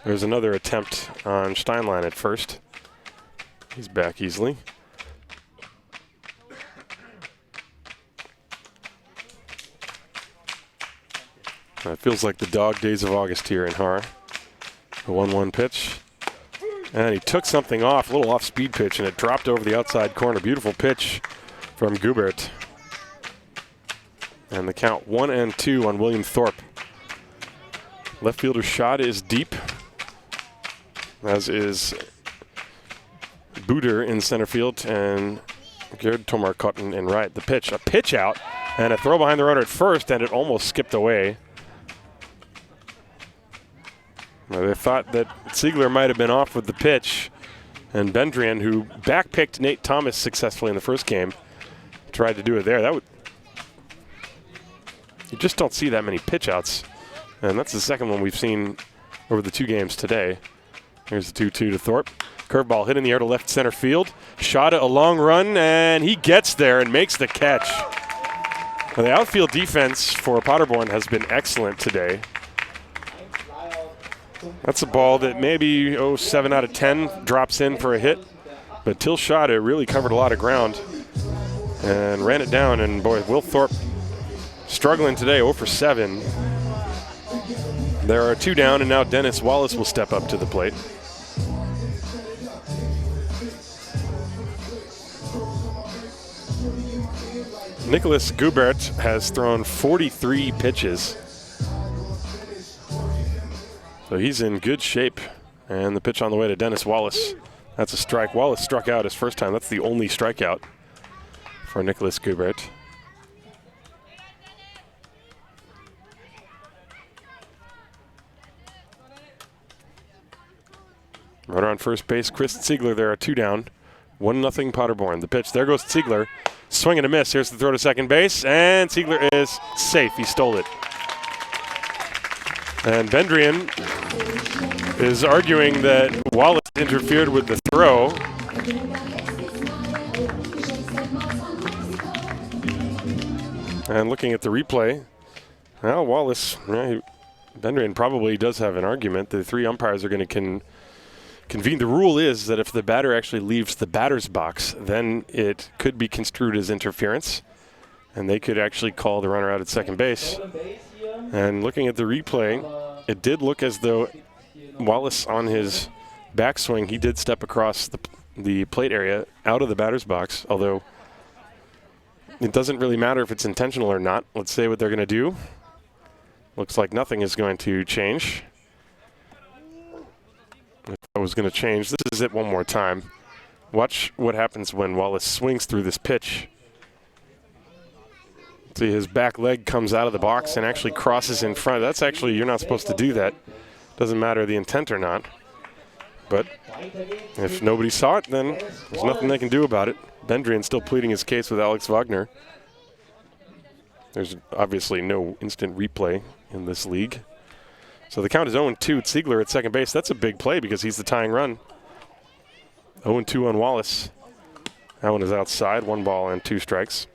Speaker 2: There's another attempt on Steinlein at first. He's back easily. It feels like the dog days of August here in Haar. The 1-1 pitch. And he took something off, a little off-speed pitch, and it dropped over the outside corner. Beautiful pitch from Gubert. And the count 1-2 on William Thorpe. Left fielder's shot is deep, as is Buder in center field and Gerd Tomar-Cotton in right. The pitch, a pitch out, and a throw behind the runner at first, and it almost skipped away. They thought that Ziegler might have been off with the pitch, and Bendrian, who backpicked Nate Thomas successfully in the first game, tried to do it there. You just don't see that many pitch outs, and that's the second one we've seen over the 2 games today. Here's the 2-2 to Thorpe. Curveball hit in the air to left center field. Shot a long run, and he gets there and makes the catch. Now, the outfield defense for Paderborn has been excellent today. That's a ball that maybe 7 out of 10 drops in for a hit. But Till Schade really covered a lot of ground and ran it down. And boy, Will Thorpe struggling today, 0 for 7. There are 2 down, and now Dennis Wallace will step up to the plate. Nicholas Gubert has thrown 43 pitches. So he's in good shape. And the pitch on the way to Dennis Wallace. That's a strike. Wallace struck out his first time. That's the only strikeout for Nicholas Gubert. Runner on first base, Chris Ziegler there, a 2 down. 1-0 Paderborn. The pitch, there goes Ziegler. Swing and a miss. Here's the throw to second base, and Ziegler is safe. He stole it. And Bendrian is arguing that Wallace interfered with the throw. And looking at the replay, well, Wallace, Bendrian probably does have an argument. The 3 umpires are going to convene. The rule is that if the batter actually leaves the batter's box, then it could be construed as interference, and they could actually call the runner out at second base. And looking at the replay, it did look as though Wallace, on his backswing, he did step across the plate area out of the batter's box, although it doesn't really matter if it's intentional or not. Let's say what they're going to do. Looks like nothing is going to change. If I was going to change, this is it one more time. Watch what happens when Wallace swings through this pitch. See, his back leg comes out of the box and actually crosses in front. That's actually, you're not supposed to do that. Doesn't matter the intent or not. But if nobody saw it, then there's nothing they can do about it. Bendrian still pleading his case with Alex Wagner. There's obviously no instant replay in this league. So the count is 0-2. Ziegler at second base. That's a big play because he's the tying run. 0-2 on Wallace. That one is outside. 1 ball and 2 strikes.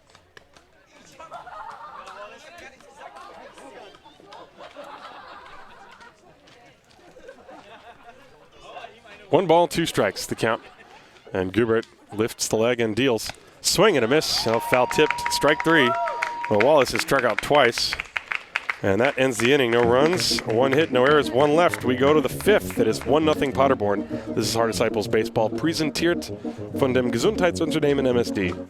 Speaker 2: One ball, 2 strikes, the count. And Gubert lifts the leg and deals. Swing and a miss. Foul tipped. Strike 3. Well, Wallace has struck out twice. And that ends the inning. No runs, 1 hit, no errors, 1 left. We go to the 5th. It is 1-0 Paderborn. This is Hard Disciples Baseball, präsentiert von dem Gesundheitsunternehmen MSD.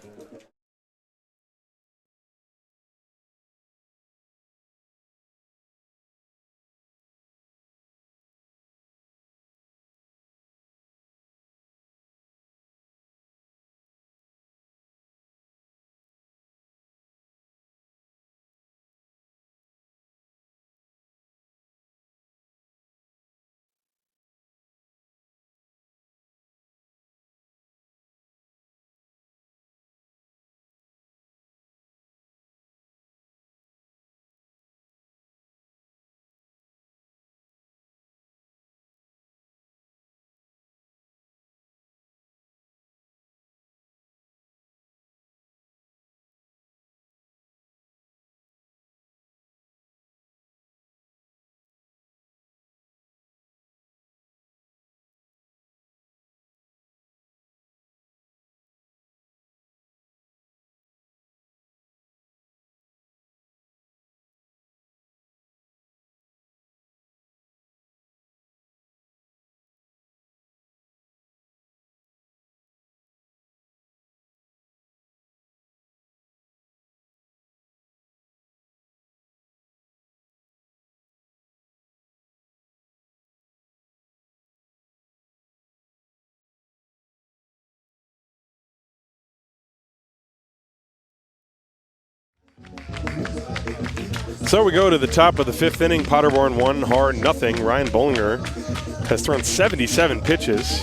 Speaker 2: So we go to the top of the 5th inning. Paderborn 1, Haar nothing. Ryan Bollinger has thrown 77 pitches.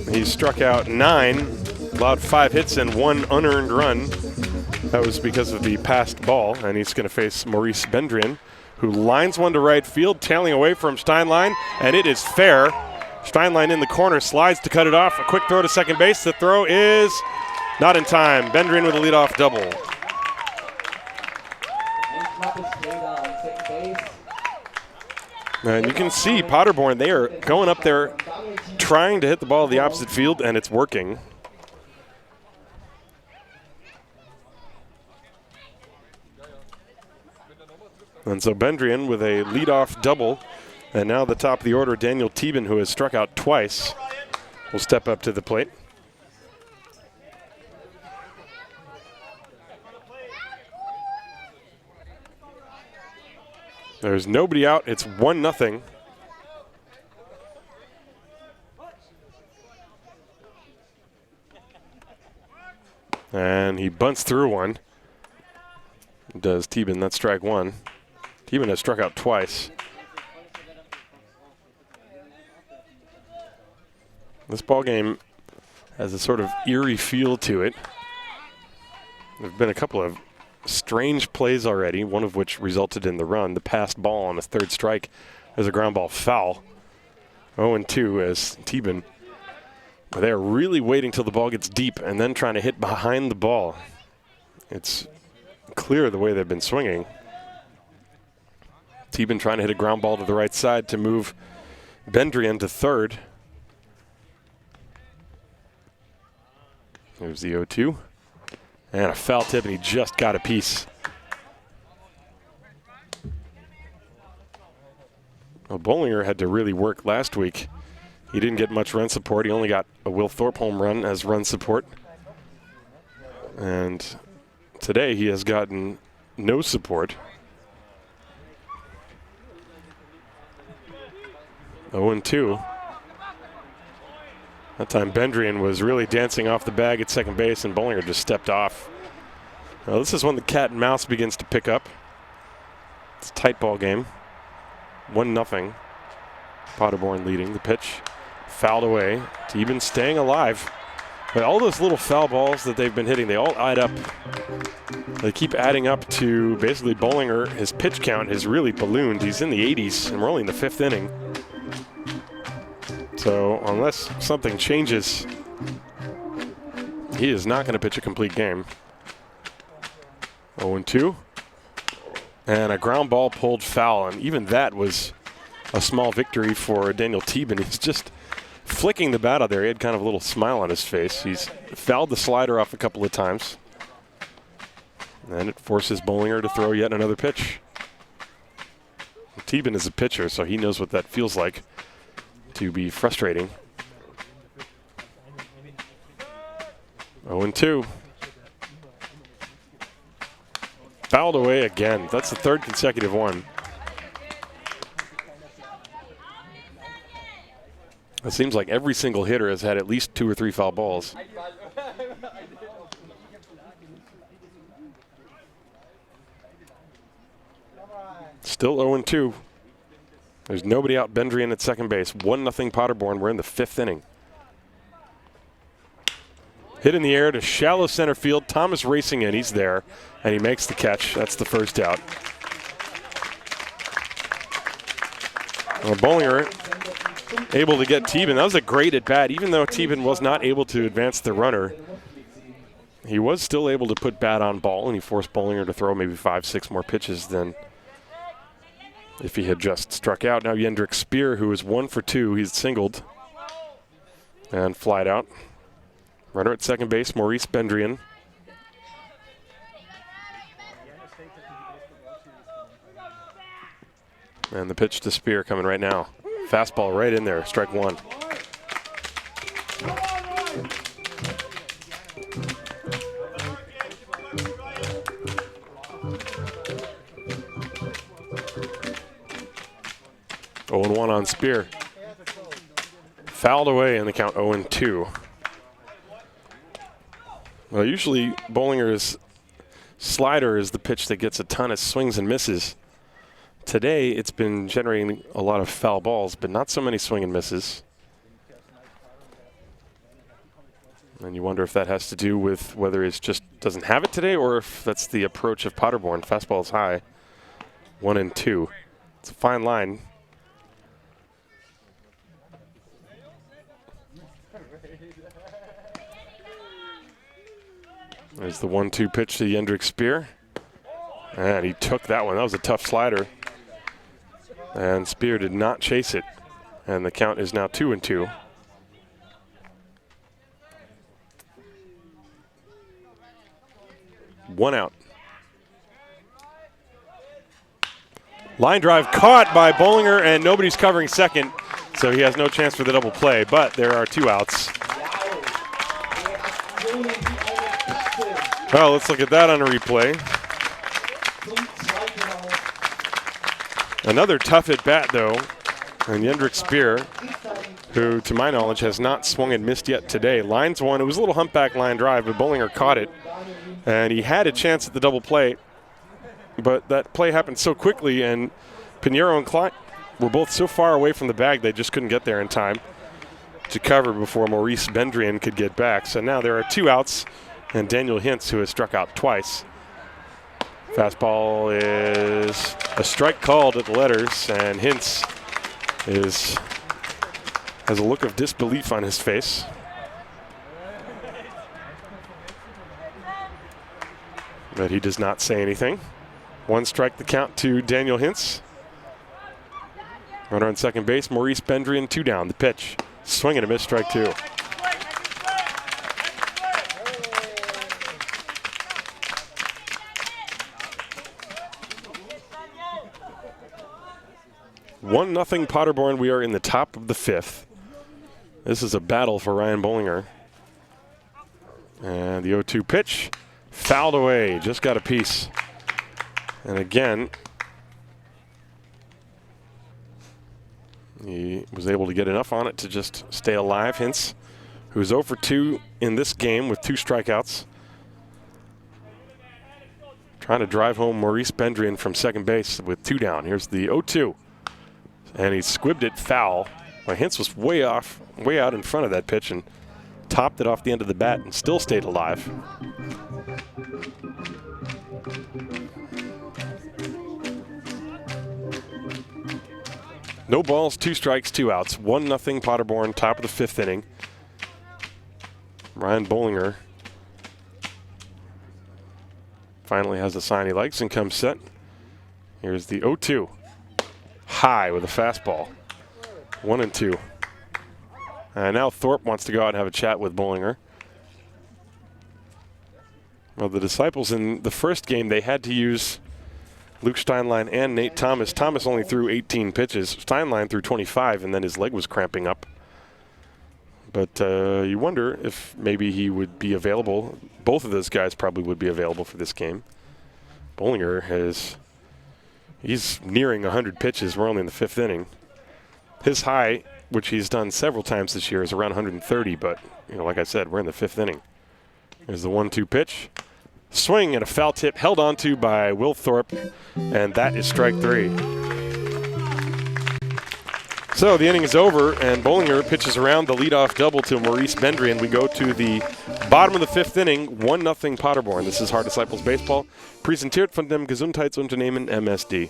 Speaker 2: He's struck out 9, allowed 5 hits and 1 unearned run. That was because of the passed ball, and he's going to face Maurice Bendrian, who lines one to right field, tailing away from Steinlein, and it is fair. Steinlein in the corner, slides to cut it off. A quick throw to second base. The throw is not in time. Bendrian with a leadoff double. And you can see Paderborn, they are going up there trying to hit the ball the opposite field, and it's working. And so Bendrian with a leadoff double. And now the top of the order, Daniel Thieben, who has struck out twice, will step up to the plate. There's nobody out. It's 1-0. And he bunts through one. Does Thieben. That's strike 1. Thieben has struck out twice. This ball game has a sort of eerie feel to it. There have been a couple of strange plays already, one of which resulted in the run. The passed ball on the third strike is a ground ball foul. 0-2 as Teben. They're really waiting till the ball gets deep and then trying to hit behind the ball. It's clear the way they've been swinging. Teben trying to hit a ground ball to the right side to move Bendrian to third. There's the 0-2. And a foul tip, and he just got a piece. Well, Bollinger had to really work last week. He didn't get much run support. He only got a Will Thorpe home run as run support. And today he has gotten no support. 0-2. That time Bendrian was really dancing off the bag at second base, and Bollinger just stepped off. Now this is when the cat and mouse begins to pick up. It's a tight ball game. 1-0. Paderborn leading the pitch. Fouled away. Teben staying alive. But all those little foul balls that they've been hitting, they all add up. They keep adding up to basically Bollinger. His pitch count has really ballooned. He's in the 80s, and we're only in the 5th inning. So unless something changes, he is not going to pitch a complete game. 0-2. And a ground ball pulled foul, and even that was a small victory for Daniel Teben. He's just flicking the bat out there. He had kind of a little smile on his face. He's fouled the slider off a couple of times. And it forces Bollinger to throw yet another pitch. Teben is a pitcher, so he knows what that feels like to be frustrating. 0-2. Fouled away again. That's the third consecutive one. It seems like every single hitter has had at least 2 or 3 foul balls. Still 0-2. There's nobody out. Bendrian at second base. 1-0 Paderborn. We're in the 5th inning. Hit in the air to shallow center field. Thomas racing in. He's there, and he makes the catch. That's the first out. Well, Bollinger able to get Teben. That was a great at bat. Even though Teben was not able to advance the runner, he was still able to put bat on ball, and he forced Bollinger to throw maybe 5-6 more pitches than if he had just struck out. Now Jendrik Speer, who is 1 for 2, he's singled and flied out. Runner at second base, Maurice Bendrian. And the pitch to Speer coming right now. Fastball right in there, strike 1. Oh, 0-1 on Speer. Fouled away in the count. 0-2. Well, usually Bollinger's slider is the pitch that gets a ton of swings and misses. Today, it's been generating a lot of foul balls, but not so many swing and misses. And you wonder if that has to do with whether it just doesn't have it today or if that's the approach of Paderborn. Fastball is high. 1-2. It's a fine line. There's the 1-2 pitch to Jendrik Speer. And he took that one. That was a tough slider. And Speer did not chase it. And the count is now 2-2. One out. Line drive caught by Bollinger, and nobody's covering second, so he has no chance for the double play, but there are 2 outs. Well, let's look at that on a replay. Another tough at bat, though, and Jendrik Speer, who, to my knowledge, has not swung and missed yet today. Lines one. It was a little humpback line drive, but Bollinger caught it, and he had a chance at the double play, but that play happened so quickly, and Pinheiro and Klein were both so far away from the bag they just couldn't get there in time to cover before Maurice Bendrian could get back. So now there are 2 outs, and Daniel Hintz, who has struck out twice. Fastball is a strike called at the letters, and Hintz has a look of disbelief on his face. But he does not say anything. 1 strike the count to Daniel Hintz. Runner on second base, Maurice Bendrian, 2 down. The pitch, swing and a miss, strike 2. One nothing Paderborn. We are in the top of the 5th. This is a battle for Ryan Bollinger. And the 0-2 pitch, fouled away, just got a piece. And again, he was able to get enough on it to just stay alive. Hintz, who's 0 for 2 in this game with 2 strikeouts. Trying to drive home Maurice Bendrian from second base with 2 down. Here's the 0-2. And he squibbed it foul. Well, Hintz was way out in front of that pitch and topped it off the end of the bat and still stayed alive. No balls, 2 strikes, 2 outs. 1-0 Paderborn, top of the 5th inning. Ryan Bollinger finally has the sign he likes and comes set. Here's the 0-2. High with a fastball. 1-2. And now Thorpe wants to go out and have a chat with Bollinger. Well, the Disciples in the first game, they had to use Luke Steinlein and Nate Thomas. Thomas only threw 18 pitches. Steinlein threw 25, and then his leg was cramping up. But you wonder if maybe he would be available. Both of those guys probably would be available for this game. Bollinger he's nearing 100 pitches. We're only in the 5th inning. His high, which he's done several times this year, is around 130, but like I said, we're in the 5th inning. There's the 1-2 pitch. Swing and a foul tip held onto by Will Thorpe, and that is strike 3. So the inning is over, and Bollinger pitches around the leadoff double to Maurice Bendrian. We go to the bottom of the 5th inning, 1-0 Paderborn. This is Hard Disciples Baseball, präsentiert von dem Gesundheitsunternehmen MSD.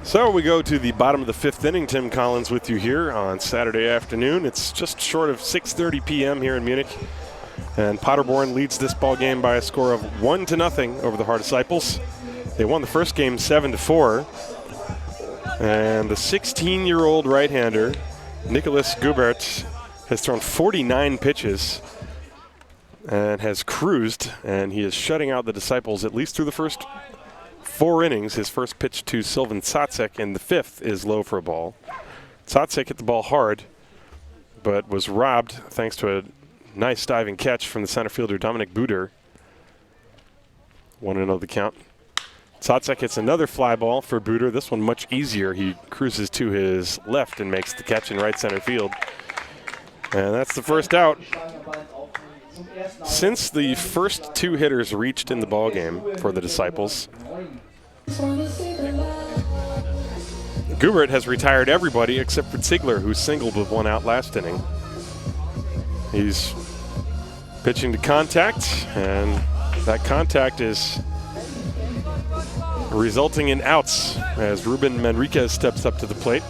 Speaker 2: So we go to the bottom of the 5th inning. Tim Collins with you here on Saturday afternoon. It's just short of 6:30 p.m. here in Munich. And Paderborn leads this ball game by a score of 1-0 over the Hard Disciples. They won the first game 7-4. And the 16-year-old right-hander Nicholas Gubert has thrown 49 pitches and has cruised, and he is shutting out the Disciples at least through the first 4 innings. His first pitch to Sylvan Tsatsek in the 5th is low for a ball. Tsatsek hit the ball hard, but was robbed thanks to a nice diving catch from the center fielder Dominic Buder. 1-0 the count. Tsatsek hits another fly ball for Buder. This one much easier. He cruises to his left and makes the catch in right center field. And that's the first out. Since the first 2 hitters reached in the ballgame for the Disciples, Gubert has retired everybody except for Ziegler, who singled with 1 out last inning. He's pitching to contact, and that contact is resulting in outs as Ruben Manriquez steps up to the plate.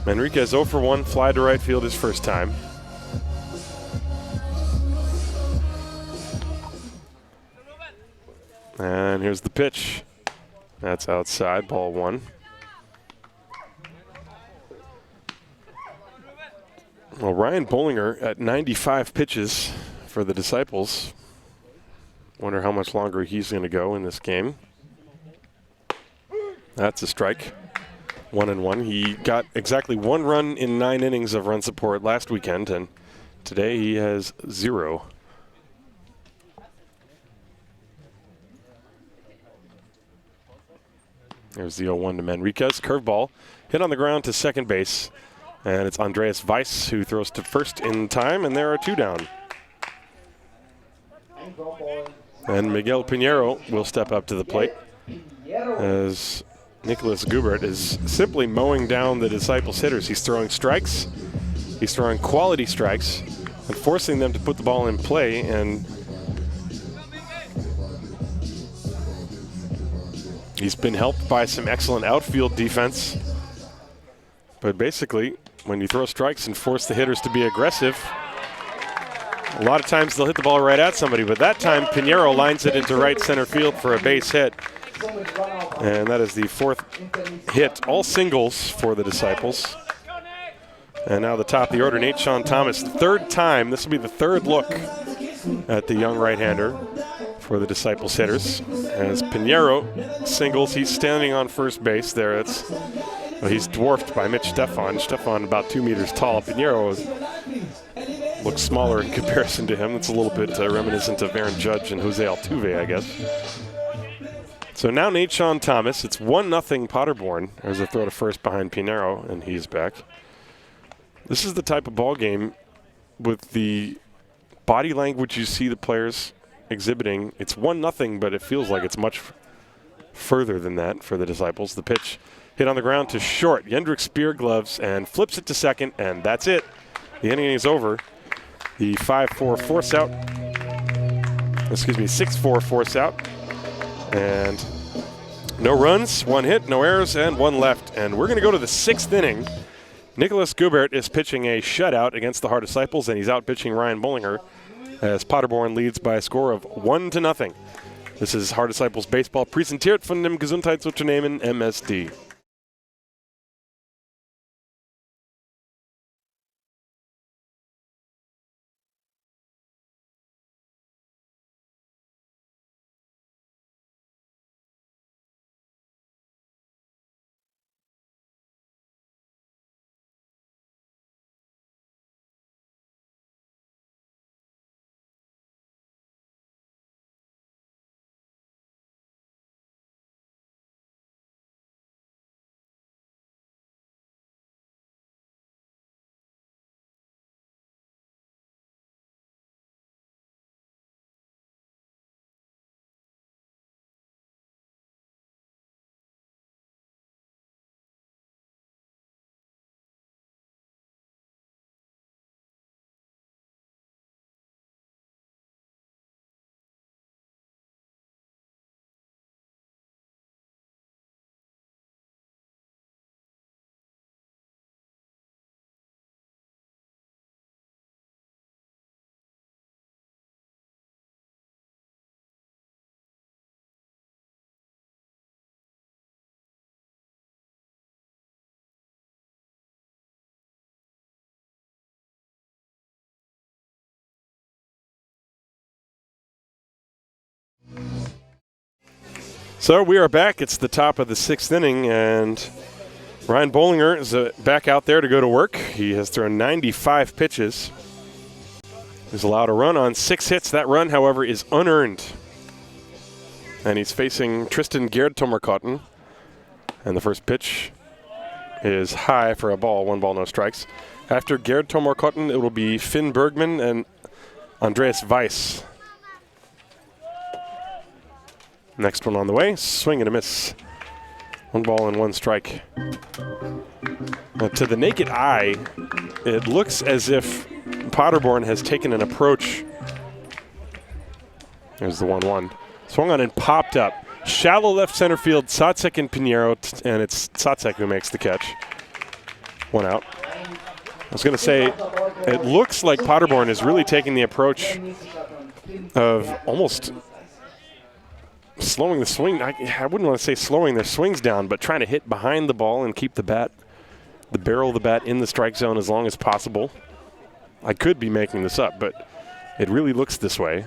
Speaker 2: Manriquez 0 for 1, fly to right field his first time. And here's the pitch. That's outside, ball 1. Well, Ryan Bollinger at 95 pitches for the Disciples. Wonder how much longer he's going to go in this game. That's a strike. 1-1. He got exactly 1 run in 9 innings of run support last weekend, and today he has 0. There's the 0-1 to Manriquez. Curveball hit on the ground to second base. And it's Andreas Weiss who throws to first in time, and there are 2 down. And Miguel Pinheiro will step up to the plate as Nicholas Gubert is simply mowing down the Disciples hitters. He's throwing strikes. He's throwing quality strikes and forcing them to put the ball in play. And he's been helped by some excellent outfield defense. But basically, when you throw strikes and force the hitters to be aggressive, a lot of times they'll hit the ball right at somebody, but that time Pinheiro lines it into right center field for a base hit. And that is the 4th hit, all singles for the Disciples. And now the top of the order, Nate Sean Thomas, 3rd time. This will be the 3rd look at the young right-hander for the Disciples hitters. As Pinheiro singles, he's standing on first base there. Well, he's dwarfed by Mitch Stefan. Stefan about 2 meters tall. Pinheiro looks smaller in comparison to him. It's a little bit reminiscent of Aaron Judge and Jose Altuve, I guess. So now Nate Sean Thomas. It's 1-0 Paderborn. There's a throw to first behind Pinheiro, and he's back. This is the type of ball game with the body language you see the players exhibiting. It's 1-0, but it feels like it's much further than that for the Disciples. The pitch hit on the ground to short. Jendrik Spear gloves and flips it to second, and that's it. The inning is over. The 5-4 force out. 6-4 force out. And no runs, 1 hit, no errors, and 1 left. And we're going to go to the 6th inning. Nicholas Gubert is pitching a shutout against the Haar Disciples, and he's out pitching Ryan Bollinger as Paderborn leads by a score of 1-0. This is Haar Disciples Baseball, präsentiert von dem Gesundheitsunternehmen MSD. So we are back. It's the top of the 6th inning, and Ryan Bollinger is back out there to go to work. He has thrown 95 pitches. He's allowed a run on 6 hits. That run, however, is unearned. And he's facing Tristan Gerd-Tomerkotten. And the first pitch is high for a ball, 1 ball, no strikes. After Gerd-Tomerkotten, it will be Finn Bergman and Andreas Weiss. Next one on the way, swing and a miss. 1 ball and 1 strike. Now, to the naked eye, it looks as if Paderborn has taken an approach. There's the 1-1. Swung on and popped up. Shallow left center field, Sacek and Pinheiro, and it's Sacek who makes the catch. 1 out. I was going to say, it looks like Paderborn is really taking the approach of almost slowing the swing. I wouldn't want to say slowing their swings down, but trying to hit behind the ball and keep the barrel of the bat in the strike zone as long as possible. I could be making this up, but it really looks this way.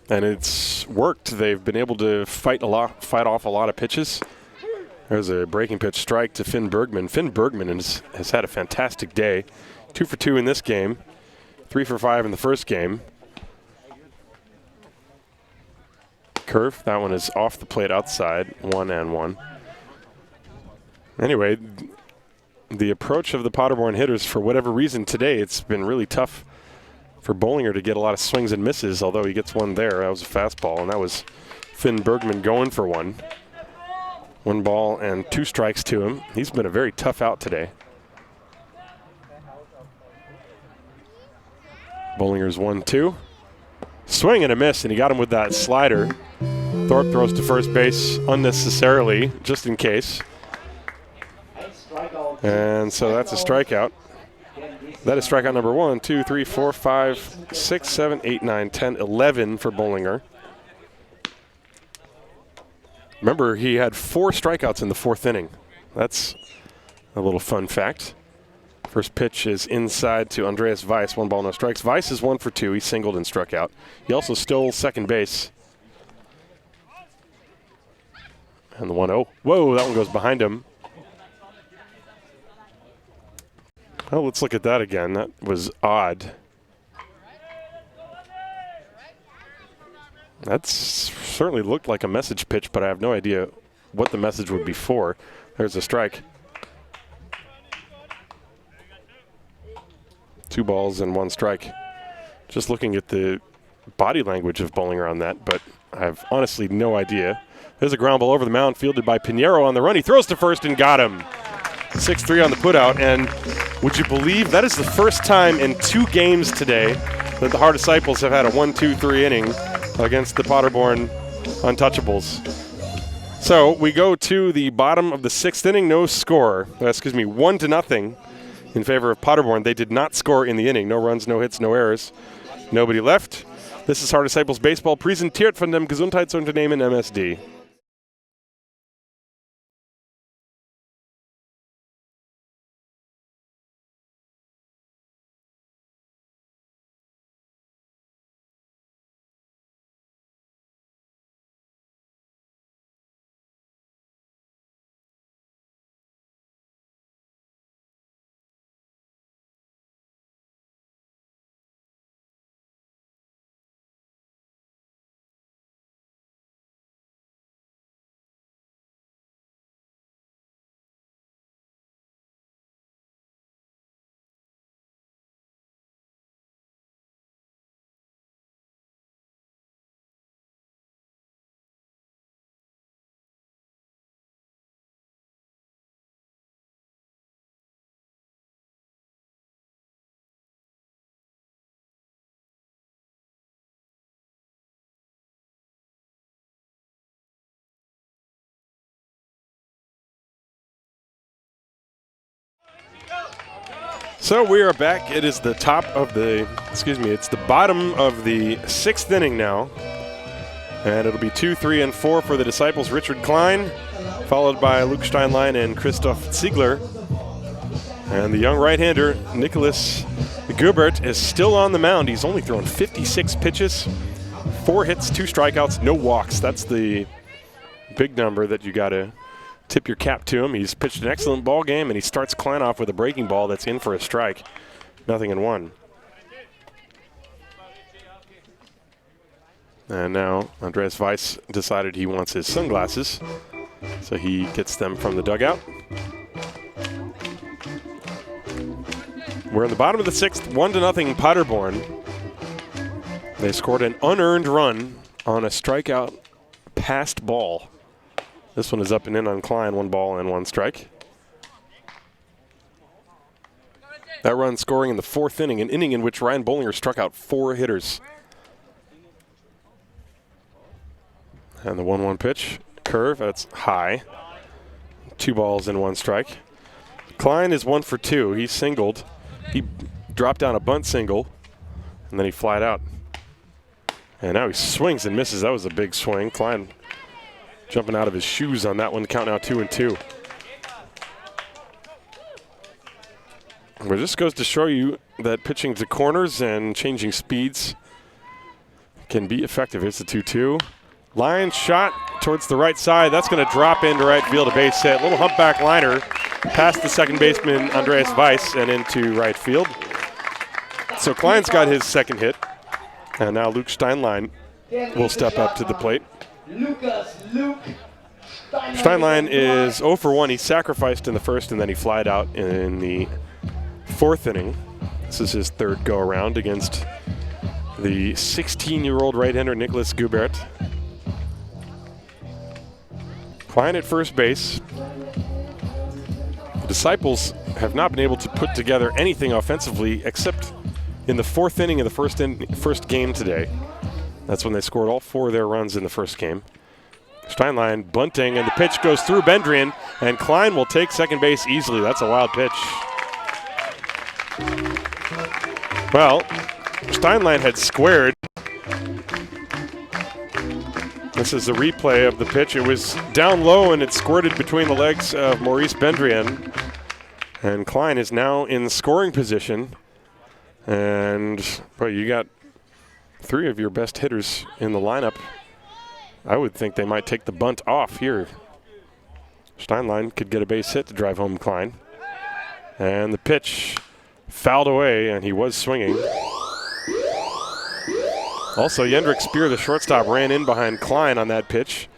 Speaker 2: And it's worked. They've been able to fight off a lot of pitches. There's a breaking pitch strike to Finn Bergman. Finn Bergman has had a fantastic day. 2 for 2 in this game. 3 for 5 in the first game. Curve, that one is off the plate outside, 1-1. Anyway, the approach of the Paderborn hitters, for whatever reason today, it's been really tough for Bollinger to get a lot of swings and misses, although he gets one there. That was a fastball, and that was Finn Bergman going for one. 1 ball and 2 strikes to him. He's been a very tough out today. Bollinger's 1-2. Swing and a miss, and he got him with that slider. Thorpe throws to first base unnecessarily, just in case. And so that's a strikeout. That is strikeout number 1, 2, 3, 4, 5, 6, 7, 8, 9, 10, 11 for Bollinger. Remember, he had 4 strikeouts in the 4th inning. That's a little fun fact. First pitch is inside to Andreas Weiss, 1 ball, no strikes. Weiss is 1 for 2. He singled and struck out. He also stole second base. And the 1-0. Whoa, that one goes behind him. Well, let's look at that again. That was odd. That certainly looked like a message pitch, but I have no idea what the message would be for. There's a strike. 2 balls and 1 strike. Just looking at the body language of Bollinger on that, but I have honestly no idea. There's a ground ball over the mound, fielded by Pinheiro on the run. He throws to first and got him. 6-3 on the putout, and would you believe that is the first time in 2 games today that the Har Disciples have had a 1-2-3 inning against the Paderborn Untouchables. So we go to the bottom of the 6th inning, no score. 1-0 in favor of Paderborn. They did not score in the inning. No runs, no hits, no errors. Nobody left. This is Har Disciples Baseball, präsentiert von dem Gesundheitsunternehmen MSD. So we are back. It is the top of the, it's the bottom of the 6th inning now. And it'll be 2, 3, and 4 for the Disciples. Richard Klein, followed by Luke Steinlein and Christoph Ziegler. And the young right-hander, Nicholas Gubert, is still on the mound. He's only thrown 56 pitches, 4 hits, 2 strikeouts, no walks. That's the big number that you got to tip your cap to him. He's pitched an excellent ball game, and he starts Klein off with a breaking ball that's in for a strike. 0-1. And now Andreas Weiss decided he wants his sunglasses, so he gets them from the dugout. We're in the bottom of the 6th, 1-0 Paderborn. They scored an unearned run on a strikeout passed ball. This one is up and in on Klein, 1 ball and 1 strike. That run scoring in the 4th inning, an inning in which Ryan Bollinger struck out 4 hitters. And the 1-1 pitch, curve, that's high. 2 balls and 1 strike. Klein is 1 for 2. He singled. He dropped down a bunt single, and then he flied out. And now he swings and misses. That was a big swing. Klein jumping out of his shoes on that one. Count now 2-2. Well, this goes to show you that pitching to corners and changing speeds can be effective. Here's the 2-2. Line shot towards the right side. That's going to drop into right field, a base hit. Little humpback liner past the second baseman, Andreas Weiss, and into right field. So Klein's got his second hit. And now Luke Steinlein will step up to the plate. Steinlein is 0 for 1. He sacrificed in the 1st, and then he flied out in the 4th inning. This is his 3rd go-around against the 16-year-old right-hander Nicholas Gubert. Klein at first base. The Disciples have not been able to put together anything offensively except in the 4th inning of the first game today. That's when they scored all 4 of their runs in the first game. Steinlein bunting, and the pitch goes through Bendrian, and Klein will take second base easily. That's a wild pitch. Well, Steinlein had squared. This is a replay of the pitch. It was down low, and it squirted between the legs of Maurice Bendrian. And Klein is now in scoring position. And boy, you got 3 of your best hitters in the lineup. I would think they might take the bunt off here. Steinlein could get a base hit to drive home Klein. And the pitch fouled away, and he was swinging. Also, Jendrik Speer, the shortstop, ran in behind Klein on that pitch.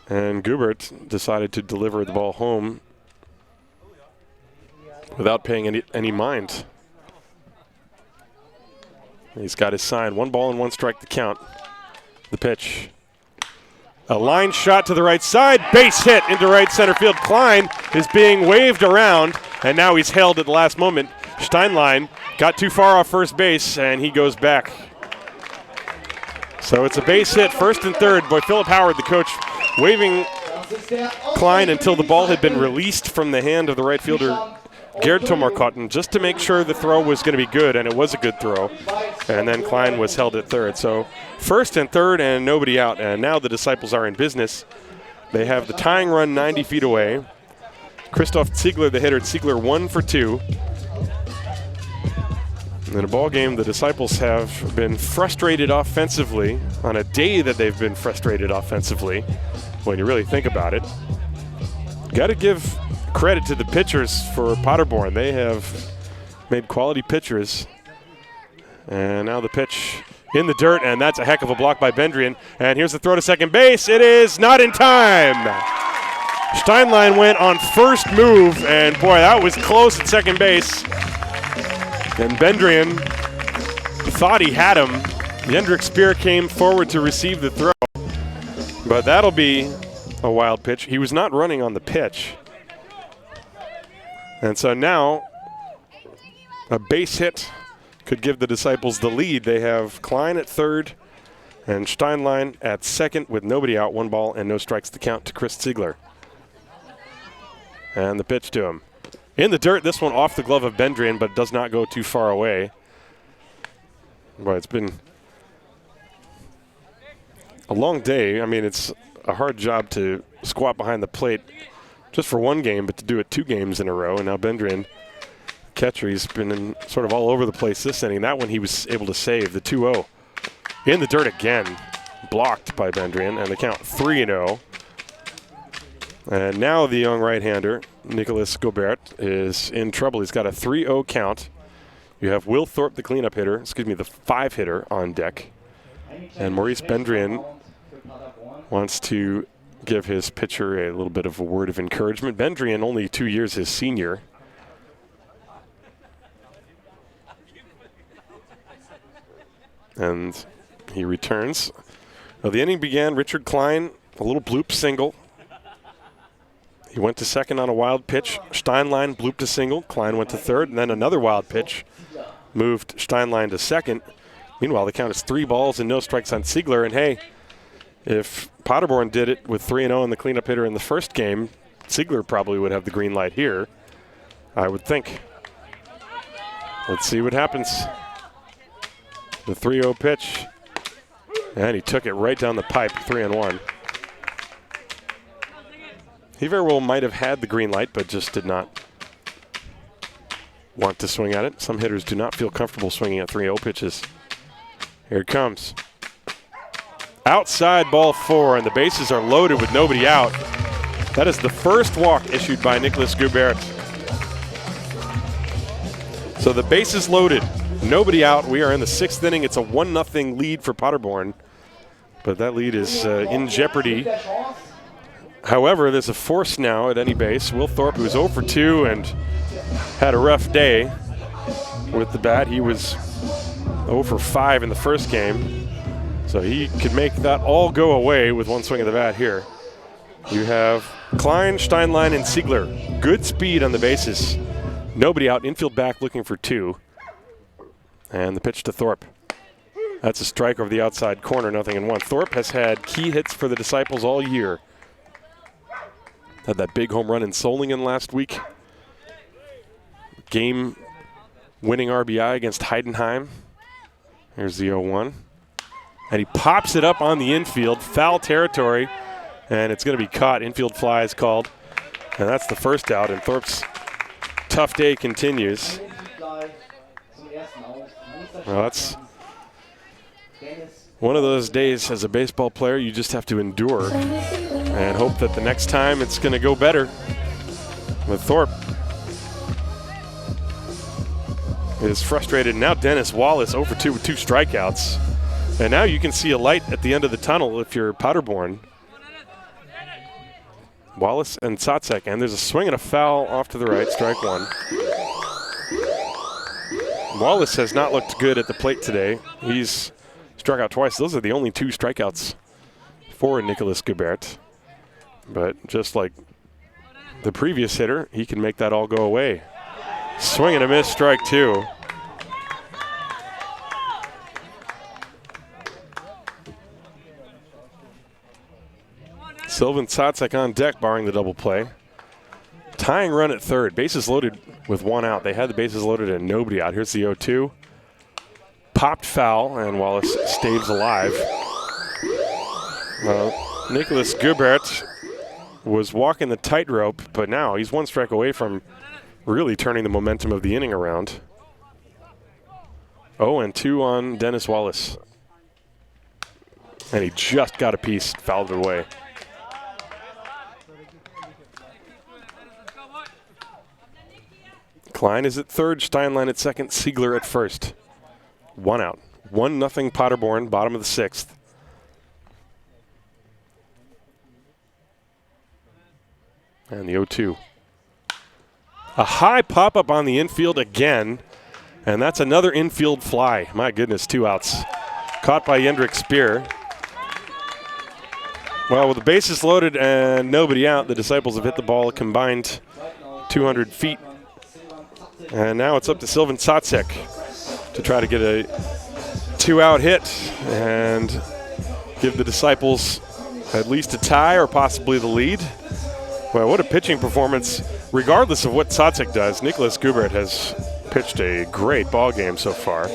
Speaker 2: And Gubert decided to deliver the ball home without paying any mind. He's got his sign. 1 ball and 1 strike to count. The pitch. A line shot to the right side. Base hit into right center field. Klein is being waved around, and now he's held at the last moment. Steinlein got too far off first base, and he goes back. So it's a base hit, 1st and 3rd. Boy, Philip Howard, the coach, waving Klein until the ball had been released from the hand of the right fielder, Gerd Tomarkotten, just to make sure the throw was going to be good, and it was a good throw. And then Klein was held at 3rd. So 1st and 3rd and nobody out. And now the Disciples are in business. They have the tying run 90 feet away. Christoph Ziegler, the hitter. Ziegler 1 for 2. In a ball game, the Disciples have been frustrated offensively on a day that they've been frustrated offensively, when you really think about it. Got to give credit to the pitchers for Paderborn. They have made quality pitchers. And now the pitch in the dirt, and that's a heck of a block by Bendrian. And here's the throw to second base. It is not in time. Steinlein went on first move, and boy, that was close at second base. And Bendrian thought he had him. Jendrik Speer came forward to receive the throw. But that'll be a wild pitch. He was not running on the pitch. And so now a base hit could give the Disciples the lead. They have Klein at 3rd and Steinlein at 2nd with nobody out, 1 ball and no strikes to count to Chris Ziegler. And the pitch to him. In the dirt, this one off the glove of Bendrian, but does not go too far away. Boy, it's been a long day. I mean, it's a hard job to squat behind the plate just for 1 game, but to do it 2 games in a row. And now Bendrian, catcher, he's been in sort of all over the place this inning. That one he was able to save, the 2-0. in the dirt again, blocked by Bendrian, and the count 3-0. And now the young right-hander, Nicholas Gobert, is in trouble. He's got a 3-0 count. You have Will Thorpe, the cleanup hitter, the 5-hitter on deck. And Maurice Bendrian wants to give his pitcher a little bit of a word of encouragement. Bendrian, only 2 years his senior. And he returns. Now the inning began, Richard Klein, a little bloop single. He went to second on a wild pitch. Steinlein blooped a single. Klein went to third, and then another wild pitch moved Steinlein to second. Meanwhile, the count is 3 balls and no strikes on Ziegler. And hey, if Paderborn did it with 3-0 and the cleanup hitter in the first game, Ziegler probably would have the green light here, I would think. Let's see what happens. The 3-0 pitch, and he took it right down the pipe, 3-1. He very well might have had the green light, but just did not want to swing at it. Some hitters do not feel comfortable swinging at 3-0 pitches. Here it comes. Outside, ball 4, and the bases are loaded with nobody out. That is the first walk issued by Nicholas Gubert. So the bases loaded, nobody out. We are in the 6th inning. It's a 1-0 lead for Paderborn, but that lead is in jeopardy. However, there's a force now at any base. Will Thorpe, who's 0 for 2 and had a rough day with the bat. He was 0 for 5 in the first game. So he could make that all go away with one swing of the bat here. You have Klein, Steinlein, and Ziegler. Good speed on the bases. Nobody out. Infield back looking for 2. And the pitch to Thorpe. That's a strike over the outside corner, 0-1. Thorpe has had key hits for the Disciples all year. Had that big home run in Solingen last week. Game-winning RBI against Heidenheim. Here's the 0-1. And he pops it up on the infield, foul territory, and it's going to be caught. Infield fly is called, and that's the first out, and Thorpe's tough day continues. Well, that's one of those days as a baseball player you just have to endure and hope that the next time it's going to go better. With Thorpe is frustrated. Now Dennis Wallace 0 for 2 with 2 strikeouts. And now you can see a light at the end of the tunnel if you're Paderborn. Wallace and Tsatsek, and there's a swing and a foul off to the right, strike 1. Wallace has not looked good at the plate today. He's struck out twice. Those are the only 2 strikeouts for Nicholas Gubert. But just like the previous hitter, he can make that all go away. Swing and a miss, strike 2. Sylvan Tsatsek on deck, barring the double play. Tying run at third. Bases loaded with 1 out. They had the bases loaded and nobody out. Here's the 0-2. Popped foul, and Wallace stays alive. Nicholas Gubert was walking the tightrope, but now he's 1 strike away from really turning the momentum of the inning around. 0-2 on Dennis Wallace. And he just got a piece, fouled it away. Klein is at third, Steinlein at second, Ziegler at first. 1 out. 1-0 Paderborn, bottom of the 6th. And the 0-2. A high pop-up on the infield again, and that's another infield fly. My goodness, 2 outs. Caught by Jendrik Speer. Well, with the bases loaded and nobody out, the Disciples have hit the ball a combined 200 feet. And now it's up to Sylvan Tsatsek to try to get a 2-out hit and give the Disciples at least a tie or possibly the lead. Well, what a pitching performance. Regardless of what Tsatsek does, Nicholas Gubert has pitched a great ball game so far.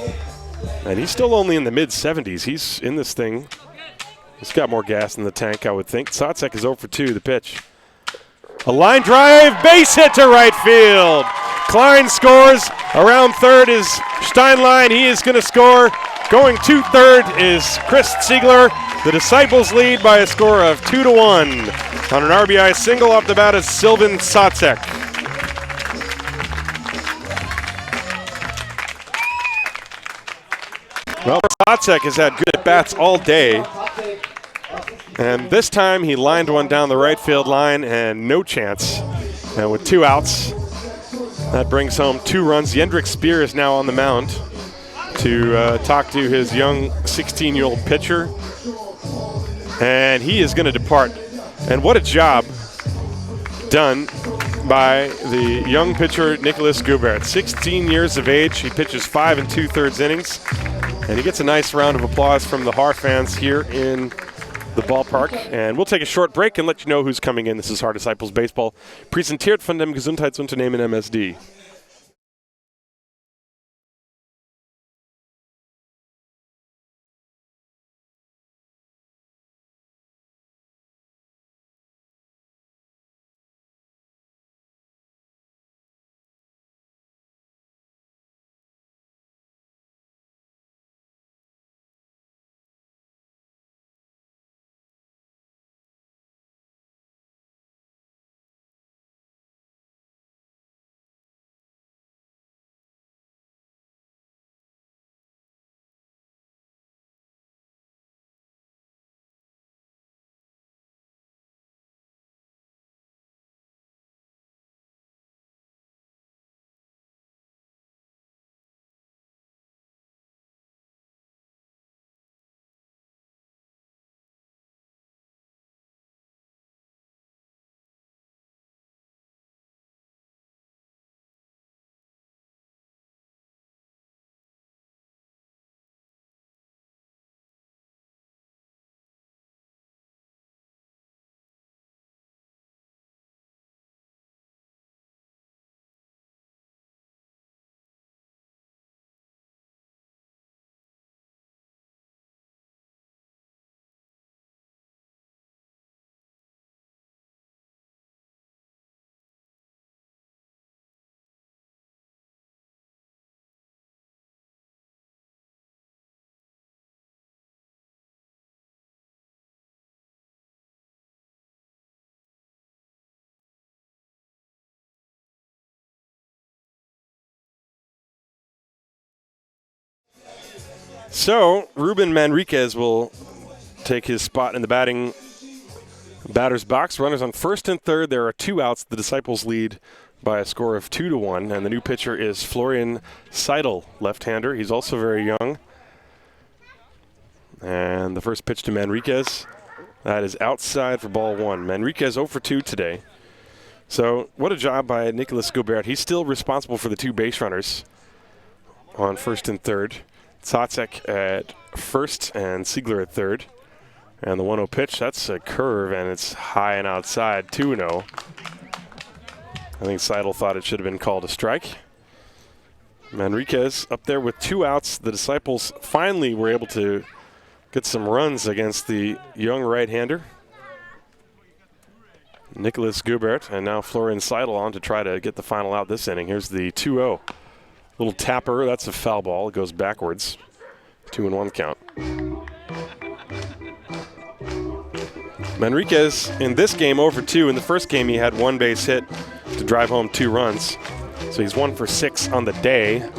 Speaker 2: And he's still only in the mid-70s. He's in this thing. He's got more gas in the tank, I would think. Tsatsek is 0 for 2, the pitch. A line drive, base hit to right field. Klein scores. Around third is Steinlein. He is going to score Going to third is Chris Ziegler. The Disciples lead by a score of 2-1. On an RBI single off the bat is Sylvan Sotzek. Well, Sotzek has had good at-bats all day. And this time he lined one down the right field line and no chance. And with 2 outs, that brings home 2 runs. Jendrik Speer is now on the mound to talk to his young 16-year-old pitcher. And he is going to depart. And what a job done by the young pitcher Nicholas Gubert. 16 years of age. He pitches 5 2/3 innings. And he gets a nice round of applause from the Haar fans here in the ballpark. And we'll take a short break and let you know who's coming in. This is Haar Disciples Baseball, präsentiert von dem Gesundheitsunternehmen MSD. So Ruben Manriquez will take his spot in the batter's box. Runners on first and third. There are 2 outs. The Disciples lead by a score of 2-1. And the new pitcher is Florian Seidel, left-hander. He's also very young. And the first pitch to Manriquez, that is outside for ball 1. Manriquez 0 for 2 today. So what a job by Nicholas Gubert. He's still responsible for the 2 base runners on first and third. Sotzek at first and Ziegler at third. And the 1-0 pitch, that's a curve, and it's high and outside, 2-0. I think Seidel thought it should have been called a strike. Manriquez up there with 2 outs. The Disciples finally were able to get some runs against the young right-hander, Nicholas Gubert, and now Florian Seidel on to try to get the final out this inning. Here's the 2-0. Little tapper, that's a foul ball. It goes backwards. 2-1 count. Manriquez in this game 0 for 2. In the first game he had 1 base hit to drive home 2 runs. So he's 1 for 6 on the day.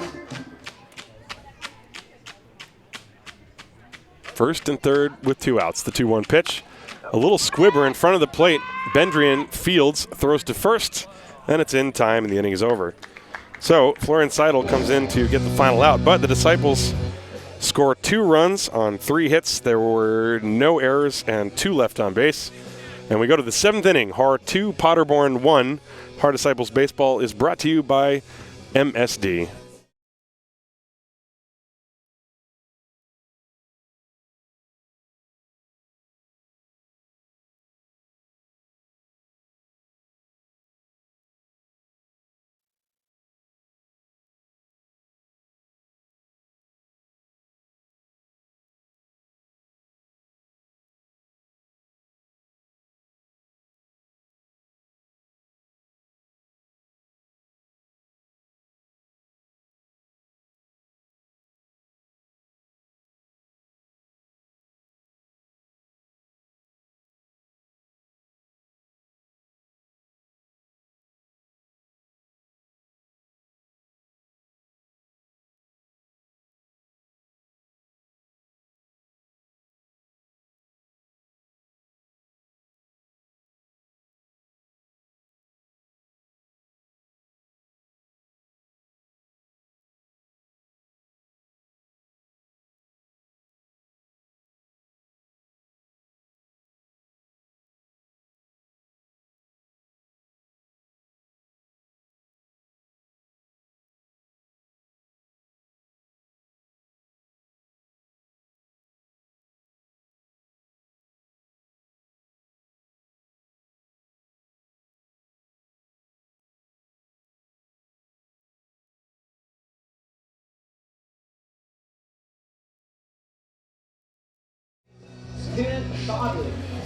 Speaker 2: First and third with 2 outs. The 2-1 pitch. A little squibber in front of the plate. Bendrian fields, throws to first, and it's in time and the inning is over. So Florian Seidel comes in to get the final out, but the Disciples score 2 runs on 3 hits. There were no errors and 2 left on base. And we go to the 7th inning. Haar 2, Paderborn 1. Haar Disciples Baseball is brought to you by MSD.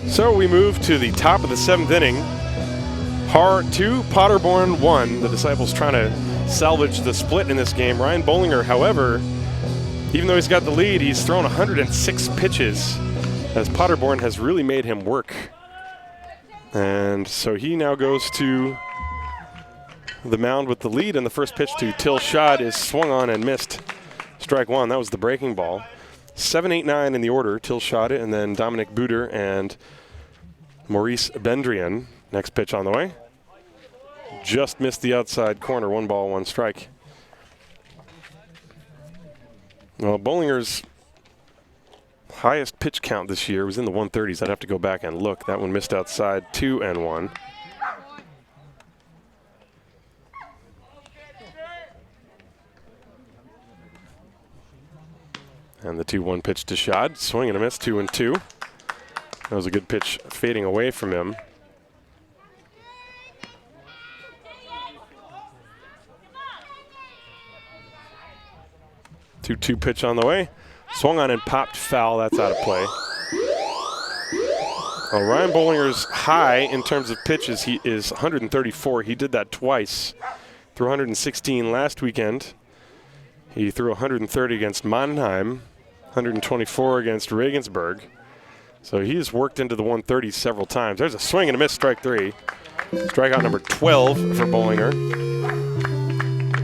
Speaker 2: So we move to the top of the 7th inning. Haar 2, Paderborn 1. The Disciples trying to salvage the split in this game. Ryan Bollinger, however, even though he's got the lead, he's thrown 106 pitches as Paderborn has really made him work. And so he now goes to the mound with the lead, and the first pitch to Till Schad is swung on and missed. Strike one. That was the breaking ball. 7, 8, 9 in the order. Till Schad, and then Dominic Buder and Maurice Bendrian. Next pitch on the way. Just missed the outside corner. 1 ball, 1 strike. Well, Bollinger's highest pitch count this year was in the 130s. I'd have to go back and look. That one missed outside. 2 and 1. And the 2-1 pitch to Schad. Swing and a miss, 2 and 2. That was a good pitch fading away from him. Two pitch on the way. Swung on and popped foul. That's out of play. Well, Ryan Bollinger's high in terms of pitches, he is 134. He did that twice. Threw 116 last weekend. He threw 130 against Mannheim, 124 against Regensburg. So he's worked into the 130s several times. There's a swing and a miss, strike 3. Strikeout number 12 for Bollinger.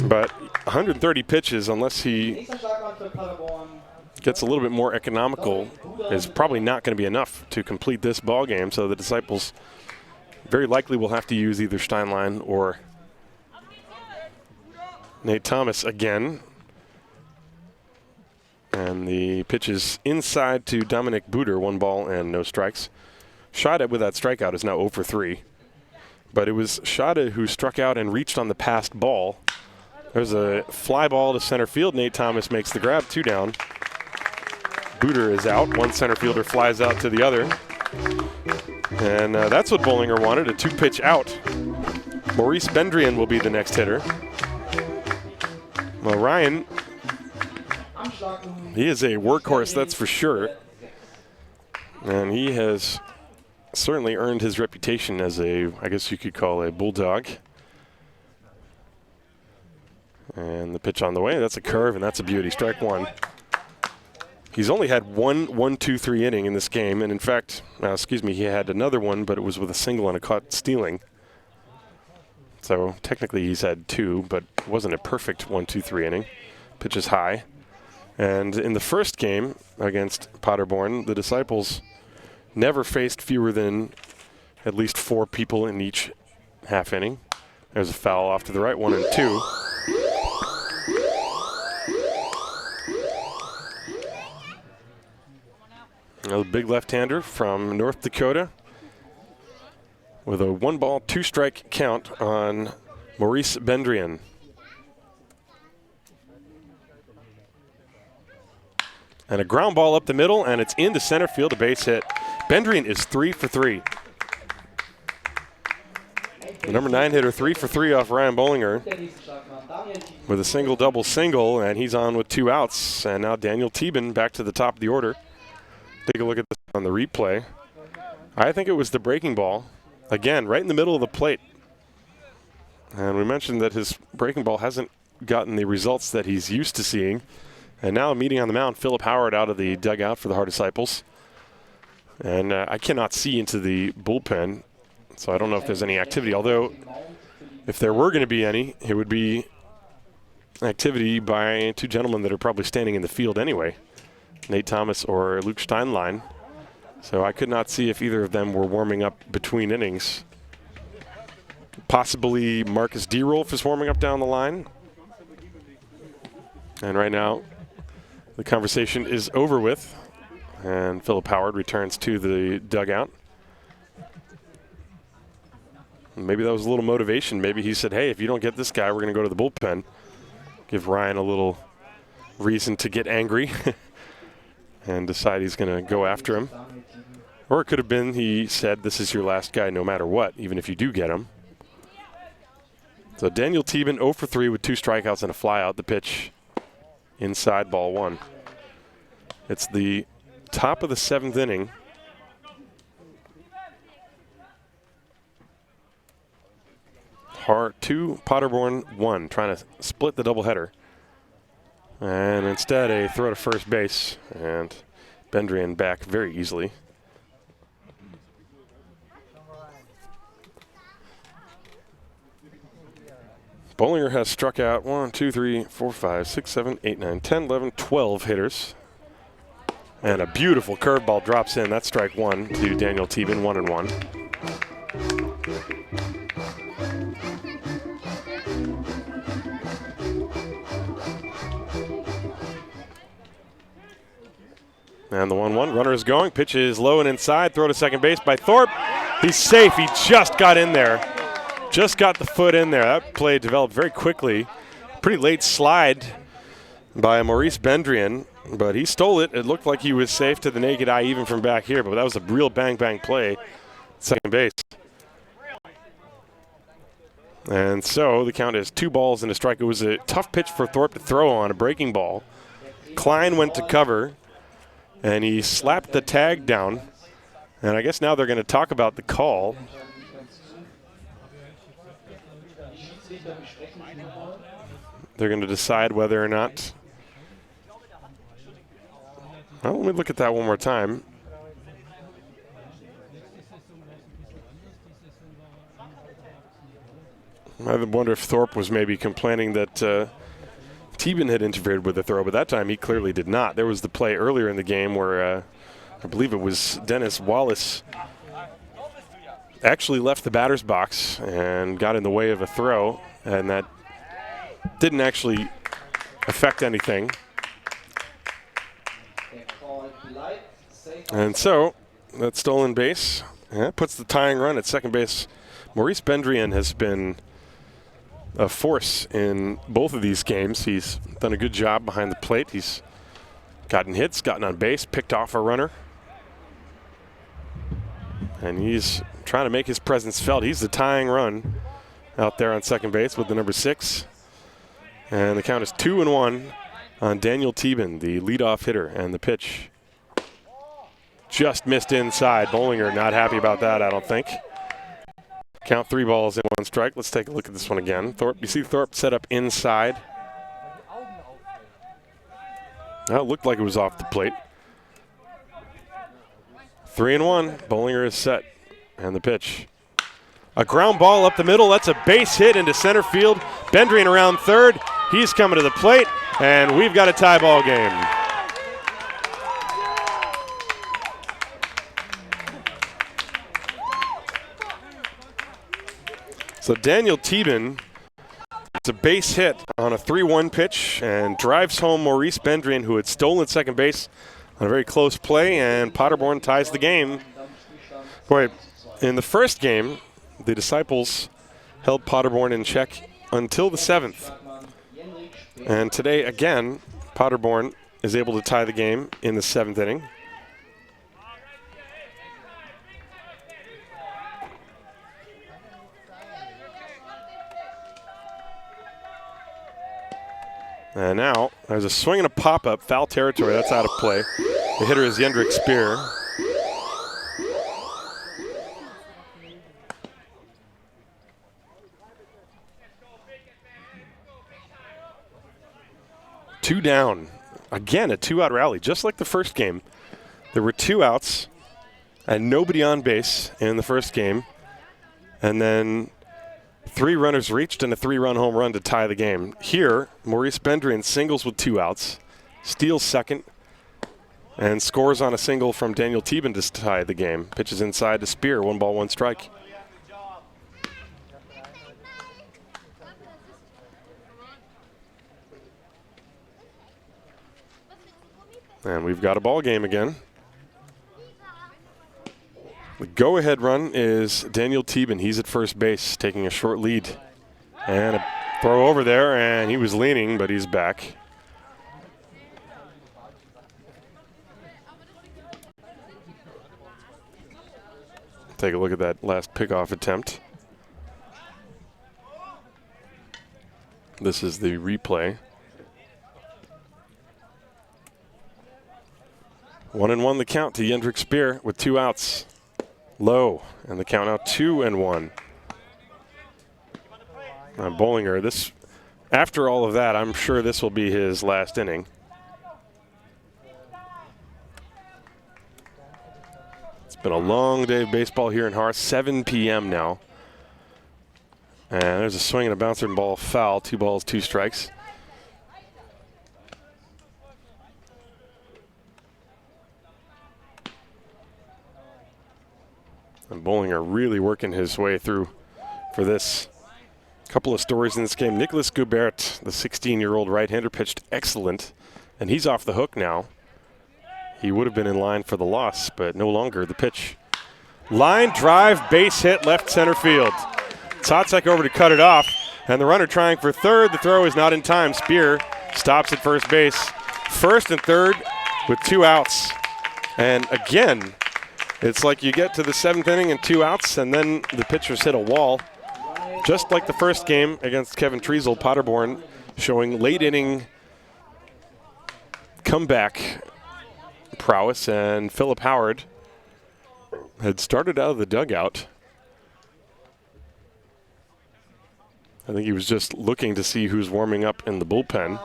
Speaker 2: But 130 pitches, unless he gets a little bit more economical, is probably not going to be enough to complete this ball game. So the Disciples very likely will have to use either Steinlein or Nate Thomas again. And the pitch is inside to Dominic Buder, 1 ball and no strikes. Schade with that strikeout is now 0 for 3. But it was Schade who struck out and reached on the passed ball. There's a fly ball to center field. Nate Thomas makes the grab, 2 down. Buder is out. 1 center fielder flies out to the other. And that's what Bollinger wanted, a 2-pitch out. Maurice Bendrian will be the next hitter. Well, Ryan, he is a workhorse, that's for sure. And he has certainly earned his reputation as a, I guess you could call a bulldog. And the pitch on the way, that's a curve, and that's a beauty. Strike 1. He's only had 1-2-3 inning in this game, and in fact, he had another one, but it was with a single and a caught stealing. So technically he's had 2, but it wasn't a perfect 1-2-3 inning. Pitch is high. And in the first game against Paderborn, the Disciples never faced fewer than at least 4 people in each half inning. There's a foul off to the right, 1 and 2. Another big left-hander from North Dakota with a 1 ball, 2 strike count on Maurice Bendrian. And a ground ball up the middle, and it's into center field, a base hit. Bendrian is 3 for 3. The number 9 hitter, 3 for 3 off Ryan Bollinger with a single, double, single, and he's on with 2 outs. And now Daniel Thieben back to the top of the order. Take a look at this on the replay. I think it was the breaking ball. Again, right in the middle of the plate. And we mentioned that his breaking ball hasn't gotten the results that he's used to seeing. And now meeting on the mound, Philip Howard out of the dugout for the Haar Disciples. And I cannot see into the bullpen, so I don't know if there's any activity. Although, if there were going to be any, it would be activity by 2 gentlemen that are probably standing in the field anyway, Nate Thomas or Luke Steinlein. So I could not see if either of them were warming up between innings. Possibly Marcus D-Rolf is warming up down the line. And right now, the conversation is over with, and Philip Howard returns to the dugout. Maybe that was a little motivation. Maybe he said, hey, if you don't get this guy, we're going to go to the bullpen. Give Ryan a little reason to get angry and decide he's going to go after him. Or it could have been he said, this is your last guy no matter what, even if you do get him. So Daniel Thieben 0 for 3 with 2 strikeouts and a flyout. The pitch inside, ball 1. It's the top of the 7th inning. Munich-Haar 2, Paderborn 1, trying to split the doubleheader. And instead a throw to first base, and Bendrian back very easily. Bollinger has struck out 1, 2, 3, 4, 5, 6, 7, 8, 9, 10, 11, 12 hitters. And a beautiful curveball drops in. That's strike one to Daniel Teben, 1-1. And the 1-1, runner is going. Pitch is low and inside. Throw to second base by Thorpe. He's safe. He just got in there. Just got the foot in there. That play developed very quickly. Pretty late slide by Maurice Bendrian, but he stole it. It looked like he was safe to the naked eye even from back here, but that was a real bang-bang play. Second base. And so the count is 2 balls and a strike. It was a tough pitch for Thorpe to throw on, a breaking ball. Klein went to cover, and he slapped the tag down. And I guess now they're going to talk about the call. They're going to decide whether or not. Well, let me look at that one more time. I wonder if Thorpe was maybe complaining that Teben had interfered with the throw, but that time he clearly did not. There was the play earlier in the game where I believe it was Dennis Wallace actually left the batter's box and got in the way of a throw, and that didn't actually affect anything. And so that stolen base puts the tying run at second base. Maurice Bendrian has been a force in both of these games. He's done a good job behind the plate. He's gotten hits, gotten on base, picked off a runner. And he's trying to make his presence felt. He's the tying run out there on second base with the number 6. And the count is 2-1 on Daniel Teben, the leadoff hitter, and the pitch just missed inside. Bollinger not happy about that, I don't think. Count 3 balls and 1 strike. Let's take a look at this one again. Thorpe, you see Thorpe set up inside. That looked like it was off the plate. 3-1. Bollinger is set, and the pitch. A ground ball up the middle. That's a base hit into center field. Bendrian around third. He's coming to the plate, and we've got a tie ball game. So Daniel Teben, it's a base hit on a 3-1 pitch and drives home Maurice Bendrian, who had stolen second base on a very close play, and Paderborn ties the game. Boy, in the first game, the Disciples held Paderborn in check until the 7th. And today, again, Paderborn is able to tie the game in the 7th inning. And now there's a swing and a pop-up, foul territory. That's out of play. The hitter is Jendrik Speer. Two down. Again, a 2-out rally, just like the first game. There were 2 outs and nobody on base in the first game. And then 3 runners reached and a 3-run home run to tie the game. Here, Maurice Bendrian singles with 2 outs, steals second, and scores on a single from Daniel Teben to tie the game. Pitches inside to Speer, 1 ball, 1 strike. And we've got a ball game again. The go-ahead run is Daniel Teben. He's at first base, taking a short lead. And a throw over there, and he was leaning, but he's back. Take a look at that last pickoff attempt. This is the replay. 1-1 the count to Jendrik Speer with 2 outs. Low, and the count now 2-1. Bollinger, after all of that, I'm sure this will be his last inning. It's been a long day of baseball here in Haar, 7 p.m. now. And there's a swing and a bouncer and ball foul, 2 balls, 2 strikes. And Bollinger really working his way through for this. Couple of stories in this game. Nicholas Goubert, the 16-year-old right-hander, pitched excellent, and he's off the hook now. He would have been in line for the loss, but no longer. The pitch. Line drive, base hit, left center field. Tsatsek over to cut it off, and the runner trying for third. The throw is not in time. Spear stops at first base. First and third with 2 outs. And again, it's like you get to the 7th inning and 2 outs, and then the pitchers hit a wall. Just like the first game against Kevin Treasel, Paderborn showing late inning comeback prowess, and Philip Howard had started out of the dugout. I think he was just looking to see who's warming up in the bullpen.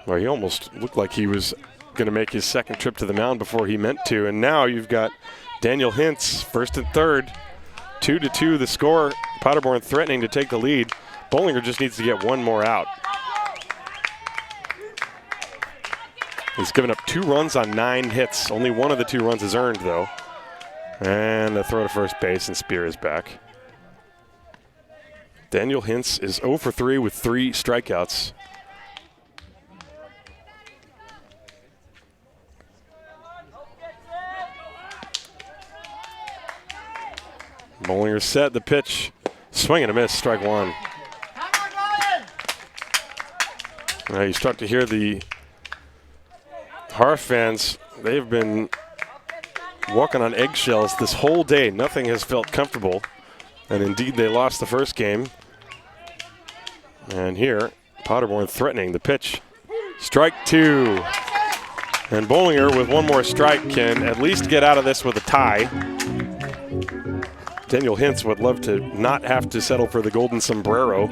Speaker 2: Well, he almost looked like he was going to make his second trip to the mound before he meant to. And now you've got Daniel Hintz, first and third. 2-2 the score. Paderborn threatening to take the lead. Bollinger just needs to get 1 more out. He's given up 2 runs on 9 hits. Only 1 of the 2 runs is earned, though. And a throw to first base, and Spear is back. Daniel Hintz is 0 for 3 with 3 strikeouts. Bollinger set the pitch. Swing and a miss, strike 1. Now you start to hear the Haar fans. They've been walking on eggshells this whole day. Nothing has felt comfortable. And indeed, they lost the first game. And here, Paderborn threatening the pitch. Strike 2. And Bollinger, with 1 more strike, can at least get out of this with a tie. Daniel Hintz would love to not have to settle for the golden sombrero.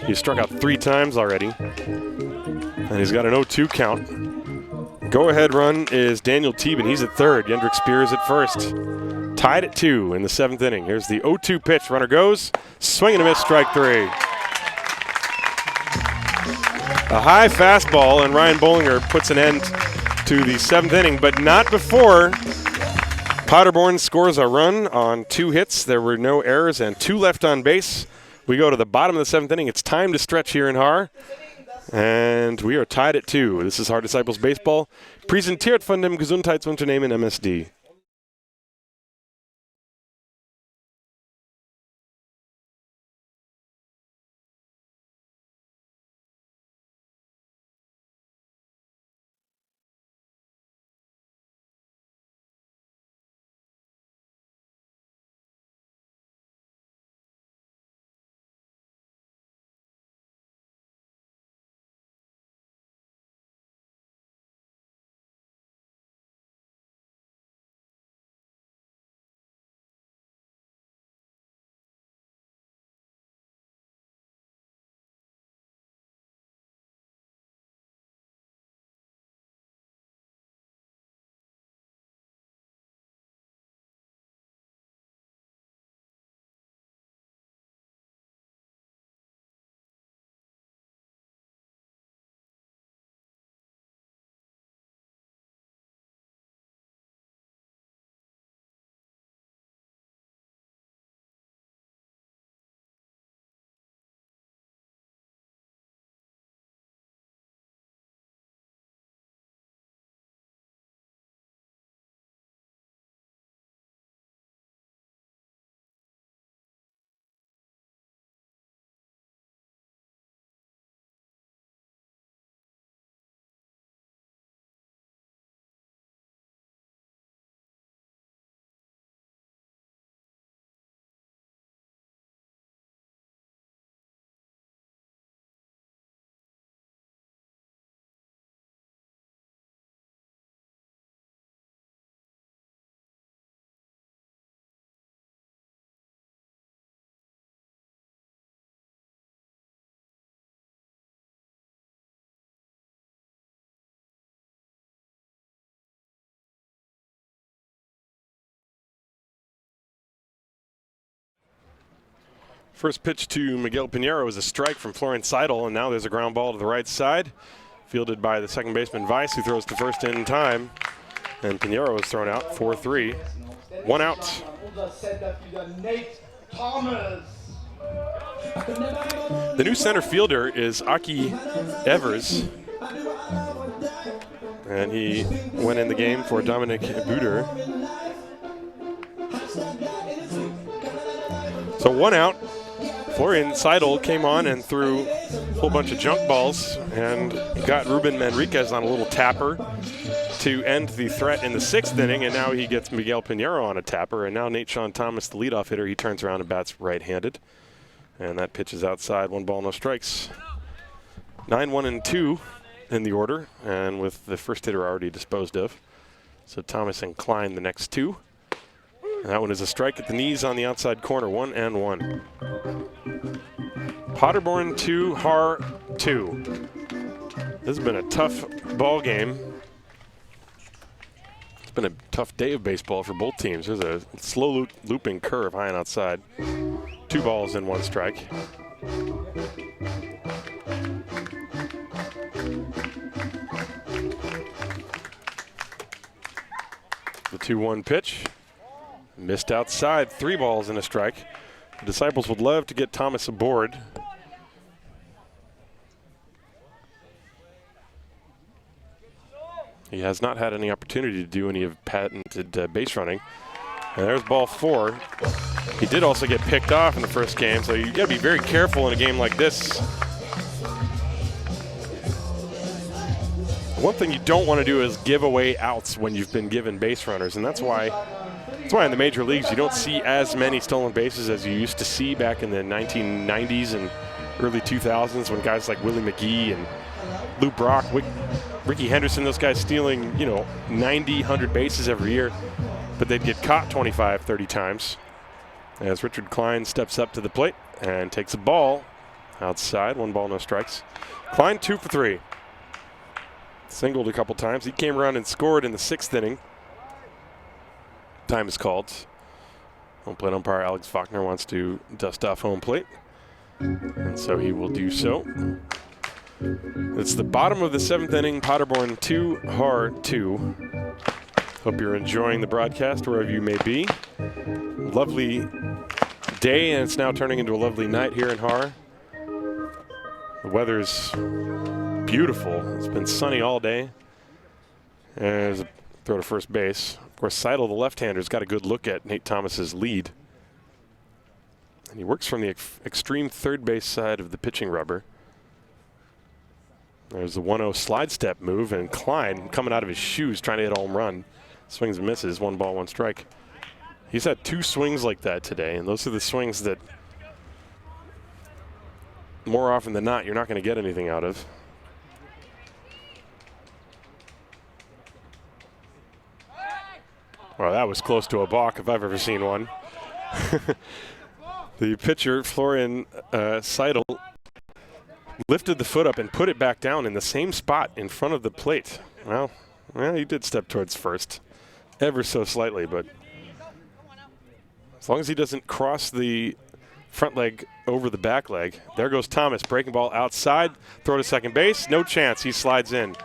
Speaker 2: He's struck out 3 times already. And he's got an 0-2 count. Go-ahead run is Daniel Teeben. He's at third. Jendrik Spears at first. Tied at 2 in the 7th inning. Here's the 0-2 pitch. Runner goes. Swing and a miss, strike 3. A high fastball, and Ryan Bollinger puts an end to the 7th inning, but not before Paderborn scores a run on 2 hits. There were no errors and 2 left on base. We go to the bottom of the 7th inning. It's time to stretch here in Haar. And we are tied at 2. This is Haar Disciples Baseball. Präsentiert von dem Gesundheitsunternehmen MSD. First pitch to Miguel Pinheiro is a strike from Florian Seidel, and now there's a ground ball to the right side, fielded by the second baseman Weiss, who throws to first in time. And Pinheiro is thrown out, 4-3. 1 out. The new center fielder is Aki Evers, and he went in the game for Dominic Buder. So 1 out. Florian Seidel came on and threw a whole bunch of junk balls and got Ruben Manriquez on a little tapper to end the threat in the 6th inning, and now he gets Miguel Pinheiro on a tapper, and now Nate Sean Thomas, the leadoff hitter, he turns around and bats right-handed. And that pitch is outside, 1 ball, no strikes. 9-1-2 in the order, and with the first hitter already disposed of. So Thomas and Klein the next 2. And that one is a strike at the knees on the outside corner, 1-1. Paderborn 2, Haar 2. This has been a tough ball game. It's been a tough day of baseball for both teams. There's a slow looping curve high and outside. 2 balls and 1 strike. The 2-1 pitch. Missed outside, 3 balls and a strike. The Disciples would love to get Thomas aboard. He has not had any opportunity to do any of patented base running. And there's ball 4. He did also get picked off in the first game, so you got to be very careful in a game like this. One thing you don't want to do is give away outs when you've been given base runners, and that's why in the major leagues you don't see as many stolen bases as you used to see back in the 1990s and early 2000s when guys like Willie McGee and Lou Brock, Ricky Henderson, those guys stealing, 90, 100 bases every year, but they'd get caught 25, 30 times. As Richard Klein steps up to the plate and takes a ball outside, 1 ball, no strikes. Klein 2 for 3. Singled a couple times. He came around and scored in the 6th inning. Time is called. Home plate umpire Alex Faulkner wants to dust off home plate, and so he will do so. It's the bottom of the 7th inning. Paderborn 2, Haar 2. Hope you're enjoying the broadcast wherever you may be. Lovely day, and it's now turning into a lovely night here in Haar. The weather's beautiful. It's been sunny all day. There's a throw to first base. Of course, Seidel, the left-hander, has got a good look at Nate Thomas's lead. And he works from the extreme third base side of the pitching rubber. There's the 1-0 slide step move, and Klein coming out of his shoes trying to hit a home run. Swings and misses, 1 ball, 1 strike. He's had 2 swings like that today, and those are the swings that more often than not you're not going to get anything out of. Well, that was close to a balk if I've ever seen one. The pitcher, Florian Seidel, lifted the foot up and put it back down in the same spot in front of the plate. Well, he did step towards first, ever so slightly, but as long as he doesn't cross the front leg over the back leg. There goes Thomas, breaking ball outside, throw to second base, no chance, he slides in.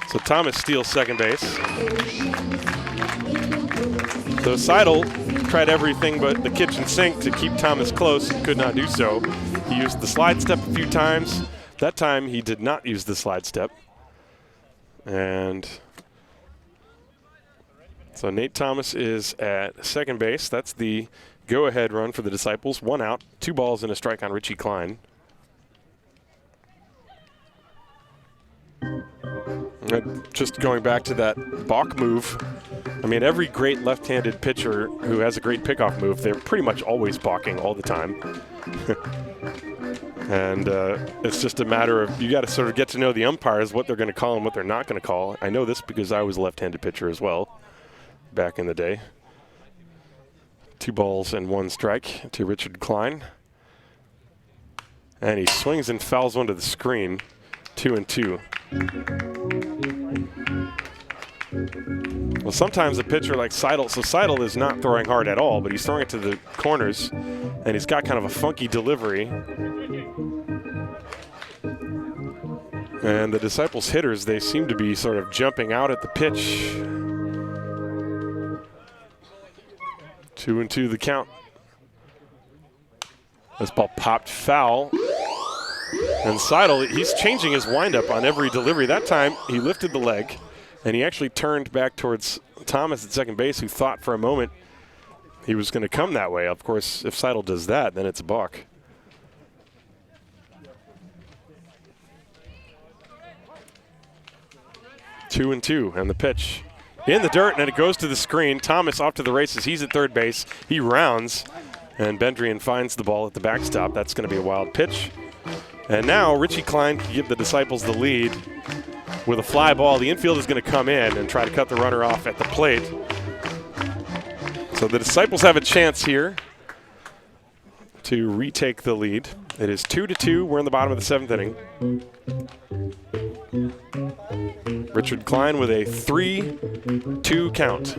Speaker 2: So Thomas steals second base. So Seidel tried everything but the kitchen sink to keep Thomas close, could not do so. He used the slide step a few times. That time he did not use the slide step. And so Nate Thomas is at second base. That's the go-ahead run for the Disciples. 1 out, 2 balls and a strike on Richie Klein. Just going back to that balk move, I mean, every great left-handed pitcher who has a great pickoff move, they're pretty much always balking all the time. And it's just a matter of, you got to sort of get to know the umpires, what they're going to call and what they're not going to call. I know this because I was a left-handed pitcher as well back in the day. 2 balls and 1 strike to Richard Klein. And he swings and fouls one to the screen, 2-2. Well, sometimes a pitcher like Seidel, so Seidel is not throwing hard at all, but he's throwing it to the corners. and he's got kind of a funky delivery. And the Disciples hitters, they seem to be sort of jumping out at the pitch. 2-2 the count. This ball popped foul. And Seidel, he's changing his windup on every delivery. That time, he lifted the leg, and he actually turned back towards Thomas at second base, who thought for a moment he was going to come that way. Of course, if Seidel does that, then it's a balk. Two and two, and the pitch in the dirt, and it goes to the screen. Thomas off to the races. He's at third base. He rounds, and Bendrian finds the ball at the backstop. That's going to be a wild pitch. And now Richie Klein can give the Disciples the lead with a fly ball. The infield is going to come in and try to cut the runner off at the plate. So the Disciples have a chance here to retake the lead. It is 2-2. We're in the bottom of the seventh inning. Richard Klein with a 3-2 count.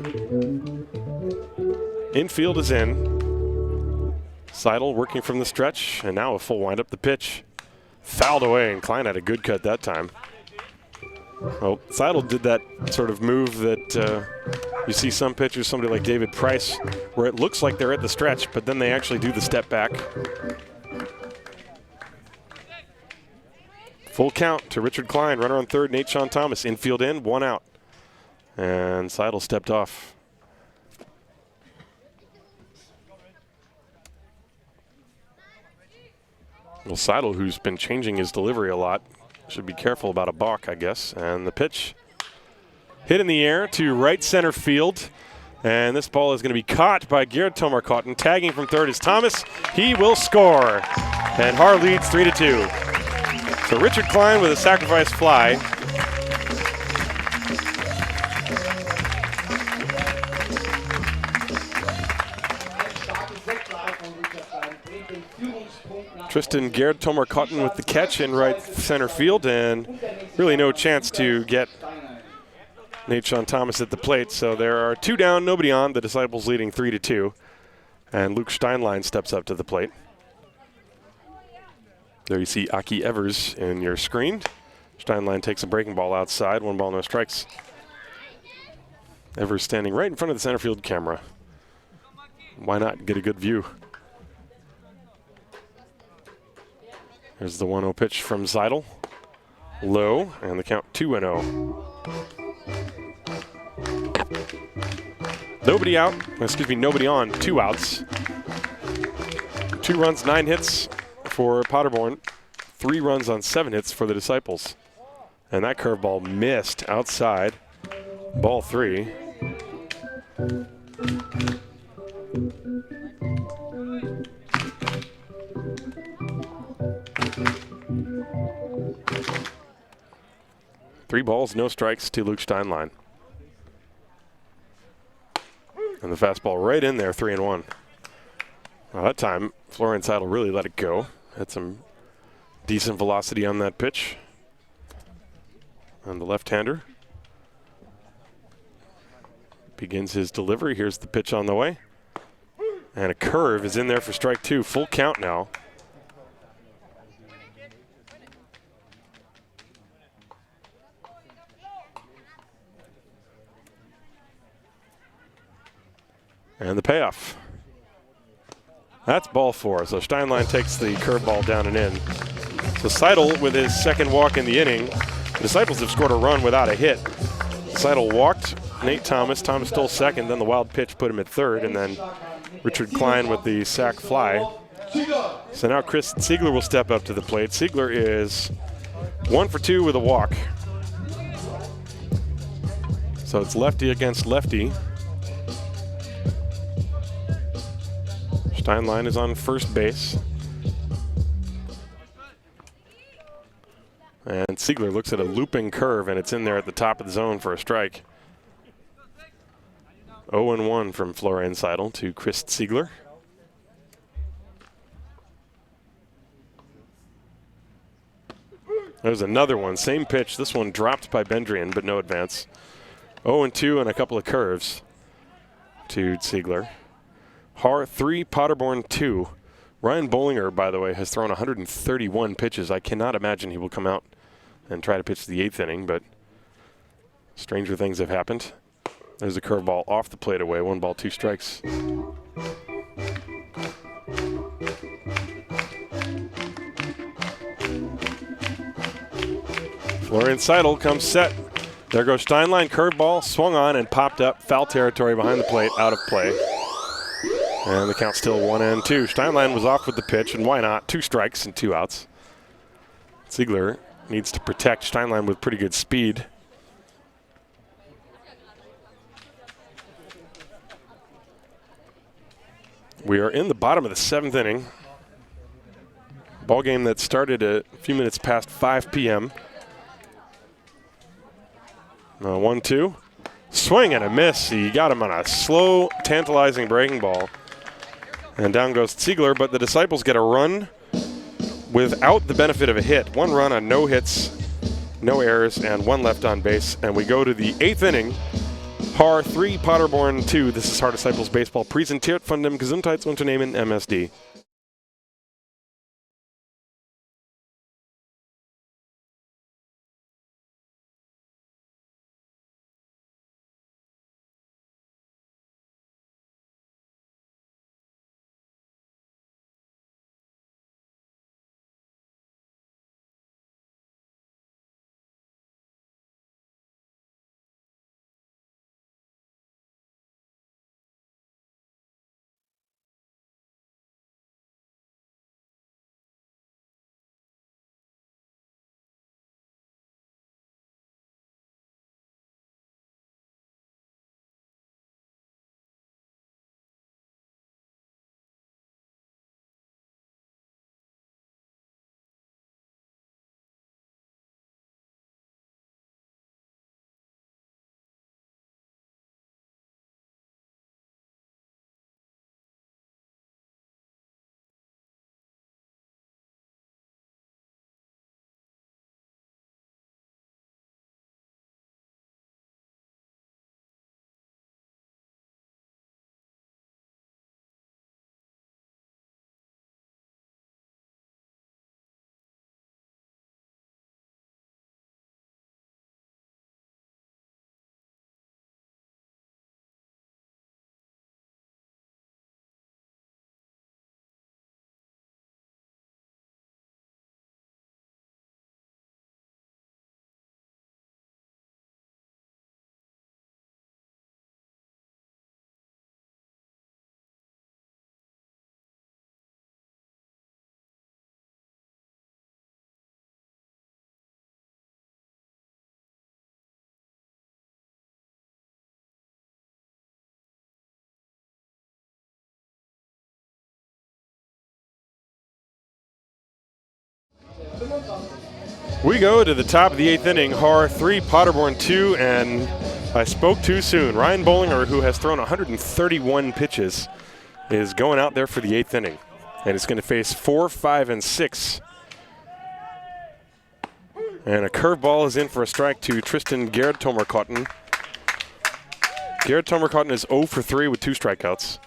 Speaker 2: Infield is in. Seidel working from the stretch, and now a full windup. The pitch fouled away, and Klein had a good cut that time. Well, Seidel did that sort of move that you see some pitchers, somebody like David Price, where it looks like they're at the stretch, but then they actually do the step back. Full count to Richard Klein, runner on third, Nate Sean Thomas. Infield in, one out. And Seidel stepped off. Well, Seidel, who's been changing his delivery a lot, should be careful about a balk, I guess. And the pitch hit in the air to right center field. And this ball is going to be caught by Gerd Tomarkotten. Tagging from third is Thomas. He will score. And Haar leads 3-2. So Richard Klein with a sacrifice fly. Tristan Gerd Tomarkotten with the catch in right center field, and really no chance to get Nate Sean Thomas at the plate. So there are two down, nobody on. The Disciples leading 3-2. And Luke Steinlein steps up to the plate. There you see Aki Evers in your screen. Steinlein takes a breaking ball outside. 1 ball, no strikes. Evers standing right in front of the center field camera. Why not get a good view? There's the 1-0 pitch from Seidel. Low, and the count 2-0. Nobody out, nobody on, 2 outs. 2 runs, 9 hits for Paderborn. 3 runs on 7 hits for the Disciples. And that curveball missed outside. Ball 3. Three balls, no strikes to Luke Steinlein. And the fastball right in there, 3-1. Well, that time, Florian Seidel really let it go. Had some decent velocity on that pitch. And the left-hander begins his delivery. Here's the pitch on the way. And a curve is in there for strike 2. Full count now. And the payoff. That's ball 4. So Steinlein takes the curveball down and in. So Seidel with his second walk in the inning. The Disciples have scored a run without a hit. Seidel walked Nate Thomas. Thomas stole second. Then the wild pitch put him at third. And then Richard Klein with the sac fly. So now Chris Ziegler will step up to the plate. Ziegler is 1 for 2 with a walk. So it's lefty against lefty. Steinlein is on first base. And Ziegler looks at a looping curve, and it's in there at the top of the zone for a strike. 0-1 from Florian Seidel to Chris Ziegler. There's another one, same pitch. This one dropped by Bendrian, but no advance. 0-2 and a couple of curves to Ziegler. Haar 3, Paderborn 2. Ryan Bollinger, by the way, has thrown 131 pitches. I cannot imagine he will come out and try to pitch the 8th inning, but stranger things have happened. There's a curveball off the plate away. 1 ball, 2 strikes. Florian Seidel comes set. There goes Steinlein, curveball, swung on and popped up. Foul territory behind the plate, out of play. And the count's still 1-2. Steinlein was off with the pitch, and why not? 2 strikes and 2 outs. Ziegler needs to protect Steinlein with pretty good speed. We are in the bottom of the 7th inning. Ball game that started a few minutes past 5 p.m. 1-2. Swing and a miss. He got him on a slow, tantalizing breaking ball. And down goes Ziegler, but the Disciples get a run without the benefit of a hit. 1 run on no hits, no errors, and 1 left on base. And we go to the 8th inning. Haar 3, Paderborn 2. This is Haar Disciples Baseball. Präsentiert von dem Gesundheitsunternehmen MSD. We go to the top of the 8th inning. Haar 3, Paderborn 2, and I spoke too soon. Ryan Bollinger, who has thrown 131 pitches, is going out there for the 8th inning. And it's going to face 4, 5, and 6. And a curveball is in for a strike to Tristan Gerd-Tomerkotten. Gerd-Tomerkotten is 0 for 3 with 2 strikeouts.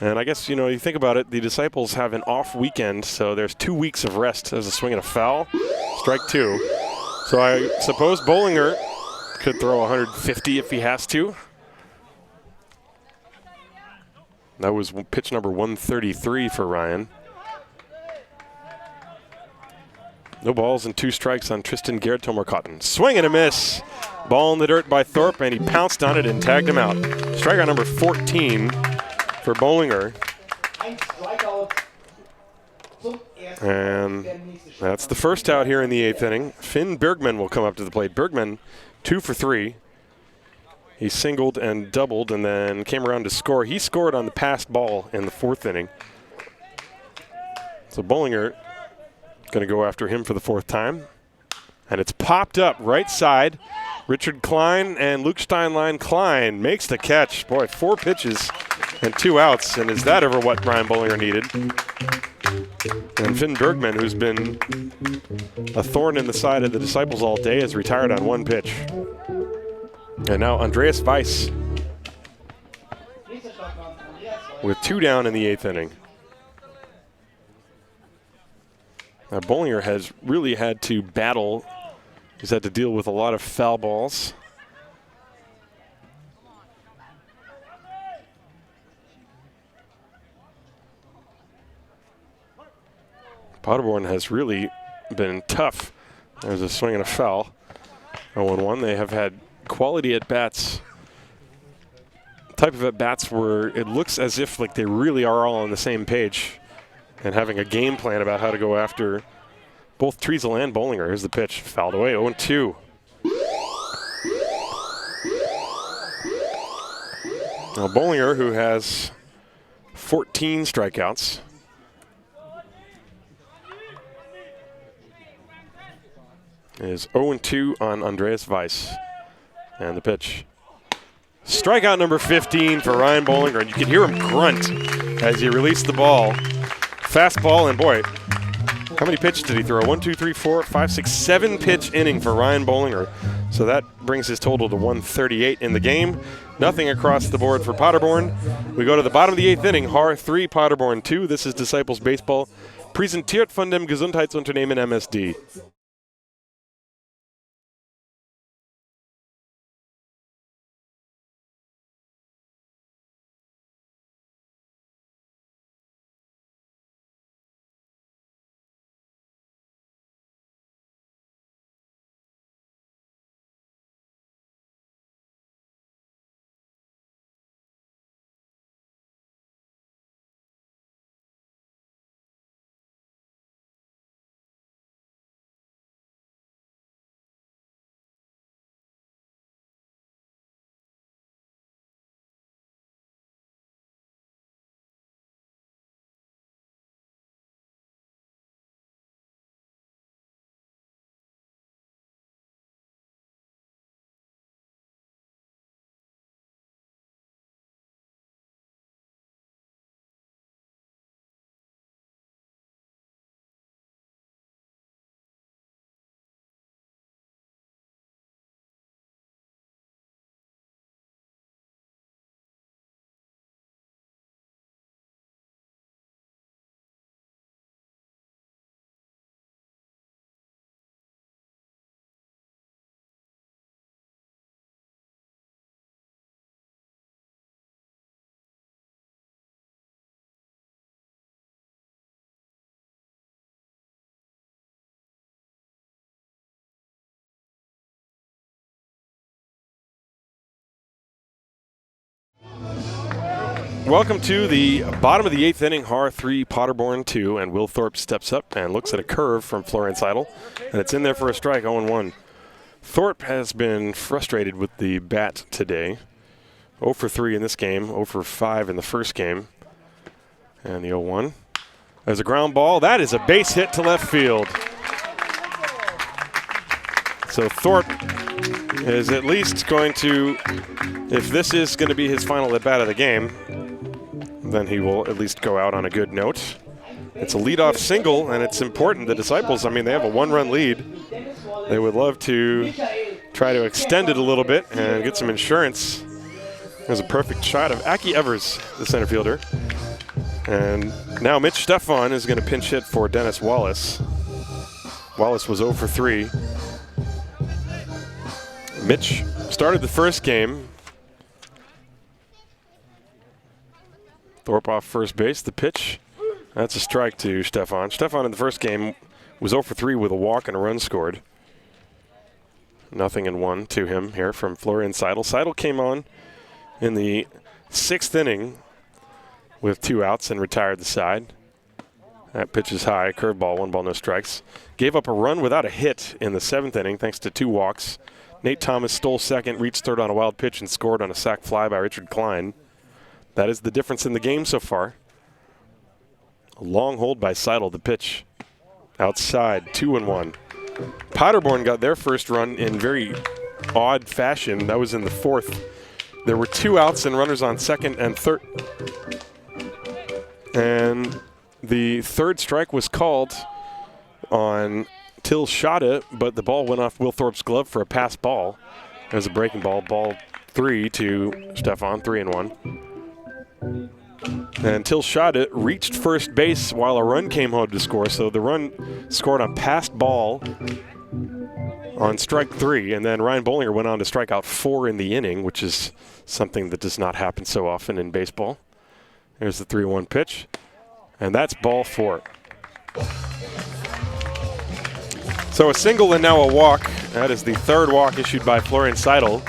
Speaker 2: And I guess, you think about it, the Disciples have an off weekend, so there's 2 weeks of rest. There's a swing and a foul. Strike 2. So I suppose Bollinger could throw 150 if he has to. That was pitch number 133 for Ryan. No balls and 2 strikes on Tristan Gerd-Tomerkotten. Swing and a miss. Ball in the dirt by Thorpe, and he pounced on it and tagged him out. Strikeout number 14 for Bollinger. And that's the first out here in the 8th inning. Finn Bergman will come up to the plate. Bergman, 2 for 3. He singled and doubled and then came around to score. He scored on the passed ball in the 4th inning. So Bollinger going to go after him for the 4th time. And it's popped up right side. Richard Klein and Luke Steinlein. Klein makes the catch. Boy, 4 pitches and 2 outs. And is that ever what Ryan Bollinger needed? And Finn Bergman, who's been a thorn in the side of the Disciples all day, is retired on 1 pitch. And now Andreas Weiss with 2 down in the 8th inning. Bollinger has really had to battle. He's had to deal with a lot of foul balls. Paderborn has really been tough. There's a swing and a foul. 0-1. They have had quality at-bats. Type of at-bats where it looks as if like they really are all on the same page and having a game plan about how to go after both Treasel and Bollinger. Here's the pitch. Fouled away. 0-2. Now Bollinger, who has 14 strikeouts, is 0-2 on Andreas Weiss. And the pitch. Strikeout number 15 for Ryan Bollinger. And you can hear him grunt as he released the ball. Fastball, and boy, how many pitches did he throw? 1, 2, 3, 4, 5, 6, 7 pitch inning for Ryan Bollinger. So that brings his total to 138 in the game. Nothing across the board for Paderborn. We go to the bottom of the 8th inning. Haar 3, Paderborn 2. This is Disciples Baseball. Präsentiert von dem Gesundheitsunternehmen MSD. Welcome to the bottom of the 8th inning, Haar 3, Paderborn 2, and Will Thorpe steps up and looks at a curve from Florian Seidel, and it's in there for a strike, 0-1. Thorpe has been frustrated with the bat today. 0 for 3 in this game, 0 for 5 in the first game, and the 0-1. There's a ground ball. That is a base hit to left field. So Thorpe is at least going to, if this is going to be his final at-bat of the game, then he will at least go out on a good note. It's a leadoff single, and it's important. The Disciples, I mean, they have a 1-run lead. They would love to try to extend it a little bit and get some insurance. There's a perfect shot of Aki Evers, the center fielder. And now Mitch Stefan is going to pinch hit for Dennis Wallace. Wallace was 0 for 3. Mitch started the first game. Thorpe off first base. The pitch, that's a strike to Stefan. Stefan in the first game was 0 for 3 with a walk and a run scored. 0-1 to him here from Florian Seidel. Seidel came on in the 6th inning with 2 outs and retired the side. That pitch is high, curveball, 1 ball, no strikes. Gave up a run without a hit in the 7th inning thanks to 2 walks. Nate Thomas stole second, reached third on a wild pitch, and scored on a sac fly by Richard Klein. That is the difference in the game so far. A long hold by Seidel. The pitch outside, 2-1. Paderborn got their first run in very odd fashion. That was in the 4th. There were 2 outs and runners on second and third. And the 3rd strike was called on Till Schade, but the ball went off Will Thorpe's glove for a pass ball. It was a breaking ball, ball 3 to Stefan, 3-1. And Tilshada reached first base while a run came home to score. So the run scored on passed ball on strike 3. And then Ryan Bollinger went on to strike out 4 in the inning, which is something that does not happen so often in baseball. There's the 3-1 pitch. And that's ball 4. So a single and now a walk. That is the 3rd walk issued by Florian Seidel.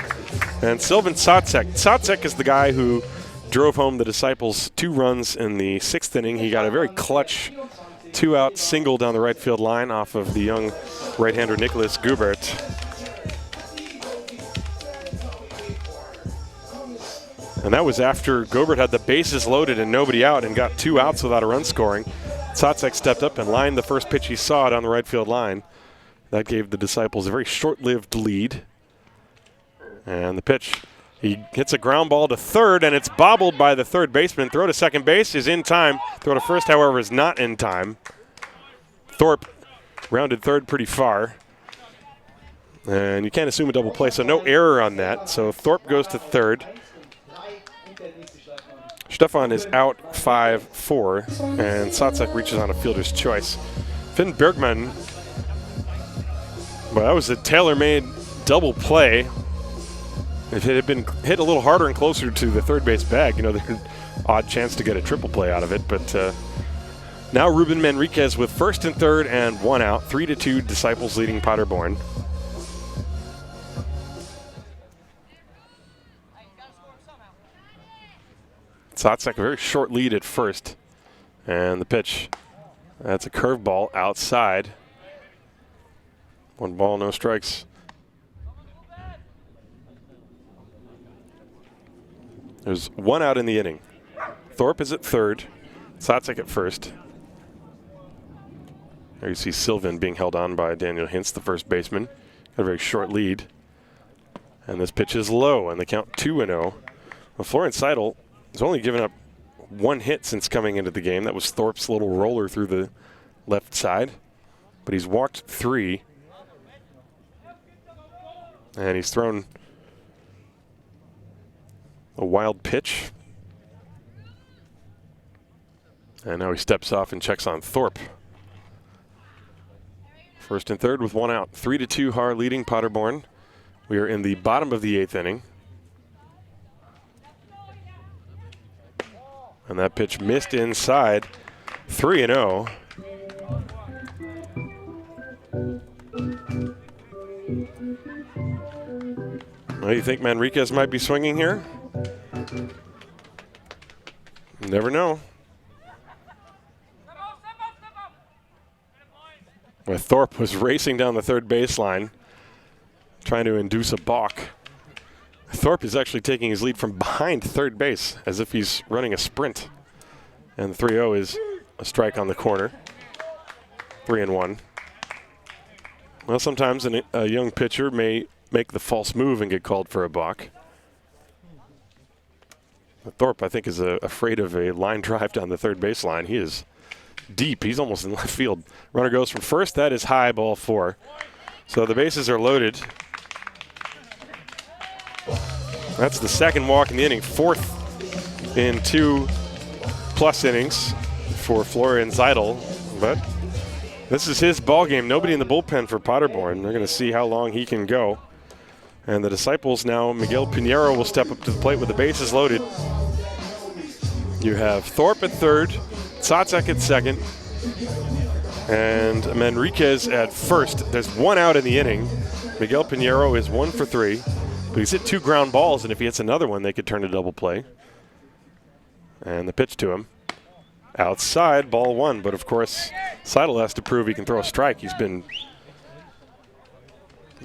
Speaker 2: And Sylvan Tsatsek. Tsatsek is the guy who drove home the Disciples 2 runs in the 6th inning. He got a very clutch 2-out single down the right field line off of the young right-hander Nicholas Gubert. And that was after Gobert had the bases loaded and nobody out and got 2 outs without a run scoring. Tsatsek stepped up and lined the first pitch he saw down the right field line. That gave the Disciples a very short-lived lead. And the pitch, he hits a ground ball to third, and it's bobbled by the third baseman. Throw to second base is in time. Throw to first, however, is not in time. Thorpe rounded third pretty far. And you can't assume a double play, so no error on that. So Thorpe goes to third. Stefan is out 5-4, and Tsatsek reaches on a fielder's choice. Finn Bergman, well, that was a tailor-made double play. If it had been hit a little harder and closer to the third base bag, there's an odd chance to get a triple play out of it. But now Ruben Manriquez with first and third and 1 out. 3-2 Disciples leading Paderborn. Tsatsek a very short lead at first. And the pitch, that's a curveball outside. 1 ball, no strikes. There's 1 out in the inning. Thorpe is at third. Tsatsek at first. There you see Sylvan being held on by Daniel Hintz, the first baseman. Got a very short lead. And this pitch is low, and they count 2-0. Well, Florian Seidel has only given up 1 hit since coming into the game. That was Thorpe's little roller through the left side. But he's walked 3. And he's thrown a wild pitch. And now he steps off and checks on Thorpe. First and third with 1 out. 3-2 Haar leading Paderborn. We are in the bottom of the 8th inning. And that pitch missed inside. 3-0. Well, you think Manriquez might be swinging here? Never know. Well, Thorpe was racing down the third baseline, trying to induce a balk. Thorpe is actually taking his lead from behind third base as if he's running a sprint. And the 3-0 is a strike on the corner. 3-1. Well, sometimes a young pitcher may make the false move and get called for a balk. Thorpe, I think, is afraid of a line drive down the third baseline. He is deep. He's almost in left field. Runner goes from first. That is high, ball 4. So the bases are loaded. That's the 2nd walk in the inning. 4th in 2+ innings for Florian Seidel. But this is his ball game. Nobody in the bullpen for Paderborn. They're going to see how long he can go. And the Disciples now, Miguel Pinheiro will step up to the plate with the bases loaded. You have Thorpe at third, Tsatsek at second, and Manriquez at first. There's 1 out in the inning. Miguel Pinheiro is 1 for 3, but he's hit 2 ground balls, and if he hits another one, they could turn a double play. And the pitch to him. Outside, ball 1, but of course, Seidel has to prove he can throw a strike. He's been...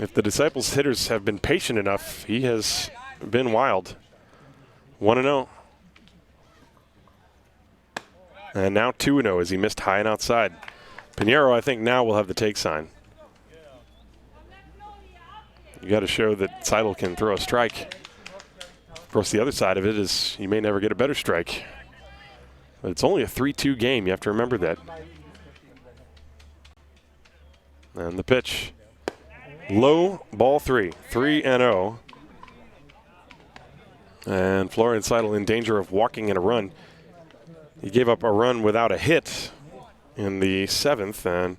Speaker 2: If the Disciples hitters have been patient enough, he has been wild. 1-0. And now 2-0 as he missed high and outside. Pinheiro, I think, now will have the take sign. You got to show that Seidel can throw a strike. Of course, the other side of it is you may never get a better strike. But it's only a 3-2 game. You have to remember that. And the pitch. Low, ball 3. 3-0. And Florian Seidel in danger of walking in a run. He gave up a run without a hit in the 7th, and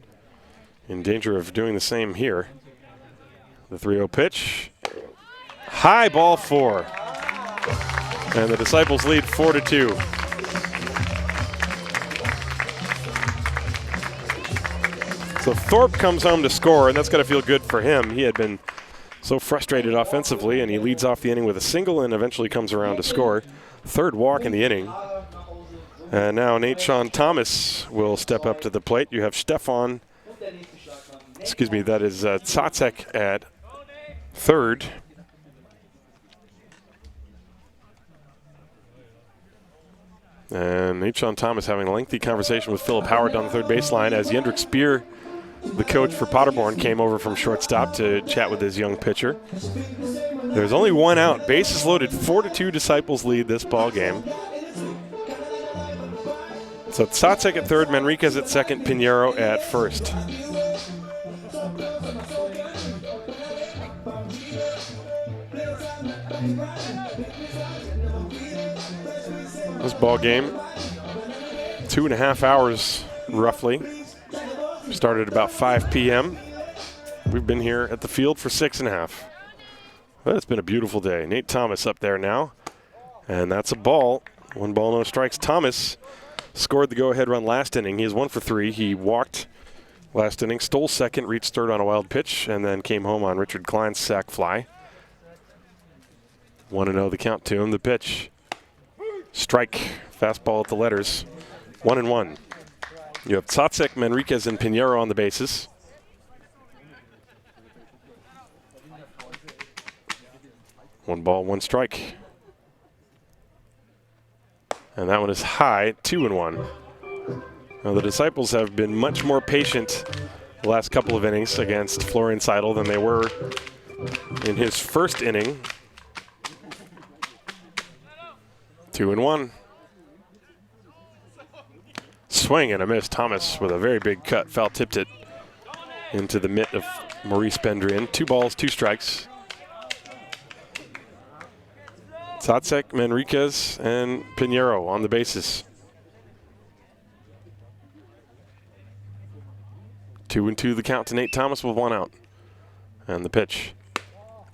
Speaker 2: in danger of doing the same here. The 3-0 pitch. High, ball 4. And the Disciples lead 4-2. So Thorpe comes home to score, and that's got to feel good for him. He had been so frustrated offensively, and he leads off the inning with a single and eventually comes around to score. 3rd walk in the inning. And now Nate Sean Thomas will step up to the plate. You have Stefan, excuse me, that is Tsatsek at 3rd. And Nate Sean Thomas having a lengthy conversation with Philip Howard down the 3rd baseline as Jendrik Speer, the coach for Paderborn, came over from shortstop to chat with his young pitcher. There's only 1 out. Bases loaded. 4-2 Disciples lead this ball game. So Tsatsek at 3rd, Manriquez at 2nd, Pinheiro at 1st. This ball game, 2.5 hours roughly. Started about 5 p.m. We've been here at the field for 6.5. But it's been a beautiful day. Nate Thomas up there now, and that's a ball. 1 ball, no strikes. Thomas scored the go-ahead run last inning. He is 1 for 3. He walked last inning, stole 2nd, reached 3rd on a wild pitch, and then came home on Richard Klein's sac fly. 1-0 the count to him. The pitch. Strike. Fastball at the letters. 1-1. You have Tsatsek, Manriquez, and Pinheiro on the bases. One ball, 1 strike. And that one is high, 2-1. Now the Disciples have been much more patient the last couple of innings against Florian Seidel than they were in his 1st inning. 2-1. Swing and a miss. Thomas with a very big cut. Foul tipped it into the mitt of Maurice Bendrian. 2 balls, 2 strikes. Tsatsek, Manriquez, and Pinheiro on the bases. 2-2 the count to Nate Thomas with 1 out. And the pitch.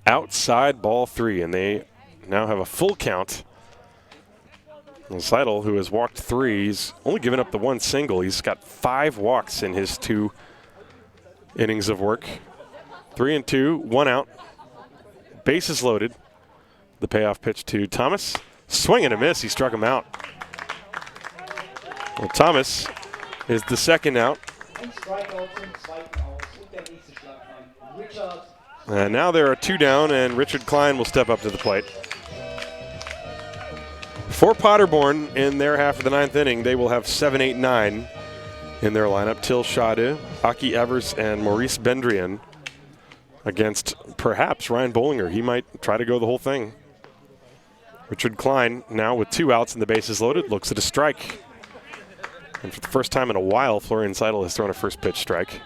Speaker 2: Outside, ball 3, and they now have a full count. And Seidel, who has walked 3, he's only given up the 1 single. He's got 5 walks in his 2 innings of work. 3-2, 1 out. Bases loaded. The payoff pitch to Thomas. Swing and a miss. He struck him out. Well, Thomas is the 2nd out. And now there are 2 down, and Richard Klein will step up to the plate. For Paderborn, in their half of the 9th inning, they will have 7, 8, 9 in their lineup. Till Schade, Aki Evers, and Maurice Bendrian against perhaps Ryan Bollinger. He might try to go the whole thing. Richard Klein now with 2 outs and the bases loaded, looks at a strike. And for the first time in a while, Florian Seidel has thrown a first pitch strike.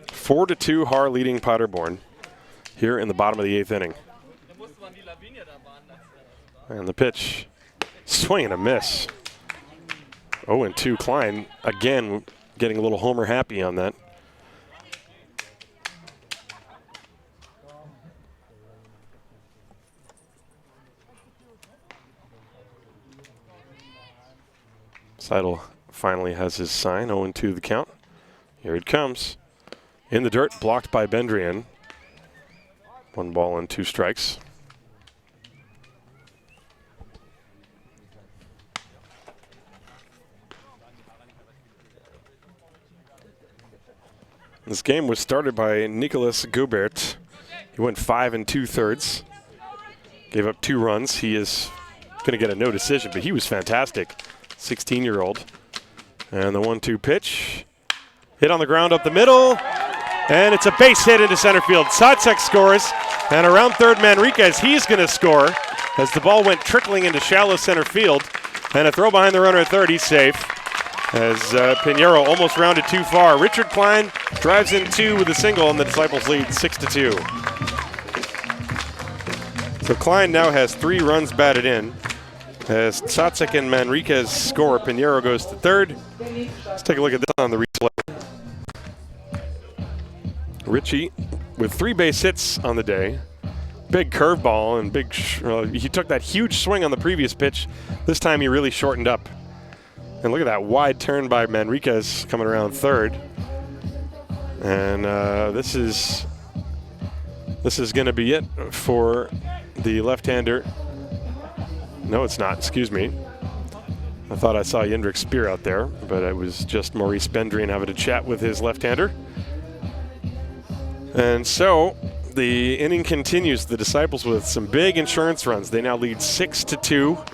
Speaker 2: 4-2 Haar leading Paderborn here in the bottom of the 8th inning. And the pitch, swing and a miss. 0-2 Klein, again getting a little homer happy on that. Seidel finally has his sign, 0-2 the count. Here it comes. In the dirt, blocked by Bendrian. 1 ball and 2 strikes. This game was started by Nicolas Goubert. He went 5 2/3. Gave up 2 runs. He is going to get a no decision, but he was fantastic. 16-year-old. And the 1-2 pitch. Hit on the ground up the middle. And it's a base hit into center field. Tsatsek scores. And around 3rd, Manriquez, he's going to score as the ball went trickling into shallow center field. And a throw behind the runner at 3rd. He's safe. As Pinheiro almost rounded too far. Richard Klein drives in 2 with a single, and the Disciples lead 6-2. So Klein now has 3 runs batted in. As Tsatsik and Manriquez score, Pinheiro goes to third. Let's take a look at this on the replay. Richie with 3 base hits on the day. Big curveball and big, he took that huge swing on the previous pitch. This time he really shortened up. And look at that wide turn by Manriquez coming around third. And this is going to be it for the left-hander. No, it's not. Excuse me. I thought I saw Jendrik Spear out there, but it was just Maurice Bendrian having a chat with his left-hander. And so the inning continues. The Disciples with some big insurance runs. They now lead 6-2.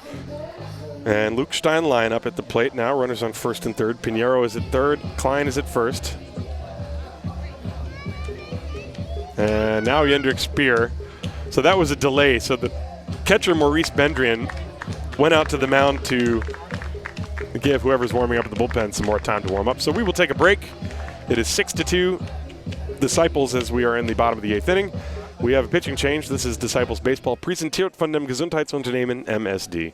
Speaker 2: And Luke Steinlein up at the plate now. Runners on first and third. Pinheiro is at third. Klein is at first. And now Jendrik Spear. So that was a delay. So the catcher Maurice Bendrian went out to the mound to give whoever's warming up at the bullpen some more time to warm up. So we will take a break. It is 6-2 Disciples as we are in the bottom of the 8th inning. We have a pitching change. This is Disciples Baseball, präsentiert von dem Gesundheitsunternehmen MSD.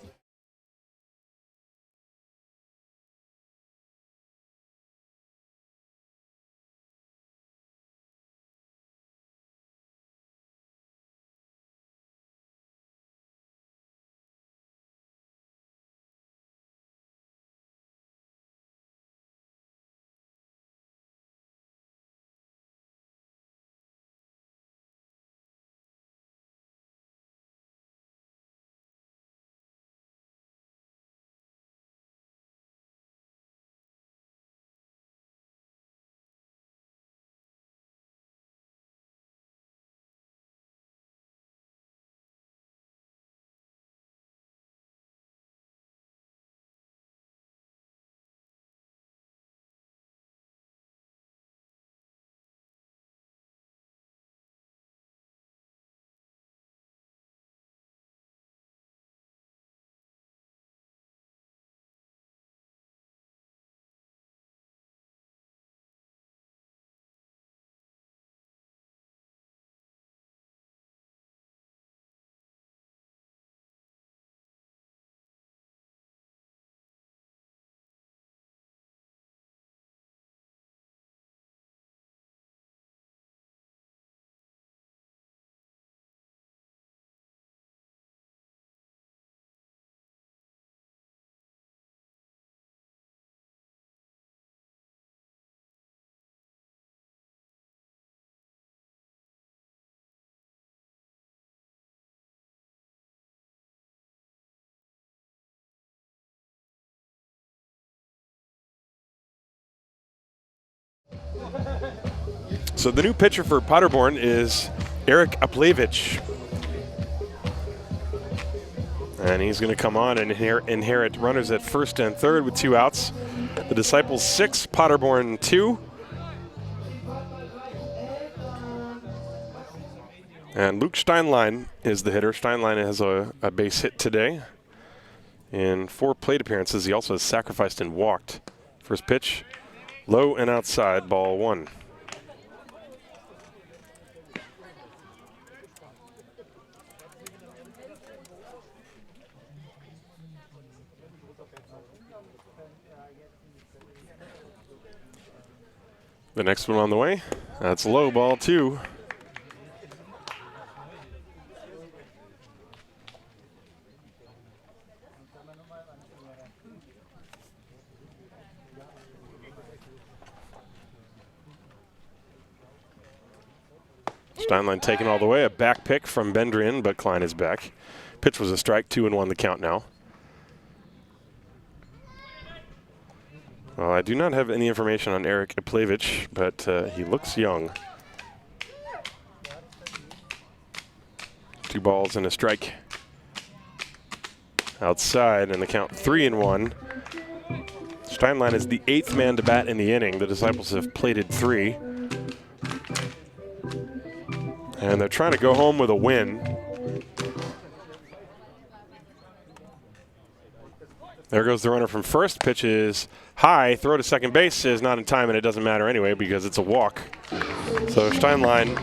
Speaker 2: So the new pitcher for Paderborn is Erik Aplevich. And he's going to come on and inherit runners at first and third with 2 outs. The Disciples 6, Paderborn 2. And Luke Steinlein is the hitter. Steinlein has a base hit today. In 4 plate appearances, he also has sacrificed and walked. First pitch, low and outside, ball 1. The next one on the way, that's low, ball 2. Steinlein taken all the way, a back pick from Bendrian, but Klein is back. Pitch was a strike, 2-1 the count now. Well, I do not have any information on Erik Aplevich, but he looks young. 2 balls and a strike. Outside, and the count 3-1. Steinlein is the 8th man to bat in the inning. The Disciples have plated 3. And they're trying to go home with a win. There goes the runner from first. Pitch is high. Throw to second base is not in time, and it doesn't matter anyway because it's a walk. So Steinlein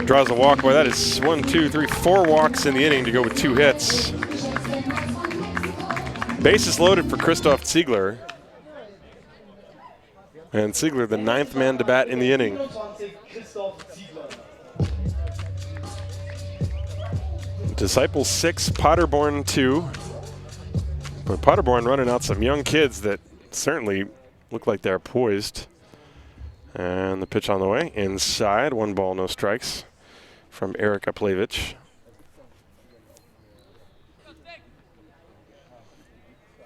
Speaker 2: draws a walk. Boy, that is 1, 2, 3, 4 walks in the inning to go with 2 hits. Bases loaded for Christoph Ziegler. And Ziegler, the 9th man to bat in the inning. Disciples 6, Paderborn 2. But Paderborn running out some young kids that certainly look like they're poised. And the pitch on the way. Inside, 1 ball, no strikes from Eric Aplevich.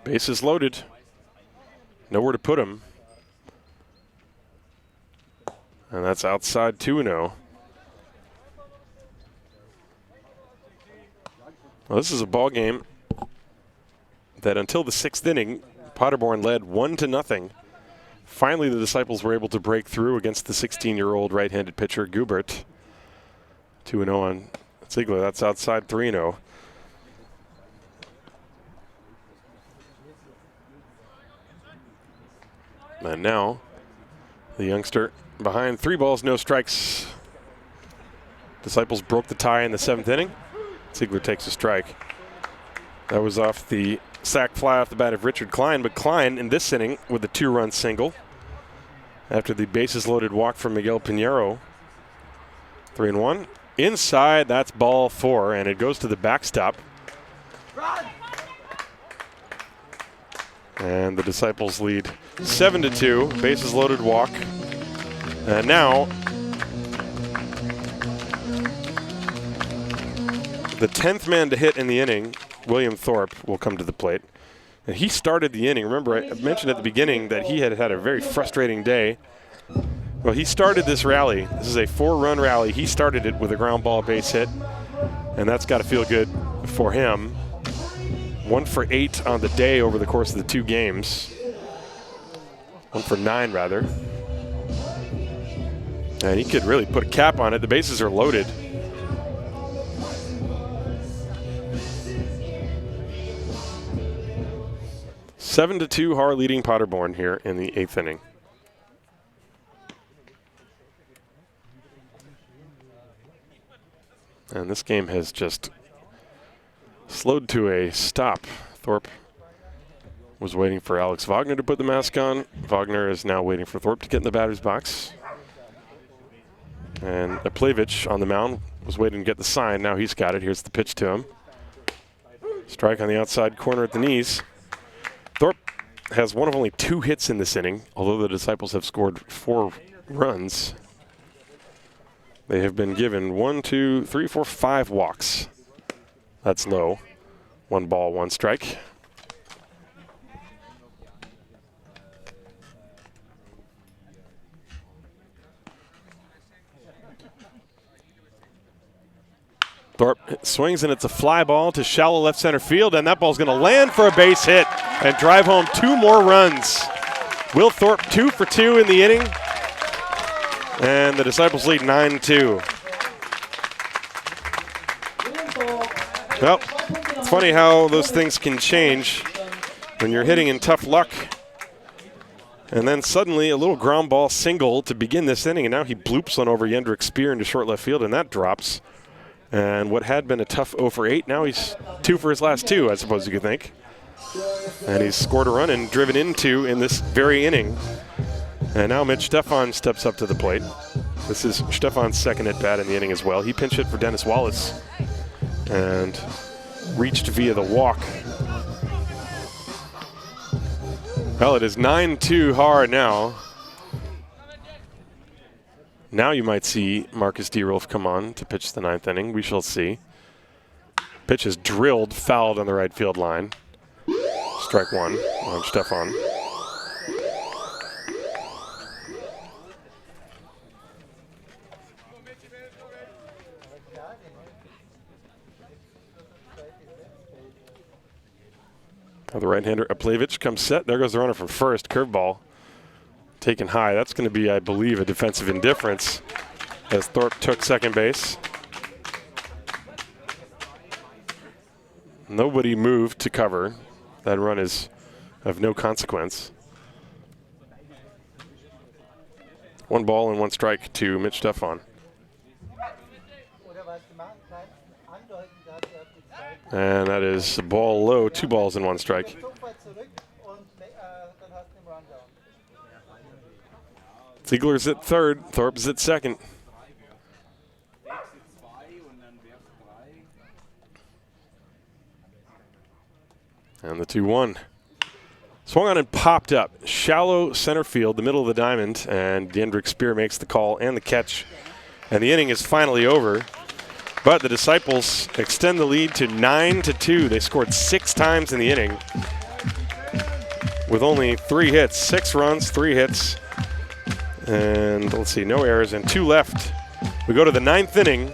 Speaker 2: Bases loaded. Nowhere to put him. And that's outside 2-0. Well, this is a ball game that until the 6th inning, Paderborn led 1-0. Finally, the Disciples were able to break through against the 16-year-old right-handed pitcher, Gubert. 2-0 on Ziegler. That's outside 3-0. And now, the youngster behind 3 balls, no strikes. Disciples broke the tie in the 7th inning. Ziegler takes a strike. That was off the sac fly off the bat of Richard Klein, but Klein in this inning with a 2-run single after the bases loaded walk from Miguel Pinheiro. 3-1. Inside, that's ball 4, and it goes to the backstop. And the Disciples lead 7-2, bases loaded walk. And now, the 10th man to hit in the inning, William Thorpe, will come to the plate. And he started the inning. Remember, I mentioned at the beginning that he had had a very frustrating day. Well, he started this rally. This is a 4-run rally. He started it with a ground ball base hit, and that's got to feel good for him. 1 for 8 on the day over the course of the 2 games. 1 for 9, rather. And he could really put a cap on it. The bases are loaded. Seven to 2, Haar leading Paderborn here in the 8th inning. And this game has just slowed to a stop. Thorpe was waiting for Alex Wagner to put the mask on. Wagner is now waiting for Thorpe to get in the batter's box. And Aplevich on the mound was waiting to get the sign. Now he's got it. Here's the pitch to him. Strike on the outside corner at the knees. Thorpe has one of only 2 hits in this inning, although the Disciples have scored 4 runs. They have been given 1, 2, 3, 4, 5 walks. That's low. 1 ball, 1 strike. Thorpe swings, and it's a fly ball to shallow left center field, and that ball's going to land for a base hit and drive home 2 more runs. Will Thorpe 2 for 2 in the inning, and the Disciples lead 9-2. Well, it's funny how those things can change when you're hitting in tough luck. And then suddenly a little ground ball single to begin this inning, and now he bloops one over Jendrik Spear into short left field, and that drops. And what had been a tough 0 for 8, now he's 2 for his last 2, I suppose you could think. And he's scored a run and driven into in this very inning. And now Mitch Stefan steps up to the plate. This is Stefan's 2nd at bat in the inning as well. He pinch hit for Dennis Wallace and reached via the walk. Well, it is 9-2 Haar now. Now you might see Marcus DeRolf come on to pitch the 9th inning. We shall see. Pitch is drilled, fouled on the right field line. Strike 1 on Stefan. Now the right-hander Aplevich comes set. There goes the runner from first. Curveball taken high. That's going to be, I believe, a defensive indifference as Thorpe took second base. Nobody moved to cover. That run is of no consequence. 1 ball and 1 strike to Mitch Stefan. And that is a ball low, 2 balls and 1 strike. Ziegler's at third. Thorpe's at second. And the 2-1. Swung on and popped up. Shallow center field, the middle of the diamond, and Dendrick Spear makes the call and the catch. And the inning is finally over. But the Disciples extend the lead to 9-2. They scored 6 times in the inning with only 3 hits. 6 runs, 3 hits. And let's see, no errors and 2 left. We go to the 9th inning.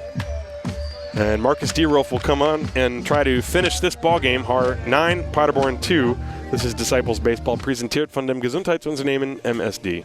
Speaker 2: And Marcus DeRolf will come on and try to finish this ball game. Haar 9, Paderborn 2. This is Disciples Baseball, präsentiert von dem Gesundheitsunternehmen MSD.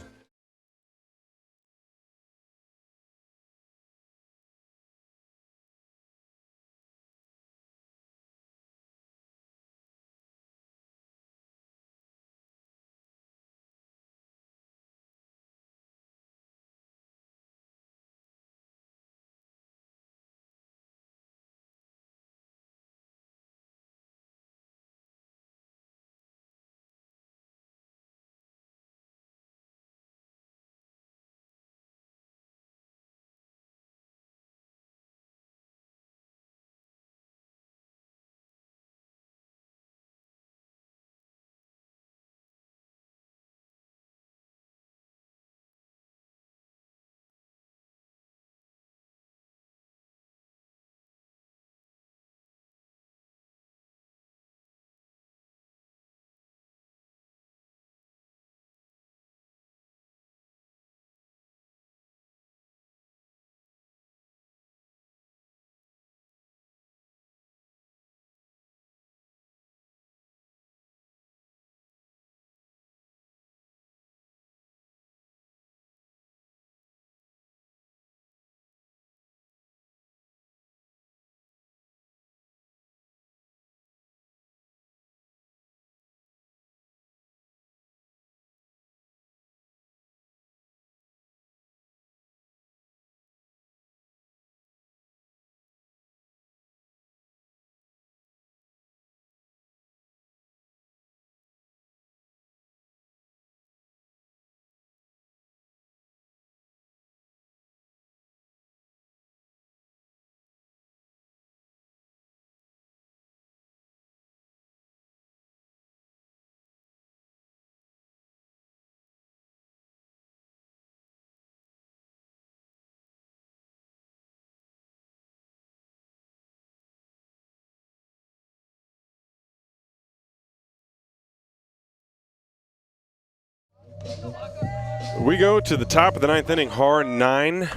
Speaker 2: We go to the top of the 9th inning. Haar 9.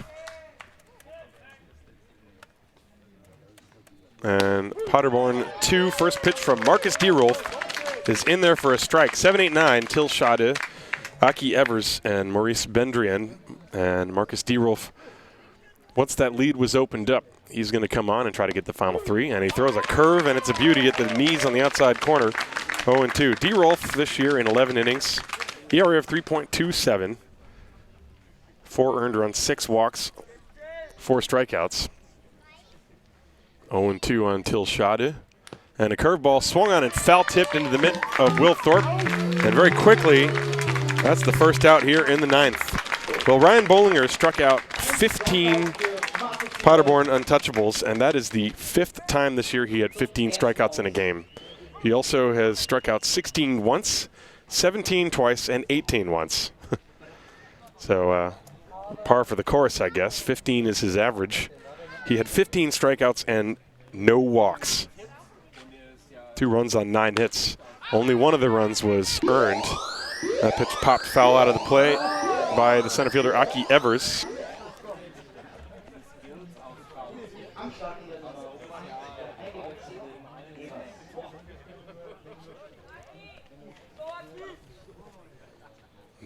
Speaker 2: And Paderborn 2. First pitch from Marcus DeRolf is in there for a strike. 7-8-9. Tilschade, Aki Evers, and Maurice Bendrian. And Marcus DeRolf, once that lead was opened up, he's going to come on and try to get the final 3. And he throws a curve, and it's a beauty at the knees on the outside corner. 0-2. DeRolf this year in 11 innings. ERA of 3.27. 4 earned runs, 6 walks, 4 strikeouts. 0-2 on Tilschade. And a curveball swung on and foul-tipped into the mitt of Will Thorpe. And very quickly, that's the first out here in the 9th. Well, Ryan Bollinger struck out 15 Paderborn Untouchables, and that is the 5th time this year he had 15 strikeouts in a game. He also has struck out 16 once, 17 twice, and 18 once. So par for the course, I guess. 15 is his average. He had 15 strikeouts and no walks. 2 runs on 9 hits. Only one of the runs was earned. That pitch popped foul out of the play by the center fielder Aki Evers.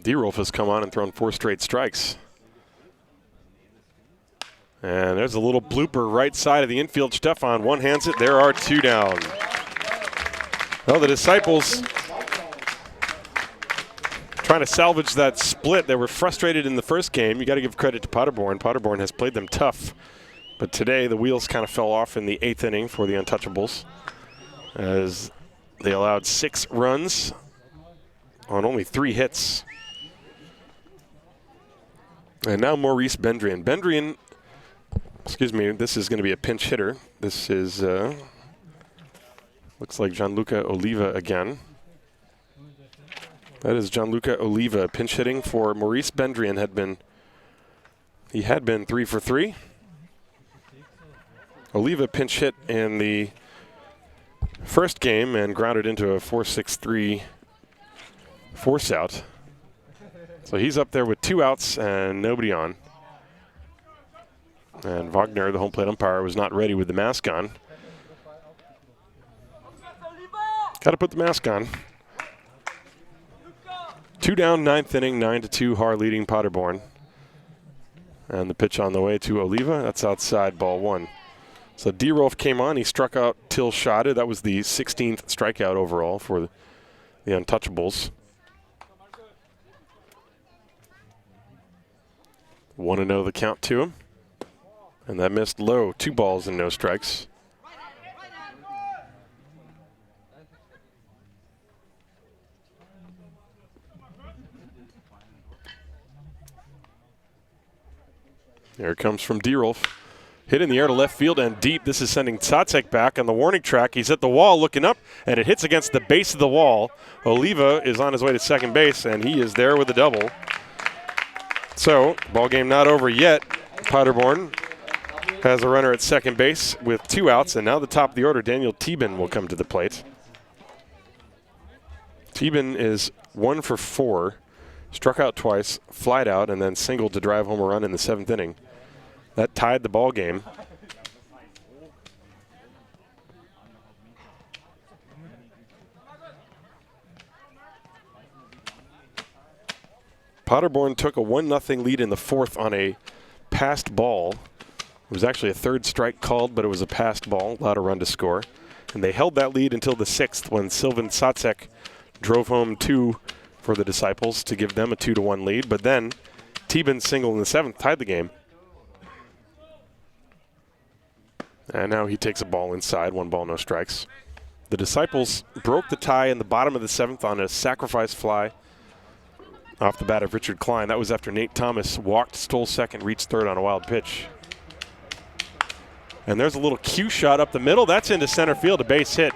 Speaker 2: DeRolf has come on and thrown 4 straight strikes. And there's a little blooper right side of the infield. Stefan one-hands it. There are 2 down. Well, the Disciples trying to salvage that split. They were frustrated in the first game. You got to give credit to Paderborn. Paderborn has played them tough. But today the wheels kind of fell off in the 8th inning for the Untouchables, as they allowed 6 runs on only 3 hits. And now Maurice Bendrian. Bendrian, excuse me, this is going to be a pinch hitter. This is, looks like Gianluca Oliva again. That is Gianluca Oliva pinch hitting for Maurice Bendrian. He had been 3 for 3. Oliva pinch hit in the first game and grounded into a 4-6-3 force out. So he's up there with 2 outs and nobody on. And Wagner, the home plate umpire, was not ready with the mask on. Got to put the mask on. 2 down, 9th inning, 9-2, Haar leading Paderborn. And the pitch on the way to Oliva. That's outside, ball 1. So D-Rolf came on. He struck out Till Schade. That was the 16th strikeout overall for the Untouchables. 1-0 the count to him. And that missed low. 2 balls and no strikes. There it comes from D-Rolf. Hit in the air to left field and deep. This is sending Tsatsek back on the warning track. He's at the wall looking up, and it hits against the base of the wall. Oliva is on his way to second base, and he is there with a double. So, ball game not over yet. Paderborn has a runner at second base with 2 outs, and now the top of the order, Daniel Thieben, will come to the plate. Thieben is 1 for 4, struck out twice, flied out, and then singled to drive home a run in the 7th inning. That tied the ball game. Paderborn took a 1-0 lead in the 4th on a passed ball. It was actually a 3rd strike called, but it was a passed ball, allowed a run to score. And they held that lead until the 6th when Sylvan Tsatsek drove home 2 for the Disciples to give them a 2-1 lead. But then Thieben's single in the 7th tied the game. And now he takes a ball inside, 1 ball, no strikes. The Disciples broke the tie in the bottom of the 7th on a sacrifice fly off the bat of Richard Klein. That was after Nate Thomas walked, stole second, reached third on a wild pitch. And there's a little cue shot up the middle. That's into center field, a base hit.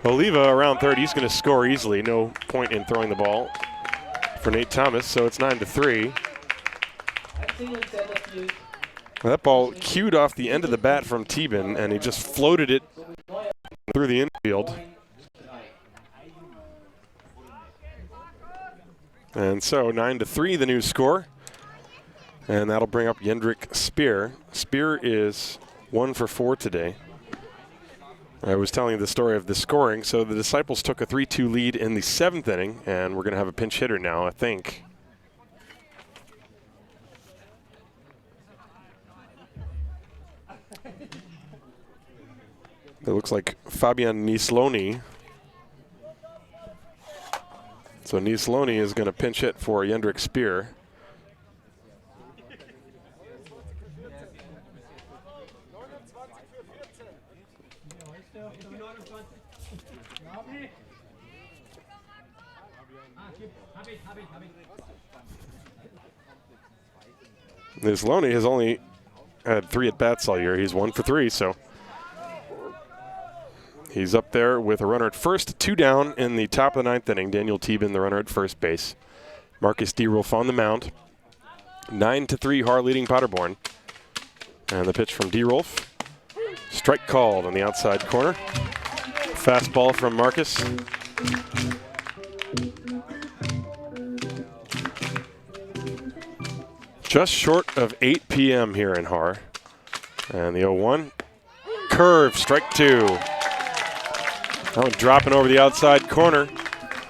Speaker 2: Oliva around third. He's going to score easily. No point in throwing the ball for Nate Thomas, so it's 9-3. That ball cued off the end of the bat from Thieben, and he just floated it through the infield. And so 9-3 the new score. And that'll bring up Jendrik Speer. Speer is 1 for 4 today. I was telling you the story of the scoring. So the Disciples took a 3-2 lead in the 7th inning, and we're going to have a pinch hitter now, I think. It looks like Fabian Nieslony. So Nieslony is going to pinch hit for Jendrik Speer. Nieslony has only had 3 at-bats all year. He's 1 for 3, so he's up there with a runner at first, 2 down in the top of the 9th inning. Daniel Thieben, the runner at first base. Marcus D-Rolf on the mound. 9-3, Haar leading Paderborn. And the pitch from D-Rolf. Strike called on the outside corner. Fastball from Marcus. Just short of 8 p.m. here in Haar. And the 0-1. Curve, strike 2. That one dropping over the outside corner.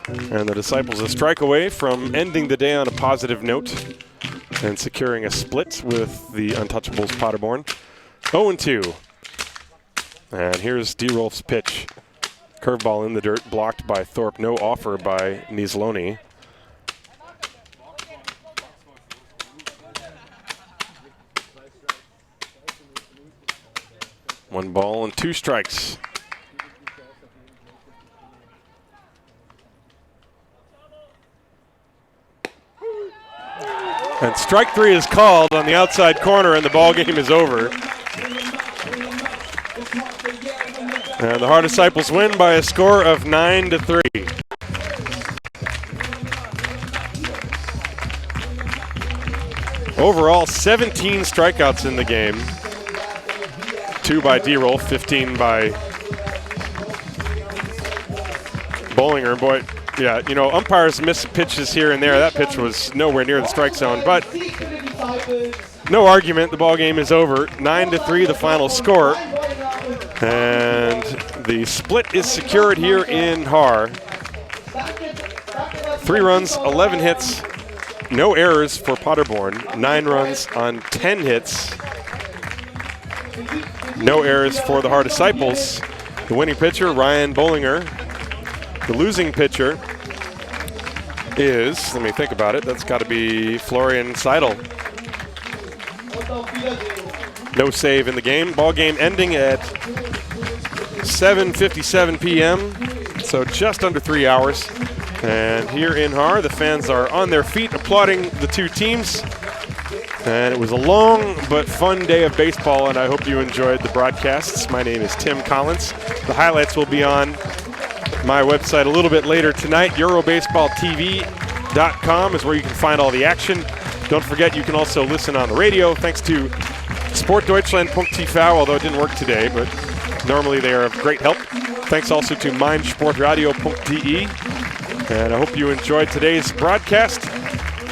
Speaker 2: And the Disciples a strike away from ending the day on a positive note and securing a split with the Untouchables Paderborn. 0-2. And here's D-Rolf's pitch. Curveball in the dirt, blocked by Thorpe. No offer by Nieslony. One ball and 2 strikes. And strike 3 is called on the outside corner, and the ball game is over. And the Haar Disciples win by a score of 9-3. Overall, 17 strikeouts in the game. 2 by D-Roll, 15 by Bollinger. Boy, yeah, you know, umpires miss pitches here and there. That pitch was nowhere near the strike zone, but no argument. The ball game is over. 9-3, the final score. And the split is secured here in Haar. 3 runs, 11 hits, no errors for Paderborn. 9 runs on 10 hits. No errors for the Haar Disciples. The winning pitcher, Ryan Bollinger. The losing pitcher is, let me think about it, that's got to be Florian Seidel. No save in the game. Ball game ending at 7:57 p.m., so just under 3 hours. And here in Haar, the fans are on their feet applauding the two teams. And it was a long but fun day of baseball, and I hope you enjoyed the broadcasts. My name is Tim Collins. The highlights will be on my website a little bit later tonight. EuroBaseballTV.com is where you can find all the action. Don't forget, you can also listen on the radio, thanks to Sportdeutschland.tv, although it didn't work today, but normally they are of great help. Thanks also to meinsportradio.de. And I hope you enjoyed today's broadcast.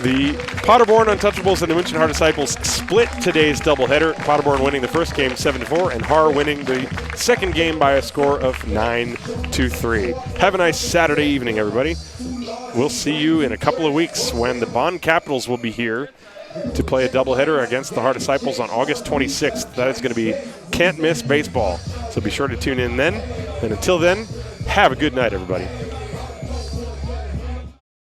Speaker 2: The Paderborn Untouchables and the Munich-Haar Disciples split today's doubleheader. Paderborn winning the first game 7-4, and Haar winning the second game by a score of 9-3. Have a nice Saturday evening, everybody. We'll see you in a couple of weeks when the Bonn Capitals will be here to play a doubleheader against the Haar Disciples on August 26th. That is going to be can't miss baseball. So be sure to tune in then. And until then, have a good night, everybody.